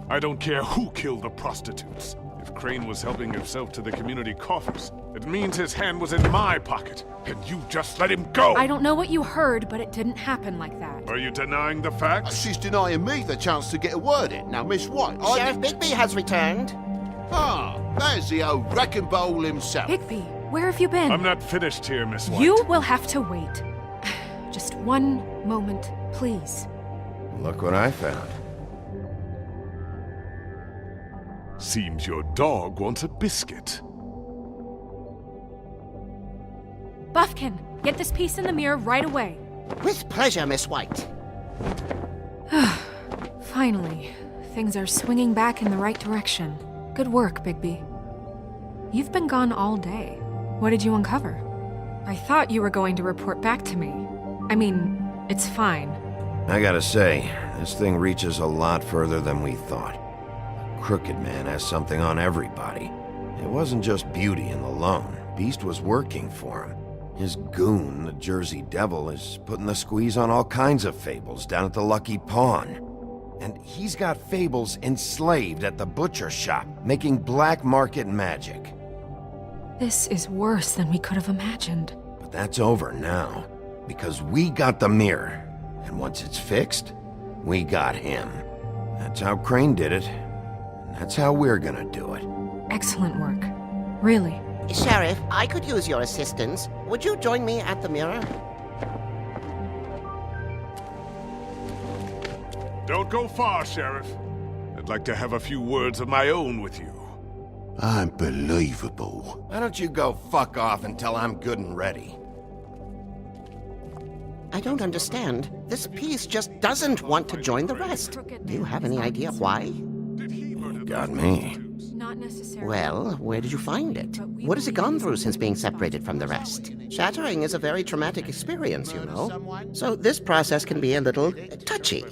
I don't care who killed the prostitutes. If Crane was helping himself to the community coffers, it means his hand was in my pocket, and you just let him go! I don't know what you heard, but it didn't happen like that. Are you denying the facts? She's denying me the chance to get a word in. Now, Miss White, Sheriff Bigby has returned. Ah, there's the old wrecking bowl himself. Bigby, where have you been? I'm not finished here, Miss White. You will have to wait. Just one moment, please. Look what I found. Seems your dog wants a biscuit. Buffkin, get this piece in the mirror right away. With pleasure, Miss White. Finally, things are swinging back in the right direction. Good work, Bigby. You've been gone all day. What did you uncover? I thought you were going to report back to me. I mean, it's fine. I gotta say, This thing reaches a lot further than we thought. Crooked Man has something on everybody. It wasn't just Beauty and the Lone. Beast was working for him. His goon, the Jersey Devil, is putting the squeeze on all kinds of fables down at the Lucky Pawn. And he's got fables enslaved at the butcher shop, making black market magic. This is worse than we could have imagined. But that's over now, because we got the mirror. And once it's fixed, we got him. That's how Crane did it. And that's how we're gonna do it. Excellent work. Really. Sheriff, I could use your assistance. Would you join me at the mirror? Don't go far, Sheriff. I'd like to have a few words of my own with you. Unbelievable. Why don't you go fuck off until I'm good and ready? I don't understand. This piece just doesn't want to join the rest. Do you have any idea why? You got me. Not necessarily. Well, where did you find it? What has it gone through since being separated from the rest? Shattering is a very traumatic experience, you know. So this process can be a little touchy.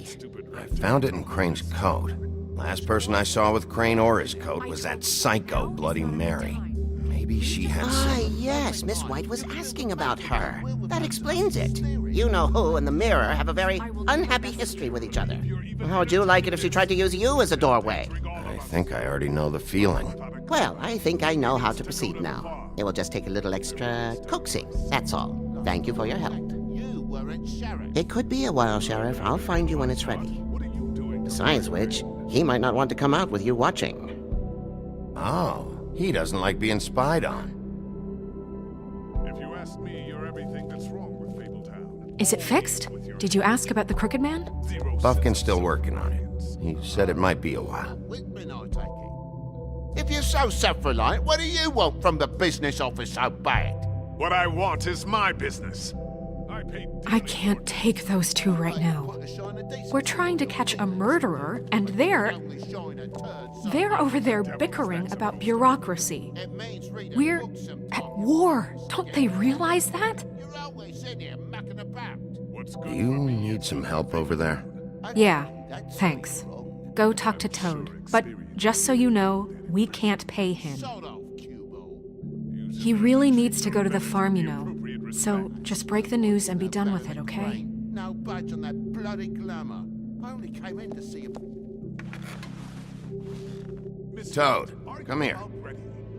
I found it in Crane's coat. Last person I saw with Crane or his coat was that psycho Bloody Mary. Maybe she had Yes, Miss White was asking about her. That explains it. You know who and the mirror have a very unhappy history with each other. How would you like it if she tried to use you as a doorway? I think I already know the feeling. Well, I think I know how to proceed now. It will just take a little extra coaxing, that's all. Thank you for your help. It could be a while, Sheriff. I'll find you when it's ready. Besides which, he might not want to come out with you watching. Oh, he doesn't like being spied on. If you ask me, you're everything that's wrong with Fabletown. Is it fixed? Did you ask about the Crooked Man? Buffkin's still working on it. He said it might be a while. If you're so self-reliant, what do you want from the business office so bad? What I want is my business. I can't take those two right now. We're trying to catch a murderer, and they're over there bickering about bureaucracy. We're at war. Don't they realize that? Do you need some help over there? Yeah, thanks. Go talk to Toad. But just so you know, we can't pay him. He really needs to go to the farm, you know. So just break the news and be done with it, okay? No budge on that bloody glamour. I only came in to see him. Toad, come here.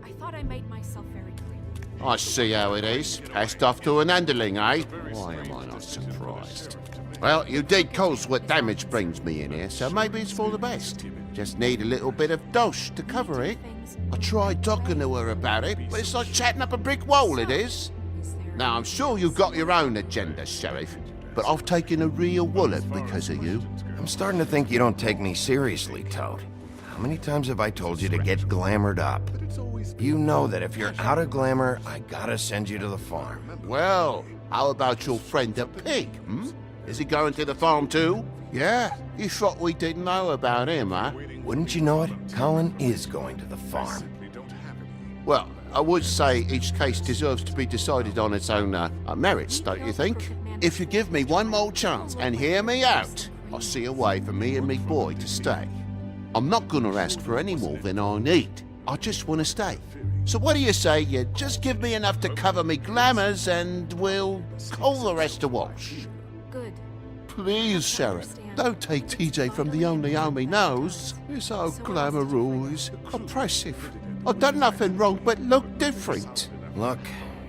I thought I made myself very clear. I see how it is. Passed off to an underling, eh? Why am I not surprised? Well, you did cause what damage brings me in here, so maybe it's for the best. Just need a little bit of dosh to cover it. I tried talking to her about it, but it's like chatting up a brick wall, it is. Now, I'm sure you've got your own agenda, Sheriff, but I've taken a real wallet because of you. I'm starting to think you don't take me seriously, Toad. How many times have I told you to get glamored up? You know that if you're out of glamour, I gotta send you to the farm. Well, how about your friend the pig, Is he going to the farm too? Yeah? You thought we didn't know about him, huh? Wouldn't you know it? Colin is going to the farm. Well, I would say each case deserves to be decided on its own merits, don't you think? If you give me one more chance and hear me out, I'll see a way for me and me boy to stay. I'm not gonna ask for any more than I need. I just want to stay. So what do you say you just give me enough to cover me glamours and we'll call the rest a wash? Good. Please, Sheriff, don't take TJ from the only home he knows. This old glamour rule is oppressive. I've done nothing wrong but look different. Look,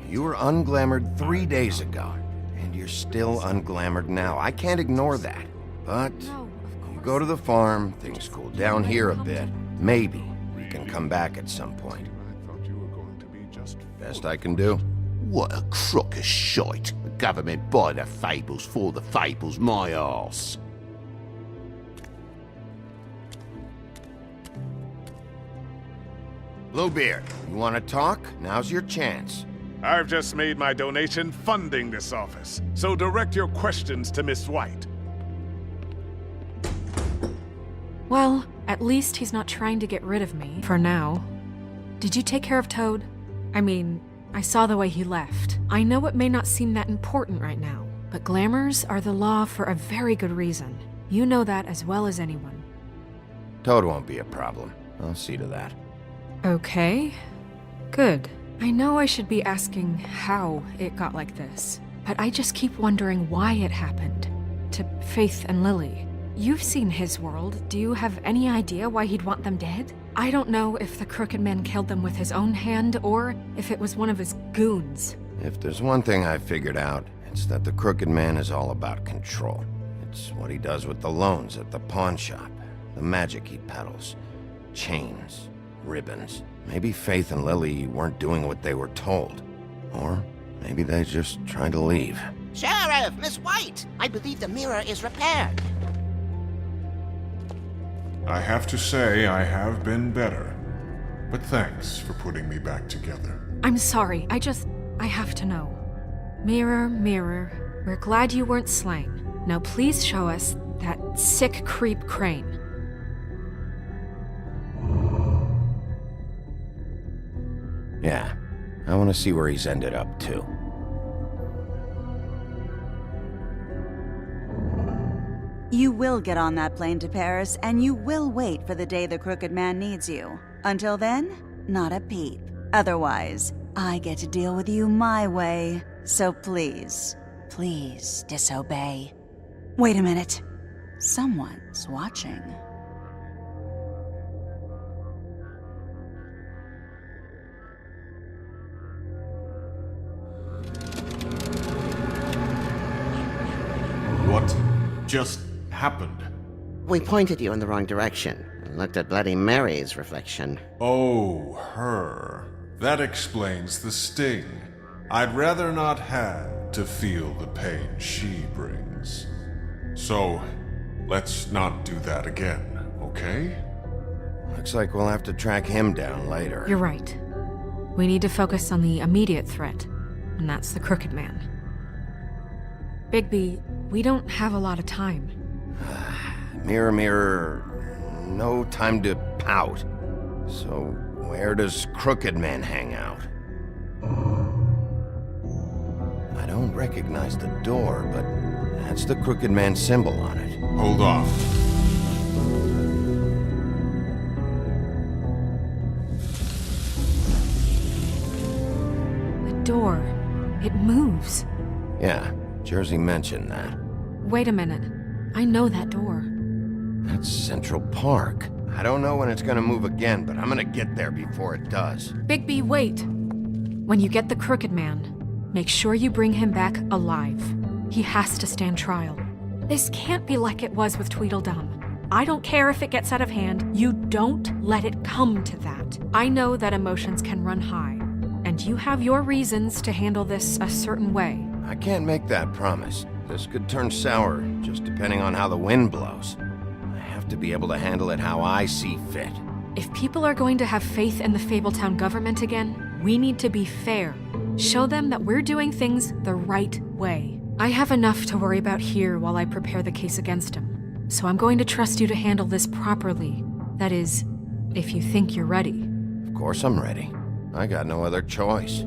you were unglamored 3 days ago, and you're still unglamored now. I can't ignore that. But you go to the farm, things cool down here a bit. Maybe we can come back at some point. Best I can do. What a crock of shite. The government buy the fables for the fables, my arse. Bluebeard, you want to talk? Now's your chance. I've just made my donation funding this office, so direct your questions to Miss White. Well, at least he's not trying to get rid of me, for now. Did you take care of Toad? I mean, I saw the way he left. I know it may not seem that important right now, but glamours are the law for a very good reason. You know that as well as anyone. Toad won't be a problem. I'll see to that. Okay. Good. I know I should be asking how it got like this, but I just keep wondering why it happened. To Faith and Lily. You've seen his world. Do you have any idea why he'd want them dead? I don't know if the Crooked Man killed them with his own hand, or if it was one of his goons. If there's one thing I've figured out, it's that the Crooked Man is all about control. It's what he does with the loans at the pawn shop, the magic he peddles, chains, ribbons. Maybe Faith and Lily weren't doing what they were told. Or maybe they just tried to leave. Sheriff, Miss White! I believe the mirror is repaired. I have to say I have been better. But thanks for putting me back together. I'm sorry, I have to know. Mirror, mirror, we're glad you weren't slain. Now please show us that sick creep Crane. Yeah, I want to see where he's ended up, too. You will get on that plane to Paris, and you will wait for the day the Crooked Man needs you. Until then, not a peep. Otherwise, I get to deal with you my way. So please, please disobey. Wait a minute. Someone's watching. What just happened? We pointed you in the wrong direction and looked at Bloody Mary's reflection. Oh, her. That explains the sting. I'd rather not have to feel the pain she brings. So, let's not do that again, okay? Looks like we'll have to track him down later. You're right. We need to focus on the immediate threat, and that's the Crooked Man. Bigby, we don't have a lot of time. Mirror, mirror, no time to pout. So, where does Crooked Man hang out? I don't recognize the door, but that's the Crooked Man symbol on it. Hold on. The door. It moves. Yeah, Jersey mentioned that. Wait a minute. I know that door. That's Central Park. I don't know when it's gonna move again, but I'm gonna get there before it does. Bigby, wait! When you get the Crooked Man, make sure you bring him back alive. He has to stand trial. This can't be like it was with Tweedledum. I don't care if it gets out of hand. You don't let it come to that. I know that emotions can run high, and you have your reasons to handle this a certain way. I can't make that promise. This could turn sour, just depending on how the wind blows. I have to be able to handle it how I see fit. If people are going to have faith in the Fabletown government again, we need to be fair. Show them that we're doing things the right way. I have enough to worry about here while I prepare the case against him. So I'm going to trust you to handle this properly. That is, if you think you're ready. Of course I'm ready. I got no other choice.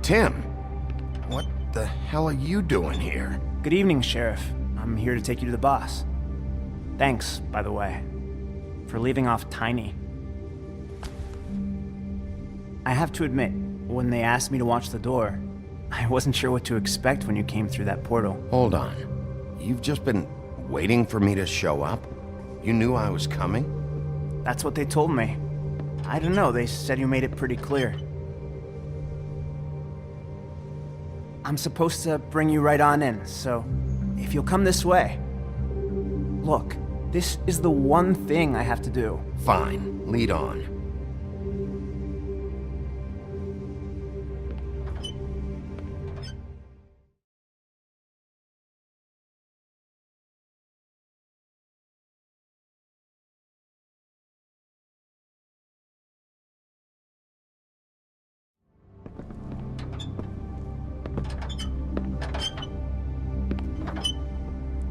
Tim, what the hell are you doing here? Good evening, Sheriff. I'm here to take you to the boss. Thanks, by the way, for leaving off Tiny. I have to admit, when they asked me to watch the door, I wasn't sure what to expect when you came through that portal. Hold on. You've just been waiting for me to show up? You knew I was coming? That's what they told me. I don't know, they said you made it pretty clear. I'm supposed to bring you right on in, so if you'll come this way. Look, this is the one thing I have to do. Fine, lead on.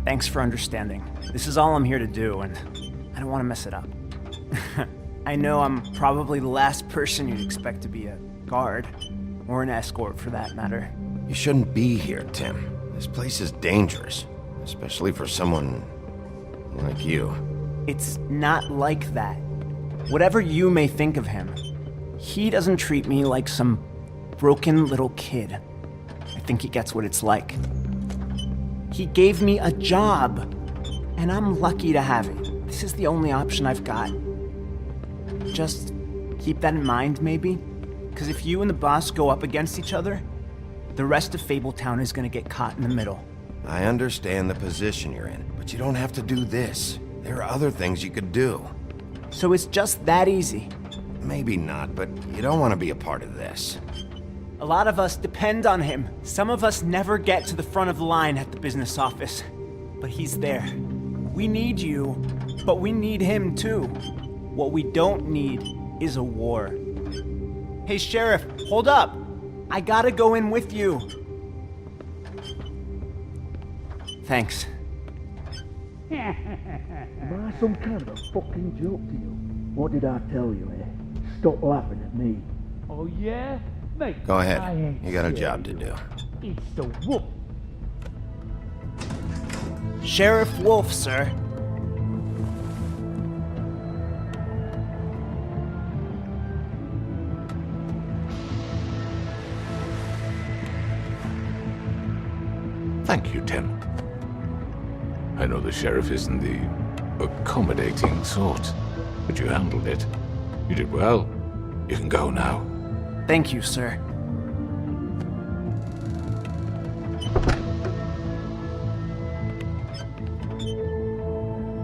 Thanks for understanding. This is all I'm here to do, and I don't want to mess it up. I know I'm probably the last person you'd expect to be a guard, or an escort for that matter. You shouldn't be here, Tim. This place is dangerous, especially for someone like you. It's not like that. Whatever you may think of him, he doesn't treat me like some broken little kid. I think he gets what it's like. He gave me a job, and I'm lucky to have it. This is the only option I've got. Just keep that in mind, maybe? Because if you and the boss go up against each other, the rest of Fabletown is gonna get caught in the middle. I understand the position you're in, but you don't have to do this. There are other things you could do. So it's just that easy? Maybe not, but you don't want to be a part of this. A lot of us depend on him. Some of us never get to the front of the line at the business office. But he's there. We need you, but we need him too. What we don't need is a war. Hey, Sheriff, hold up! I gotta go in with you. Thanks. Am I some kind of a fucking joke to you? What did I tell you, eh? Stop laughing at me. Oh yeah? Mate, Go ahead. You got a job to do. It's the wolf. Sheriff Wolf, sir. Thank you, Tim. I know the sheriff isn't the accommodating sort, but you handled it. You did well. You can go now. Thank you, sir.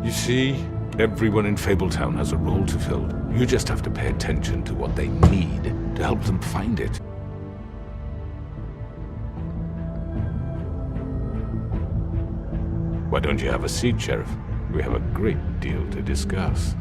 You see, everyone in Fabletown has a role to fill. You just have to pay attention to what they need to help them find it. Why don't you have a seat, Sheriff? We have a great deal to discuss.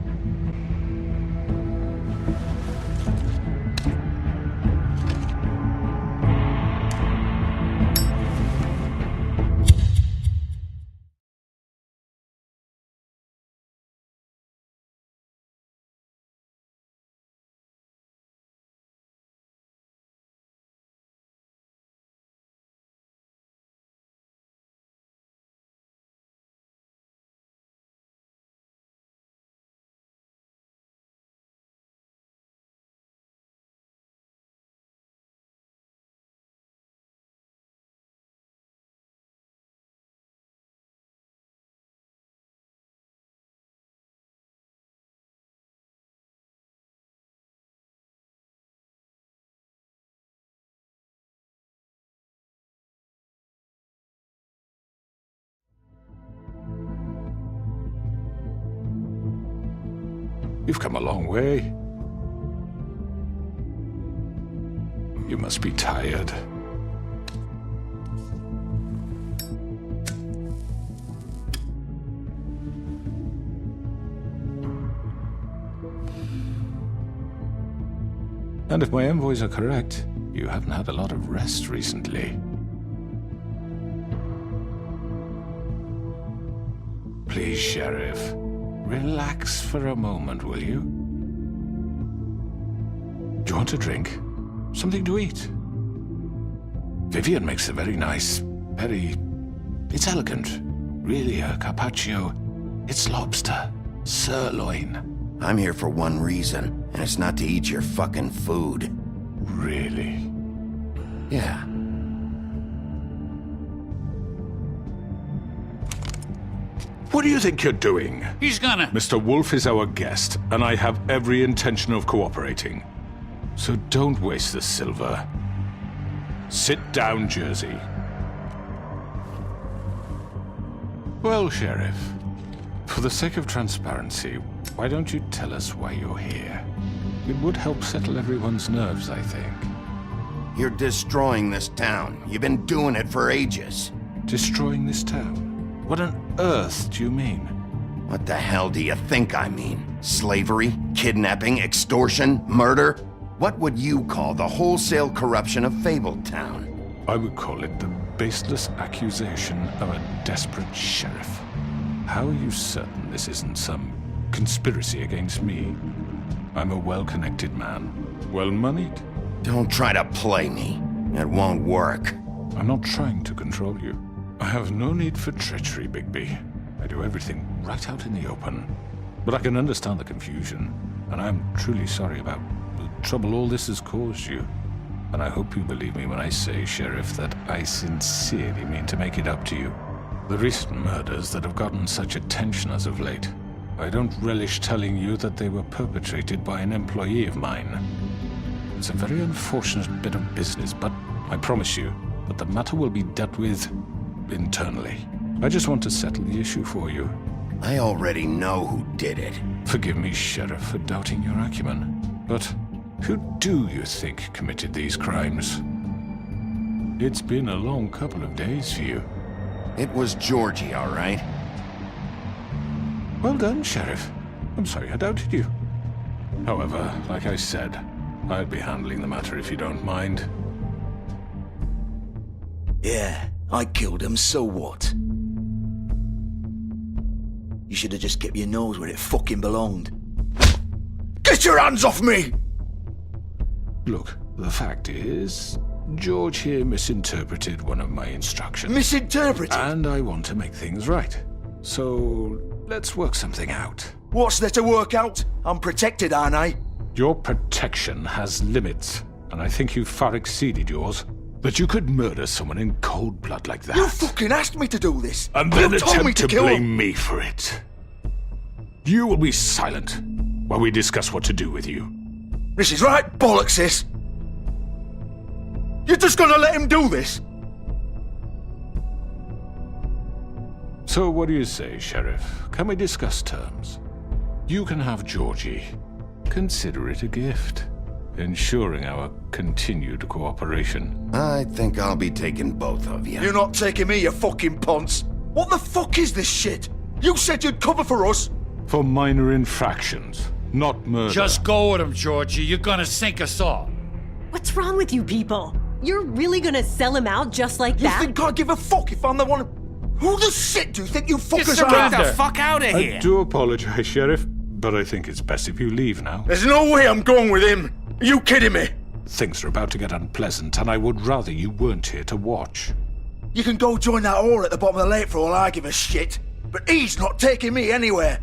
You've come a long way. You must be tired. And if my envoys are correct, you haven't had a lot of rest recently. Please, Sheriff. Relax for a moment, will you? Do you want a drink? Something to eat? Vivian makes a very nice, it's elegant. Really a carpaccio. It's lobster. Sirloin. I'm here for one reason, and it's not to eat your fucking food. Really? Yeah. What do you think you're doing? He's gonna... Mr. Wolf is our guest, and I have every intention of cooperating. So don't waste the silver. Sit down, Jersey. Well, Sheriff, for the sake of transparency, why don't you tell us why you're here? It would help settle everyone's nerves, I think. You're destroying this town. You've been doing it for ages. Destroying this town? What on earth do you mean? What the hell do you think I mean? Slavery? Kidnapping? Extortion? Murder? What would you call the wholesale corruption of Fabletown? I would call it the baseless accusation of a desperate sheriff. How are you certain this isn't some conspiracy against me? I'm a well-connected man, well-moneyed. Don't try to play me. It won't work. I'm not trying to control you. I have no need for treachery, Bigby. I do everything right out in the open. But I can understand the confusion, and I'm truly sorry about the trouble all this has caused you. And I hope you believe me when I say, Sheriff, that I sincerely mean to make it up to you. The recent murders that have gotten such attention as of late, I don't relish telling you that they were perpetrated by an employee of mine. It's a very unfortunate bit of business, but I promise you that the matter will be dealt with internally. I just want to settle the issue for you. I already know who did it. Forgive me, Sheriff, for doubting your acumen, but who do you think committed these crimes? It's been a long couple of days for you. It was Georgie, all right? Well done, Sheriff. I'm sorry I doubted you. However, like I said, I'd be handling the matter if you don't mind. Yeah, I killed him, so what? You should have just kept your nose where it fucking belonged. Get your hands off me! Look, the fact is, George here misinterpreted one of my instructions. Misinterpreted? And I want to make things right. So, let's work something out. What's there to work out? I'm protected, aren't I? Your protection has limits, and I think you've far exceeded yours. That you could murder someone in cold blood like that. You fucking asked me to do this! And then you told me attempt to kill blame him. me for it. You will be silent while we discuss what to do with you. This is right bollocks, this! You're just gonna let him do this? So what do you say, Sheriff? Can we discuss terms? You can have Georgie. Consider it a gift, ensuring our continued cooperation. I think I'll be taking both of you. You're not taking me, you fucking ponce! What the fuck is this shit? You said you'd cover for us! For minor infractions, not murder. Just go with him, Georgie. You're gonna sink us all. What's wrong with you people? You're really gonna sell him out just like that? You think I give a fuck if I'm the one who the shit do you think you fuckers are? Get the fuck out of here! I do apologize, Sheriff, but I think it's best if you leave now. There's no way I'm going with him! Are you kidding me? Things are about to get unpleasant, and I would rather you weren't here to watch. You can go join that whore at the bottom of the lake for all I give a shit, but he's not taking me anywhere.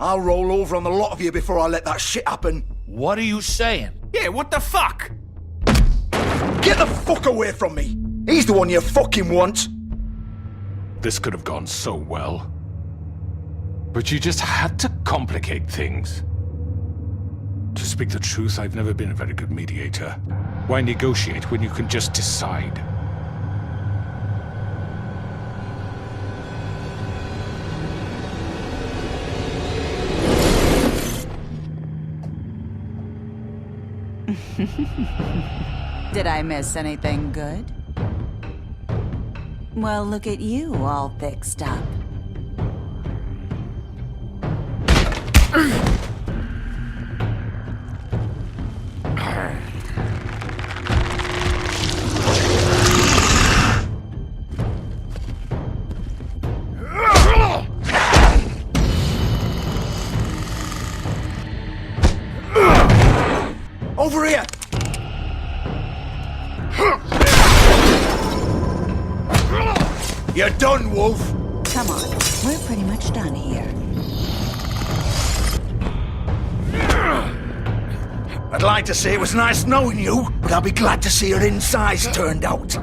I'll roll over on the lot of you before I let that shit happen. What are you saying? Yeah, what the fuck? Get the fuck away from me! He's the one you fucking want! This could have gone so well. But you just had to complicate things. To speak the truth, I've never been a very good mediator. Why negotiate when you can just decide? Did I miss anything good? Well, look at you, all fixed up. Over here! You're done, Wolf! Come on, we're pretty much done here. I'd like to say it was nice knowing you, but I'll be glad to see your insides turned out.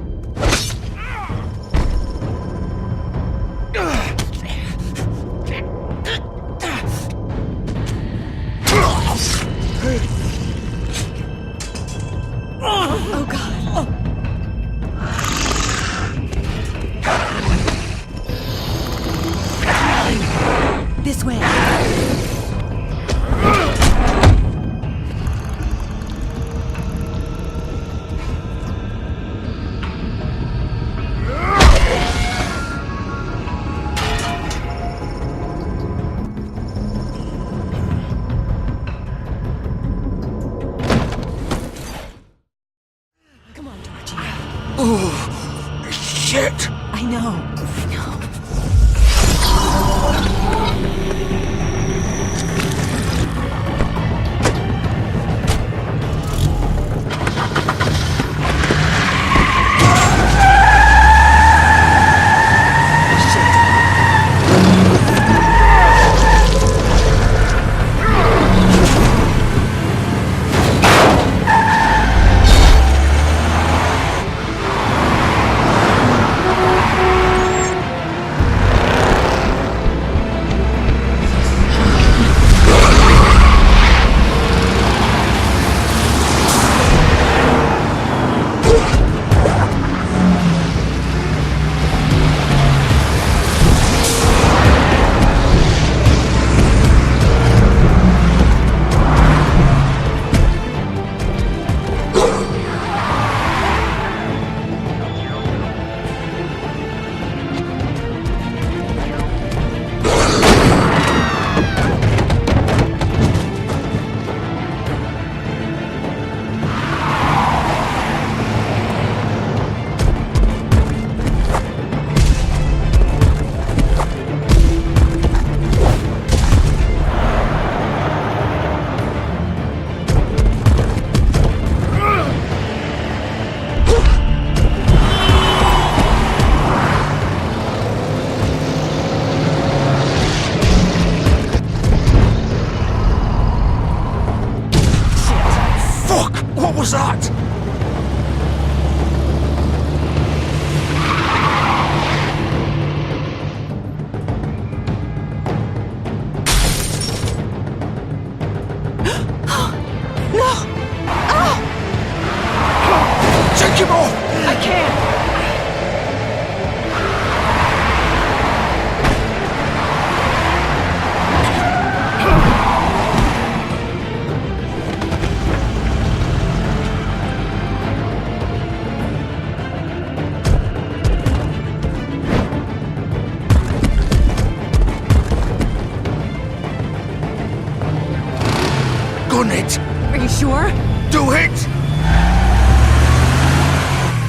Oh, God. This way. Come on, Georgie. Oh, shit! I know. What was that? No! Oh! Take him off! I can't! Gun it! Are you sure? Do it!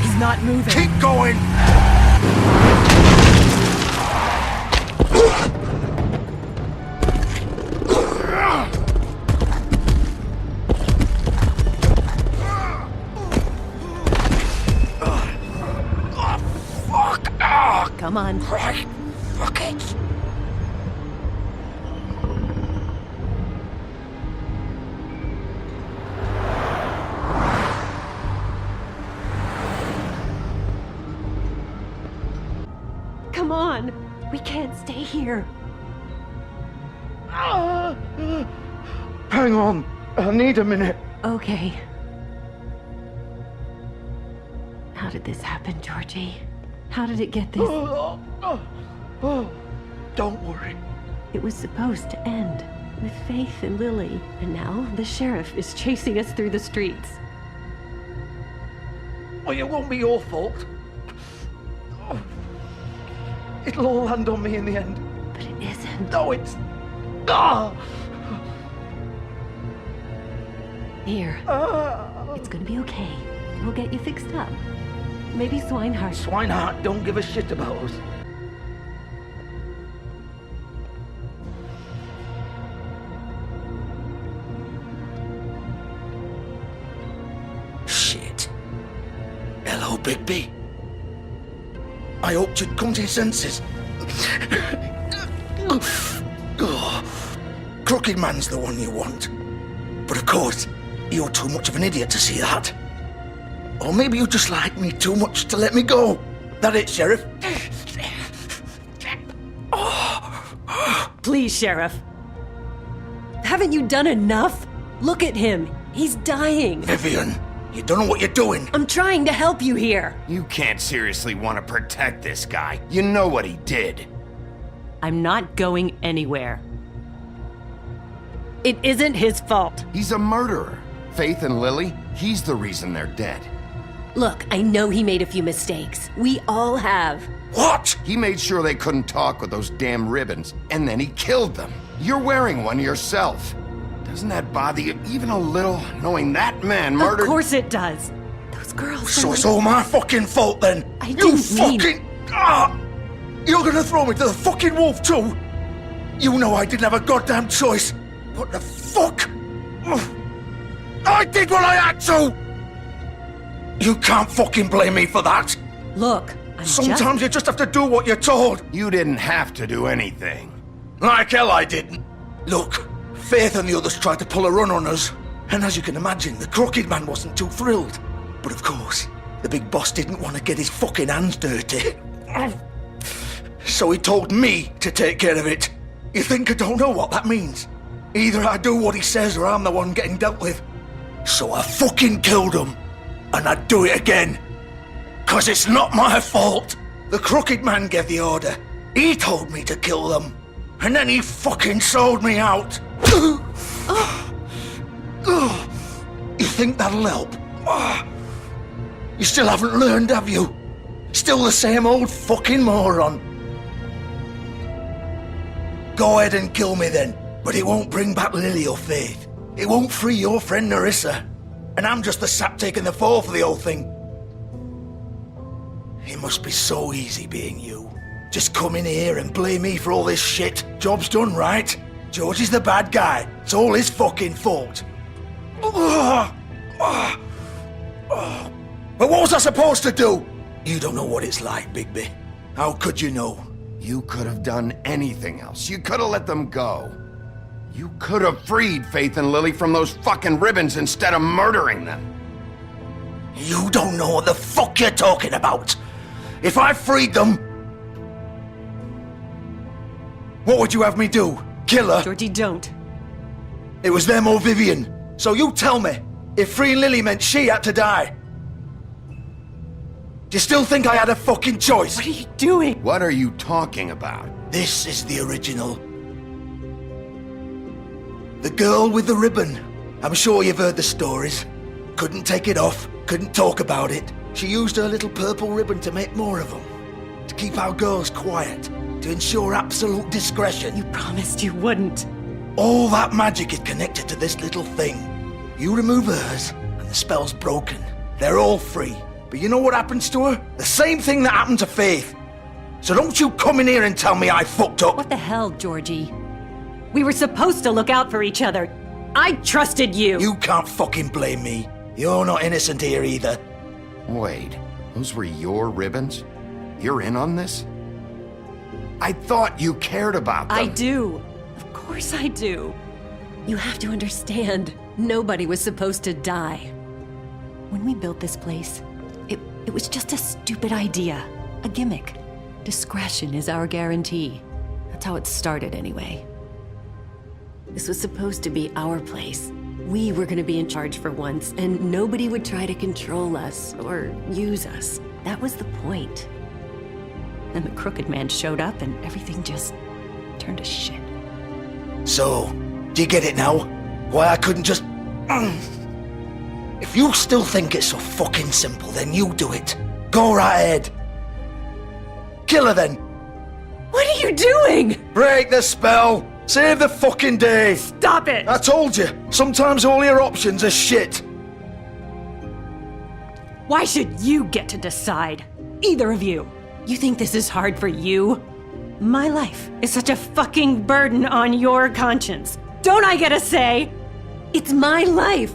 He's not moving. Keep going! Come on. Right. Fuck it. Come on. We can't stay here. Hang on. I need a minute. Okay. How did this happen, Georgie? How did it get this? Don't worry. It was supposed to end with Faith and Lily, and now the sheriff is chasing us through the streets. Well, it won't be your fault. It'll all land on me in the end. But it isn't. No, it's... Here. It's gonna be okay. We'll get you fixed up. Maybe Swinehart. Swinehart don't give a shit about us. Shit. Hello, Bigby. I hoped you'd come to your senses. Crooked Man's the one you want. But of course, you're too much of an idiot to see that. Or maybe you just like me too much to let me go. That it, Sheriff? Please, Sheriff. Haven't you done enough? Look at him. He's dying. Vivian, you don't know what you're doing. I'm trying to help you here. You can't seriously want to protect this guy. You know what he did. I'm not going anywhere. It isn't his fault. He's a murderer. Faith and Lily, he's the reason they're dead. Look, I know he made a few mistakes. We all have. What? He made sure they couldn't talk with those damn ribbons, and then he killed them. You're wearing one yourself. Doesn't that bother you even a little, knowing that man murdered— Of course it does. Those girls— So it's all my fucking fault then? I didn't mean— You're gonna throw me to the fucking wolf too? You know I didn't have a goddamn choice. What the fuck? I did what I had to! You can't fucking blame me for that. Look, Sometimes you just have to do what you're told. You didn't have to do anything. Like hell I didn't. Look, Faith and the others tried to pull a run on us. And as you can imagine, the Crooked Man wasn't too thrilled. But of course, the big boss didn't want to get his fucking hands dirty. So he told me to take care of it. You think I don't know what that means? Either I do what he says or I'm the one getting dealt with. So I fucking killed him. And I'd do it again. 'Cause it's not my fault. The Crooked Man gave the order. He told me to kill them. And then he fucking sold me out. You think that'll help? You still haven't learned, have you? Still the same old fucking moron. Go ahead and kill me then, but it won't bring back Lily or Faith. It won't free your friend Nerissa. And I'm just the sap taking the fall for the whole thing. It must be so easy being you. Just come in here and blame me for all this shit. Job's done, right? George is the bad guy. It's all his fucking fault. But what was I supposed to do? You don't know what it's like, Bigby. How could you know? You could have done anything else. You could have let them go. You could have freed Faith and Lily from those fucking ribbons instead of murdering them. You don't know what the fuck you're talking about. If I freed them, what would you have me do? Kill her? Georgie, don't. It was them or Vivian. So you tell me, if freeing Lily meant she had to die, do you still think I had a fucking choice? What are you doing? What are you talking about? This is the original. The girl with the ribbon. I'm sure you've heard the stories. Couldn't take it off, couldn't talk about it. She used her little purple ribbon to make more of them. To keep our girls quiet. To ensure absolute discretion. You promised you wouldn't. All that magic is connected to this little thing. You remove hers, and the spell's broken. They're all free. But you know what happens to her? The same thing that happened to Faith. So don't you come in here and tell me I fucked up. What the hell, Georgie? We were supposed to look out for each other. I trusted you. You can't fucking blame me. You're not innocent here either. Wait, those were your ribbons? You're in on this? I thought you cared about them. I do. Of course I do. You have to understand, nobody was supposed to die. When we built this place, it was just a stupid idea. A gimmick. Discretion is our guarantee. That's how it started anyway. This was supposed to be our place. We were gonna be in charge for once, and nobody would try to control us or use us. That was the point. Then the Crooked Man showed up and everything just turned to shit. So, do you get it now? Why I couldn't just... If you still think it's so fucking simple, then you do it. Go right ahead. Kill her then. What are you doing? Break the spell. Save the fucking day. Stop it. I told you. Sometimes all your options are shit. Why should you get to decide? Either of you. You think this is hard for you? My life is such a fucking burden on your conscience. Don't I get a say? It's my life.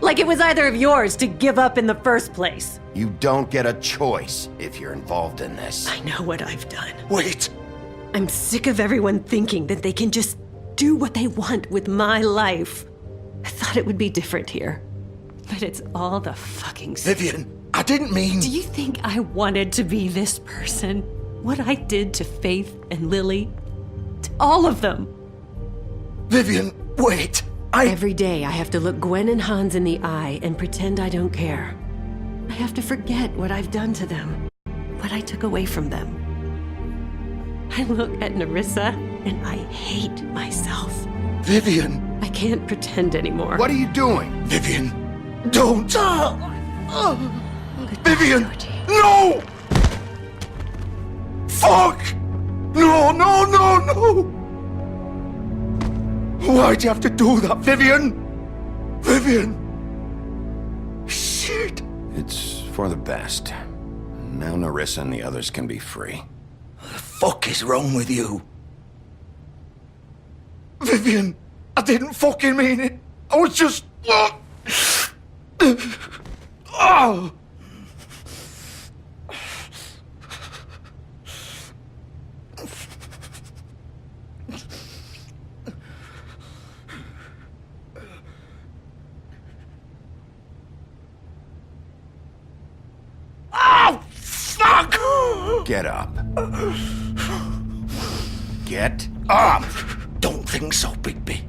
Like it was either of yours to give up in the first place. You don't get a choice if you're involved in this. I know what I've done. Wait. I'm sick of everyone thinking that they can just do what they want with my life. I thought it would be different here. But it's all the fucking same. Vivian, I didn't mean... Do you think I wanted to be this person? What I did to Faith and Lily? To all of them? Vivian, wait. Every day I have to look Gwen and Hans in the eye and pretend I don't care. I have to forget what I've done to them. What I took away from them. I look at Nerissa and I hate myself. Vivian! I can't pretend anymore. What are you doing? Vivian, don't! Vivian! No! Fuck! No, no, no, no! Why'd you have to do that, Vivian? Vivian! Shit! It's for the best. Now Nerissa and the others can be free. What the fuck is wrong with you? Vivian, I didn't fucking mean it. I was just... Oh! Oh, fuck! Get up. Get up! Don't think so, Bigby.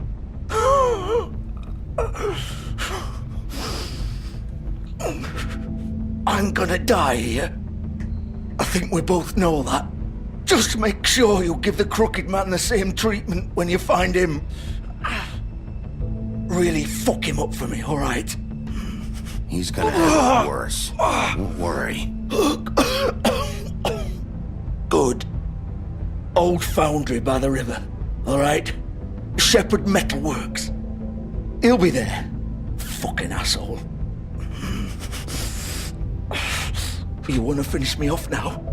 I'm gonna die here. I think we both know that. Just make sure you give the crooked man the same treatment when you find him. Really fuck him up for me, all right? He's gonna have it worse. Don't worry. Good. Old foundry by the river, all right? Shepherd Metalworks. He'll be there. Fucking asshole. You want to finish me off now?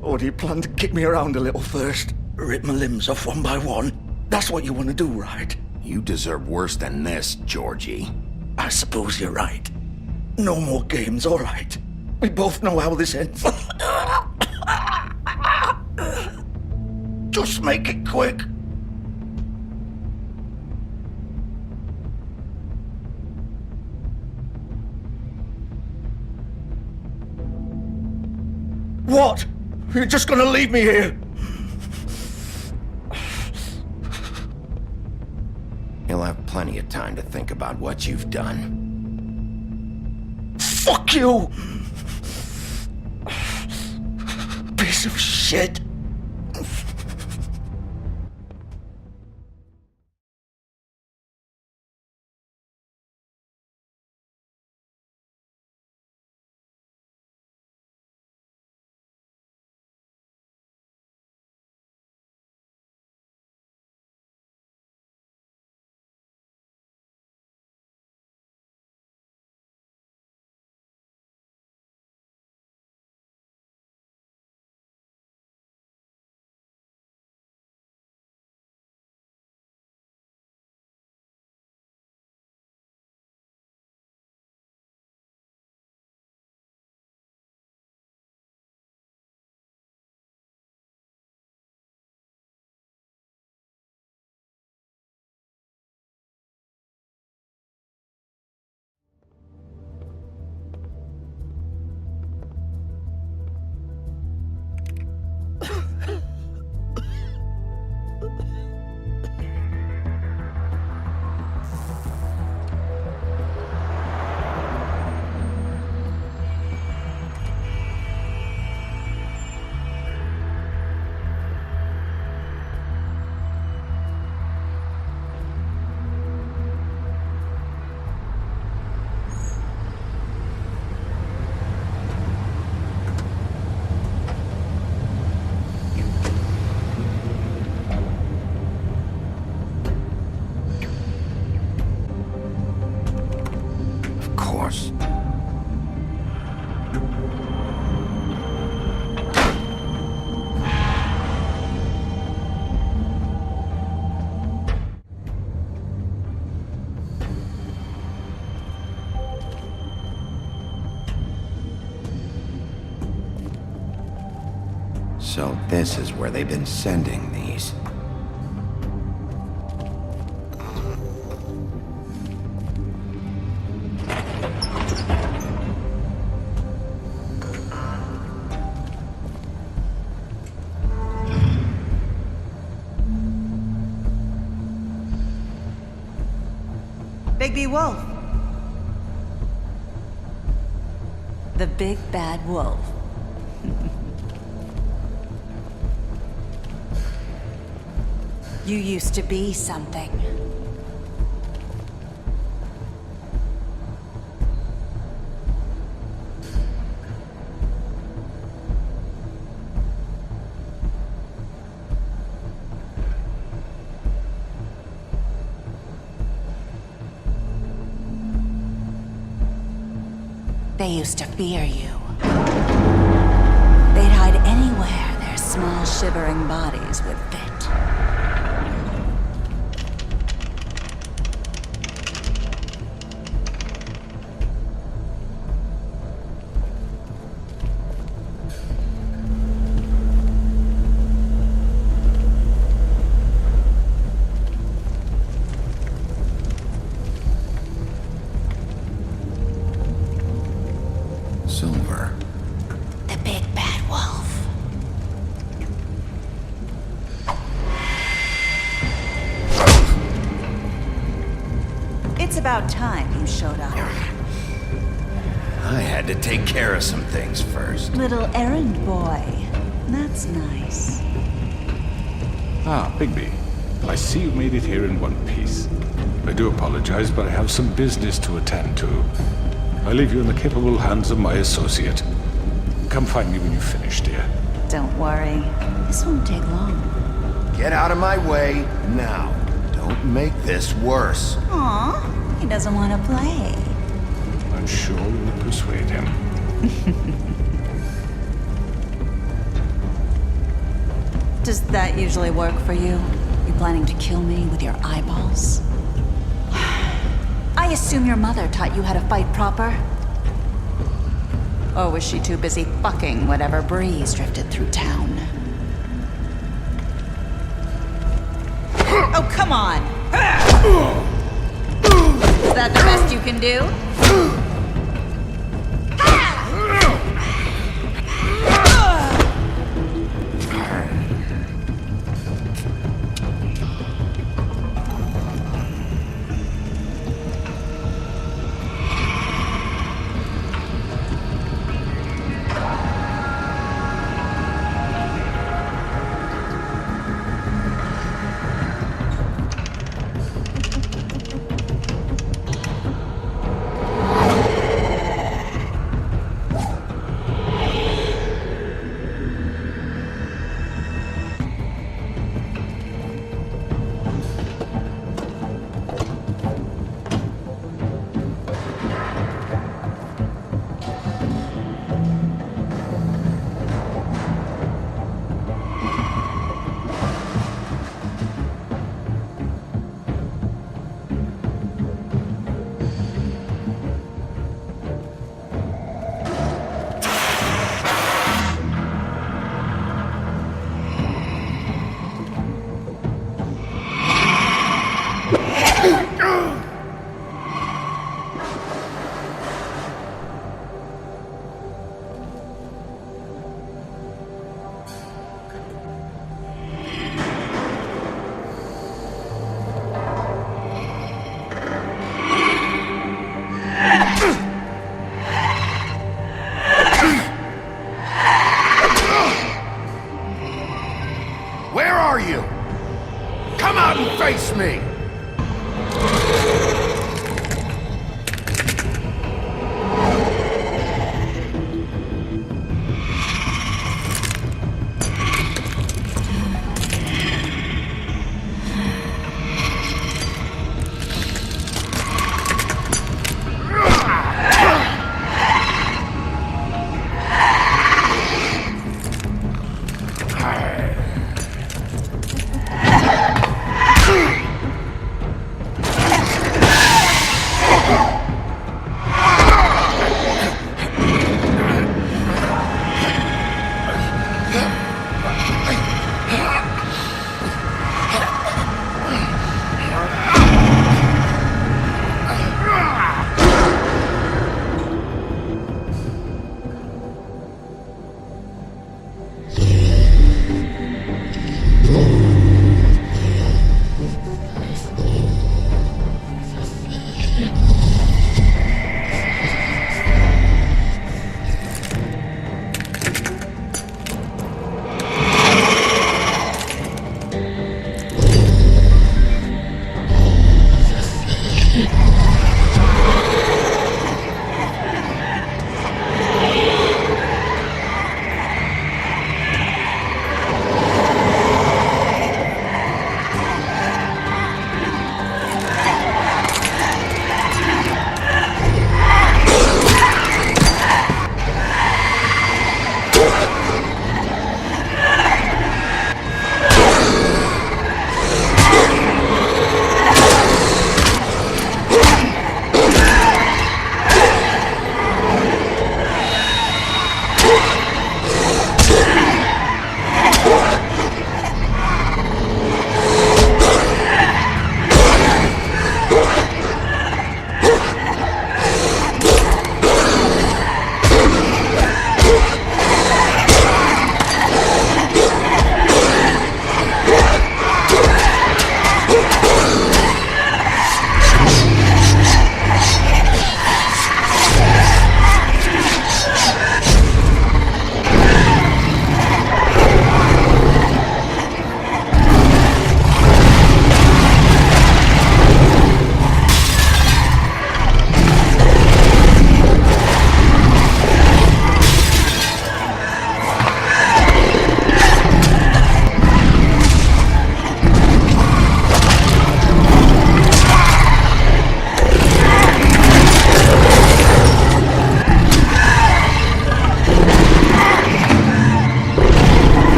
Or do you plan to kick me around a little first? Rip my limbs off one by one? That's what you want to do, right? You deserve worse than this, Georgie. I suppose you're right. No more games, all right? We both know how this ends. Just make it quick. What? You're just gonna leave me here? You'll have plenty of time to think about what you've done. Fuck you! Piece of shit. So this is where they've been sending these. Bigby Wolf. The big bad wolf. You used to be something. They used to fear you. They'd hide anywhere their small, shivering bodies would fit. Silver. The big bad wolf. It's about time you showed up. I had to take care of some things first. Little errand boy. That's nice. Ah, Bigby. I see you made it here in one piece. I do apologize, but I have some business to attend to. I leave you in the capable hands of my associate. Come find me when you finish, dear. Don't worry. This won't take long. Get out of my way now. Don't make this worse. Aw, he doesn't want to play. I'm sure we'll persuade him. Does that usually work for you? You planning to kill me with your eyeballs? I assume your mother taught you how to fight proper? Or was she too busy fucking whatever breeze drifted through town? Oh, come on! Is that the best you can do? Where are you? Come out and face me!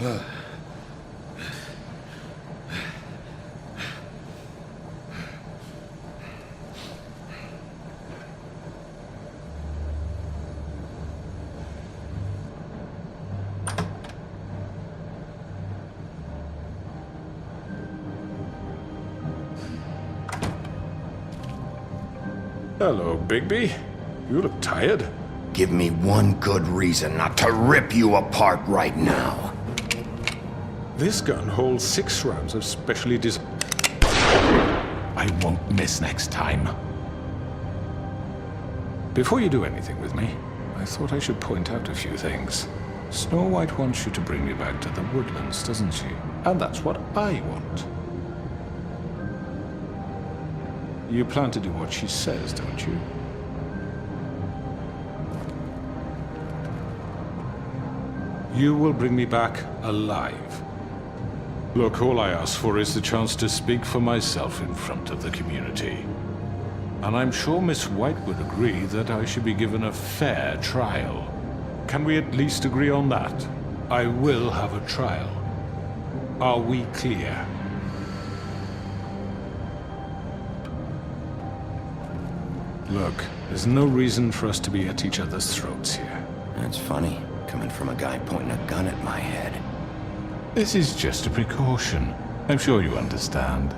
Hello, Bigby. You look tired. Give me one good reason not to rip you apart right now. This gun holds 6 rounds of specially I won't miss next time. Before you do anything with me, I thought I should point out a few things. Snow White wants you to bring me back to the woodlands, doesn't she? And that's what I want. You plan to do what she says, don't you? You will bring me back alive. Look, all I ask for is the chance to speak for myself in front of the community. And I'm sure Miss White would agree that I should be given a fair trial. Can we at least agree on that? I will have a trial. Are we clear? Look, there's no reason for us to be at each other's throats here. That's funny, coming from a guy pointing a gun at my head. This is just a precaution. I'm sure you understand.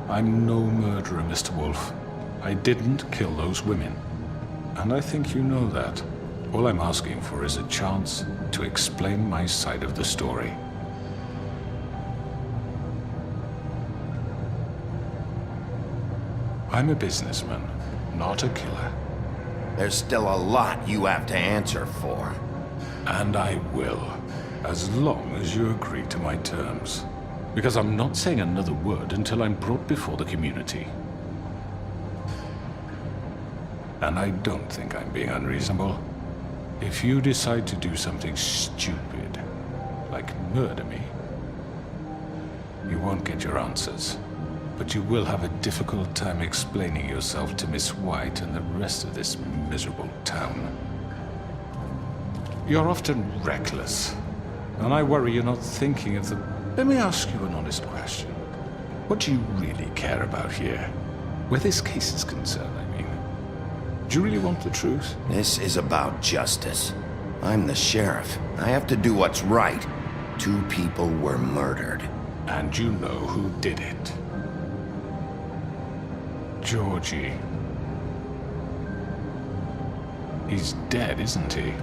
I'm no murderer, Mr. Wolf. I didn't kill those women. And I think you know that. All I'm asking for is a chance to explain my side of the story. I'm a businessman, not a killer. There's still a lot you have to answer for. And I will, as long as you agree to my terms. Because I'm not saying another word until I'm brought before the community. And I don't think I'm being unreasonable. If you decide to do something stupid, like murder me, you won't get your answers. But you will have a difficult time explaining yourself to Miss White and the rest of this miserable town. You're often reckless, and I worry you're not thinking of the... Let me ask you an honest question. What do you really care about here? Where this case is concerned, I mean. Do you really want the truth? This is about justice. I'm the sheriff. I have to do what's right. 2 people were murdered. And you know who did it. Georgie. He's dead, isn't he?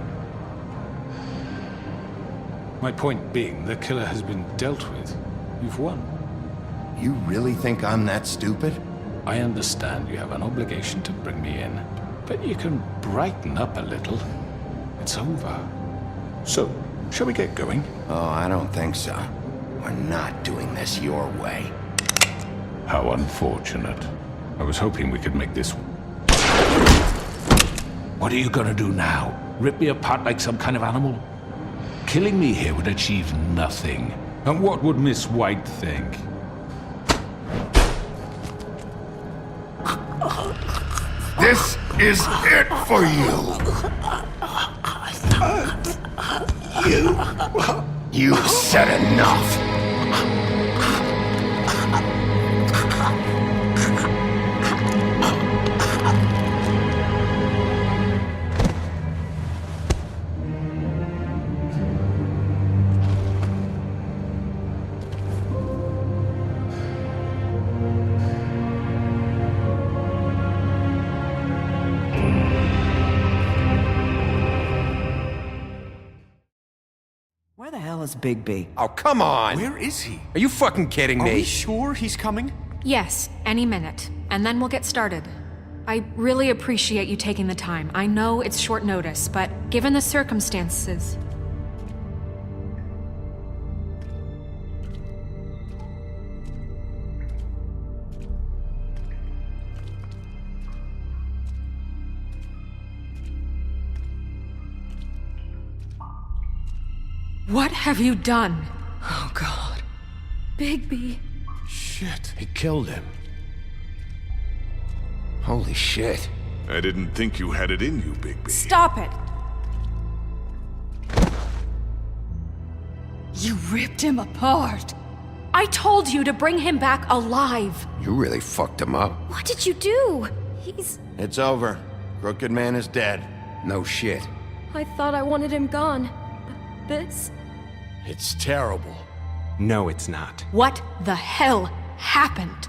My point being, the killer has been dealt with. You've won. You really think I'm that stupid? I understand you have an obligation to bring me in, but you can brighten up a little. It's over. So, shall we get going? Oh, I don't think so. We're not doing this your way. How unfortunate. I was hoping we could make this... What are you gonna do now? Rip me apart like some kind of animal? Killing me here would achieve nothing. And what would Miss White think? This is it for you! You've said enough! Where the hell is Bigby? Oh, come on! Where is he? Are you fucking kidding me? Are we sure he's coming? Yes, any minute. And then we'll get started. I really appreciate you taking the time. I know it's short notice, but given the circumstances... What have you done? Oh, God. Bigby. Shit. He killed him. Holy shit. I didn't think you had it in you, Bigby. Stop it! You ripped him apart. I told you to bring him back alive. You really fucked him up. What did you do? It's over. Crooked Man is dead. No shit. I thought I wanted him gone. But this? It's terrible. No, it's not. What the hell happened?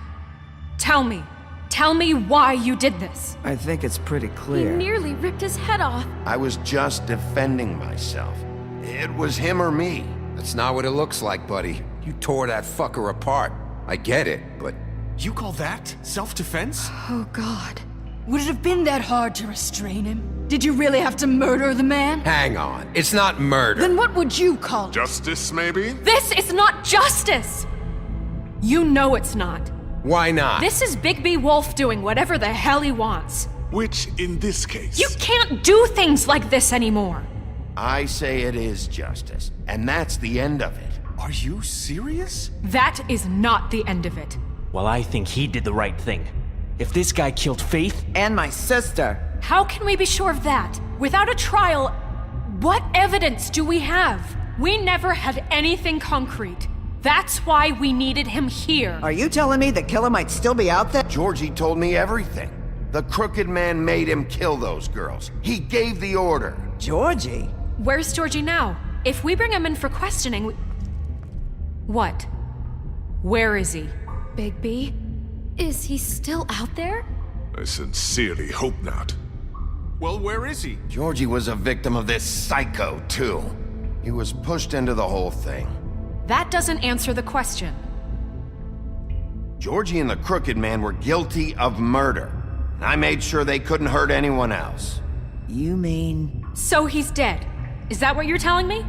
Tell me. Tell me why you did this. I think it's pretty He clear. nearly ripped his head off. I was just defending myself. It was him or me. That's not what it looks like, buddy. You tore that fucker apart. I get it, but... You call that self-defense? Oh, God. Would it have been that hard to restrain him? Did you really have to murder the man? Hang on. It's not murder. Then what would you call it? Justice, maybe? This is not justice! You know it's not. Why not? This is Bigby Wolf doing whatever the hell he wants. Which, in this case... You can't do things like this anymore. I say it is justice, and that's the end of it. Are you serious? That is not the end of it. Well, I think he did the right thing. If this guy killed Faith and my sister... How can we be sure of that? Without a trial, what evidence do we have? We never had anything concrete. That's why we needed him here. Are you telling me the killer might still be out there? Georgie told me everything. The Crooked Man made him kill those girls. He gave the order. Georgie? Where's Georgie now? If we bring him in for questioning, What? Where is he? Bigby? Is he still out there? I sincerely hope not. Well, where is he? Georgie was a victim of this psycho, too. He was pushed into the whole thing. That doesn't answer the question. Georgie and the Crooked Man were guilty of murder. I made sure they couldn't hurt anyone else. You mean... So he's dead. Is that what you're telling me?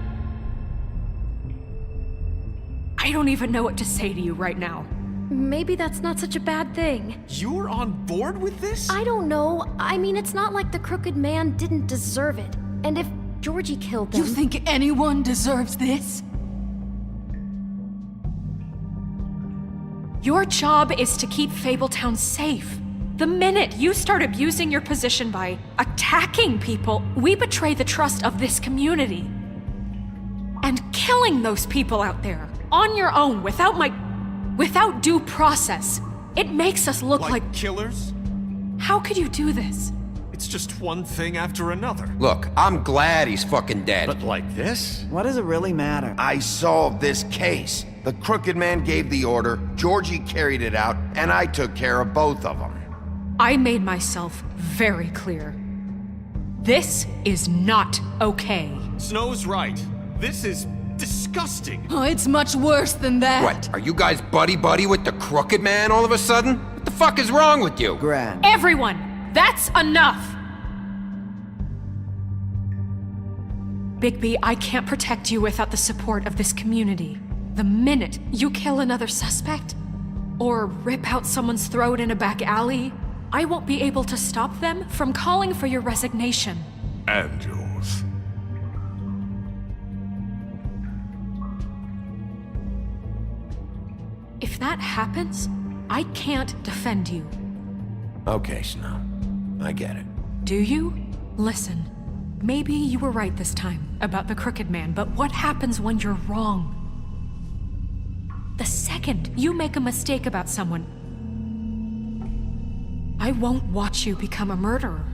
I don't even know what to say to you right now. Maybe that's not such a bad thing. You're on board with this? I don't know. I mean, it's not like the Crooked Man didn't deserve it. And if Georgie killed them... You think anyone deserves this? Your job is to keep Fabletown safe. The minute you start abusing your position by attacking people, we betray the trust of this community. And killing those people out there, on your own, without due process, it makes us look like killers? How could you do this? It's just one thing after another. Look, I'm glad he's fucking dead. But like this? What does it really matter? I solved this case. The Crooked Man gave the order, Georgie carried it out, and I took care of both of them. I made myself very clear. This is not okay. Snow's right. This is disgusting. Oh, it's much worse than that. What, are you guys buddy-buddy with the Crooked Man all of a sudden? What the fuck is wrong with you? Grand. Everyone, that's enough! Bigby, I can't protect you without the support of this community. The minute you kill another suspect, or rip out someone's throat in a back alley, I won't be able to stop them from calling for your resignation. And yours. If that happens, I can't defend you. Okay, Snow. I get it. Do you? Listen, maybe you were right this time about the Crooked Man, but what happens when you're wrong? The second you make a mistake about someone, I won't watch you become a murderer.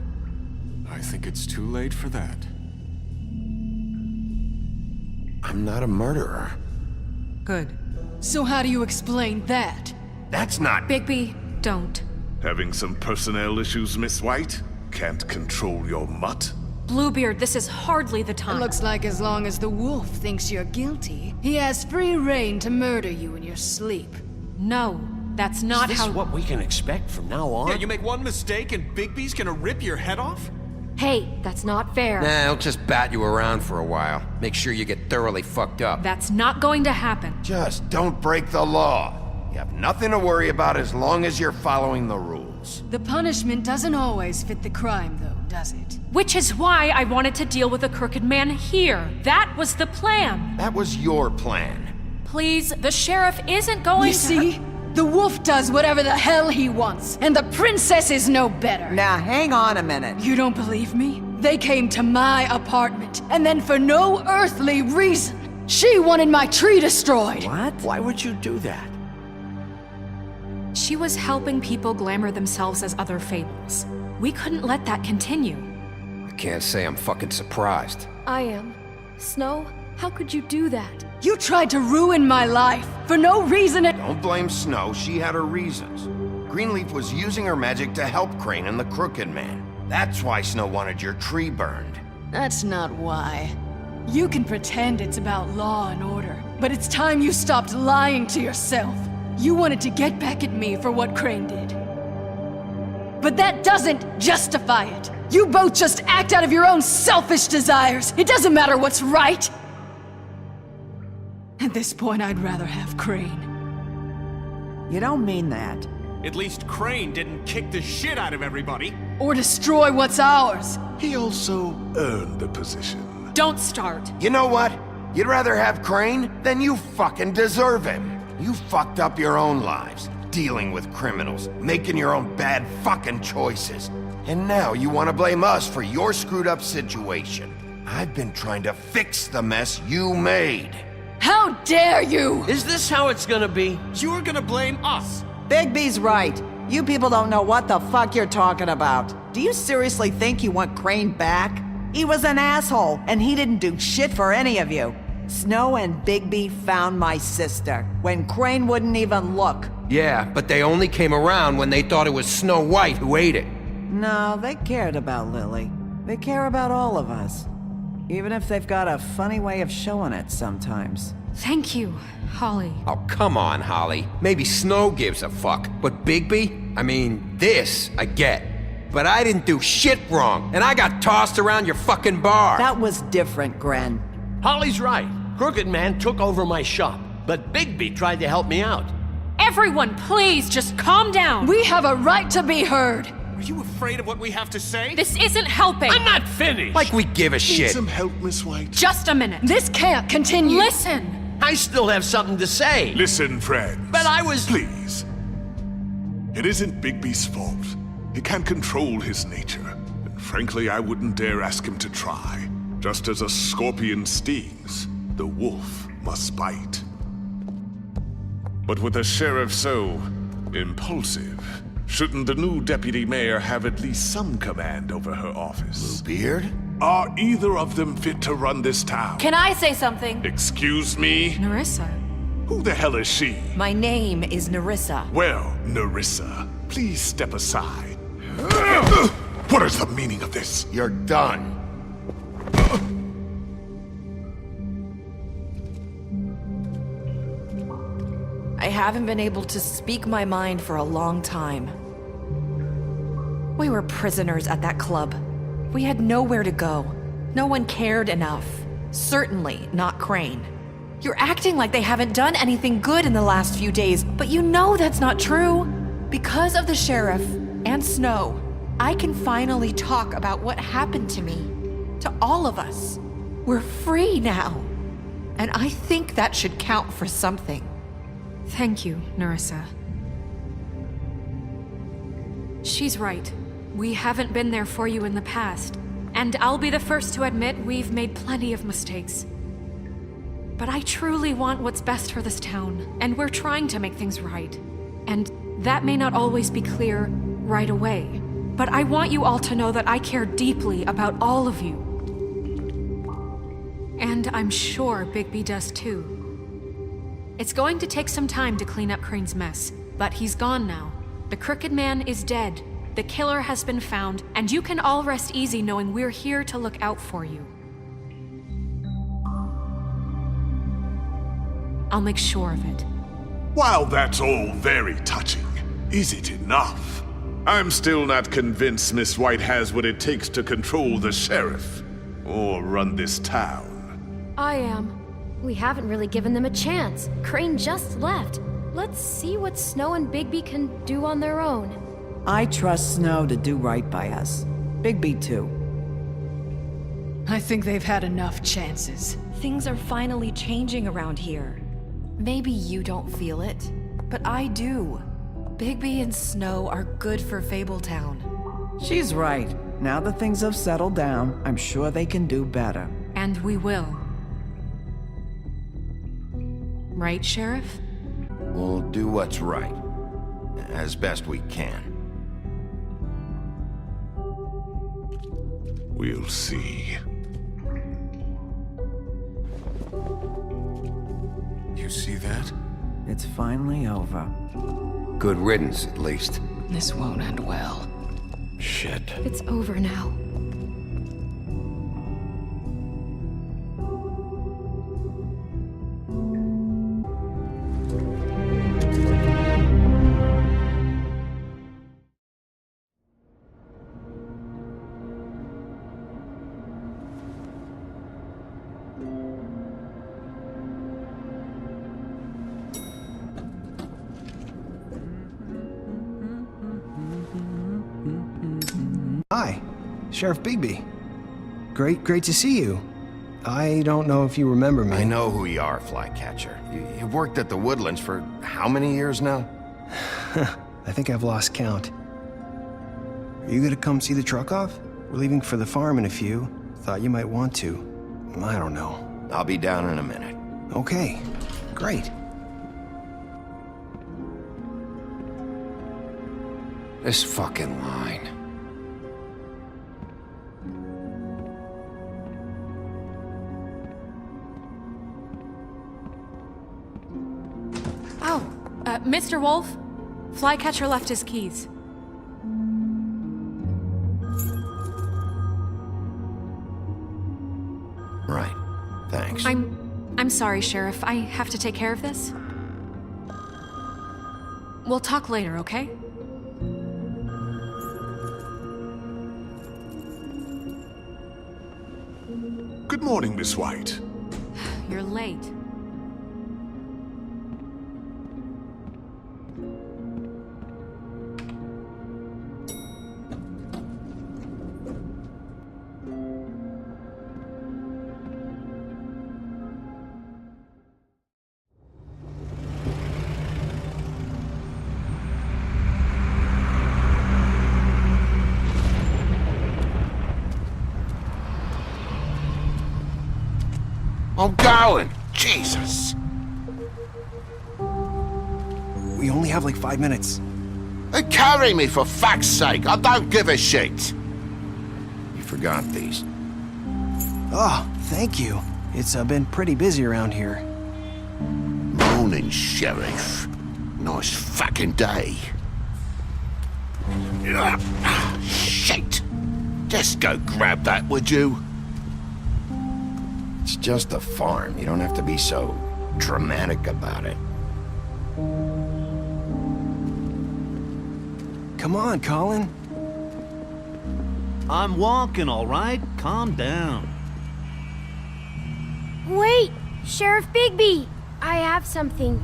I think it's too late for that. I'm not a murderer. Good. So how do you explain that? That's not... Bigby, don't. Having some personnel issues, Miss White? Can't control your mutt? Bluebeard, this is hardly the time. It looks like as long as the wolf thinks you're guilty, he has free reign to murder you in your sleep. No, that's not Is this how... what we can expect from now on? Yeah, you make one mistake and Bigby's gonna rip your head off? Hey, that's not fair. Nah, he'll just bat you around for a while. Make sure you get thoroughly fucked up. That's not going to happen. Just don't break the law. You have nothing to worry about as long as you're following the rules. The punishment doesn't always fit the crime, though, does it? Which is why I wanted to deal with the Crooked Man here. That was the plan. That was your plan. Please, the sheriff isn't going You to... see? The wolf does whatever the hell he wants, and the princess is no better. Now, hang on a minute. You don't believe me? They came to my apartment, and then for no earthly reason, She wanted my tree destroyed! What? Why would you do that? She was helping people glamour themselves as other fables. We couldn't let that continue. I can't say I'm fucking surprised. I am. Snow, how could you do that? You tried to ruin my life, for no reason at— Don't blame Snow, she had her reasons. Greenleaf was using her magic to help Crane and the Crooked Man. That's why Snow wanted your tree burned. That's not why. You can pretend it's about law and order, but it's time you stopped lying to yourself. You wanted to get back at me for what Crane did. But that doesn't justify it. You both just act out of your own selfish desires. It doesn't matter what's right. At this point, I'd rather have Crane. You don't mean that. At least Crane didn't kick the shit out of everybody. Or destroy what's ours. He also earned the position. Don't start. You know what? You'd rather have Crane? Then you fucking deserve him. You fucked up your own lives, dealing with criminals, making your own bad fucking choices. And now you want to blame us for your screwed up situation. I've been trying to fix the mess you made. How dare you! Is this how it's gonna be? You're gonna blame us. Bigby's right. You people don't know what the fuck you're talking about. Do you seriously think you want Crane back? He was an asshole, and he didn't do shit for any of you. Snow and Bigby found my sister, when Crane wouldn't even look. Yeah, but they only came around when they thought it was Snow White who ate it. No, they cared about Lily. They care about all of us. Even if they've got a funny way of showing it sometimes. Thank you, Holly. Oh, come on, Holly. Maybe Snow gives a fuck, but Bigby? I mean, this I get. But I didn't do shit wrong, and I got tossed around your fucking bar. That was different, Gren. Holly's right. Crooked Man took over my shop, but Bigby tried to help me out. Everyone, please, just calm down. We have a right to be heard. Are you afraid of what we have to say? This isn't helping. I'm not finished. Like we give a Need shit. some help, Miss White? Just a minute. This can't continue. Listen. I still have something to say. Listen, friends. But I was... Please. It isn't Bigby's fault. He can't control his nature. And frankly, I wouldn't dare ask him to try. Just as a scorpion stings, the wolf must bite. But with a sheriff so impulsive, shouldn't the new deputy mayor have at least some command over her office? Bluebeard? Are either of them fit to run this town? Can I say something? Excuse me? Nerissa. Who the hell is she? My name is Nerissa. Well, Nerissa, please step aside. What is the meaning of this? You're done. I haven't been able to speak my mind for a long time. We were prisoners at that club. We had nowhere to go. No one cared enough. Certainly not Crane. You're acting like they haven't done anything good in the last few days, but you know that's not true. Because of the sheriff and Snow, I can finally talk about what happened to me. To all of us. We're free now. And I think that should count for something. Thank you, Nerissa. She's right. We haven't been there for you in the past. And I'll be the first to admit we've made plenty of mistakes. But I truly want what's best for this town, and we're trying to make things right. And that may not always be clear right away. But I want you all to know that I care deeply about all of you. And I'm sure Bigby does too. It's going to take some time to clean up Crane's mess, but he's gone now. The Crooked Man is dead. The killer has been found, and you can all rest easy knowing we're here to look out for you. I'll make sure of it. While that's all very touching, is it enough? I'm still not convinced Miss White has what it takes to control the sheriff, or run this town. I am. We haven't really given them a chance. Crane just left. Let's see what Snow and Bigby can do on their own. I trust Snow to do right by us. Bigby too. I think they've had enough chances. Things are finally changing around here. Maybe you don't feel it, but I do. Bigby and Snow are good for Fabletown. She's right. Now that things have settled down, I'm sure they can do better. And we will. Right, Sheriff? We'll do what's right. As best we can. We'll see. You see that? It's finally over. Good riddance, at least. This won't end well. Shit. It's over now. Hi, Sheriff Bigby. Great to see you. I don't know if you remember me. I know who you are, Flycatcher. You've worked at the Woodlands for how many years now? I think I've lost count. Are you gonna come see the truck off? We're leaving for the farm in a few. Thought you might want to. I don't know. I'll be down in a minute. Okay, great. This fucking line. Oh, Mr. Wolf, Flycatcher left his keys. Right. Thanks. I'm sorry, Sheriff. I have to take care of this. We'll talk later, okay? Good morning, Miss White. You're late. I'm going! Jesus! We only have like 5 minutes. Carry me, for fuck's sake! I don't give a shit! You forgot these. Oh, thank you. It's been pretty busy around here. Morning, Sheriff. Nice fucking day. Shit! Just go grab that, would you? It's just a farm. You don't have to be so dramatic about it. Come on, Colin. I'm walking, all right? Calm down. Wait! Sheriff Bigby! I have something.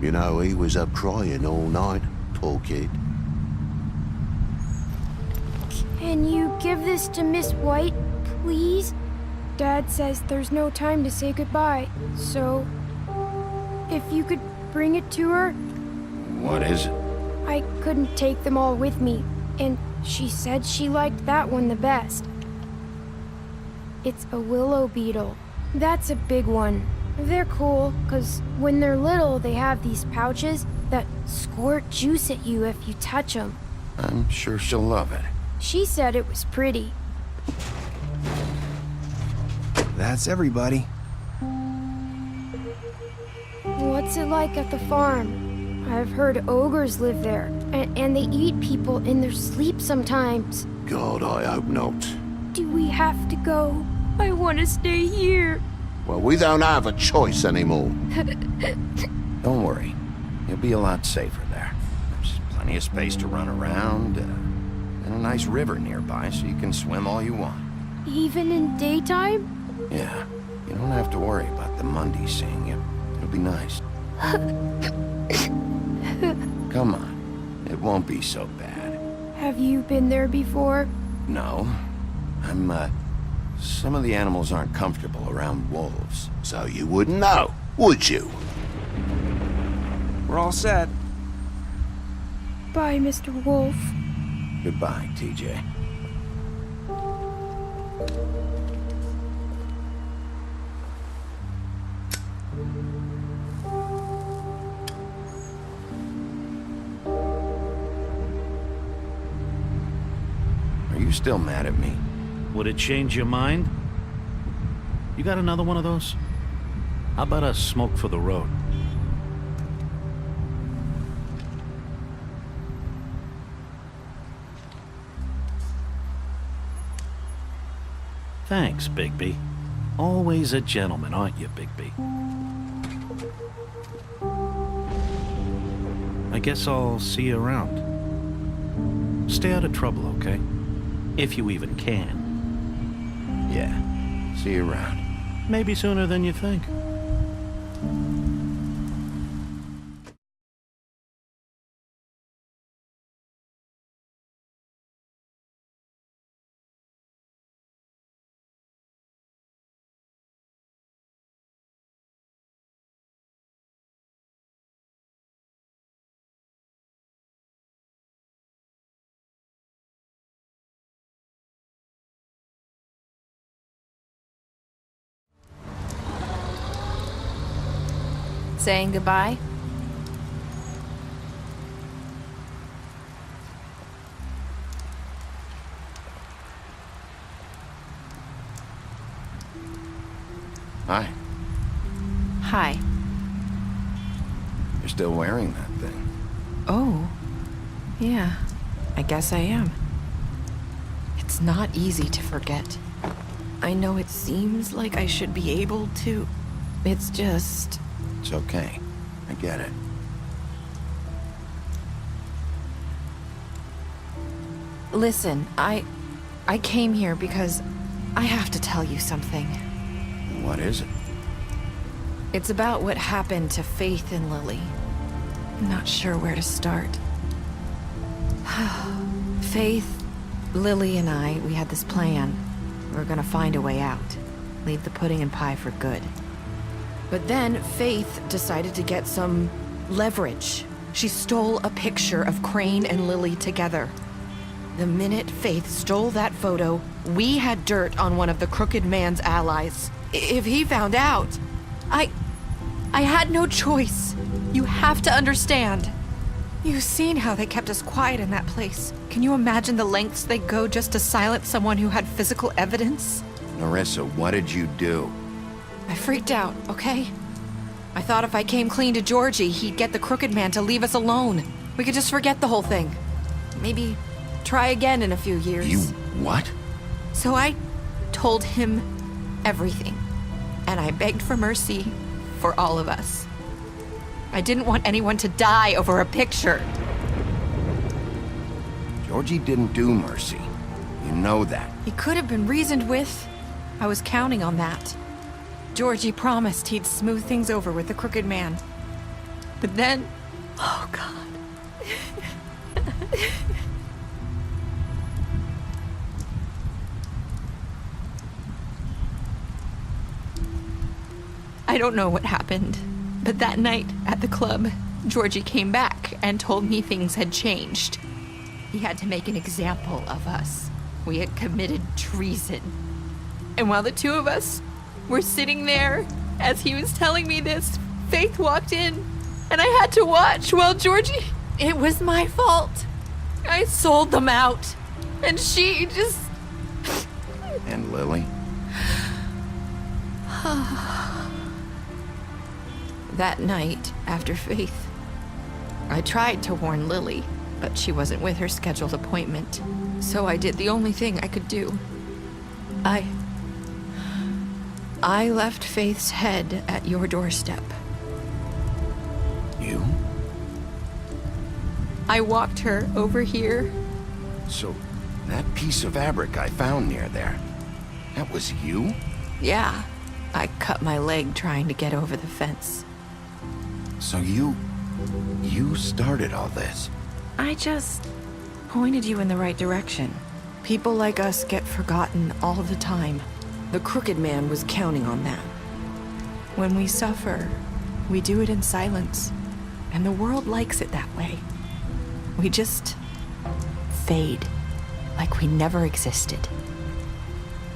You know, he was up crying all night, poor kid. Can you give this to Miss White, please? Dad says there's no time to say goodbye, so if you could bring it to her. What is it? I couldn't take them all with me, and she said she liked that one the best. It's a willow beetle. That's a big one. They're cool, 'cause when they're little, they have these pouches that squirt juice at you if you touch them. I'm sure she'll love it. She said it was pretty. That's everybody. What's it like at the farm? I've heard ogres live there, and they eat people in their sleep sometimes. God, I hope not. Do we have to go? I want to stay here. Well, we don't have a choice anymore. Don't worry. You'll be a lot safer there. There's plenty of space to run around, and a nice river nearby so you can swim all you want. Even in daytime? Yeah, you don't have to worry about the Mundy seeing you. It'll be nice. Come on, it won't be so bad. Have you been there before? No, some of the animals aren't comfortable around wolves. So you wouldn't know, would you? We're all set. Bye, Mr. Wolf. Goodbye, TJ. you still mad at me? Would it change your mind? You got another one of those? How about a smoke for the road? Thanks, Bigby. Always a gentleman, aren't you, Bigby? I guess I'll see you around. Stay out of trouble, okay? If you even can. Yeah. See you around. Maybe sooner than you think. Saying goodbye? Hi. Hi. You're still wearing that thing. Oh. Yeah. I guess I am. It's not easy to forget. I know it seems like I should be able to. It's just... It's okay. I get it. Listen, I came here because I have to tell you something. What is it? It's about what happened to Faith and Lily. I'm not sure where to start. Faith, Lily, and I, we had this plan. We were gonna find a way out. Leave the pudding and pie for good. But then Faith decided to get some leverage. She stole a picture of Crane and Lily together. The minute Faith stole that photo, we had dirt on one of the Crooked Man's allies. If he found out, I had no choice. You have to understand. You've seen how they kept us quiet in that place. Can you imagine the lengths they go just to silence someone who had physical evidence? Narissa, what did you do? I freaked out, okay? I thought if I came clean to Georgie, he'd get the Crooked Man to leave us alone. We could just forget the whole thing. Maybe try again in a few years. You what? So I told him everything. And I begged for mercy for all of us. I didn't want anyone to die over a picture. Georgie didn't do mercy. You know that. He could have been reasoned with. I was counting on that. Georgie promised he'd smooth things over with the Crooked Man. But then... Oh, God. I don't know what happened, but that night at the club, Georgie came back and told me things had changed. He had to make an example of us. We had committed treason. And while the two of us were sitting there, as he was telling me this, Faith walked in, and I had to watch while Georgie... It was my fault. I sold them out, and she just... And Lily? That night, after Faith, I tried to warn Lily, but she wasn't with her scheduled appointment. So I did the only thing I could do. I left Faith's head at your doorstep. You? I walked her over here. So, that piece of fabric I found near there, that was you? Yeah, I cut my leg trying to get over the fence. So you started all this? I just pointed you in the right direction. People like us get forgotten all the time. The Crooked Man was counting on that. When we suffer, we do it in silence, and the world likes it that way. We just fade, like we never existed.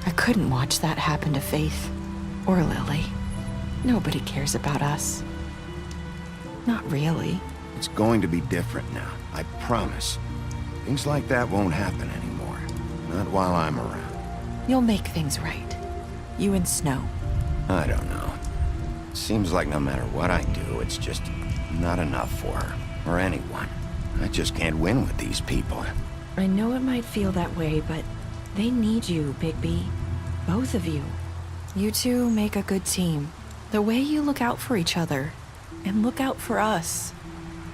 I couldn't watch that happen to Faith, or Lily. Nobody cares about us. Not really. It's going to be different now, I promise. Things like that won't happen anymore. Not while I'm around. You'll make things right. You and Snow. I don't know. Seems like no matter what I do, it's just not enough for her, or anyone. I just can't win with these people. I know it might feel that way, but they need you, Bigby. Both of you. You two make a good team. The way you look out for each other, and look out for us.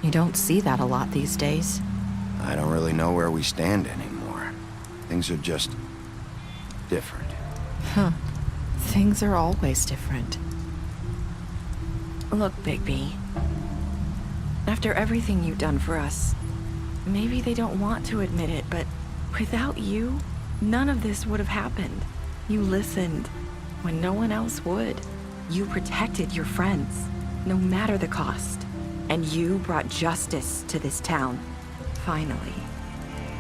You don't see that a lot these days. I don't really know where we stand anymore. Things are just different. Huh. Things are always different. Look, Bigby. After everything you've done for us, maybe they don't want to admit it, but without you, none of this would have happened. You listened when no one else would. You protected your friends, no matter the cost. And you brought justice to this town, finally.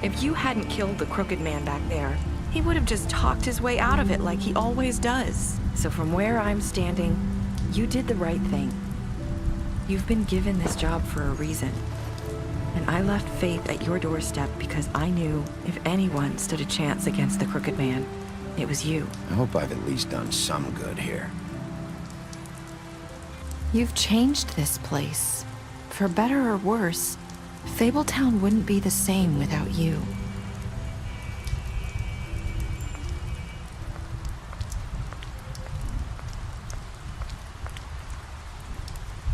If you hadn't killed the crooked man back there, he would have just talked his way out of it like he always does. So from where I'm standing, you did the right thing. You've been given this job for a reason. And I left Faith at your doorstep because I knew if anyone stood a chance against the crooked man, it was you. I hope I've at least done some good here. You've changed this place. For better or worse, Fabletown wouldn't be the same without you.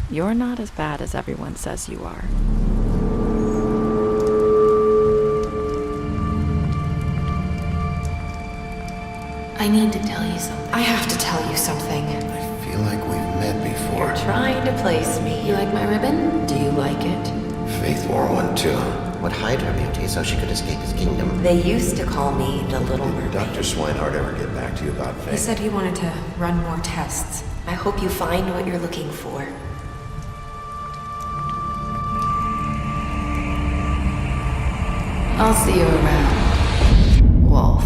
You're not as bad as everyone says you are. I need to tell you something. I have to tell you something. I feel like we've met before. You're trying to place me. You like my ribbon? Do you like it? Faith wore one too. Would hide her beauty so she could escape his kingdom. They used to call me the Little Mermaid. Did Dr. Swinehart ever get back to you about Faith? He said he wanted to run more tests. I hope you find what you're looking for. I'll see you around, Wolf.